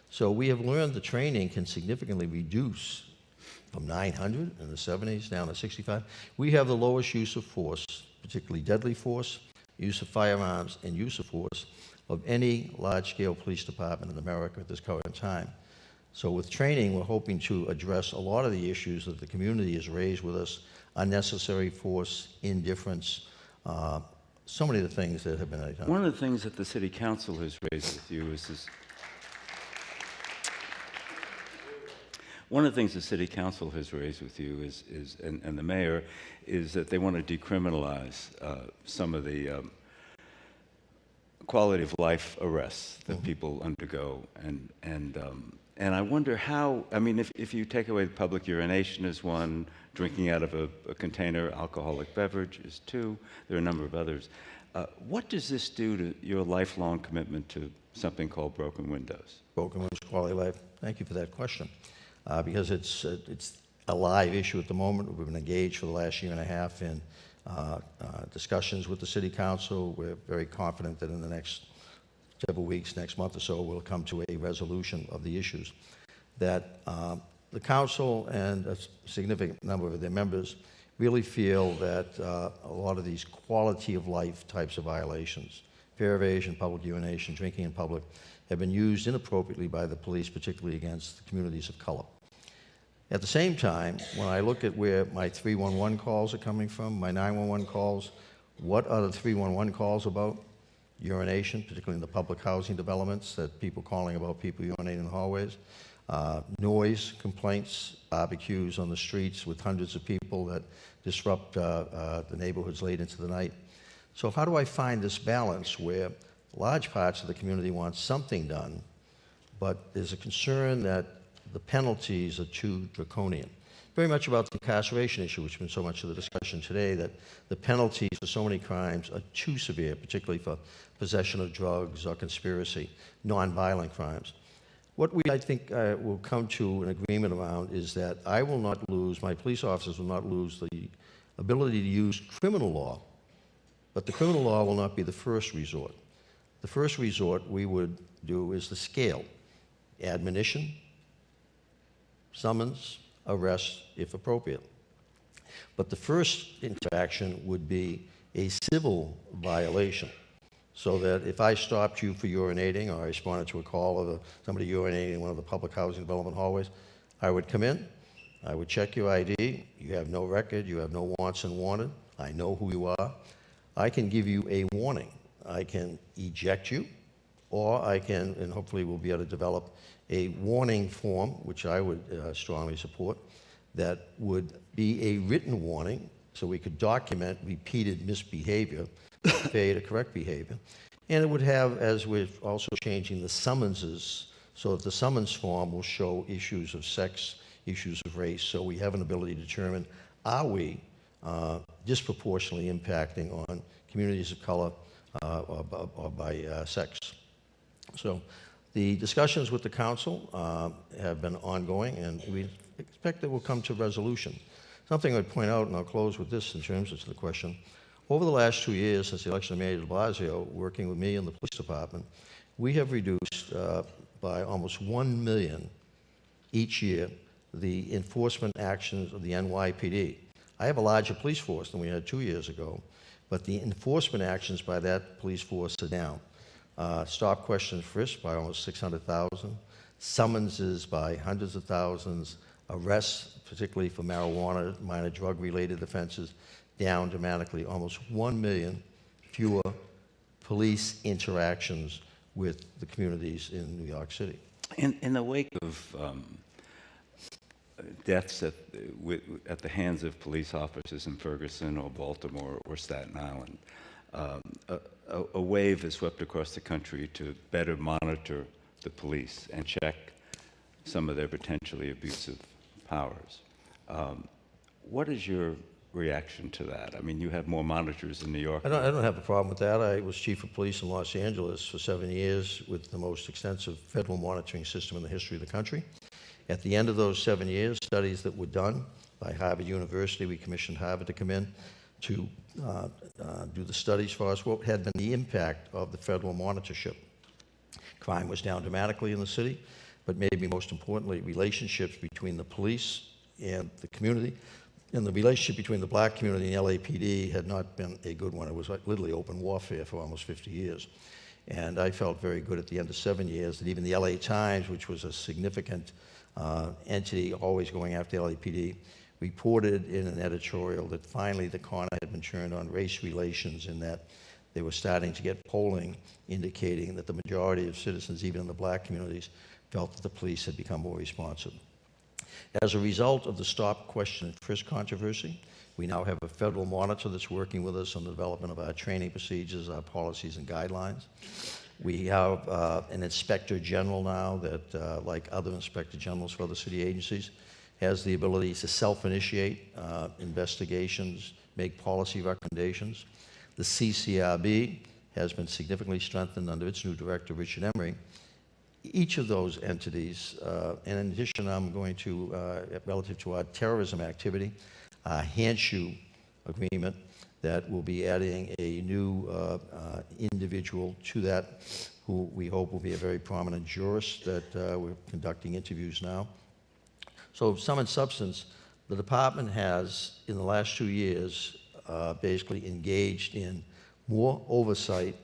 So we have learned the training can significantly reduce from 900 in the 70s down to 65. We have the lowest use of force, particularly deadly force, use of firearms, and use of force of any large-scale police department in America at this current time. So with training, we're hoping to address a lot of the issues that the community has raised with us: unnecessary force, indifference, so many of the things that have been identified. One of the things that the City Council has raised with you is one of the things the City Council has raised with you and the mayor is that they want to decriminalize some of the quality of life arrests that people undergo, and I wonder how. I mean, if you take away public urination as one, drinking out of a container, alcoholic beverage is two. There are a number of others. What does this do to your lifelong commitment to something called Broken Windows? Broken Windows Quality of Life. Thank you for that question, because it's a live issue at the moment. We've been engaged for the last year and a half in discussions with the City Council. We're very confident that in the next several weeks, next month or so, we'll come to a resolution of the issues. That the Council and a significant number of their members really feel that a lot of these quality of life types of violations, fare evasion, public urination, drinking in public, have been used inappropriately by the police, particularly against the communities of color. At the same time, when I look at where my 311 calls are coming from, my 911 calls, what are the 311 calls about? Urination, particularly in the public housing developments, that people calling about people urinating in the hallways. Noise complaints, barbecues on the streets with hundreds of people that disrupt the neighborhoods late into the night. So how do I find this balance where large parts of the community want something done, but there's a concern that the penalties are too draconian? Very much about the incarceration issue, which has been so much of the discussion today, that the penalties for so many crimes are too severe, particularly for possession of drugs or conspiracy, nonviolent crimes. What I think will come to an agreement around is that I will not lose, my police officers will not lose the ability to use criminal law, but the criminal law will not be the first resort. The first resort we would do is the scale: admonition, summons, arrest if appropriate. But the first interaction would be a civil violation, so that if I stopped you for urinating, or I responded to a call of somebody urinating in one of the public housing development hallways, I would come in, I would check your ID, you have no record, you have no wants and wanted, I know who you are, I can give you a warning. I can eject you, or I can, and hopefully we'll be able to develop a warning form, which I would strongly support, that would be a written warning, so we could document repeated misbehavior, failure to correct behavior. And it would have, as we're also changing the summonses, so that the summons form will show issues of sex, issues of race, so we have an ability to determine, are we disproportionately impacting on communities of color or by sex. So the discussions with the council have been ongoing, and we expect that we'll come to resolution. Something I'd point out, and I'll close with this in terms of the question. Over the last 2 years, since the election of Mayor de Blasio, working with me and the police department, we have reduced by almost 1 million each year the enforcement actions of the NYPD. I have a larger police force than we had 2 years ago, but the enforcement actions by that police force are down. Stop, question, frisk by almost 600,000, summonses by hundreds of thousands, arrests, particularly for marijuana, minor drug-related offenses, down dramatically. Almost 1 million fewer police interactions with the communities in New York City. In the wake of deaths at the hands of police officers in Ferguson or Baltimore or Staten Island, a wave has swept across the country to better monitor the police and check some of their potentially abusive powers. What is your reaction to that? I mean, you have more monitors in New York. I don't have a problem with that. I was chief of police in Los Angeles for 7 years with the most extensive federal monitoring system in the history of the country. At the end of those 7 years, studies that were done by Harvard University, we commissioned Harvard to come in to do the studies for us. What had been the impact of the federal monitorship? Crime was down dramatically in the city, but maybe most importantly, relationships between the police and the community, and the relationship between the black community and the LAPD had not been a good one. It was like literally open warfare for almost 50 years. And I felt very good at the end of 7 years that even the LA Times, which was a significant entity always going after the LAPD, reported in an editorial that finally the corner had been turned on race relations, in that they were starting to get polling indicating that the majority of citizens, even in the black communities, felt that the police had become more responsive. As a result of the stop, question, and frisk controversy, we now have a federal monitor that's working with us on the development of our training procedures, our policies, and guidelines. We have an inspector general now that, like other inspector generals for other city agencies, has the ability to self-initiate investigations, make policy recommendations. The CCRB has been significantly strengthened under its new director, Richard Emery. Each of those entities, and in addition, I'm going to, relative to our terrorism activity, Handshoe agreement, that will be adding a new individual to that, who we hope will be a very prominent jurist that we're conducting interviews now. So sum and substance, the department has, in the last 2 years, basically engaged in more oversight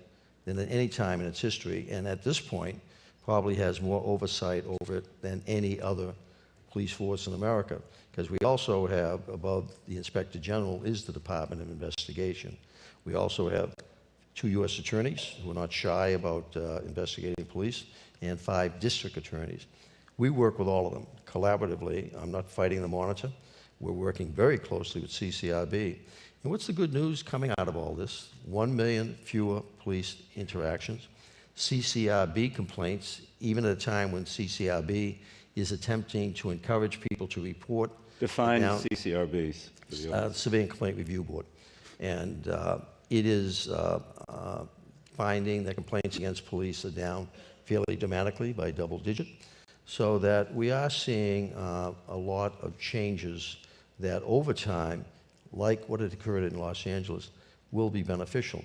than at any time in its history, and at this point, probably has more oversight over it than any other police force in America, because we also have, above the Inspector General, is the Department of Investigation. We also have 2 U.S. attorneys who are not shy about investigating police, and 5 district attorneys. We work with all of them collaboratively. I'm not fighting the monitor. We're working very closely with CCRB. And what's the good news coming out of all this? 1 million fewer police interactions. CCRB complaints, even at a time when CCRB is attempting to encourage people to report. Define CCRBs. Civilian Complaint Review Board. And it is finding that complaints against police are down fairly dramatically by double digit, so that we are seeing a lot of changes that over time, like what had occurred in Los Angeles, will be beneficial.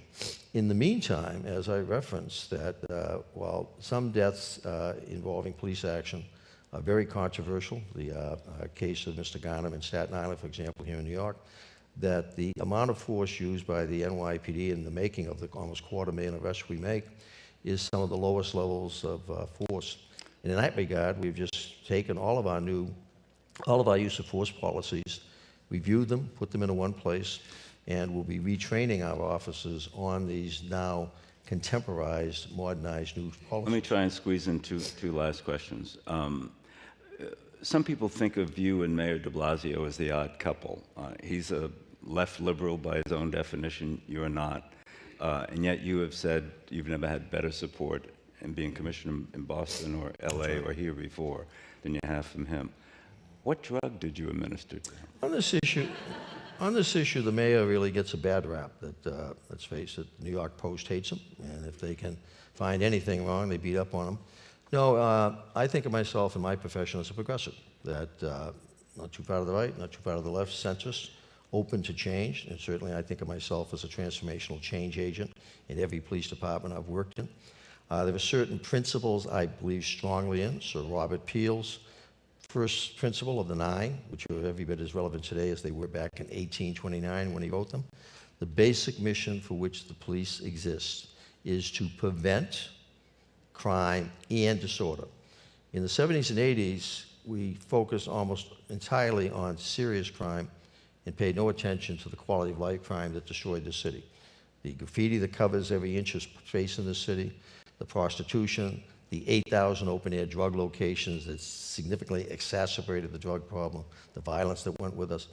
In the meantime, as I referenced, that while some deaths involving police action are very controversial, the case of Mr. Garnham in Staten Island, for example, here in New York, that the amount of force used by the NYPD in the making of the almost 250,000 arrests we make is some of the lowest levels of force. And in that regard, we've just taken all of our use of force policies, reviewed them, put them into one place, and we'll be retraining our officers on these now contemporized, modernized new policies. Let me try and squeeze in two last questions. Some people think of you and Mayor de Blasio as the odd couple. He's a left liberal by his own definition. You're not. And yet you have said you've never had better support in being commissioner in Boston or LA or here before than you have from him. What drug did you administer to him? On this issue, the mayor really gets a bad rap. That let's face it, the New York Post hates him, and if they can find anything wrong, they beat up on him. No, I think of myself in my profession as a progressive. That not too far to the right, not too far to the left, centrist, open to change, and certainly I think of myself as a transformational change agent in every police department I've worked in. There are certain principles I believe strongly in. Sir Robert Peel's first principle of the 9, which are every bit as relevant today as they were back in 1829 when he wrote them. The basic mission for which the police exists is to prevent crime and disorder. In the 70s and 80s, we focused almost entirely on serious crime and paid no attention to the quality of life crime that destroyed the city. The graffiti that covers every inch of space in the city, the prostitution, the 8,000 open-air drug locations that significantly exacerbated the drug problem, the violence that went with us,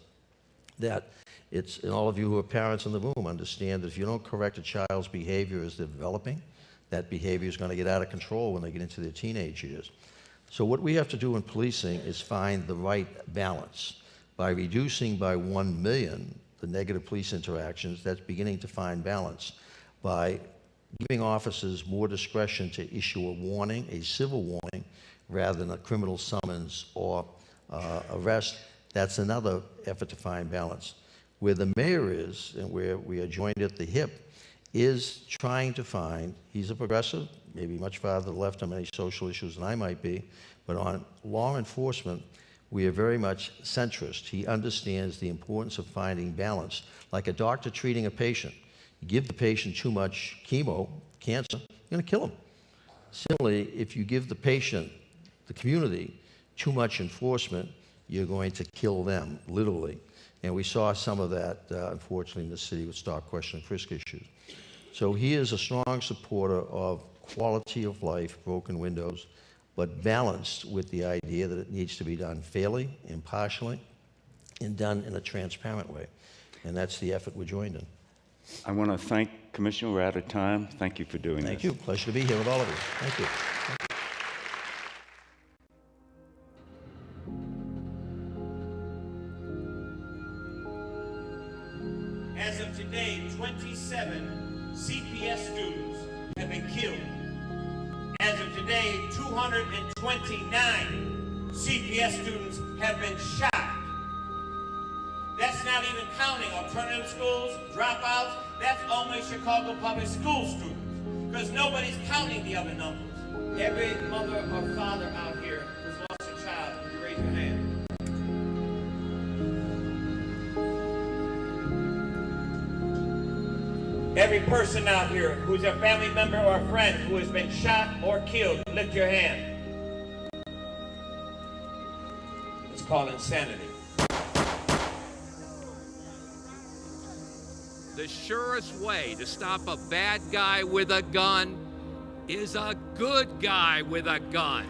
that it's, and all of you who are parents in the room understand that if you don't correct a child's behavior as they're developing, that behavior is going to get out of control when they get into their teenage years. So what we have to do in policing is find the right balance. By reducing by 1 million the negative police interactions, that's beginning to find balance. By giving officers more discretion to issue a warning, a civil warning, rather than a criminal summons or arrest, that's another effort to find balance. Where the mayor is, and where we are joined at the hip, is trying to find, he's a progressive, maybe much farther to the left on many social issues than I might be, but on law enforcement, we are very much centrist. He understands the importance of finding balance. Like a doctor treating a patient. You give the patient too much chemo, cancer, you're going to kill him. Similarly, if you give the patient, the community, too much enforcement, you're going to kill them, literally. And we saw some of that, unfortunately, in the city with stop, question, and frisk issues. So he is a strong supporter of quality of life, broken windows, but balanced with the idea that it needs to be done fairly, impartially, and done in a transparent way. And that's the effort we're joined in. I want to thank Commissioner. We're out of time. Thank you for doing this. Thank you. Pleasure to be here with all of you. Thank you. As of today, 27 CPS students have been killed. As of today, 229 CPS students have been shot. That's not even counting alternative schools, dropouts. That's only Chicago public school students, because nobody's counting the other numbers. Every mother or father out here who's lost a child, you raise your hand. Every person out here who's a family member or a friend who has been shot or killed, lift your hand. It's called insanity. The surest way to stop a bad guy with a gun is a good guy with a gun.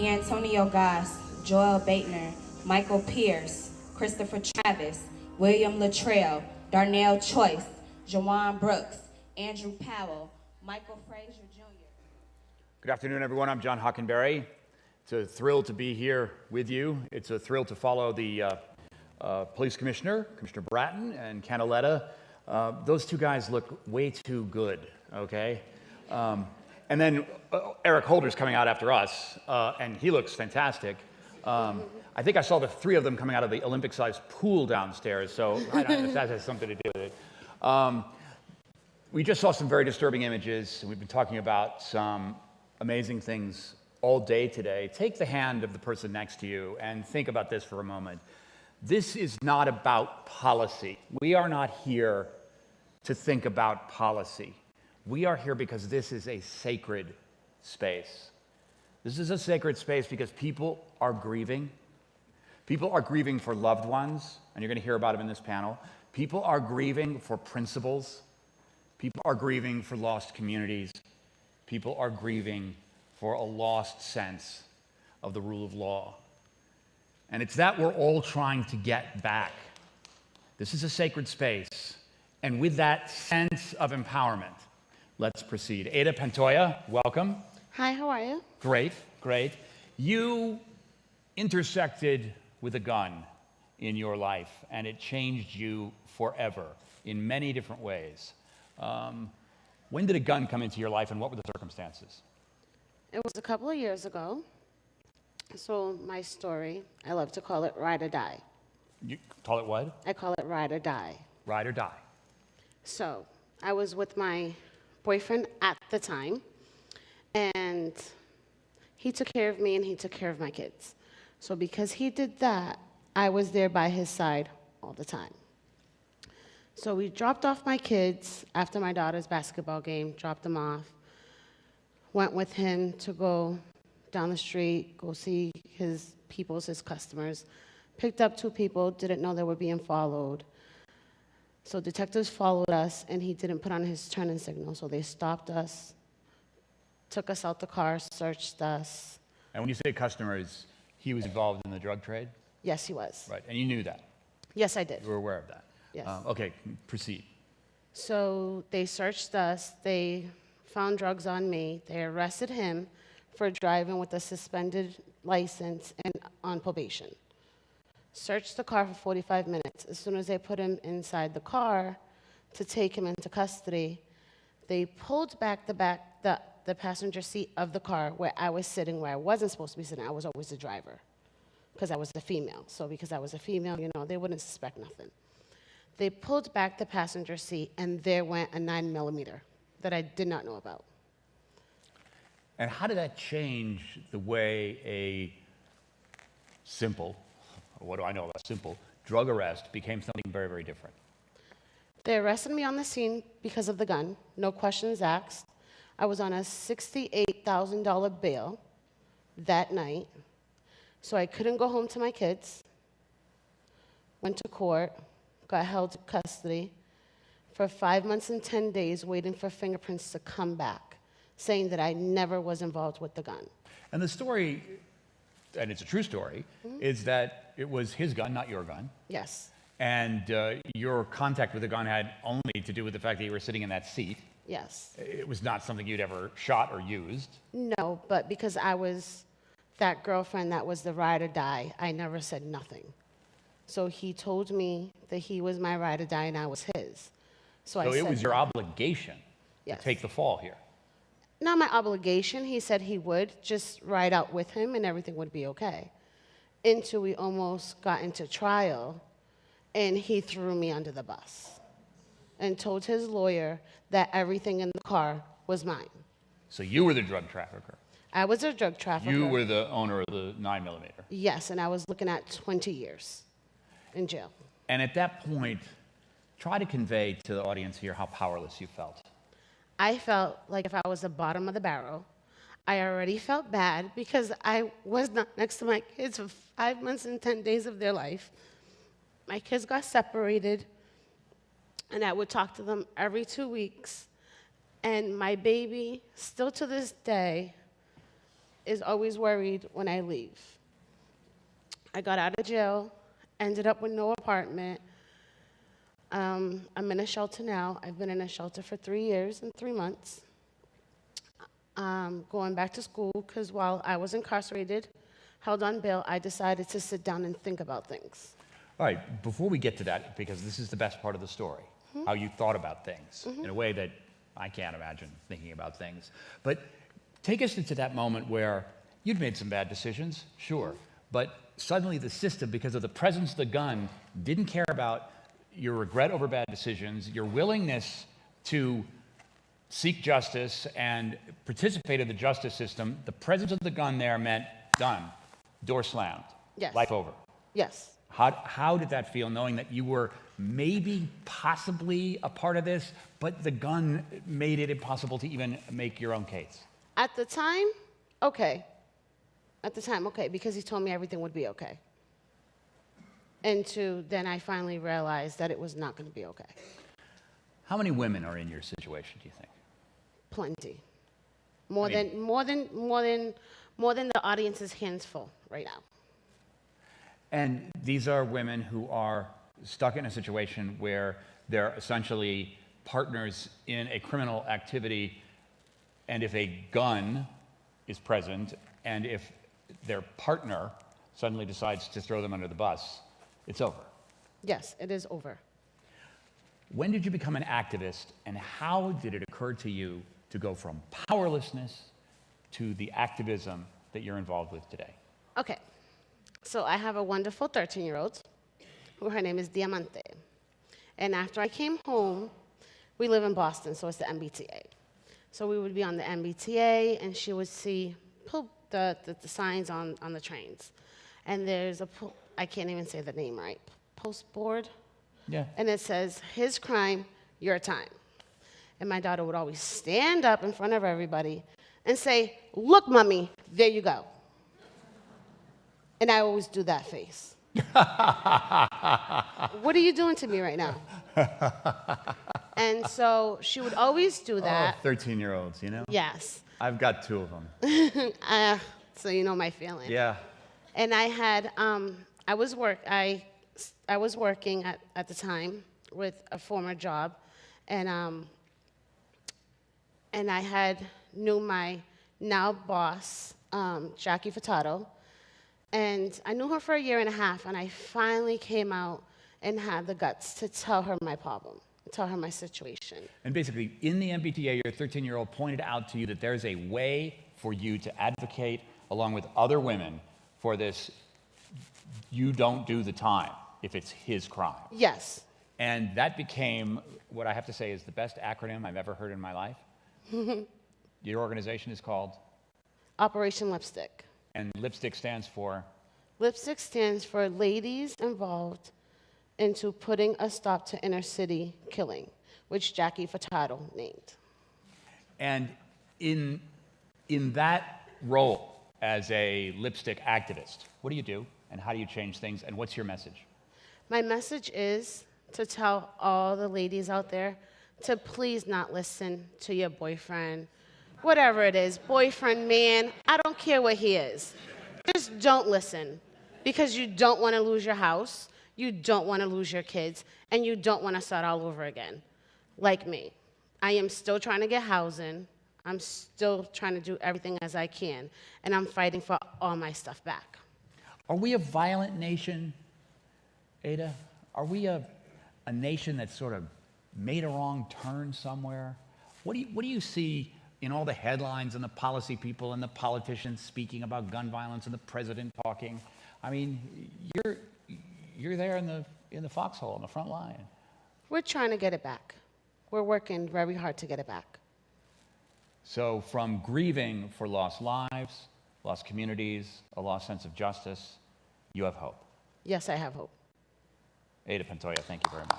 Antonio Goss, Joel Baitner, Michael Pierce, Christopher Travis, William Luttrell, Darnell Choice, Jawan Brooks, Andrew Powell, Michael Frazier Jr. Good afternoon, everyone. I'm John Hockenberry. It's a thrill to be here with you. It's a thrill to follow the police commissioner, Commissioner Bratton, and Canaletta. Those two guys look way too good, okay? And then Eric Holder's coming out after us, and he looks fantastic. I think I saw the three of them coming out of the Olympic-sized pool downstairs, so I don't know if that has something to do with it. We just saw some very disturbing images, and we've been talking about some amazing things all day today. Take the hand of the person next to you and think about this for a moment. This is not about policy. We are not here to think about policy. We are here because this is a sacred space. This is a sacred space because people are grieving. People are grieving for loved ones, and you're going to hear about them in this panel. People are grieving for principles. People are grieving for lost communities. People are grieving for a lost sense of the rule of law. And it's that we're all trying to get back. This is a sacred space. And with that sense of empowerment, let's proceed. Ada Pantoja, welcome. Hi, how are you? Great, great. You intersected with a gun in your life, and it changed you forever in many different ways. When did a gun come into your life, and what were the circumstances? It was a couple of years ago. So my story, I love to call it ride or die. You call it what? I call it ride or die. Ride or die. So I was with my boyfriend at the time, and he took care of me and he took care of my kids. So because he did that, I was there by his side all the time. So we dropped off my kids after my daughter's basketball game, dropped them off, went with him to go down the street, go see his peoples, his customers. Picked up 2 people, didn't know they were being followed. So detectives followed us, and he didn't put on his turning signal, so they stopped us, took us out the car, searched us. And when you say customers, he was involved in the drug trade? Yes, he was. Right, and you knew that? Yes, I did. You were aware of that? Yes. Okay, proceed. So they searched us, they found drugs on me, they arrested him for driving with a suspended license and on probation. Searched the car for 45 minutes. As soon as they put him inside the car to take him into custody, they pulled back the passenger seat of the car where I was sitting, where I wasn't supposed to be sitting. I was always the driver because I was a female. So because I was a female, you know, they wouldn't suspect nothing. They pulled back the passenger seat, and there went a 9mm that I did not know about. And how did that change the way a simple, what do I know about simple, drug arrest became something very, very different? They arrested me on the scene because of the gun, no questions asked. I was on a $68,000 bail that night, so I couldn't go home to my kids. Went to court, got held in custody for 5 months and 10 days waiting for fingerprints to come back, saying that I never was involved with the gun. And the story, and it's a true story, is that it was his gun, not your gun. Yes. And your contact with the gun had only to do with the fact that you were sitting in that seat. Yes. It was not something you'd ever shot or used. No, but because I was that girlfriend that was the ride or die, I never said nothing. So he told me that he was my ride or die and I was his. So I said, it was your obligation Yes. to take the fall here. Not my obligation. He said he would just ride out with him and everything would be okay. Until we almost got into trial, and he threw me under the bus and told his lawyer that everything in the car was mine. So you were the drug trafficker. I was a drug trafficker. You were the owner of the 9mm. Yes, and I was looking at 20 years in jail. And at that point, try to convey to the audience here how powerless you felt. I felt like if I was the bottom of the barrel. I already felt bad because I was not next to my kids for 5 months and 10 days of their life. My kids got separated, and I would talk to them every 2 weeks. And my baby, still to this day, is always worried when I leave. I got out of jail, ended up with no apartment. I'm in a shelter now. I've been in a shelter for 3 years and 3 months. Going back to school, because while I was incarcerated, held on bail, I decided to sit down and think about things. All right, before we get to that, because this is the best part of the story, how you thought about things in a way that I can't imagine thinking about things. But take us into that moment where you'd made some bad decisions, sure, but suddenly the system, because of the presence of the gun, didn't care about your regret over bad decisions, your willingness to seek justice and participate in the justice system. The presence of the gun there meant done, door slammed, Yes. life over. Yes. How did that feel, knowing that you were maybe, possibly a part of this, but the gun made it impossible to even make your own case? At the time, okay. At the time, okay, because he told me everything would be okay. And then I finally realized that it was not going to be okay. How many women are in your situation, do you think? Plenty. More than the audience's hands full right now. And these are women who are stuck in a situation where they're essentially partners in a criminal activity, and if a gun is present, and if their partner suddenly decides to throw them under the bus, it's over. Yes, it is over. When did you become an activist, and how did it occur to you to go from powerlessness to the activism that you're involved with today? Okay. So I have a wonderful 13-year-old who her name is Diamante. And after I came home, we live in Boston, so it's the MBTA. So we would be on the MBTA, and she would see the signs on the trains. And there's I can't even say the name right, post board? Yeah. And it says, his crime, your time. And my daughter would always stand up in front of everybody and say, look, mommy, there you go. And I always do that face. What are you doing to me right now? And so she would always do that. Oh, 13-year-olds, you know? Yes. I've got 2 of them. So you know my feeling. Yeah. And I had, I was working at the time with a former job, and I knew my now boss, Jackie Furtado, and I knew her for a year and a half, and I finally came out and had the guts to tell her my problem, tell her my situation. And basically, in the MBTA, your 13-year-old pointed out to you that there's a way for you to advocate, along with other women, for this, you don't do the time if it's his crime. Yes. And that became what I have to say is the best acronym I've ever heard in my life. Your organization is called? Operation Lipstick. And Lipstick stands for? Lipstick stands for Ladies Involved into Putting a Stop to Inner City Killing, which Jackie Furtado named. And in that role as a lipstick activist, what do you do, and how do you change things, and what's your message? My message is to tell all the ladies out there to please not listen to your boyfriend, whatever it is, boyfriend, man, I don't care what he is. Just don't listen, because you don't want to lose your house, you don't want to lose your kids, and you don't want to start all over again, like me. I am still trying to get housing. I'm still trying to do everything as I can, and I'm fighting for all my stuff back. Are we a violent nation, Ada? Are we a nation that sort of made a wrong turn somewhere? What do you see in all the headlines and the policy people and the politicians speaking about gun violence and the president talking? I mean, you're there in the foxhole, on the front line. We're trying to get it back. We're working very hard to get it back. So from grieving for lost lives, lost communities, a lost sense of justice, you have hope. Yes, I have hope. Ada Pantoja, thank you very much.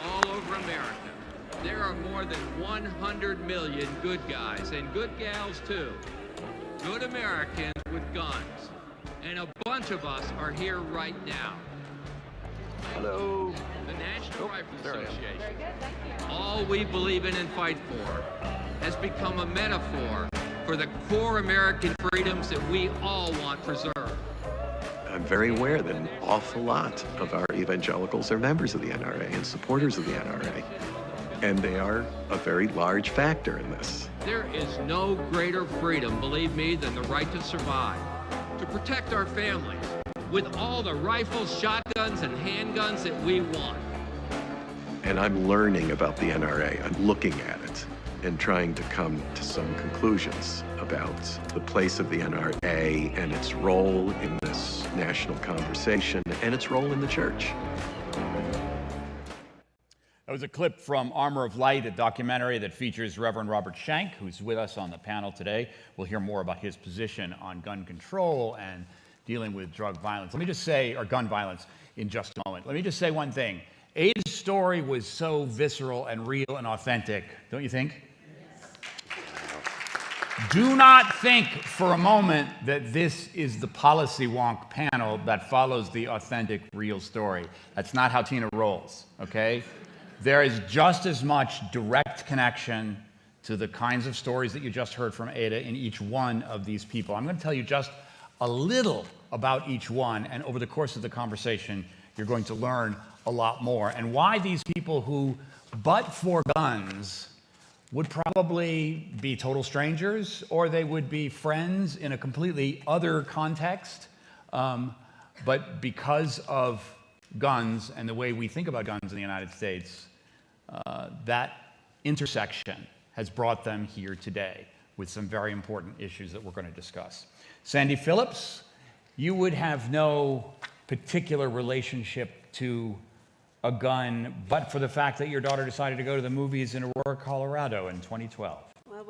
All over America, there are more than 100 million good guys and good gals too. Good Americans with guns. And a bunch of us are here right now. Hello. The National Rifle Association, all we believe in and fight for, has become a metaphor for the core American freedoms that we all want preserved. I'm very aware that an awful lot of our evangelicals are members of the NRA and supporters of the NRA, and they are a very large factor in this. There is no greater freedom, believe me, than the right to survive, to protect our families, with all the rifles, shotguns, and handguns that we want. And I'm learning about the NRA. I'm looking at it and trying to come to some conclusions about the place of the NRA and its role in this national conversation and its role in the church. That was a clip from Armor of Light, a documentary that features Reverend Robert Shank, who's with us on the panel today. We'll hear more about his position on gun control and dealing with drug violence. Let me just say, or gun violence, in just a moment. Let me just say one thing. Ada's story was so visceral and real and authentic, don't you think? Do not think for a moment that this is the policy wonk panel that follows the authentic, real story. That's not how Tina rolls, okay? There is just as much direct connection to the kinds of stories that you just heard from Ada in each one of these people. I'm going to tell you just a little about each one, and over the course of the conversation, you're going to learn a lot more, and why these people who, but for guns, would probably be total strangers, or they would be friends in a completely other context, but because of guns and the way we think about guns in the United States, that intersection has brought them here today with some very important issues that we're going to discuss. Sandy Phillips, you would have no particular relationship to a gun, but for the fact that your daughter decided to go to the movies in Aurora, Colorado in 2012. Well,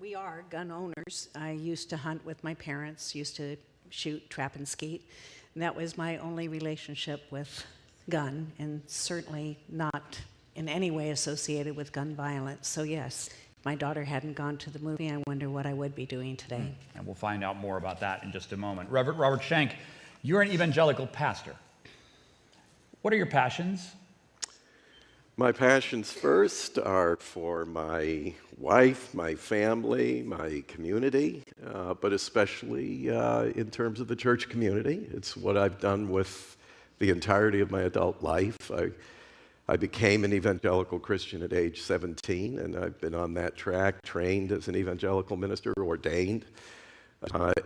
we are gun owners. I used to hunt with my parents, used to shoot, trap, and skeet. And that was my only relationship with gun, and certainly not in any way associated with gun violence. So yes, if my daughter hadn't gone to the movie, I wonder what I would be doing today. And we'll find out more about that in just a moment. Reverend Robert Schenck, you're an evangelical pastor. What are your passions? My passions first are for my wife, my family, my community, but especially in terms of the church community. It's what I've done with the entirety of my adult life. I became an evangelical Christian at age 17, and I've been on that track, trained as an evangelical minister, ordained,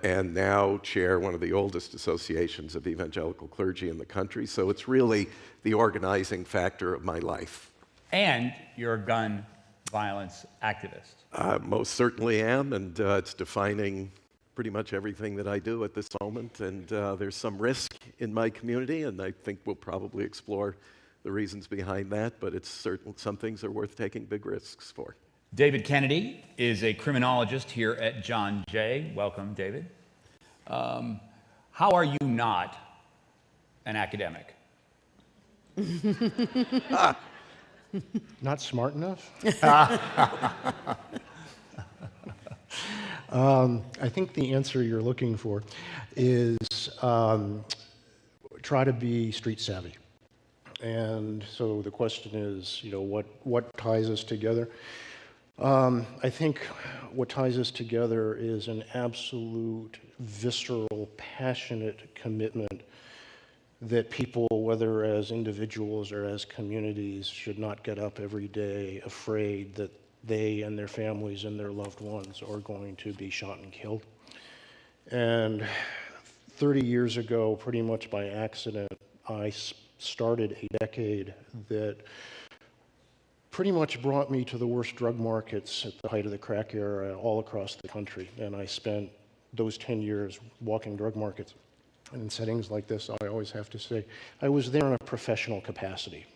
and now chair one of the oldest associations of evangelical clergy in the country. So it's really the organizing factor of my life. And you're a gun violence activist. Most certainly am, and it's defining pretty much everything that I do at this moment. And there's some risk in my community, and I think we'll probably explore the reasons behind that, but it's certain some things are worth taking big risks for. David Kennedy is a criminologist here at John Jay. Welcome, David. How are you not an academic? Not smart enough? I think the answer you're looking for is try to be street savvy. And so the question is, what ties us together? I think what ties us together is an absolute, visceral, passionate commitment that people, whether as individuals or as communities, should not get up every day afraid that they and their families and their loved ones are going to be shot and killed. And 30 years ago, pretty much by accident, I started a decade that pretty much brought me to the worst drug markets at the height of the crack era all across the country. And I spent those 10 years walking drug markets. And in settings like this, I always have to say, I was there in a professional capacity,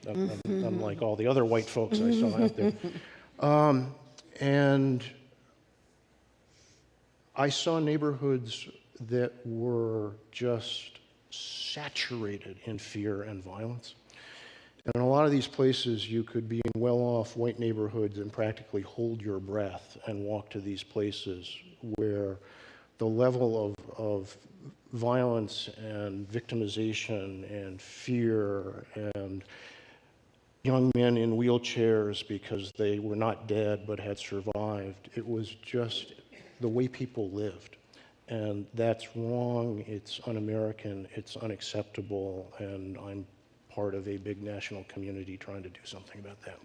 unlike all the other white folks I saw out there. And I saw neighborhoods that were just saturated in fear and violence. And in a lot of these places, you could be in well-off white neighborhoods and practically hold your breath and walk to these places where the level of violence and victimization and fear and young men in wheelchairs because they were not dead but had survived, it was just the way people lived. And that's wrong, it's un-American, it's unacceptable, and I'm part of a big national community trying to do something about that.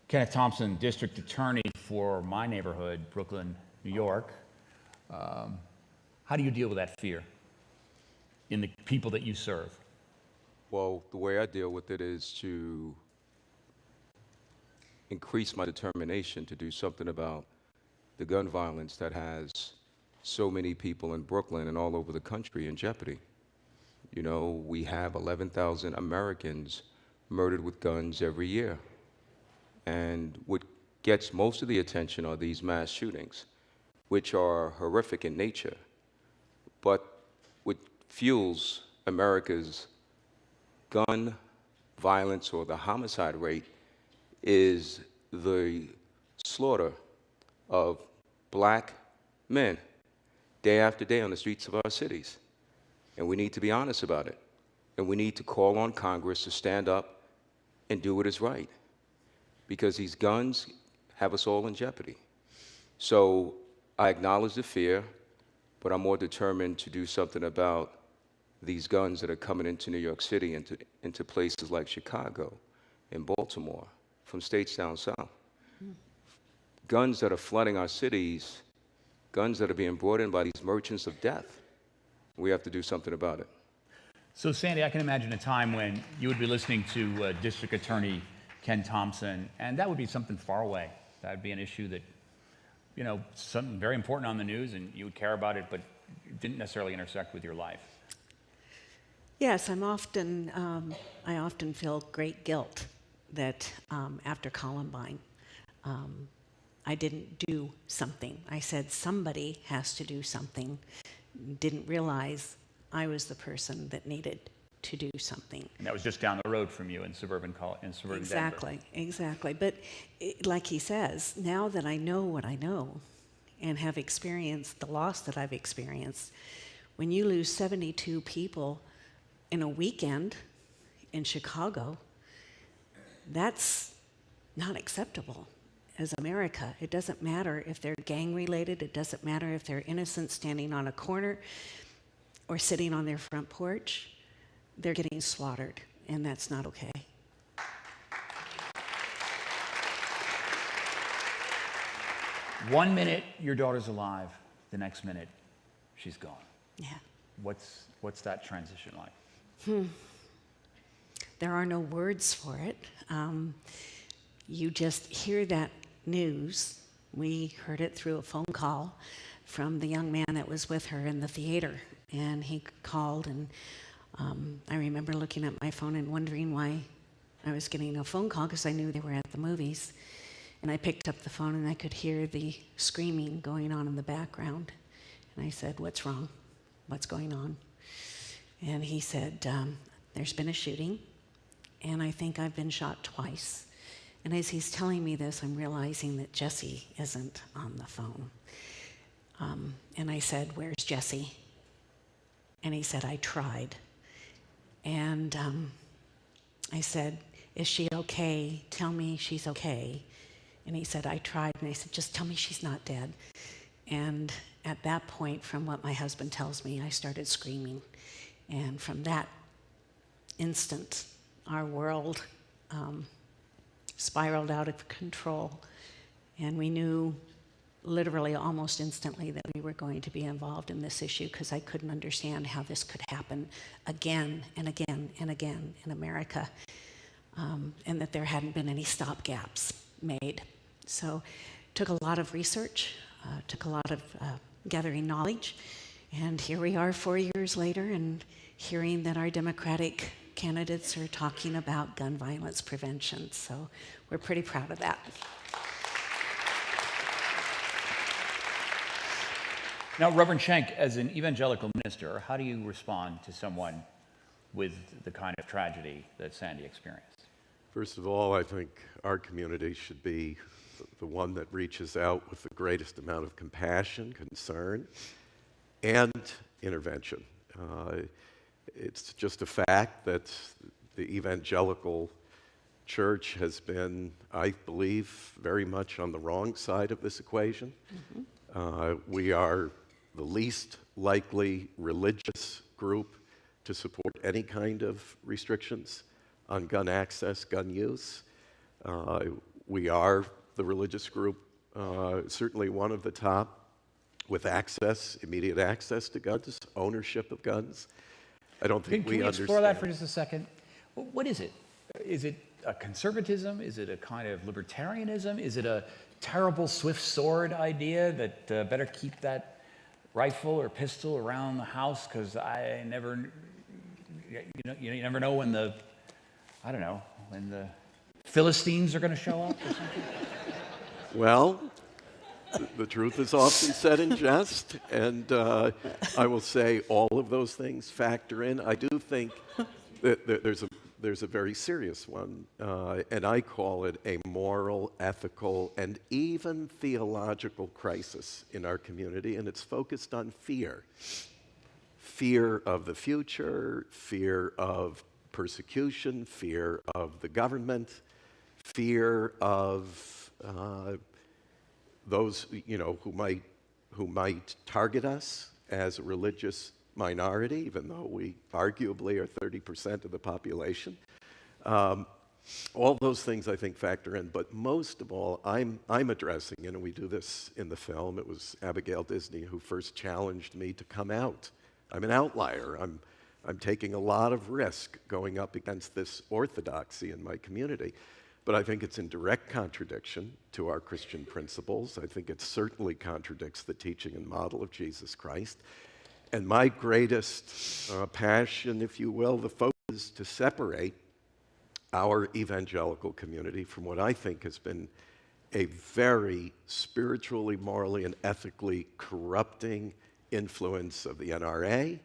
Kenneth Thompson, District Attorney for my neighborhood, Brooklyn, New York. How do you deal with that fear in the people that you serve? Well, the way I deal with it is to increase my determination to do something about the gun violence that has so many people in Brooklyn and all over the country in jeopardy. You know, we have 11,000 Americans murdered with guns every year. And what gets most of the attention are these mass shootings, which are horrific in nature. But what fuels America's gun violence or the homicide rate is the slaughter of black men day after day on the streets of our cities. And we need to be honest about it. And we need to call on Congress to stand up and do what is right. Because these guns have us all in jeopardy. So I acknowledge the fear, but I'm more determined to do something about these guns that are coming into New York City, into places like Chicago and Baltimore, from states down south. Guns that are flooding our cities, guns that are being brought in by these merchants of death. We have to do something about it. So Sandy, I can imagine a time when you would be listening to District Attorney Ken Thompson, and that would be something far away. That would be an issue that, you know, something very important on the news, and you would care about it, but it didn't necessarily intersect with your life. Yes, I often feel great guilt that after Columbine, I didn't do something. I said somebody has to do something. Didn't realize I was the person that needed to do something. And that was just down the road from you in suburban Denver. Exactly. But like he says, now that I know what I know and have experienced the loss that I've experienced, when you lose 72 people in a weekend in Chicago, that's not acceptable as America. It doesn't matter if they're gang related, it doesn't matter if they're innocent standing on a corner or sitting on their front porch, they're getting slaughtered, and that's not okay. One minute your daughter's alive, the next minute she's gone. Yeah. What's that transition like? There are no words for it. You just hear that news. We heard it through a phone call from the young man that was with her in the theater, and he called, and I remember looking at my phone and wondering why I was getting a phone call, because I knew they were at the movies. And I picked up the phone and I could hear the screaming going on in the background. And I said, "What's wrong? What's going on?" And he said, "There's been a shooting, and I think I've been shot twice." And as he's telling me this, I'm realizing that Jesse isn't on the phone. And I said, "Where's Jesse?" And he said, "I tried." And I said, "Is she okay? Tell me she's okay." And he said, "I tried." And I said, "Just tell me she's not dead." And at that point, from what my husband tells me, I started screaming. And from that instant, our world spiraled out of control. And we knew literally almost instantly that we were going to be involved in this issue, because I couldn't understand how this could happen again and again and again in America, and that there hadn't been any stopgaps made. So it took a lot of research, took a lot of gathering knowledge, and here we are 4 years later and hearing that our Democratic candidates are talking about gun violence prevention. So we're pretty proud of that. Now, Reverend Schenck, as an evangelical minister, how do you respond to someone with the kind of tragedy that Sandy experienced? First of all, I think our community should be the one that reaches out with the greatest amount of compassion, concern, and intervention. It's just a fact that the evangelical church has been, I believe, very much on the wrong side of this equation. We are the least likely religious group to support any kind of restrictions on gun access, gun use. We are the religious group, certainly one of the top, with access, immediate access to guns, ownership of guns. I don't think we understand. Can we explore that for just a second? What is it? Is it a conservatism? Is it a kind of libertarianism? Is it a terrible swift sword idea that better keep that rifle or pistol around the house because I never, you never know when the, I don't know, when the Philistines are going to show up or something? Well, the truth is often said in jest, and I will say all of those things factor in. I do think that there's a very serious one, and I call it a moral, ethical, and even theological crisis in our community, and it's focused on fear. Fear of the future, fear of persecution, fear of the government, fear of those who might target us as a religious minority, even though we arguably are 30% of the population. All those things I think factor in, but most of all, I'm addressing, and we do this in the film. It was Abigail Disney who first challenged me to come out. I'm an outlier. I'm taking a lot of risk going up against this orthodoxy in my community. But I think it's in direct contradiction to our Christian principles. I think it certainly contradicts the teaching and model of Jesus Christ. And my greatest passion, if you will, the focus is to separate our evangelical community from what I think has been a very spiritually, morally, and ethically corrupting influence of the NRA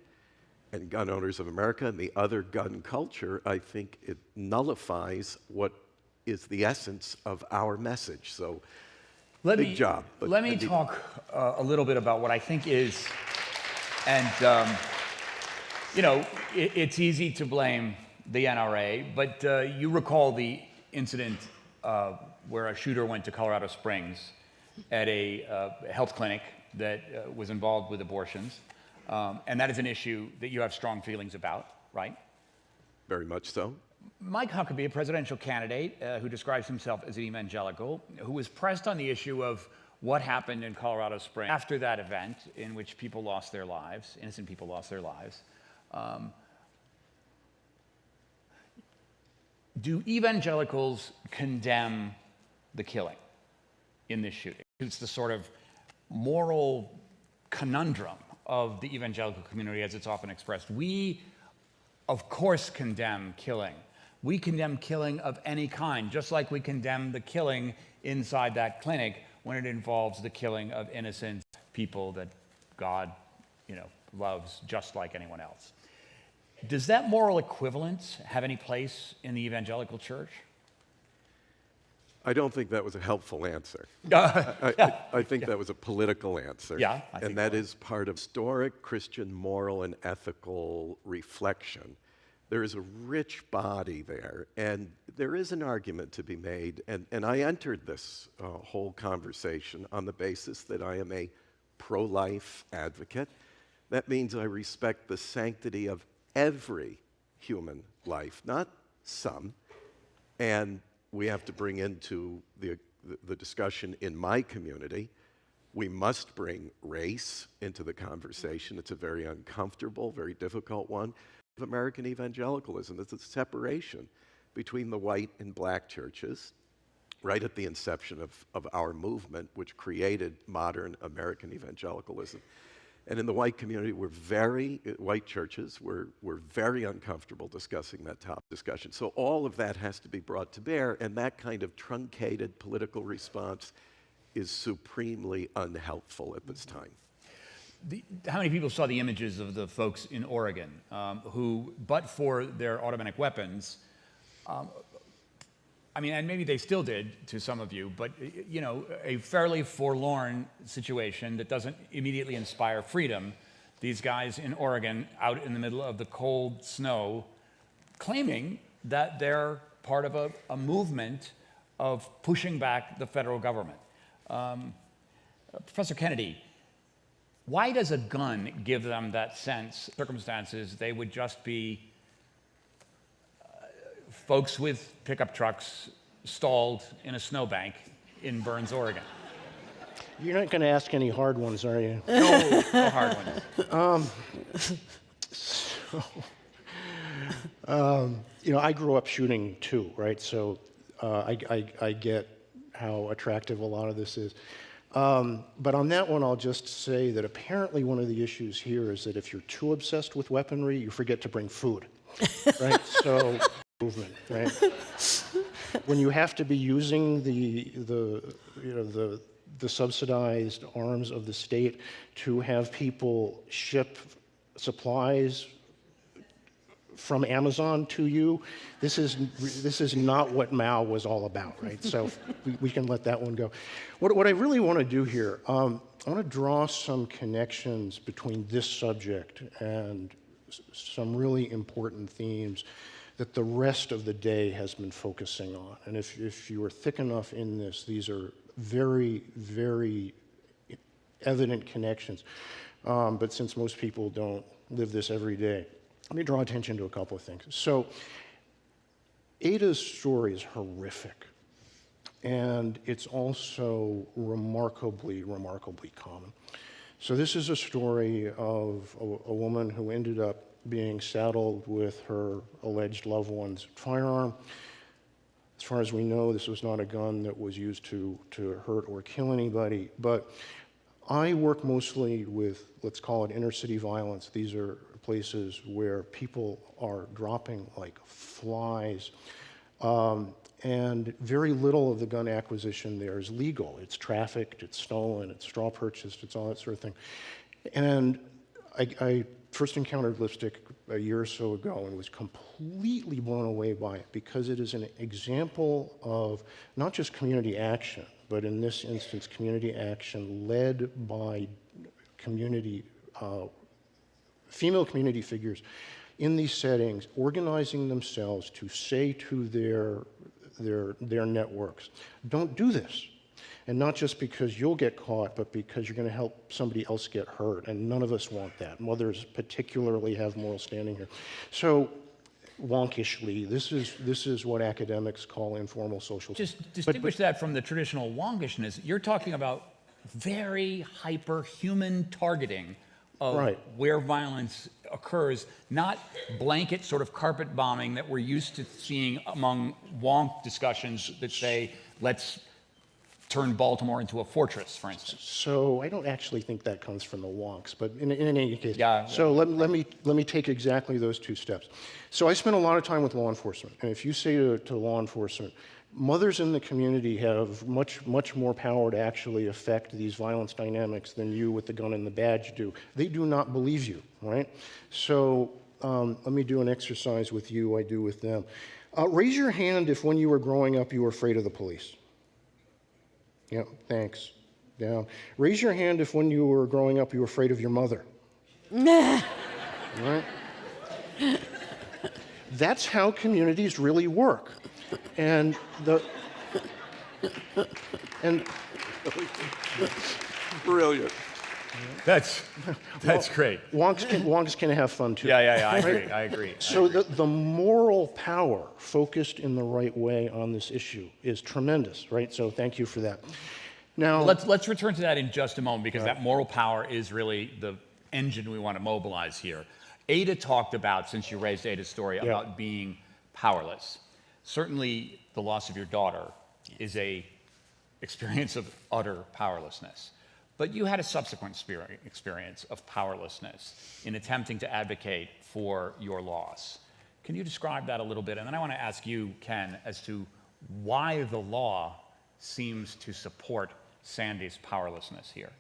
and Gun Owners of America and the other gun culture, I think it nullifies what is the essence of our message. So, big job. But Let me talk a little bit about what I think is, and you know, it's easy to blame the NRA, but you recall the incident where a shooter went to Colorado Springs at a health clinic that was involved with abortions. And that is an issue that you have strong feelings about, right? Very much so. Mike Huckabee, a presidential candidate who describes himself as an evangelical, who was pressed on the issue of what happened in Colorado Springs after that event in which people lost their lives, innocent people lost their lives. Do evangelicals condemn the killing in this shooting? It's the sort of moral conundrum of the evangelical community as it's often expressed. We, of course, condemn killing. We condemn killing of any kind, just like we condemn the killing inside that clinic when it involves the killing of innocent people that God, you know, loves just like anyone else. Does that moral equivalence have any place in the evangelical church? I don't think that was a helpful answer. I think that was a political answer. Yeah, and that is part of historic Christian moral and ethical reflection. There is a rich body there, and there is an argument to be made. And I entered this whole conversation on the basis that I am a pro-life advocate. That means I respect the sanctity of every human life, not some. And we have to bring into the discussion in my community, we must bring race into the conversation. It's a very uncomfortable, very difficult one. Of American evangelicalism, it's a separation between the white and black churches, right at the inception of our movement, which created modern American evangelicalism. And in the white community, white churches were very uncomfortable discussing that topic discussion. So all of that has to be brought to bear, and that kind of truncated political response is supremely unhelpful at this time. How many people saw the images of the folks in Oregon who, but for their automatic weapons, I mean, and maybe they still did to some of you, but, you know, a fairly forlorn situation that doesn't immediately inspire freedom. These guys in Oregon out in the middle of the cold snow claiming that they're part of a movement of pushing back the federal government. Professor Kennedy, why does a gun give them that sense, circumstances they would just be folks with pickup trucks stalled in a snowbank in Burns, Oregon? You're not going to ask any hard ones, are you? No hard ones. You know, I grew up shooting too, right? So I get how attractive a lot of this is. But on that one, I'll just say that apparently one of the issues here is that if you're too obsessed with weaponry, you forget to bring food, right? So movement, right? When you have to be using the subsidized arms of the state to have people ship supplies from Amazon to you, this is not what Mao was all about, right? So we can let that one go. What I really want to do here, I want to draw some connections between this subject and some really important themes that the rest of the day has been focusing on. And if you are thick enough in this, these are very, very evident connections. But since most people don't live this every day, let me draw attention to a couple of things. So Ada's story is horrific. And it's also remarkably, remarkably common. So this is a story of a woman who ended up being saddled with her alleged loved one's firearm. As far as we know, this was not a gun that was used to hurt or kill anybody. But I work mostly with, let's call it inner city violence. These are places where people are dropping like flies. And very little of the gun acquisition there is legal. It's trafficked, it's stolen, it's straw purchased, it's all that sort of thing. And I first encountered lipstick a year or so ago and was completely blown away by it because it is an example of not just community action, but in this instance, community action led by community, female community figures in these settings, organizing themselves to say to their networks, don't do this. And not just because you'll get caught, but because you're going to help somebody else get hurt. And none of us want that. Mothers particularly have moral standing here. So, wonkishly, this is what academics call informal social. Just distinguish that from the traditional wonkishness. You're talking about very hyper-human targeting of where violence occurs, not blanket sort of carpet bombing that we're used to seeing among wonk discussions that say, let's turn Baltimore into a fortress, for instance. So I don't actually think that comes from the wonks, but in any case. Yeah. So let me take exactly those two steps. So I spent a lot of time with law enforcement, and if you say to law enforcement, mothers in the community have much more power to actually affect these violence dynamics than you with the gun and the badge do, they do not believe you, right? So let me do an exercise with you I do with them. Raise your hand if when you were growing up you were afraid of the police. Yeah, thanks. Down. Raise your hand if when you were growing up you were afraid of your mother. Right? That's how communities really work. And Brilliant. That's great. Wonks can have fun too. Yeah, I right? agree. I agree. So the moral power focused in the right way on this issue is tremendous, right? So thank you for that. Now let's return to that in just a moment because that moral power is really the engine we want to mobilize here. Ada talked about, since you raised Ada's story, about being powerless. Certainly, the loss of your daughter is a experience of utter powerlessness. But you had a subsequent experience of powerlessness in attempting to advocate for your loss. Can you describe that a little bit? And then I want to ask you, Ken, as to why the law seems to support Sandy's powerlessness here.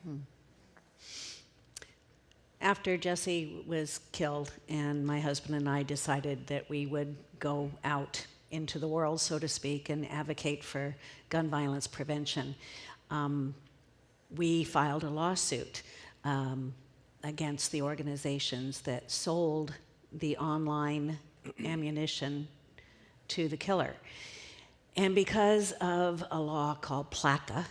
After Jesse was killed and my husband and I decided that we would go out into the world, so to speak, and advocate for gun violence prevention, we filed a lawsuit against the organizations that sold the online ammunition to the killer. And because of a law called PLACA.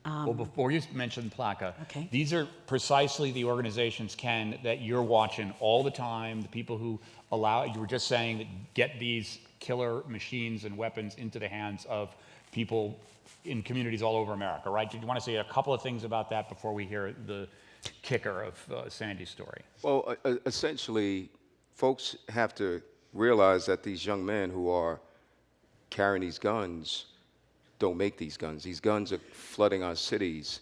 Well, before you mention PLACA, these are precisely the organizations, Ken, that you're watching all the time, the people who allow, you were just saying, that get these killer machines and weapons into the hands of people in communities all over America, right? Did you want to say a couple of things about that before we hear the kicker of Sandy's story? Well, essentially, folks have to realize that these young men who are carrying these guns don't make these guns. These guns are flooding our cities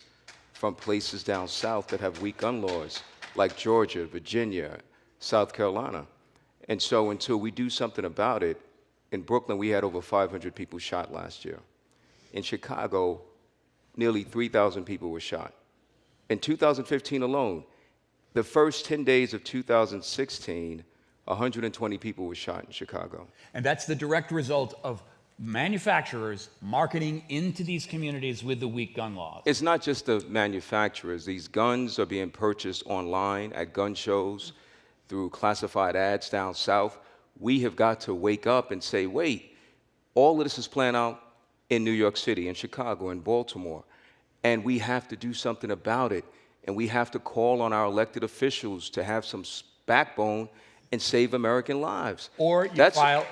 from places down south that have weak gun laws, like Georgia, Virginia, South Carolina. And so until we do something about it, in Brooklyn, we had over 500 people shot last year. In Chicago, nearly 3,000 people were shot. In 2015 alone, the first 10 days of 2016, 120 people were shot in Chicago. And that's the direct result of manufacturers marketing into these communities with the weak gun laws. It's not just the manufacturers. These guns are being purchased online at gun shows through classified ads down south. We have got to wake up and say, wait, all of this is playing out in New York City, in Chicago, in Baltimore, and we have to do something about it. And we have to call on our elected officials to have some backbone and save American lives. Or you file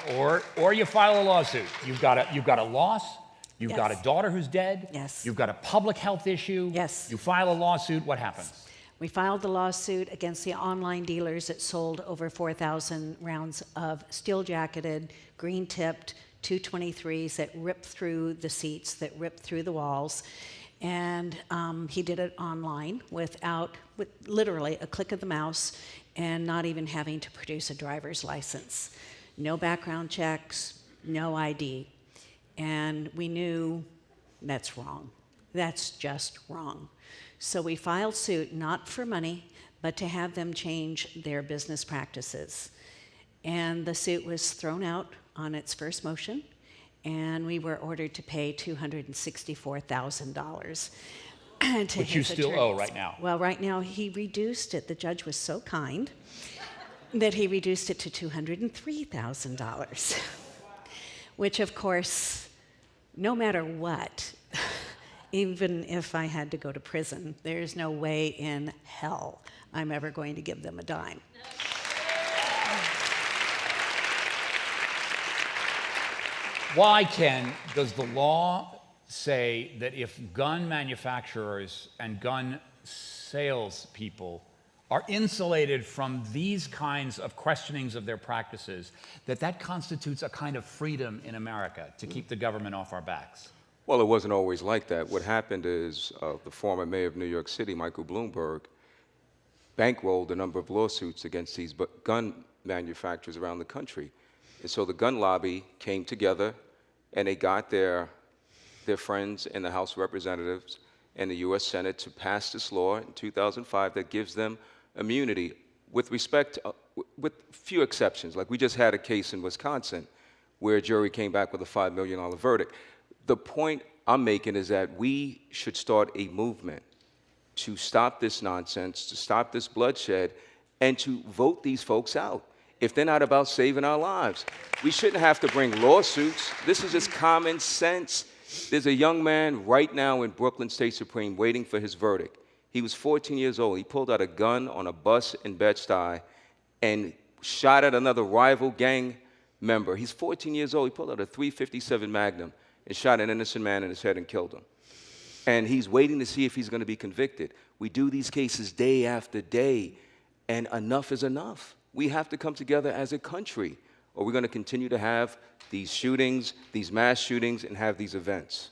a lawsuit. You've got a loss. You've got a daughter who's dead. Yes. You've got a public health issue. Yes. You file a lawsuit. What happens? We filed the lawsuit against the online dealers that sold over 4,000 rounds of steel-jacketed, green-tipped 223s that ripped through the seats, that ripped through the walls. And he did it online with literally a click of the mouse and not even having to produce a driver's license. No background checks, no ID. And we knew that's wrong. That's just wrong. So we filed suit not for money, but to have them change their business practices. And the suit was thrown out on its first motion, and we were ordered to pay $264,000. Which you still owe right now. Well, right now he reduced it. The judge was so kind that he reduced it to $203,000, which of course, no matter what, even if I had to go to prison, there's no way in hell I'm ever going to give them a dime. Why, Ken, does the law say that if gun manufacturers and gun salespeople are insulated from these kinds of questionings of their practices, that constitutes a kind of freedom in America to keep the government off our backs? Well, it wasn't always like that. What happened is the former mayor of New York City, Michael Bloomberg, bankrolled a number of lawsuits against these gun manufacturers around the country. And so the gun lobby came together, and they got their friends in the House of Representatives and the U.S. Senate to pass this law in 2005 that gives them immunity with respect, with few exceptions. Like we just had a case in Wisconsin where a jury came back with a $5 million verdict. The point I'm making is that we should start a movement to stop this nonsense, to stop this bloodshed, and to vote these folks out if they're not about saving our lives. We shouldn't have to bring lawsuits. This is just common sense. There's a young man right now in Brooklyn State Supreme waiting for his verdict. He was 14 years old. He pulled out a gun on a bus in Bed-Stuy and shot at another rival gang member. He's 14 years old. He pulled out a .357 Magnum and shot an innocent man in his head and killed him. And he's waiting to see if he's going to be convicted. We do these cases day after day, and enough is enough. We have to come together as a country, or we're going to continue to have these shootings, these mass shootings, and have these events.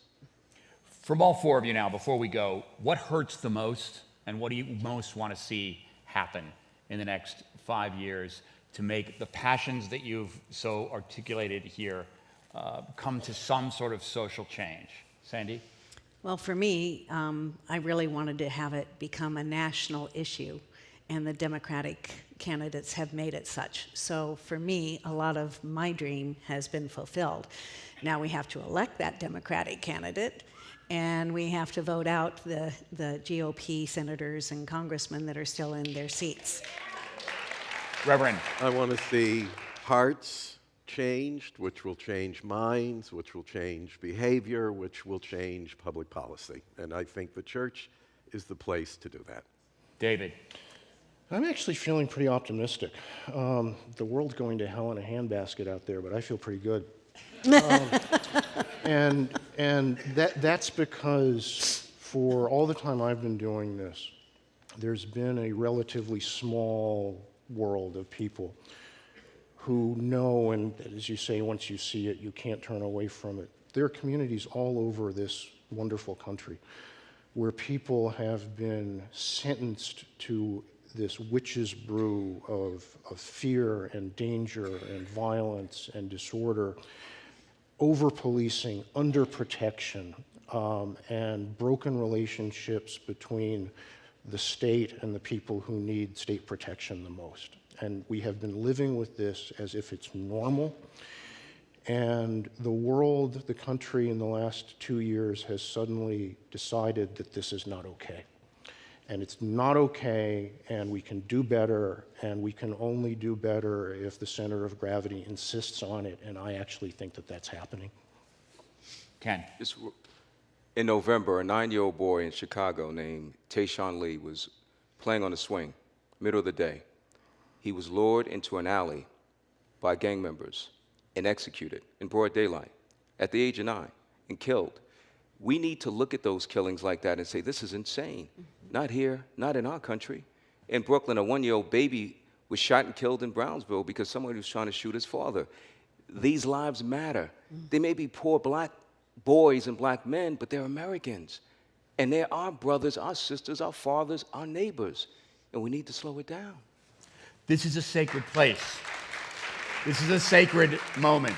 From all four of you now, before we go, what hurts the most, and what do you most want to see happen in the next 5 years to make the passions that you've so articulated here come to some sort of social change? Sandy? Well, for me, I really wanted to have it become a national issue, and the Democratic candidates have made it such. So for me, a lot of my dream has been fulfilled. Now we have to elect that Democratic candidate, and we have to vote out the GOP senators and congressmen that are still in their seats. Reverend. I want to see hearts changed, which will change minds, which will change behavior, which will change public policy. And I think the church is the place to do that. David. I'm actually feeling pretty optimistic. The world's going to hell in a handbasket out there, but I feel pretty good. And that's because for all the time I've been doing this, there's been a relatively small world of people who know, and as you say, once you see it, you can't turn away from it. There are communities all over this wonderful country where people have been sentenced to this witch's brew of fear and danger and violence and disorder, over-policing, under-protection, and broken relationships between the state and the people who need state protection the most. And we have been living with this as if it's normal. And the world, the country in the last 2 years has suddenly decided that this is not okay. And it's not okay, and we can do better, and we can only do better if the center of gravity insists on it, and I actually think that that's happening. Ken. In November, a 9-year-old boy in Chicago named Tayshawn Lee was playing on a swing, middle of the day. He was lured into an alley by gang members and executed in broad daylight at the age of 9 and killed. We need to look at those killings like that and say, this is insane. Not here, not in our country. In Brooklyn, a 1-year-old baby was shot and killed in Brownsville because someone was trying to shoot his father. These lives matter. They may be poor black boys and black men, but they're Americans. And they're our brothers, our sisters, our fathers, our neighbors. And we need to slow it down. This is a sacred place. This is a sacred moment.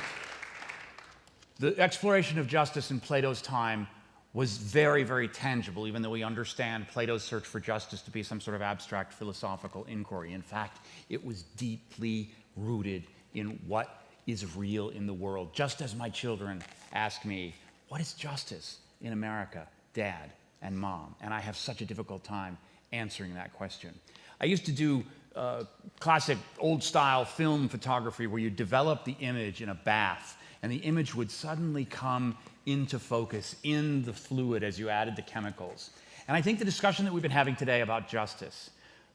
The exploration of justice in Plato's time was very, very tangible, even though we understand Plato's search for justice to be some sort of abstract philosophical inquiry. In fact, it was deeply rooted in what is real in the world. Just as my children ask me, what is justice in America, Dad and Mom? And I have such a difficult time answering that question. I used to do classic old-style film photography where you develop the image in a bath, and the image would suddenly come into focus in the fluid as you added the chemicals. And I think the discussion that we've been having today about justice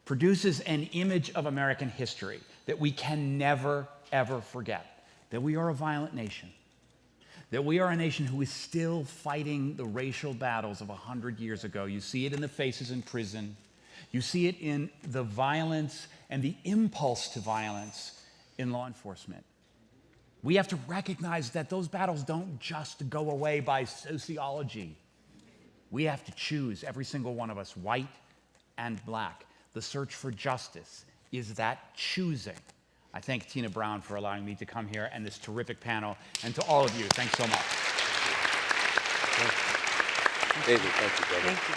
produces an image of American history that we can never, ever forget. That we are a violent nation. That we are a nation who is still fighting the racial battles of 100 years ago. You see it in the faces in prison. You see it in the violence and the impulse to violence in law enforcement. We have to recognize that those battles don't just go away by sociology. We have to choose, every single one of us, white and black. The search for justice is that choosing. I thank Tina Brown for allowing me to come here and this terrific panel, and to all of you, thanks so much. David, thank you, brother. Thank you.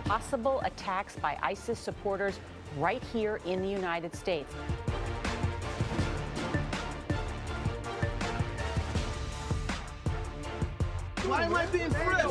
Possible attacks by ISIS supporters right here in the United States. Why am I being frisked?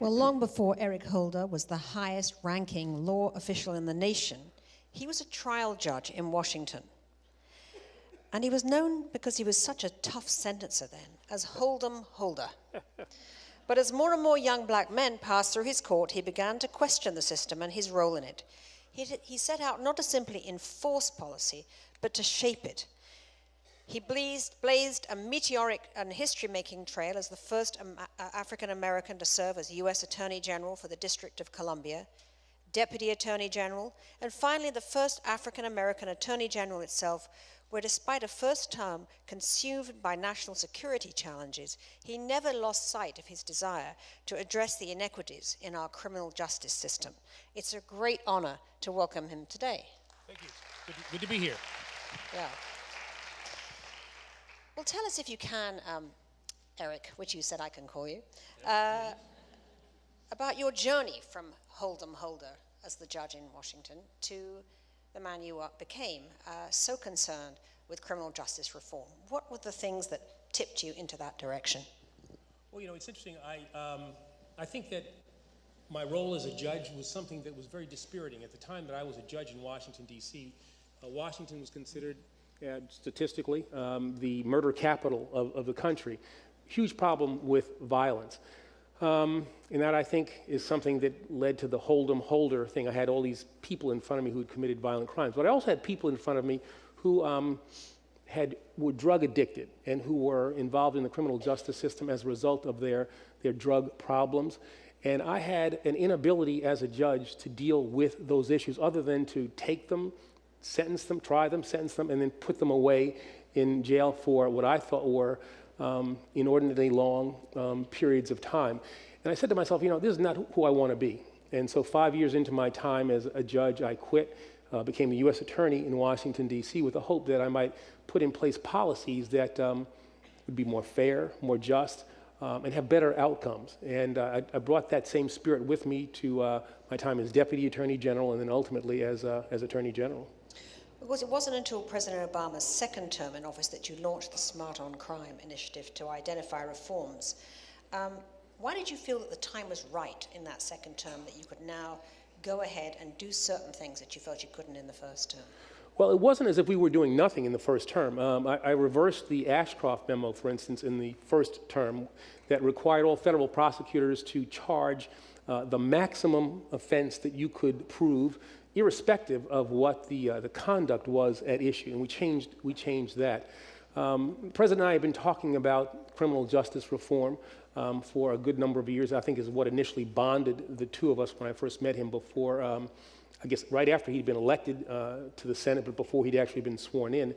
Well, long before Eric Holder was the highest ranking law official in the nation, he was a trial judge in Washington. And he was known because he was such a tough sentencer then, as Hold'em Holder. But as more and more young black men passed through his court, he began to question the system and his role in it. He set out not to simply enforce policy, but to shape it. He blazed a meteoric and history-making trail as the first African-American to serve as U.S. Attorney General for the District of Columbia, Deputy Attorney General, and finally the first African-American Attorney General itself, where despite a first term consumed by national security challenges, he never lost sight of his desire to address the inequities in our criminal justice system. It's a great honor to welcome him today. Thank you. Good to be here. Yeah. Well, tell us if you can, Eric, which you said I can call you, about your journey from Hold'em Holder as the judge in Washington to the man you became, so concerned with criminal justice reform. What were the things that tipped you into that direction? Well, you know, it's interesting. I think that my role as a judge was something that was very dispiriting. At the time that I was a judge in Washington, D.C., Washington was considered statistically, the murder capital of the country. Huge problem with violence. And that, I think, is something that led to the Hold'em Holder thing. I had all these people in front of me who had committed violent crimes. But I also had people in front of me who were drug addicted and who were involved in the criminal justice system as a result of their drug problems. And I had an inability as a judge to deal with those issues other than to take them, sentence them, try them, sentence them, and then put them away in jail for what I thought were inordinately long periods of time. And I said to myself, you know, this is not who I want to be. And so 5 years into my time as a judge, I quit, became the U.S. Attorney in Washington, D.C., with the hope that I might put in place policies that would be more fair, more just, and have better outcomes. And I brought that same spirit with me to my time as Deputy Attorney General and then ultimately as Attorney General. Because it wasn't until President Obama's second term in office that you launched the Smart on Crime initiative to identify reforms. Why did you feel that the time was right in that second term that you could now go ahead and do certain things that you felt you couldn't in the first term? Well, it wasn't as if we were doing nothing in the first term. I reversed the Ashcroft memo, for instance, in the first term that required all federal prosecutors to charge the maximum offense that you could prove, irrespective of what the conduct was at issue, and we changed that. The President and I have been talking about criminal justice reform for a good number of years. I think is what initially bonded the two of us when I first met him before, I guess right after he'd been elected to the Senate, but before he'd actually been sworn in.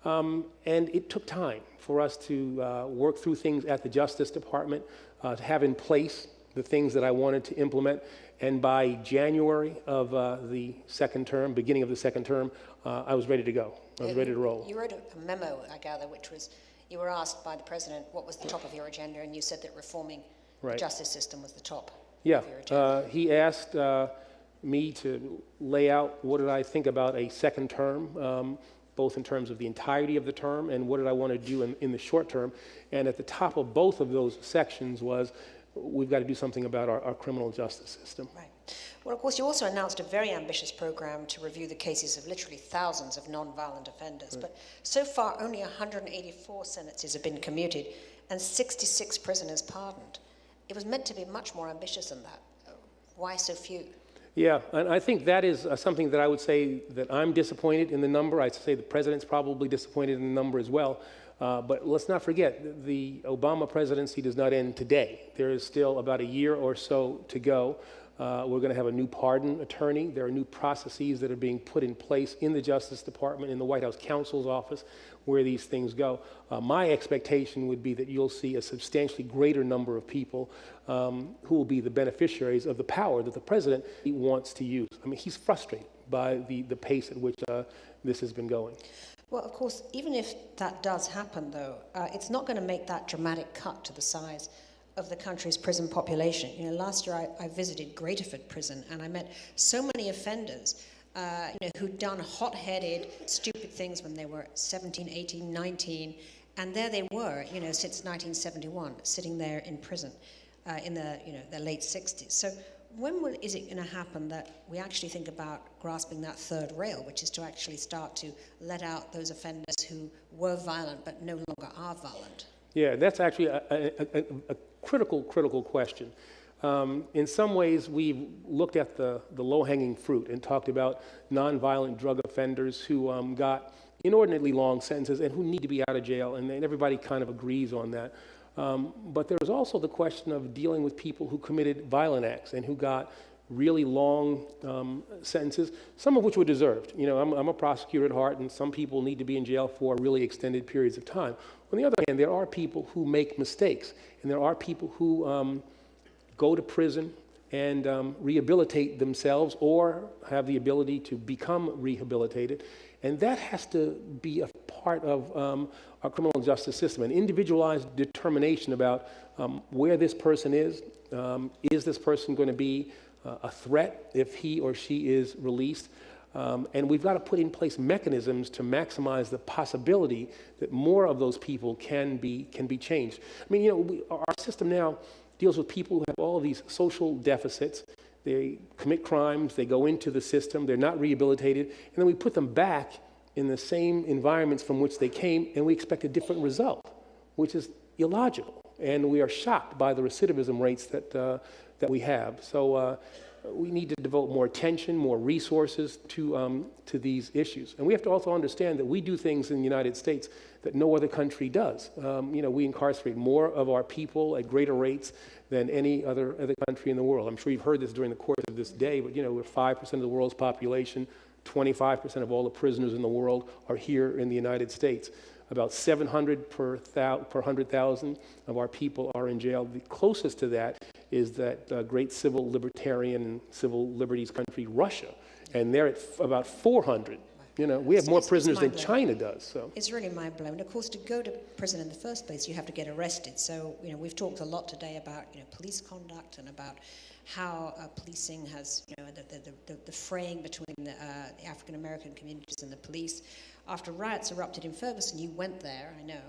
And it took time for us to work through things at the Justice Department, to have in place the things that I wanted to implement. And by January of the second term, beginning of the second term, I was ready to go. I was ready to roll. You wrote a memo, I gather, which was, you were asked by the President what was the top of your agenda, and you said that reforming the justice system was the top of your agenda. He asked me to lay out what did I think about a second term, both in terms of the entirety of the term and what did I want to do in the short term. And at the top of both of those sections was, we've got to do something about our criminal justice system. Right. Well, of course, you also announced a very ambitious program to review the cases of literally thousands of non-violent offenders. But so far, only 184 sentences have been commuted and 66 prisoners pardoned. It was meant to be much more ambitious than that. Why so few? Yeah, and I think that is something that I would say that I'm disappointed in the number. I'd say the President's probably disappointed in the number as well. But let's not forget, the Obama presidency does not end today. There is still about a year or so to go. We're going to have a new pardon attorney. There are new processes that are being put in place in the Justice Department, in the White House counsel's office, where these things go. My expectation would be that you'll see a substantially greater number of people who will be the beneficiaries of the power that the President wants to use. I mean, he's frustrated by the pace at which this has been going. Well, of course, even if that does happen, though, it's not going to make that dramatic cut to the size of the country's prison population. You know, last year I visited Graterford Prison, and I met so many offenders who'd done hot-headed, stupid things when they were 17, 18, 19, and there they were, since 1971, sitting there in prison in their late 60s. So when is it going to happen that we actually think about grasping that third rail, which is to actually start to let out those offenders who were violent but no longer are violent? Yeah, that's actually a critical question. In some ways, we've looked at the low-hanging fruit and talked about nonviolent drug offenders who got inordinately long sentences and who need to be out of jail, and everybody kind of agrees on that. But there's also the question of dealing with people who committed violent acts and who got really long sentences, some of which were deserved. I'm a prosecutor at heart, and some people need to be in jail for really extended periods of time. On the other hand, there are people who make mistakes, and there are people who go to prison and rehabilitate themselves or have the ability to become rehabilitated. And that has to be a part of our criminal justice system, an individualized determination about where this person is. Is this person going to be a threat if he or she is released? And we've got to put in place mechanisms to maximize the possibility that more of those people can be changed. I mean, our system now deals with people who have all of these social deficits. They commit crimes, they go into the system, they're not rehabilitated, and then we put them back in the same environments from which they came, and we expect a different result, which is illogical. And we are shocked by the recidivism rates that we have. So we need to devote more attention, more resources to these issues. And we have to also understand that we do things in the United States that no other country does. We incarcerate more of our people at greater rates than any other country in the world. I'm sure you've heard this during the course of this day, but we're 5% of the world's population. 25% of all the prisoners in the world are here in the United States. About 700 per 100,000 of our people are in jail. The closest to that is that great civil libertarian and civil liberties country, Russia, and they're at about 400. We have more prisoners than China does. So it's really mind-blowing. Of course, to go to prison in the first place, you have to get arrested. So we've talked a lot today about police conduct and about how policing has the fraying between the African American communities and the police. After riots erupted in Ferguson, you went there, I know.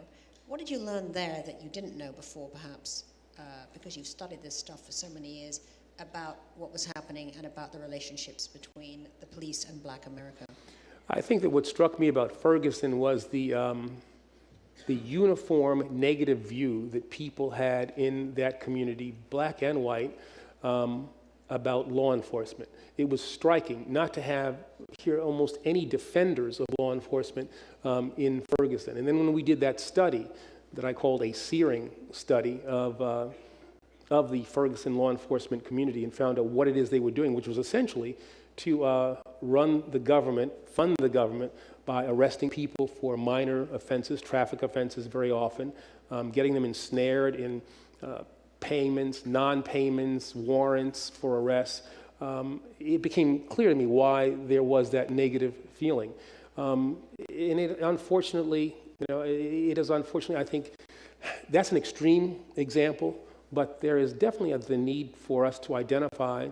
What did you learn there that you didn't know before, perhaps, because you've studied this stuff for so many years, about what was happening and about the relationships between the police and Black America? I think that what struck me about Ferguson was the uniform negative view that people had in that community, black and white, about law enforcement. It was striking not to have here almost any defenders of law enforcement in Ferguson. And then when we did that study that I called a searing study of the Ferguson law enforcement community and found out what it is they were doing, which was essentially to run the government, fund the government by arresting people for minor offenses, traffic offenses very often, getting them ensnared in payments, non-payments, warrants for arrests. It became clear to me why there was that negative feeling. And it unfortunately, it is unfortunately, I think, that's an extreme example, but there is definitely the need for us to identify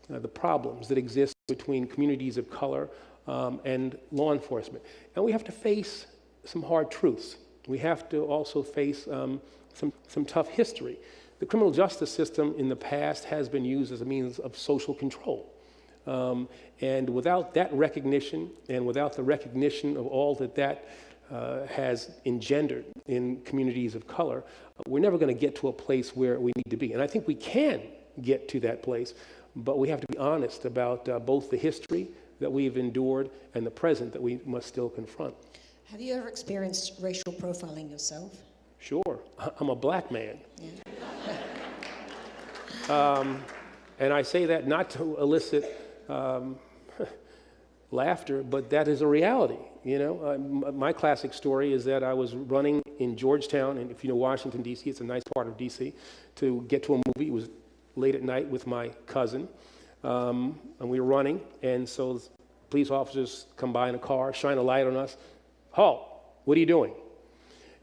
the problems that exist between communities of color and law enforcement. And we have to face some hard truths. We have to also face some tough history. The criminal justice system in the past has been used as a means of social control. And without that recognition and without the recognition of all that has engendered in communities of color, we're never going to get to a place where we need to be. And I think we can get to that place, but we have to be honest about both the history that we've endured and the present that we must still confront. Have you ever experienced racial profiling yourself? Sure. I'm a black man. Yeah. And I say that not to elicit laughter, but that is a reality. My classic story is that I was running in Georgetown, and if you know Washington, D.C., it's a nice part of D.C., to get to a movie. It was late at night with my cousin, and we were running, and so police officers come by in a car, shine a light on us. Halt, what are you doing?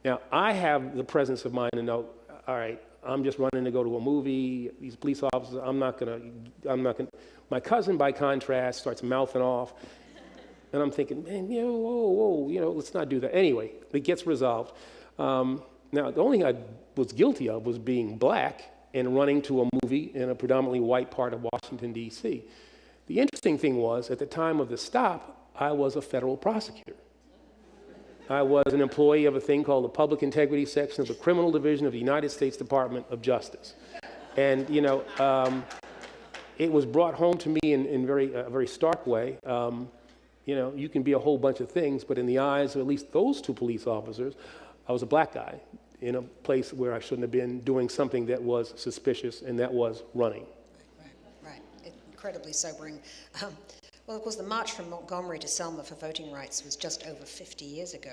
Now, I have the presence of mind to know, all right, I'm just running to go to a movie. These police officers, I'm not gonna. My cousin, by contrast, starts mouthing off. And I'm thinking, man, whoa, let's not do that. Anyway, it gets resolved. Now, the only thing I was guilty of was being black and running to a movie in a predominantly white part of Washington, D.C. The interesting thing was, at the time of the stop, I was a federal prosecutor. I was an employee of a thing called the Public Integrity Section of the Criminal Division of the United States Department of Justice. And, it was brought home to me in a very stark way. You can be a whole bunch of things, but in the eyes of at least those two police officers, I was a black guy in a place where I shouldn't have been, doing something that was suspicious, and that was running. Right. Incredibly sobering. Well, of course, the march from Montgomery to Selma for voting rights was just over 50 years ago.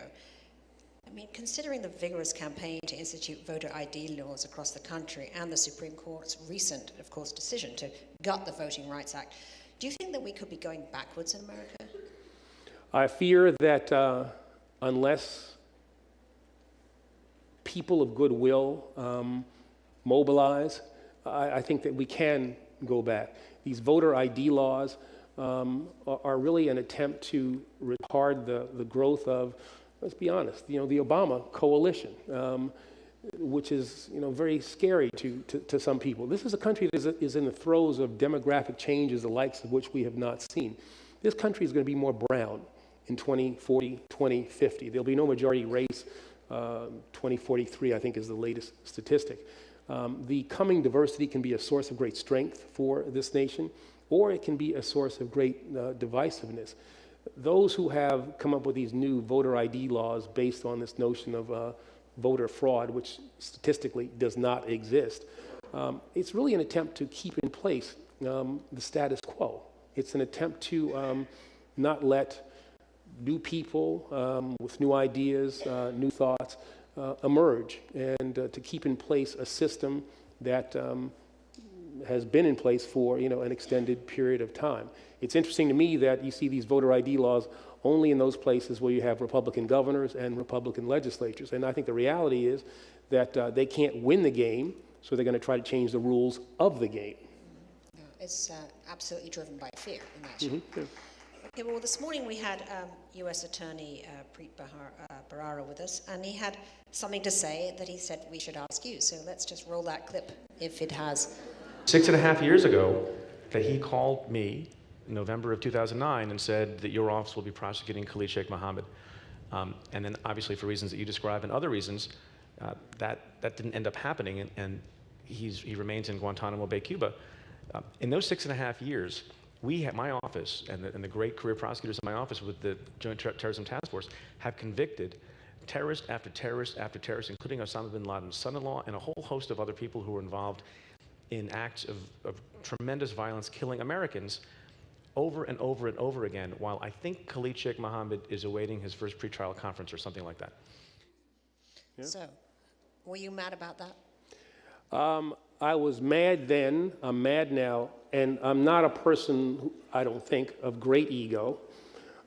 I mean, considering the vigorous campaign to institute voter ID laws across the country and the Supreme Court's recent, of course, decision to gut the Voting Rights Act, do you think that we could be going backwards in America? I fear that unless people of goodwill mobilize, I think that we can go back. These voter ID laws are really an attempt to retard the growth of, let's be honest, the Obama coalition, which is very scary to some people. This is a country that is in the throes of demographic changes, the likes of which we have not seen. This country is going to be more brown in 2040, 2050. There'll be no majority race. 2043, I think, is the latest statistic. The coming diversity can be a source of great strength for this nation, or it can be a source of great divisiveness. Those who have come up with these new voter ID laws based on this notion of voter fraud, which statistically does not exist, it's really an attempt to keep in place the status quo. It's an attempt to not let new people with new ideas, new thoughts emerge, and to keep in place a system that has been in place for an extended period of time. It's interesting to me that you see these voter ID laws only in those places where you have Republican governors and Republican legislatures. And I think the reality is that they can't win the game, so they're going to try to change the rules of the game. No, it's absolutely driven by fear, imagine. Mm-hmm. Okay, well, this morning we had U.S. Attorney Preet Bharara with us, and he had something to say that he said we should ask you. So let's just roll that clip if it has. 6.5 years ago, that he called me November of 2009 and said that your office will be prosecuting Khalid Sheikh Mohammed. And then obviously for reasons that you describe and other reasons, that didn't end up happening, and he remains in Guantanamo Bay, Cuba. In those 6.5 years, my office and the great career prosecutors in my office with the Joint Terrorism Task Force have convicted terrorist after terrorist after terrorist, including Osama bin Laden's son-in-law and a whole host of other people who were involved in acts of tremendous violence, killing Americans over and over and over again, while I think Khalid Sheikh Mohammed is awaiting his first pretrial conference or something like that. Yeah. So, were you mad about that? I was mad then, I'm mad now, and I'm not a person, I don't think, of great ego,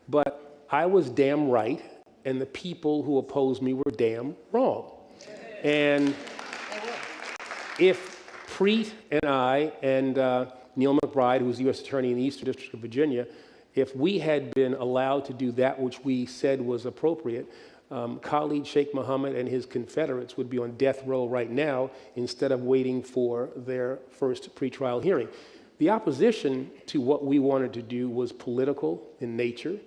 but I was damn right, and the people who opposed me were damn wrong. And if Preet and I and Neil McBride, who was the U.S. Attorney in the Eastern District of Virginia, if we had been allowed to do that which we said was appropriate, Khalid Sheikh Mohammed and his Confederates would be on death row right now instead of waiting for their first pretrial hearing. The opposition to what we wanted to do was political in nature.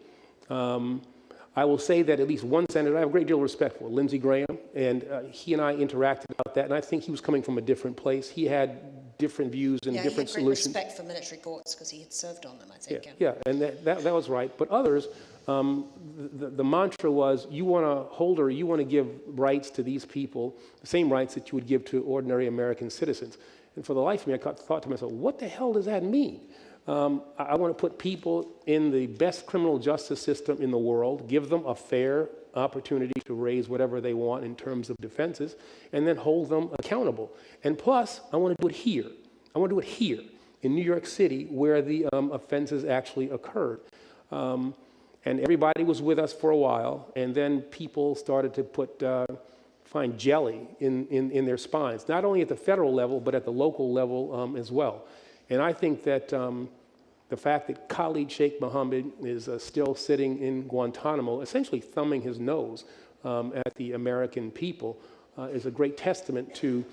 I will say that at least one senator I have a great deal of respect for, Lindsey Graham, and he and I interacted about that, and I think he was coming from a different place. He had different views and different solutions. He had great respect for military courts because he had served on them, I think. Yeah, and that was right. But others, the mantra was, you want to hold or you want to give rights to these people, the same rights that you would give to ordinary American citizens. And for the life of me, I thought to myself, what the hell does that mean? I want to put people in the best criminal justice system in the world, give them a fair opportunity to raise whatever they want in terms of defenses, and then hold them accountable. And plus, I want to do it here. I want to do it here in New York City where the offenses actually occurred. And everybody was with us for a while, and then people started to find jelly in their spines, not only at the federal level, but at the local level as well. And I think that the fact that Khalid Sheikh Mohammed is still sitting in Guantanamo, essentially thumbing his nose at the American people, is a great testament to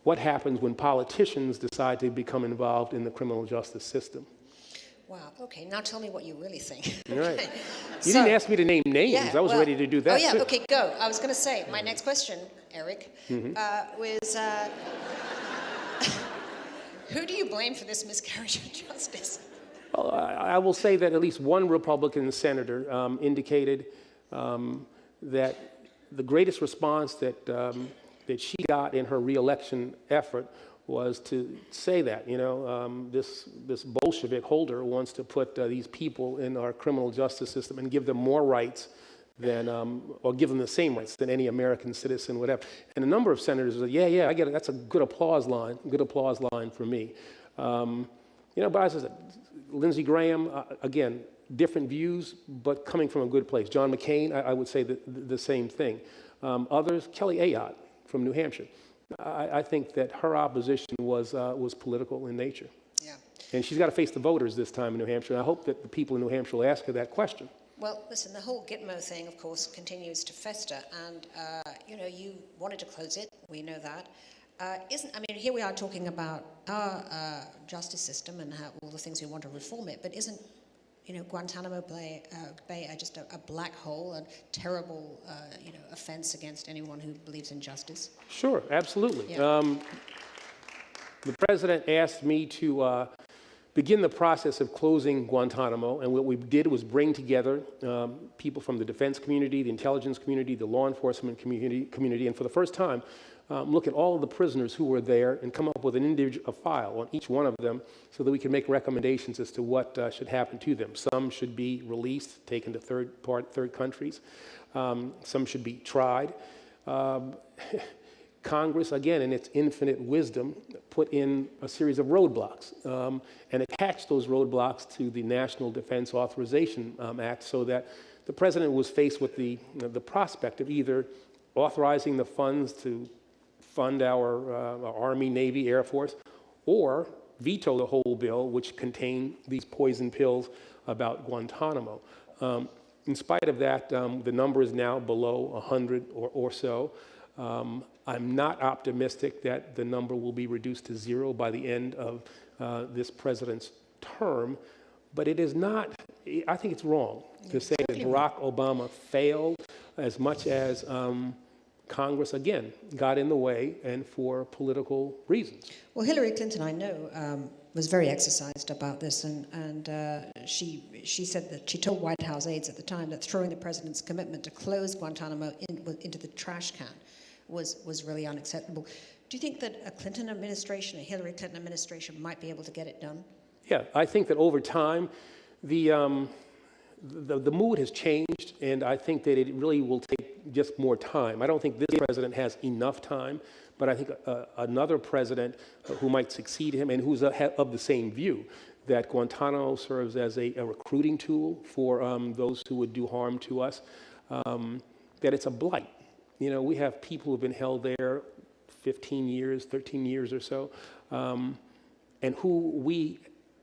what happens when politicians decide to become involved in the criminal justice system. Wow, okay, now tell me what you really think. All right. You didn't ask me to name names. Yeah, I was ready to do that. Oh, yeah, too. okay, go. I was going to say, my next question, Eric, was who do you blame for this miscarriage of justice? Well, I will say that at least one Republican senator indicated that the greatest response that she got in her reelection effort was to say that, this Bolshevik Holder wants to put these people in our criminal justice system and give them more rights than, or give them the same rights than any American citizen would have. And a number of senators said, yeah, I get it. That's a good applause line for me. But as I said, Lindsey Graham, again, different views, but coming from a good place. John McCain, I would say the same thing. Others, Kelly Ayotte from New Hampshire. I think that her opposition was political in nature. Yeah. And she's got to face the voters this time in New Hampshire. And I hope that the people in New Hampshire will ask her that question. Well, listen, the whole Gitmo thing, of course, continues to fester. And, you wanted to close it. We know that. Here we are talking about our justice system and all the things we want to reform it. But isn't, Guantanamo Bay just a black hole, a terrible, offense against anyone who believes in justice? Sure, absolutely. Yeah. The president asked me to begin the process of closing Guantanamo, and what we did was bring together people from the defense community, the intelligence community, the law enforcement community, and for the first time, look at all of the prisoners who were there and come up with a file on each one of them so that we can make recommendations as to what should happen to them. Some should be released, taken to third countries. Some should be tried. Congress, again, in its infinite wisdom, put in a series of roadblocks and attached those roadblocks to the National Defense Authorization Act so that the president was faced with the prospect of either authorizing the funds to fund our Army, Navy, Air Force, or veto the whole bill, which contained these poison pills about Guantanamo. In spite of that, the number is now below 100 or so. I'm not optimistic that the number will be reduced to zero by the end of this president's term, But it is not, I think it's wrong to say that Barack Obama failed as much as Congress, again, got in the way and for political reasons. Well, Hillary Clinton, I know, was very exercised about this, and she said that she told White House aides at the time that throwing the president's commitment to close Guantanamo into the trash can was really unacceptable. Do you think that a Clinton administration, a Hillary Clinton administration, might be able to get it done? Yeah, I think that over time, the mood has changed, and I think that it really will take just more time. I don't think this president has enough time, but I think another president who might succeed him and who's of the same view, that Guantanamo serves as a recruiting tool for those who would do harm to us, that it's a blight. You know, we have people who've been held there 15 years, 13 years or so, and who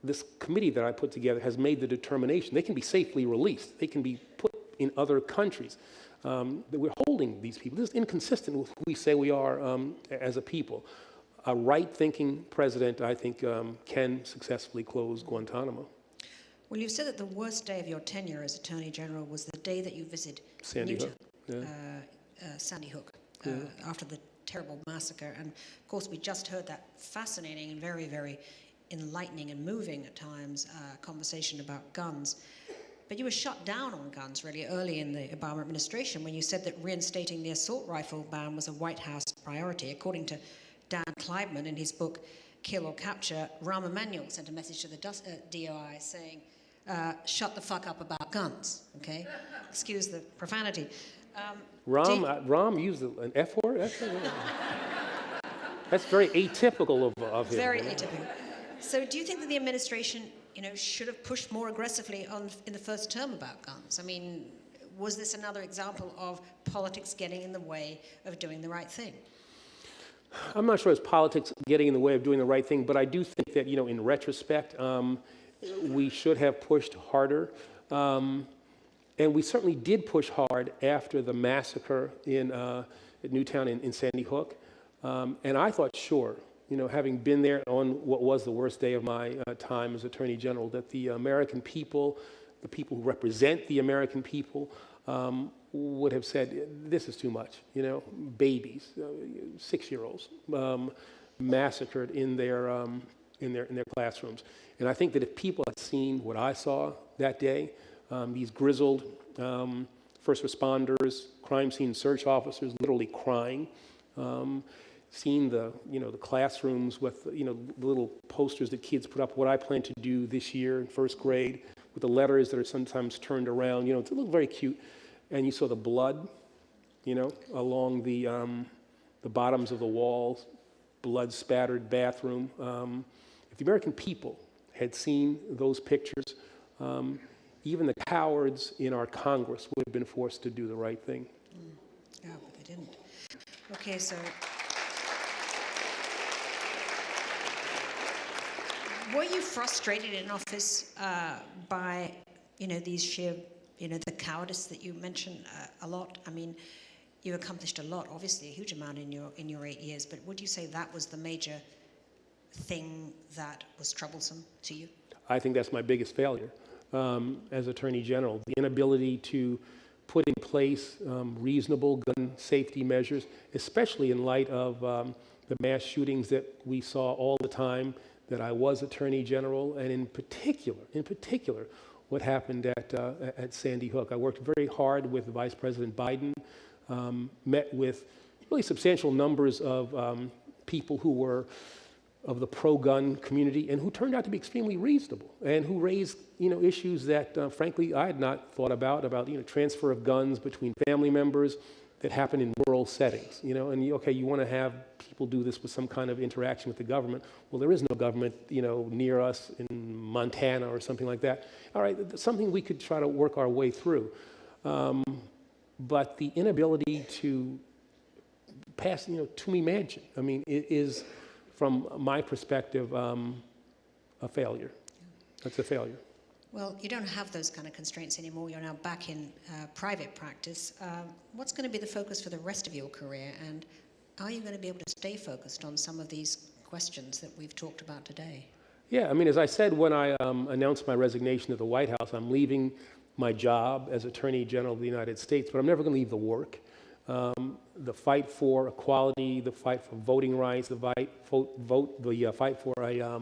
this committee that I put together has made the determination they can be safely released. They can be put in other countries. That we're holding these people. This is inconsistent with who we say we are as a people. A right-thinking president, I think, can successfully close Guantanamo. Well, you've said that the worst day of your tenure as Attorney General was the day that you visited Sandy Hook. Sandy Hook, after the terrible massacre. And of course, we just heard that fascinating and very, very enlightening and moving at times conversation about guns. But you were shut down on guns really early in the Obama administration when you said that reinstating the assault rifle ban was a White House priority. According to Dan Kleibman in his book, Kill or Capture, Rahm Emanuel sent a message to the DOI saying, shut the fuck up about guns, okay? Excuse the profanity. Rahm used an F word? That's very atypical of him. Very atypical. So do you think that the administration, should have pushed more aggressively in the first term about guns? I mean, was this another example of politics getting in the way of doing the right thing? I'm not sure it's politics getting in the way of doing the right thing, but I do think that, in retrospect, we should have pushed harder. And we certainly did push hard after the massacre at Newtown in Sandy Hook. And I thought, sure, having been there on what was the worst day of my time as Attorney General, that the American people, the people who represent the American people, would have said, this is too much. Babies, 6-year-olds, massacred in their classrooms. And I think that if people had seen what I saw that day, these grizzled first responders, crime scene search officers, literally crying. Seen the classrooms with the little posters that kids put up. What I plan to do this year in first grade, with the letters that are sometimes turned around. It looked very cute, and you saw the blood, along the bottoms of the walls, blood spattered bathroom. If the American people had seen those pictures, even the cowards in our Congress would have been forced to do the right thing. Yeah, but they didn't. Okay, so were you frustrated in office by, these sheer, the cowardice that you mentioned a lot? I mean, you accomplished a lot, obviously, a huge amount in your 8 years, but would you say that was the major thing that was troublesome to you? I think that's my biggest failure as Attorney General, the inability to put in place reasonable gun safety measures, especially in light of the mass shootings that we saw all the time that I was Attorney General, and in particular, what happened at Sandy Hook. I worked very hard with Vice President Biden, met with really substantial numbers of people who were of the pro-gun community and who turned out to be extremely reasonable and who raised, issues that, frankly, I had not thought about, transfer of guns between family members that happen in rural settings, and you want to have people do this with some kind of interaction with the government. Well, there is no government, near us in Montana or something like that. All right, something we could try to work our way through. But the inability to pass, Toomey Mansion, I mean, it is, from my perspective, a failure. That's a failure. Well, you don't have those kind of constraints anymore. You're now back in private practice. What's going to be the focus for the rest of your career, and are you going to be able to stay focused on some of these questions that we've talked about today? Yeah, I mean, as I said when I announced my resignation at the White House, I'm leaving my job as Attorney General of the United States, but I'm never going to leave the work. The fight for equality, the fight for voting rights, the fight for a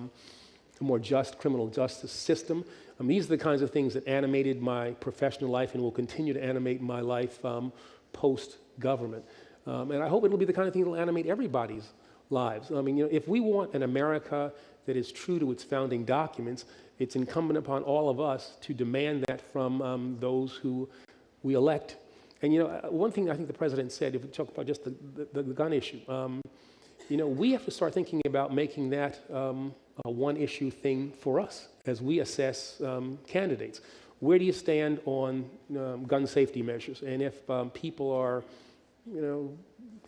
more just criminal justice system. These are the kinds of things that animated my professional life and will continue to animate my life post-government. And I hope it'll be the kind of thing that will animate everybody's lives. I mean, if we want an America that is true to its founding documents, it's incumbent upon all of us to demand that from those who we elect. And one thing I think the president said, if we talk about just the gun issue, we have to start thinking about making that a one-issue thing for us as we assess candidates. Where do you stand on gun safety measures? And if people are,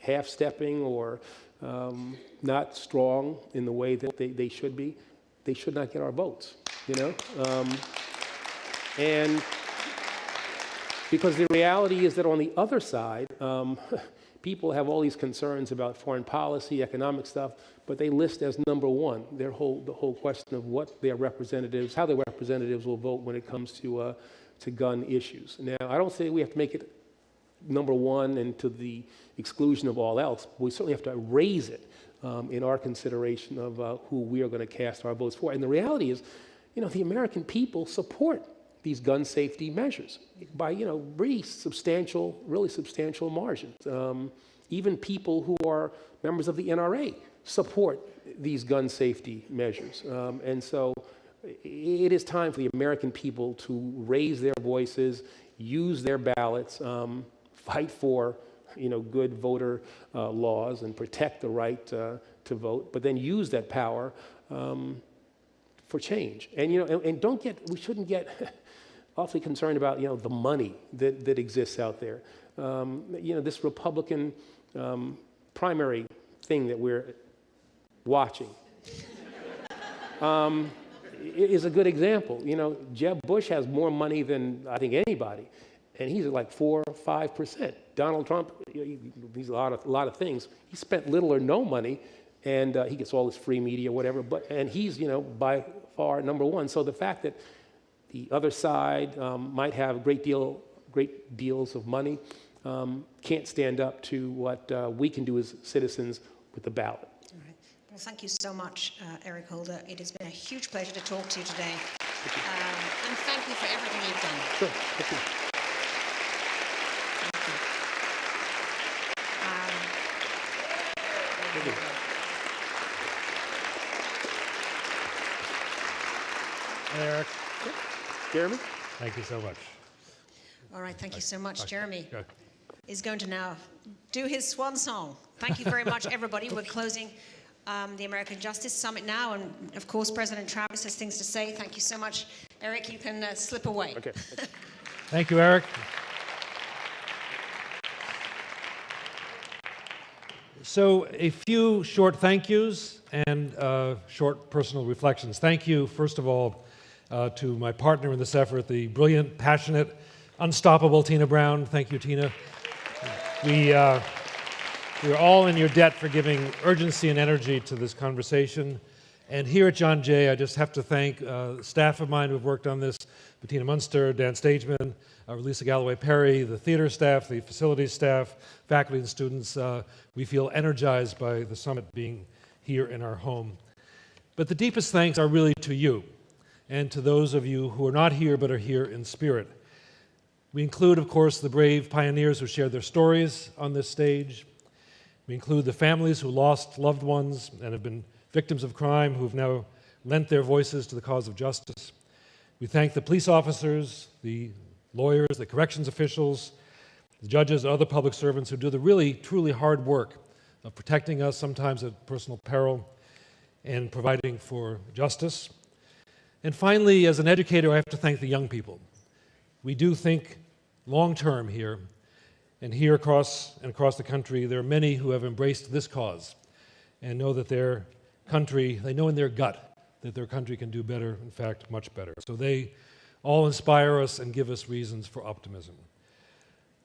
half-stepping or not strong in the way that they should be, they should not get our votes, and because the reality is that on the other side, people have all these concerns about foreign policy, economic stuff, but they list as number one the whole question of what their representatives, how their representatives will vote when it comes to gun issues. Now, I don't say we have to make it number one and to the exclusion of all else. We certainly have to raise it in our consideration of who we are going to cast our votes for. And the reality is, the American people support these gun safety measures by, really substantial margins. Even people who are members of the NRA support these gun safety measures. And so it is time for the American people to raise their voices, use their ballots, fight for good voter laws and protect the right to vote, but then use that power for change. And we shouldn't get awfully concerned about the money that exists out there. This Republican primary thing that we're watching is a good example. Jeb Bush has more money than I think anybody, and he's at like 4 or 5%. Donald Trump, he's a lot of things. He spent little or no money, and he gets all this free media, whatever. And he's by far number one. So the fact that the other side might have great deals of money can't stand up to what we can do as citizens with the ballot. All right. Well, thank you so much, Eric Holder. It has been a huge pleasure to talk to you today. And thank you for everything you've done. Sure. Thank you. Thank you. Eric. Jeremy? Thank you so much. All right, thank you so much. Jeremy is going to now do his swan song. Thank you very much, everybody. We're closing the American Justice Summit now, and of course, President Travis has things to say. Thank you so much. Eric, you can slip away. Okay. Thank you, Eric. So a few short thank yous and short personal reflections. Thank you, first of all, to my partner in this effort, the brilliant, passionate, unstoppable Tina Brown. Thank you, Tina. We are all in your debt for giving urgency and energy to this conversation. And here at John Jay, I just have to thank staff of mine who have worked on this, Bettina Munster, Dan Stageman, Lisa Galloway-Perry, the theater staff, the facilities staff, faculty and students. We feel energized by the summit being here in our home. But the deepest thanks are really to you and to those of you who are not here but are here in spirit. We include, of course, the brave pioneers who shared their stories on this stage. We include the families who lost loved ones and have been victims of crime who have now lent their voices to the cause of justice. We thank the police officers, the lawyers, the corrections officials, the judges, and other public servants who do the really, truly hard work of protecting us, sometimes at personal peril, and providing for justice. And finally, as an educator, I have to thank the young people. We do think long-term here, and here across the country, there are many who have embraced this cause and know that their country, they know in their gut that their country can do better, in fact, much better. So they all inspire us and give us reasons for optimism.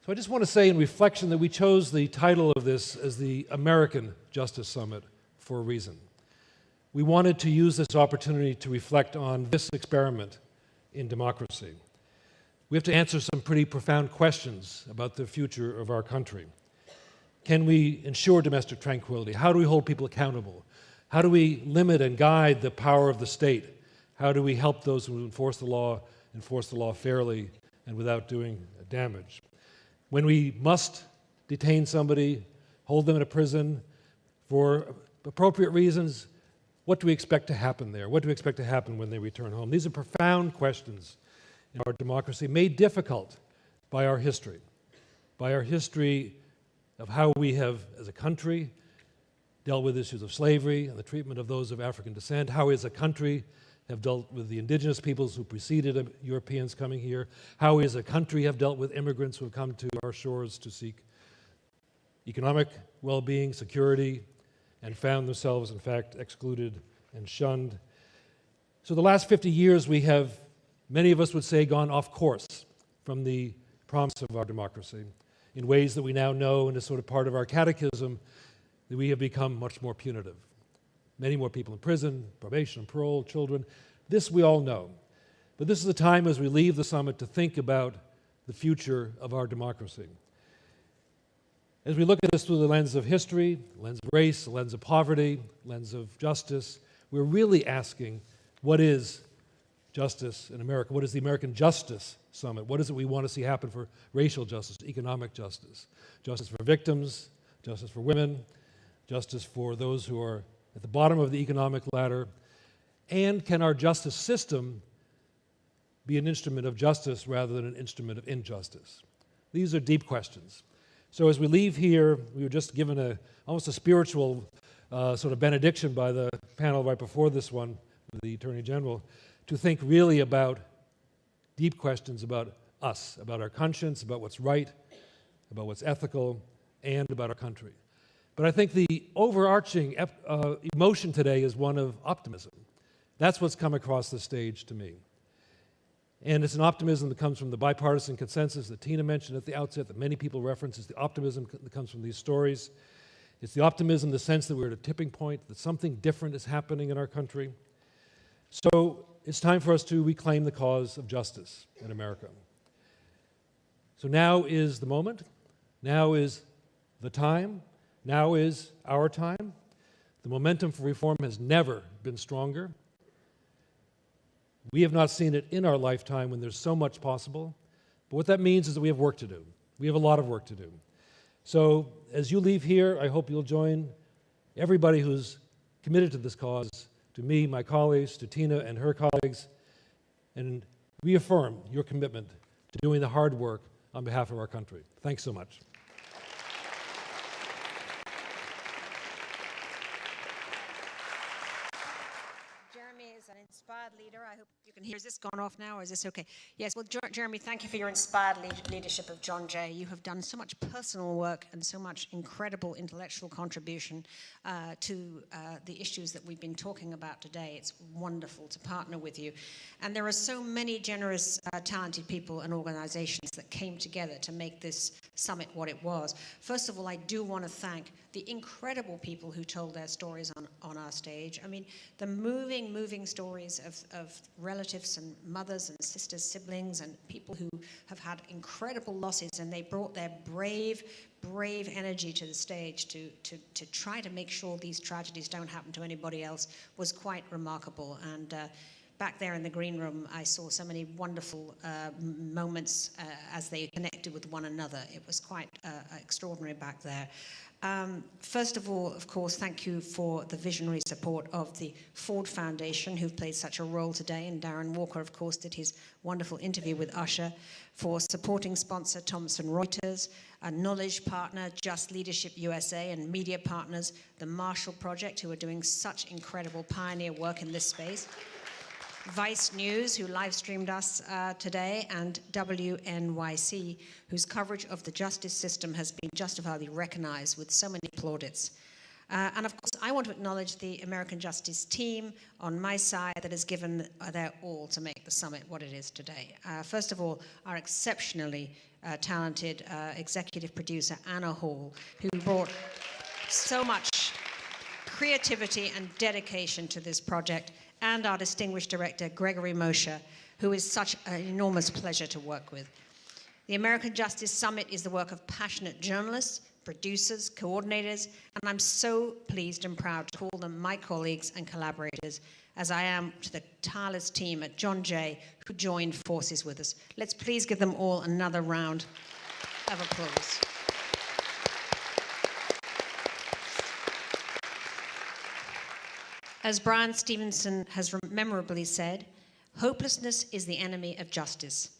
So I just want to say in reflection that we chose the title of this as the American Justice Summit for a reason. we wanted to use this opportunity to reflect on this experiment in democracy. We have to answer some pretty profound questions about the future of our country. Can we ensure domestic tranquility? How do we hold people accountable? How do we limit and guide the power of the state? How do we help those who enforce the law fairly and without doing damage? When we must detain somebody, hold them in a prison for appropriate reasons, what do we expect to happen there? What do we expect to happen when they return home? These are profound questions in our democracy, made difficult by our history of how we have, as a country, dealt with issues of slavery and the treatment of those of African descent, how we as a country have dealt with the indigenous peoples who preceded Europeans coming here, how we as a country have dealt with immigrants who have come to our shores to seek economic well-being, security, and found themselves, in fact, excluded and shunned. So the last 50 years we have, many of us would say, gone off course from the promise of our democracy in ways that we now know, and is sort of part of our catechism, that we have become much more punitive. Many more people in prison, probation, parole, children. This we all know. But this is a time as we leave the summit to think about the future of our democracy. As we look at this through the lens of history, lens of race, the lens of poverty, lens of justice, we're really asking, what is justice in America? What is the American Justice Summit? What is it we want to see happen for racial justice, economic justice, justice for victims, justice for women, justice for those who are at the bottom of the economic ladder? And can our justice system be an instrument of justice rather than an instrument of injustice? These are deep questions. So as we leave here, we were just given almost a spiritual sort of benediction by the panel right before this one, with the Attorney General, to think really about deep questions about us, about our conscience, about what's right, about what's ethical, and about our country. But I think the overarching emotion today is one of optimism. That's what's come across the stage to me. And it's an optimism that comes from the bipartisan consensus that Tina mentioned at the outset, that many people reference. It's the optimism that comes from these stories. It's the optimism, the sense that we're at a tipping point, that something different is happening in our country. So it's time for us to reclaim the cause of justice in America. So now is the moment. Now is the time. Now is our time. The momentum for reform has never been stronger. We have not seen it in our lifetime when there's so much possible. But what that means is that we have work to do. We have a lot of work to do. So as you leave here, I hope you'll join everybody who's committed to this cause, to me, my colleagues, to Tina and her colleagues, and reaffirm your commitment to doing the hard work on behalf of our country. Thanks so much. Inspired leader. I hope you can hear. Is this gone off now, or is this okay? Yes. Well, Jeremy, thank you for your inspired leadership of John Jay. You have done so much personal work and so much incredible intellectual contribution to the issues that we've been talking about today. It's wonderful to partner with you. And there are so many generous, talented people and organizations that came together to make this summit what it was. First of all, I do want to thank the incredible people who told their stories on our stage. I mean, the moving stories of relatives and mothers and sisters, siblings, and people who have had incredible losses, and they brought their brave energy to the stage to try to make sure these tragedies don't happen to anybody else was quite remarkable. And back there in the green room, I saw so many wonderful moments as they connected with one another. It was quite extraordinary back there. First of all, of course, thank you for the visionary support of the Ford Foundation, who've played such a role today, and Darren Walker, of course, did his wonderful interview with Usher, for supporting sponsor Thomson Reuters, a knowledge partner, Just Leadership USA, and media partners, the Marshall Project, who are doing such incredible pioneer work in this space, Vice News, who live-streamed us today, and WNYC, whose coverage of the justice system has been justifiably recognized with so many plaudits. And of course, I want to acknowledge the American Justice team on my side that has given their all to make the summit what it is today. First of all, our exceptionally talented executive producer, Anna Hall, who brought so much creativity and dedication to this project, and our distinguished director, Gregory Moshe, who is such an enormous pleasure to work with. The American Justice Summit is the work of passionate journalists, producers, coordinators, and I'm so pleased and proud to call them my colleagues and collaborators, as I am to the tireless team at John Jay who joined forces with us. Let's please give them all another round of applause. As Brian Stevenson has memorably said, hopelessness is the enemy of justice.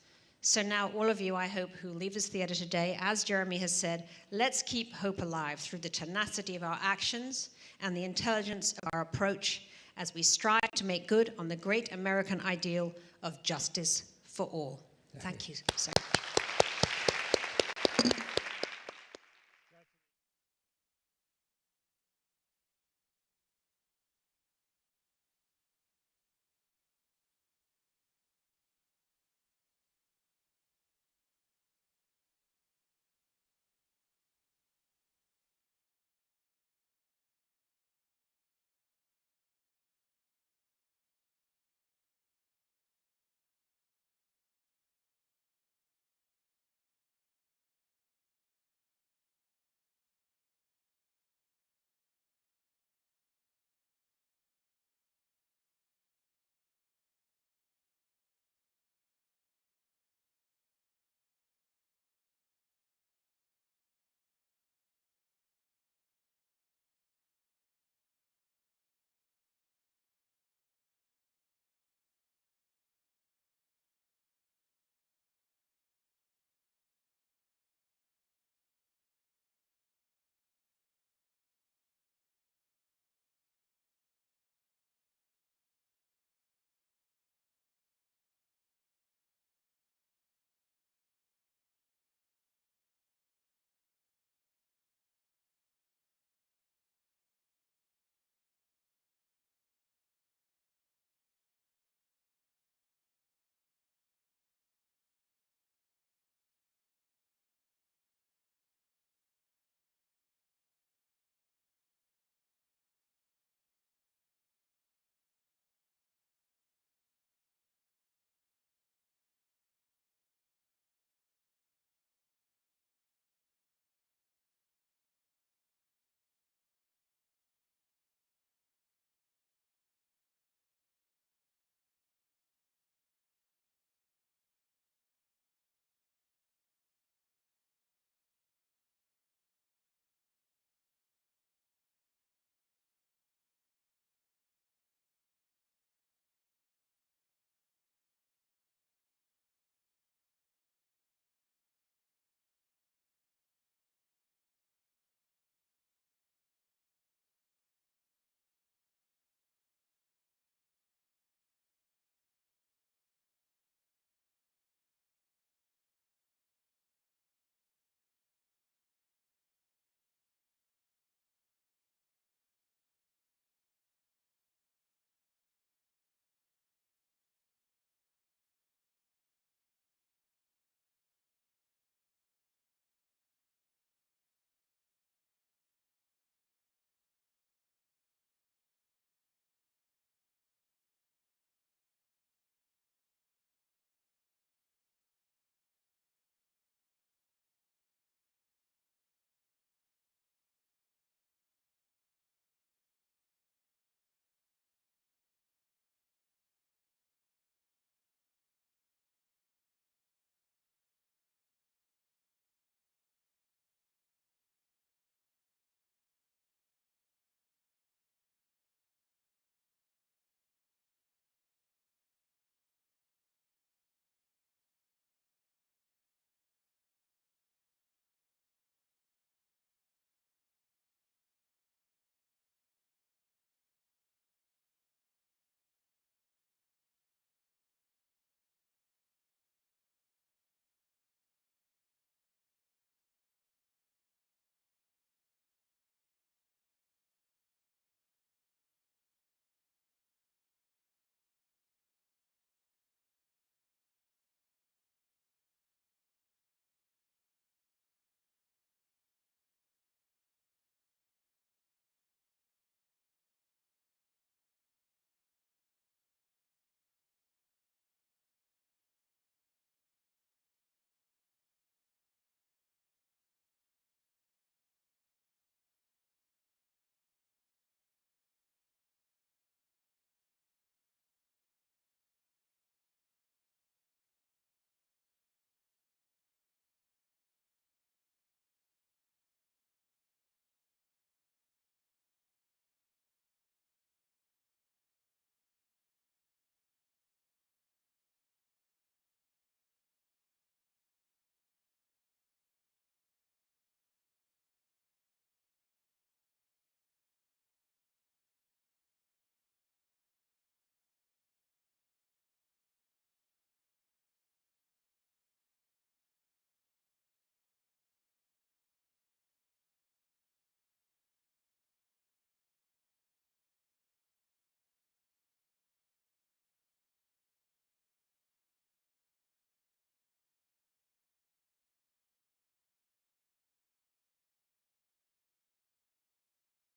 So now all of you, I hope, who leave this theater today, as Jeremy has said, let's keep hope alive through the tenacity of our actions and the intelligence of our approach as we strive to make good on the great American ideal of justice for all. Thank you so much.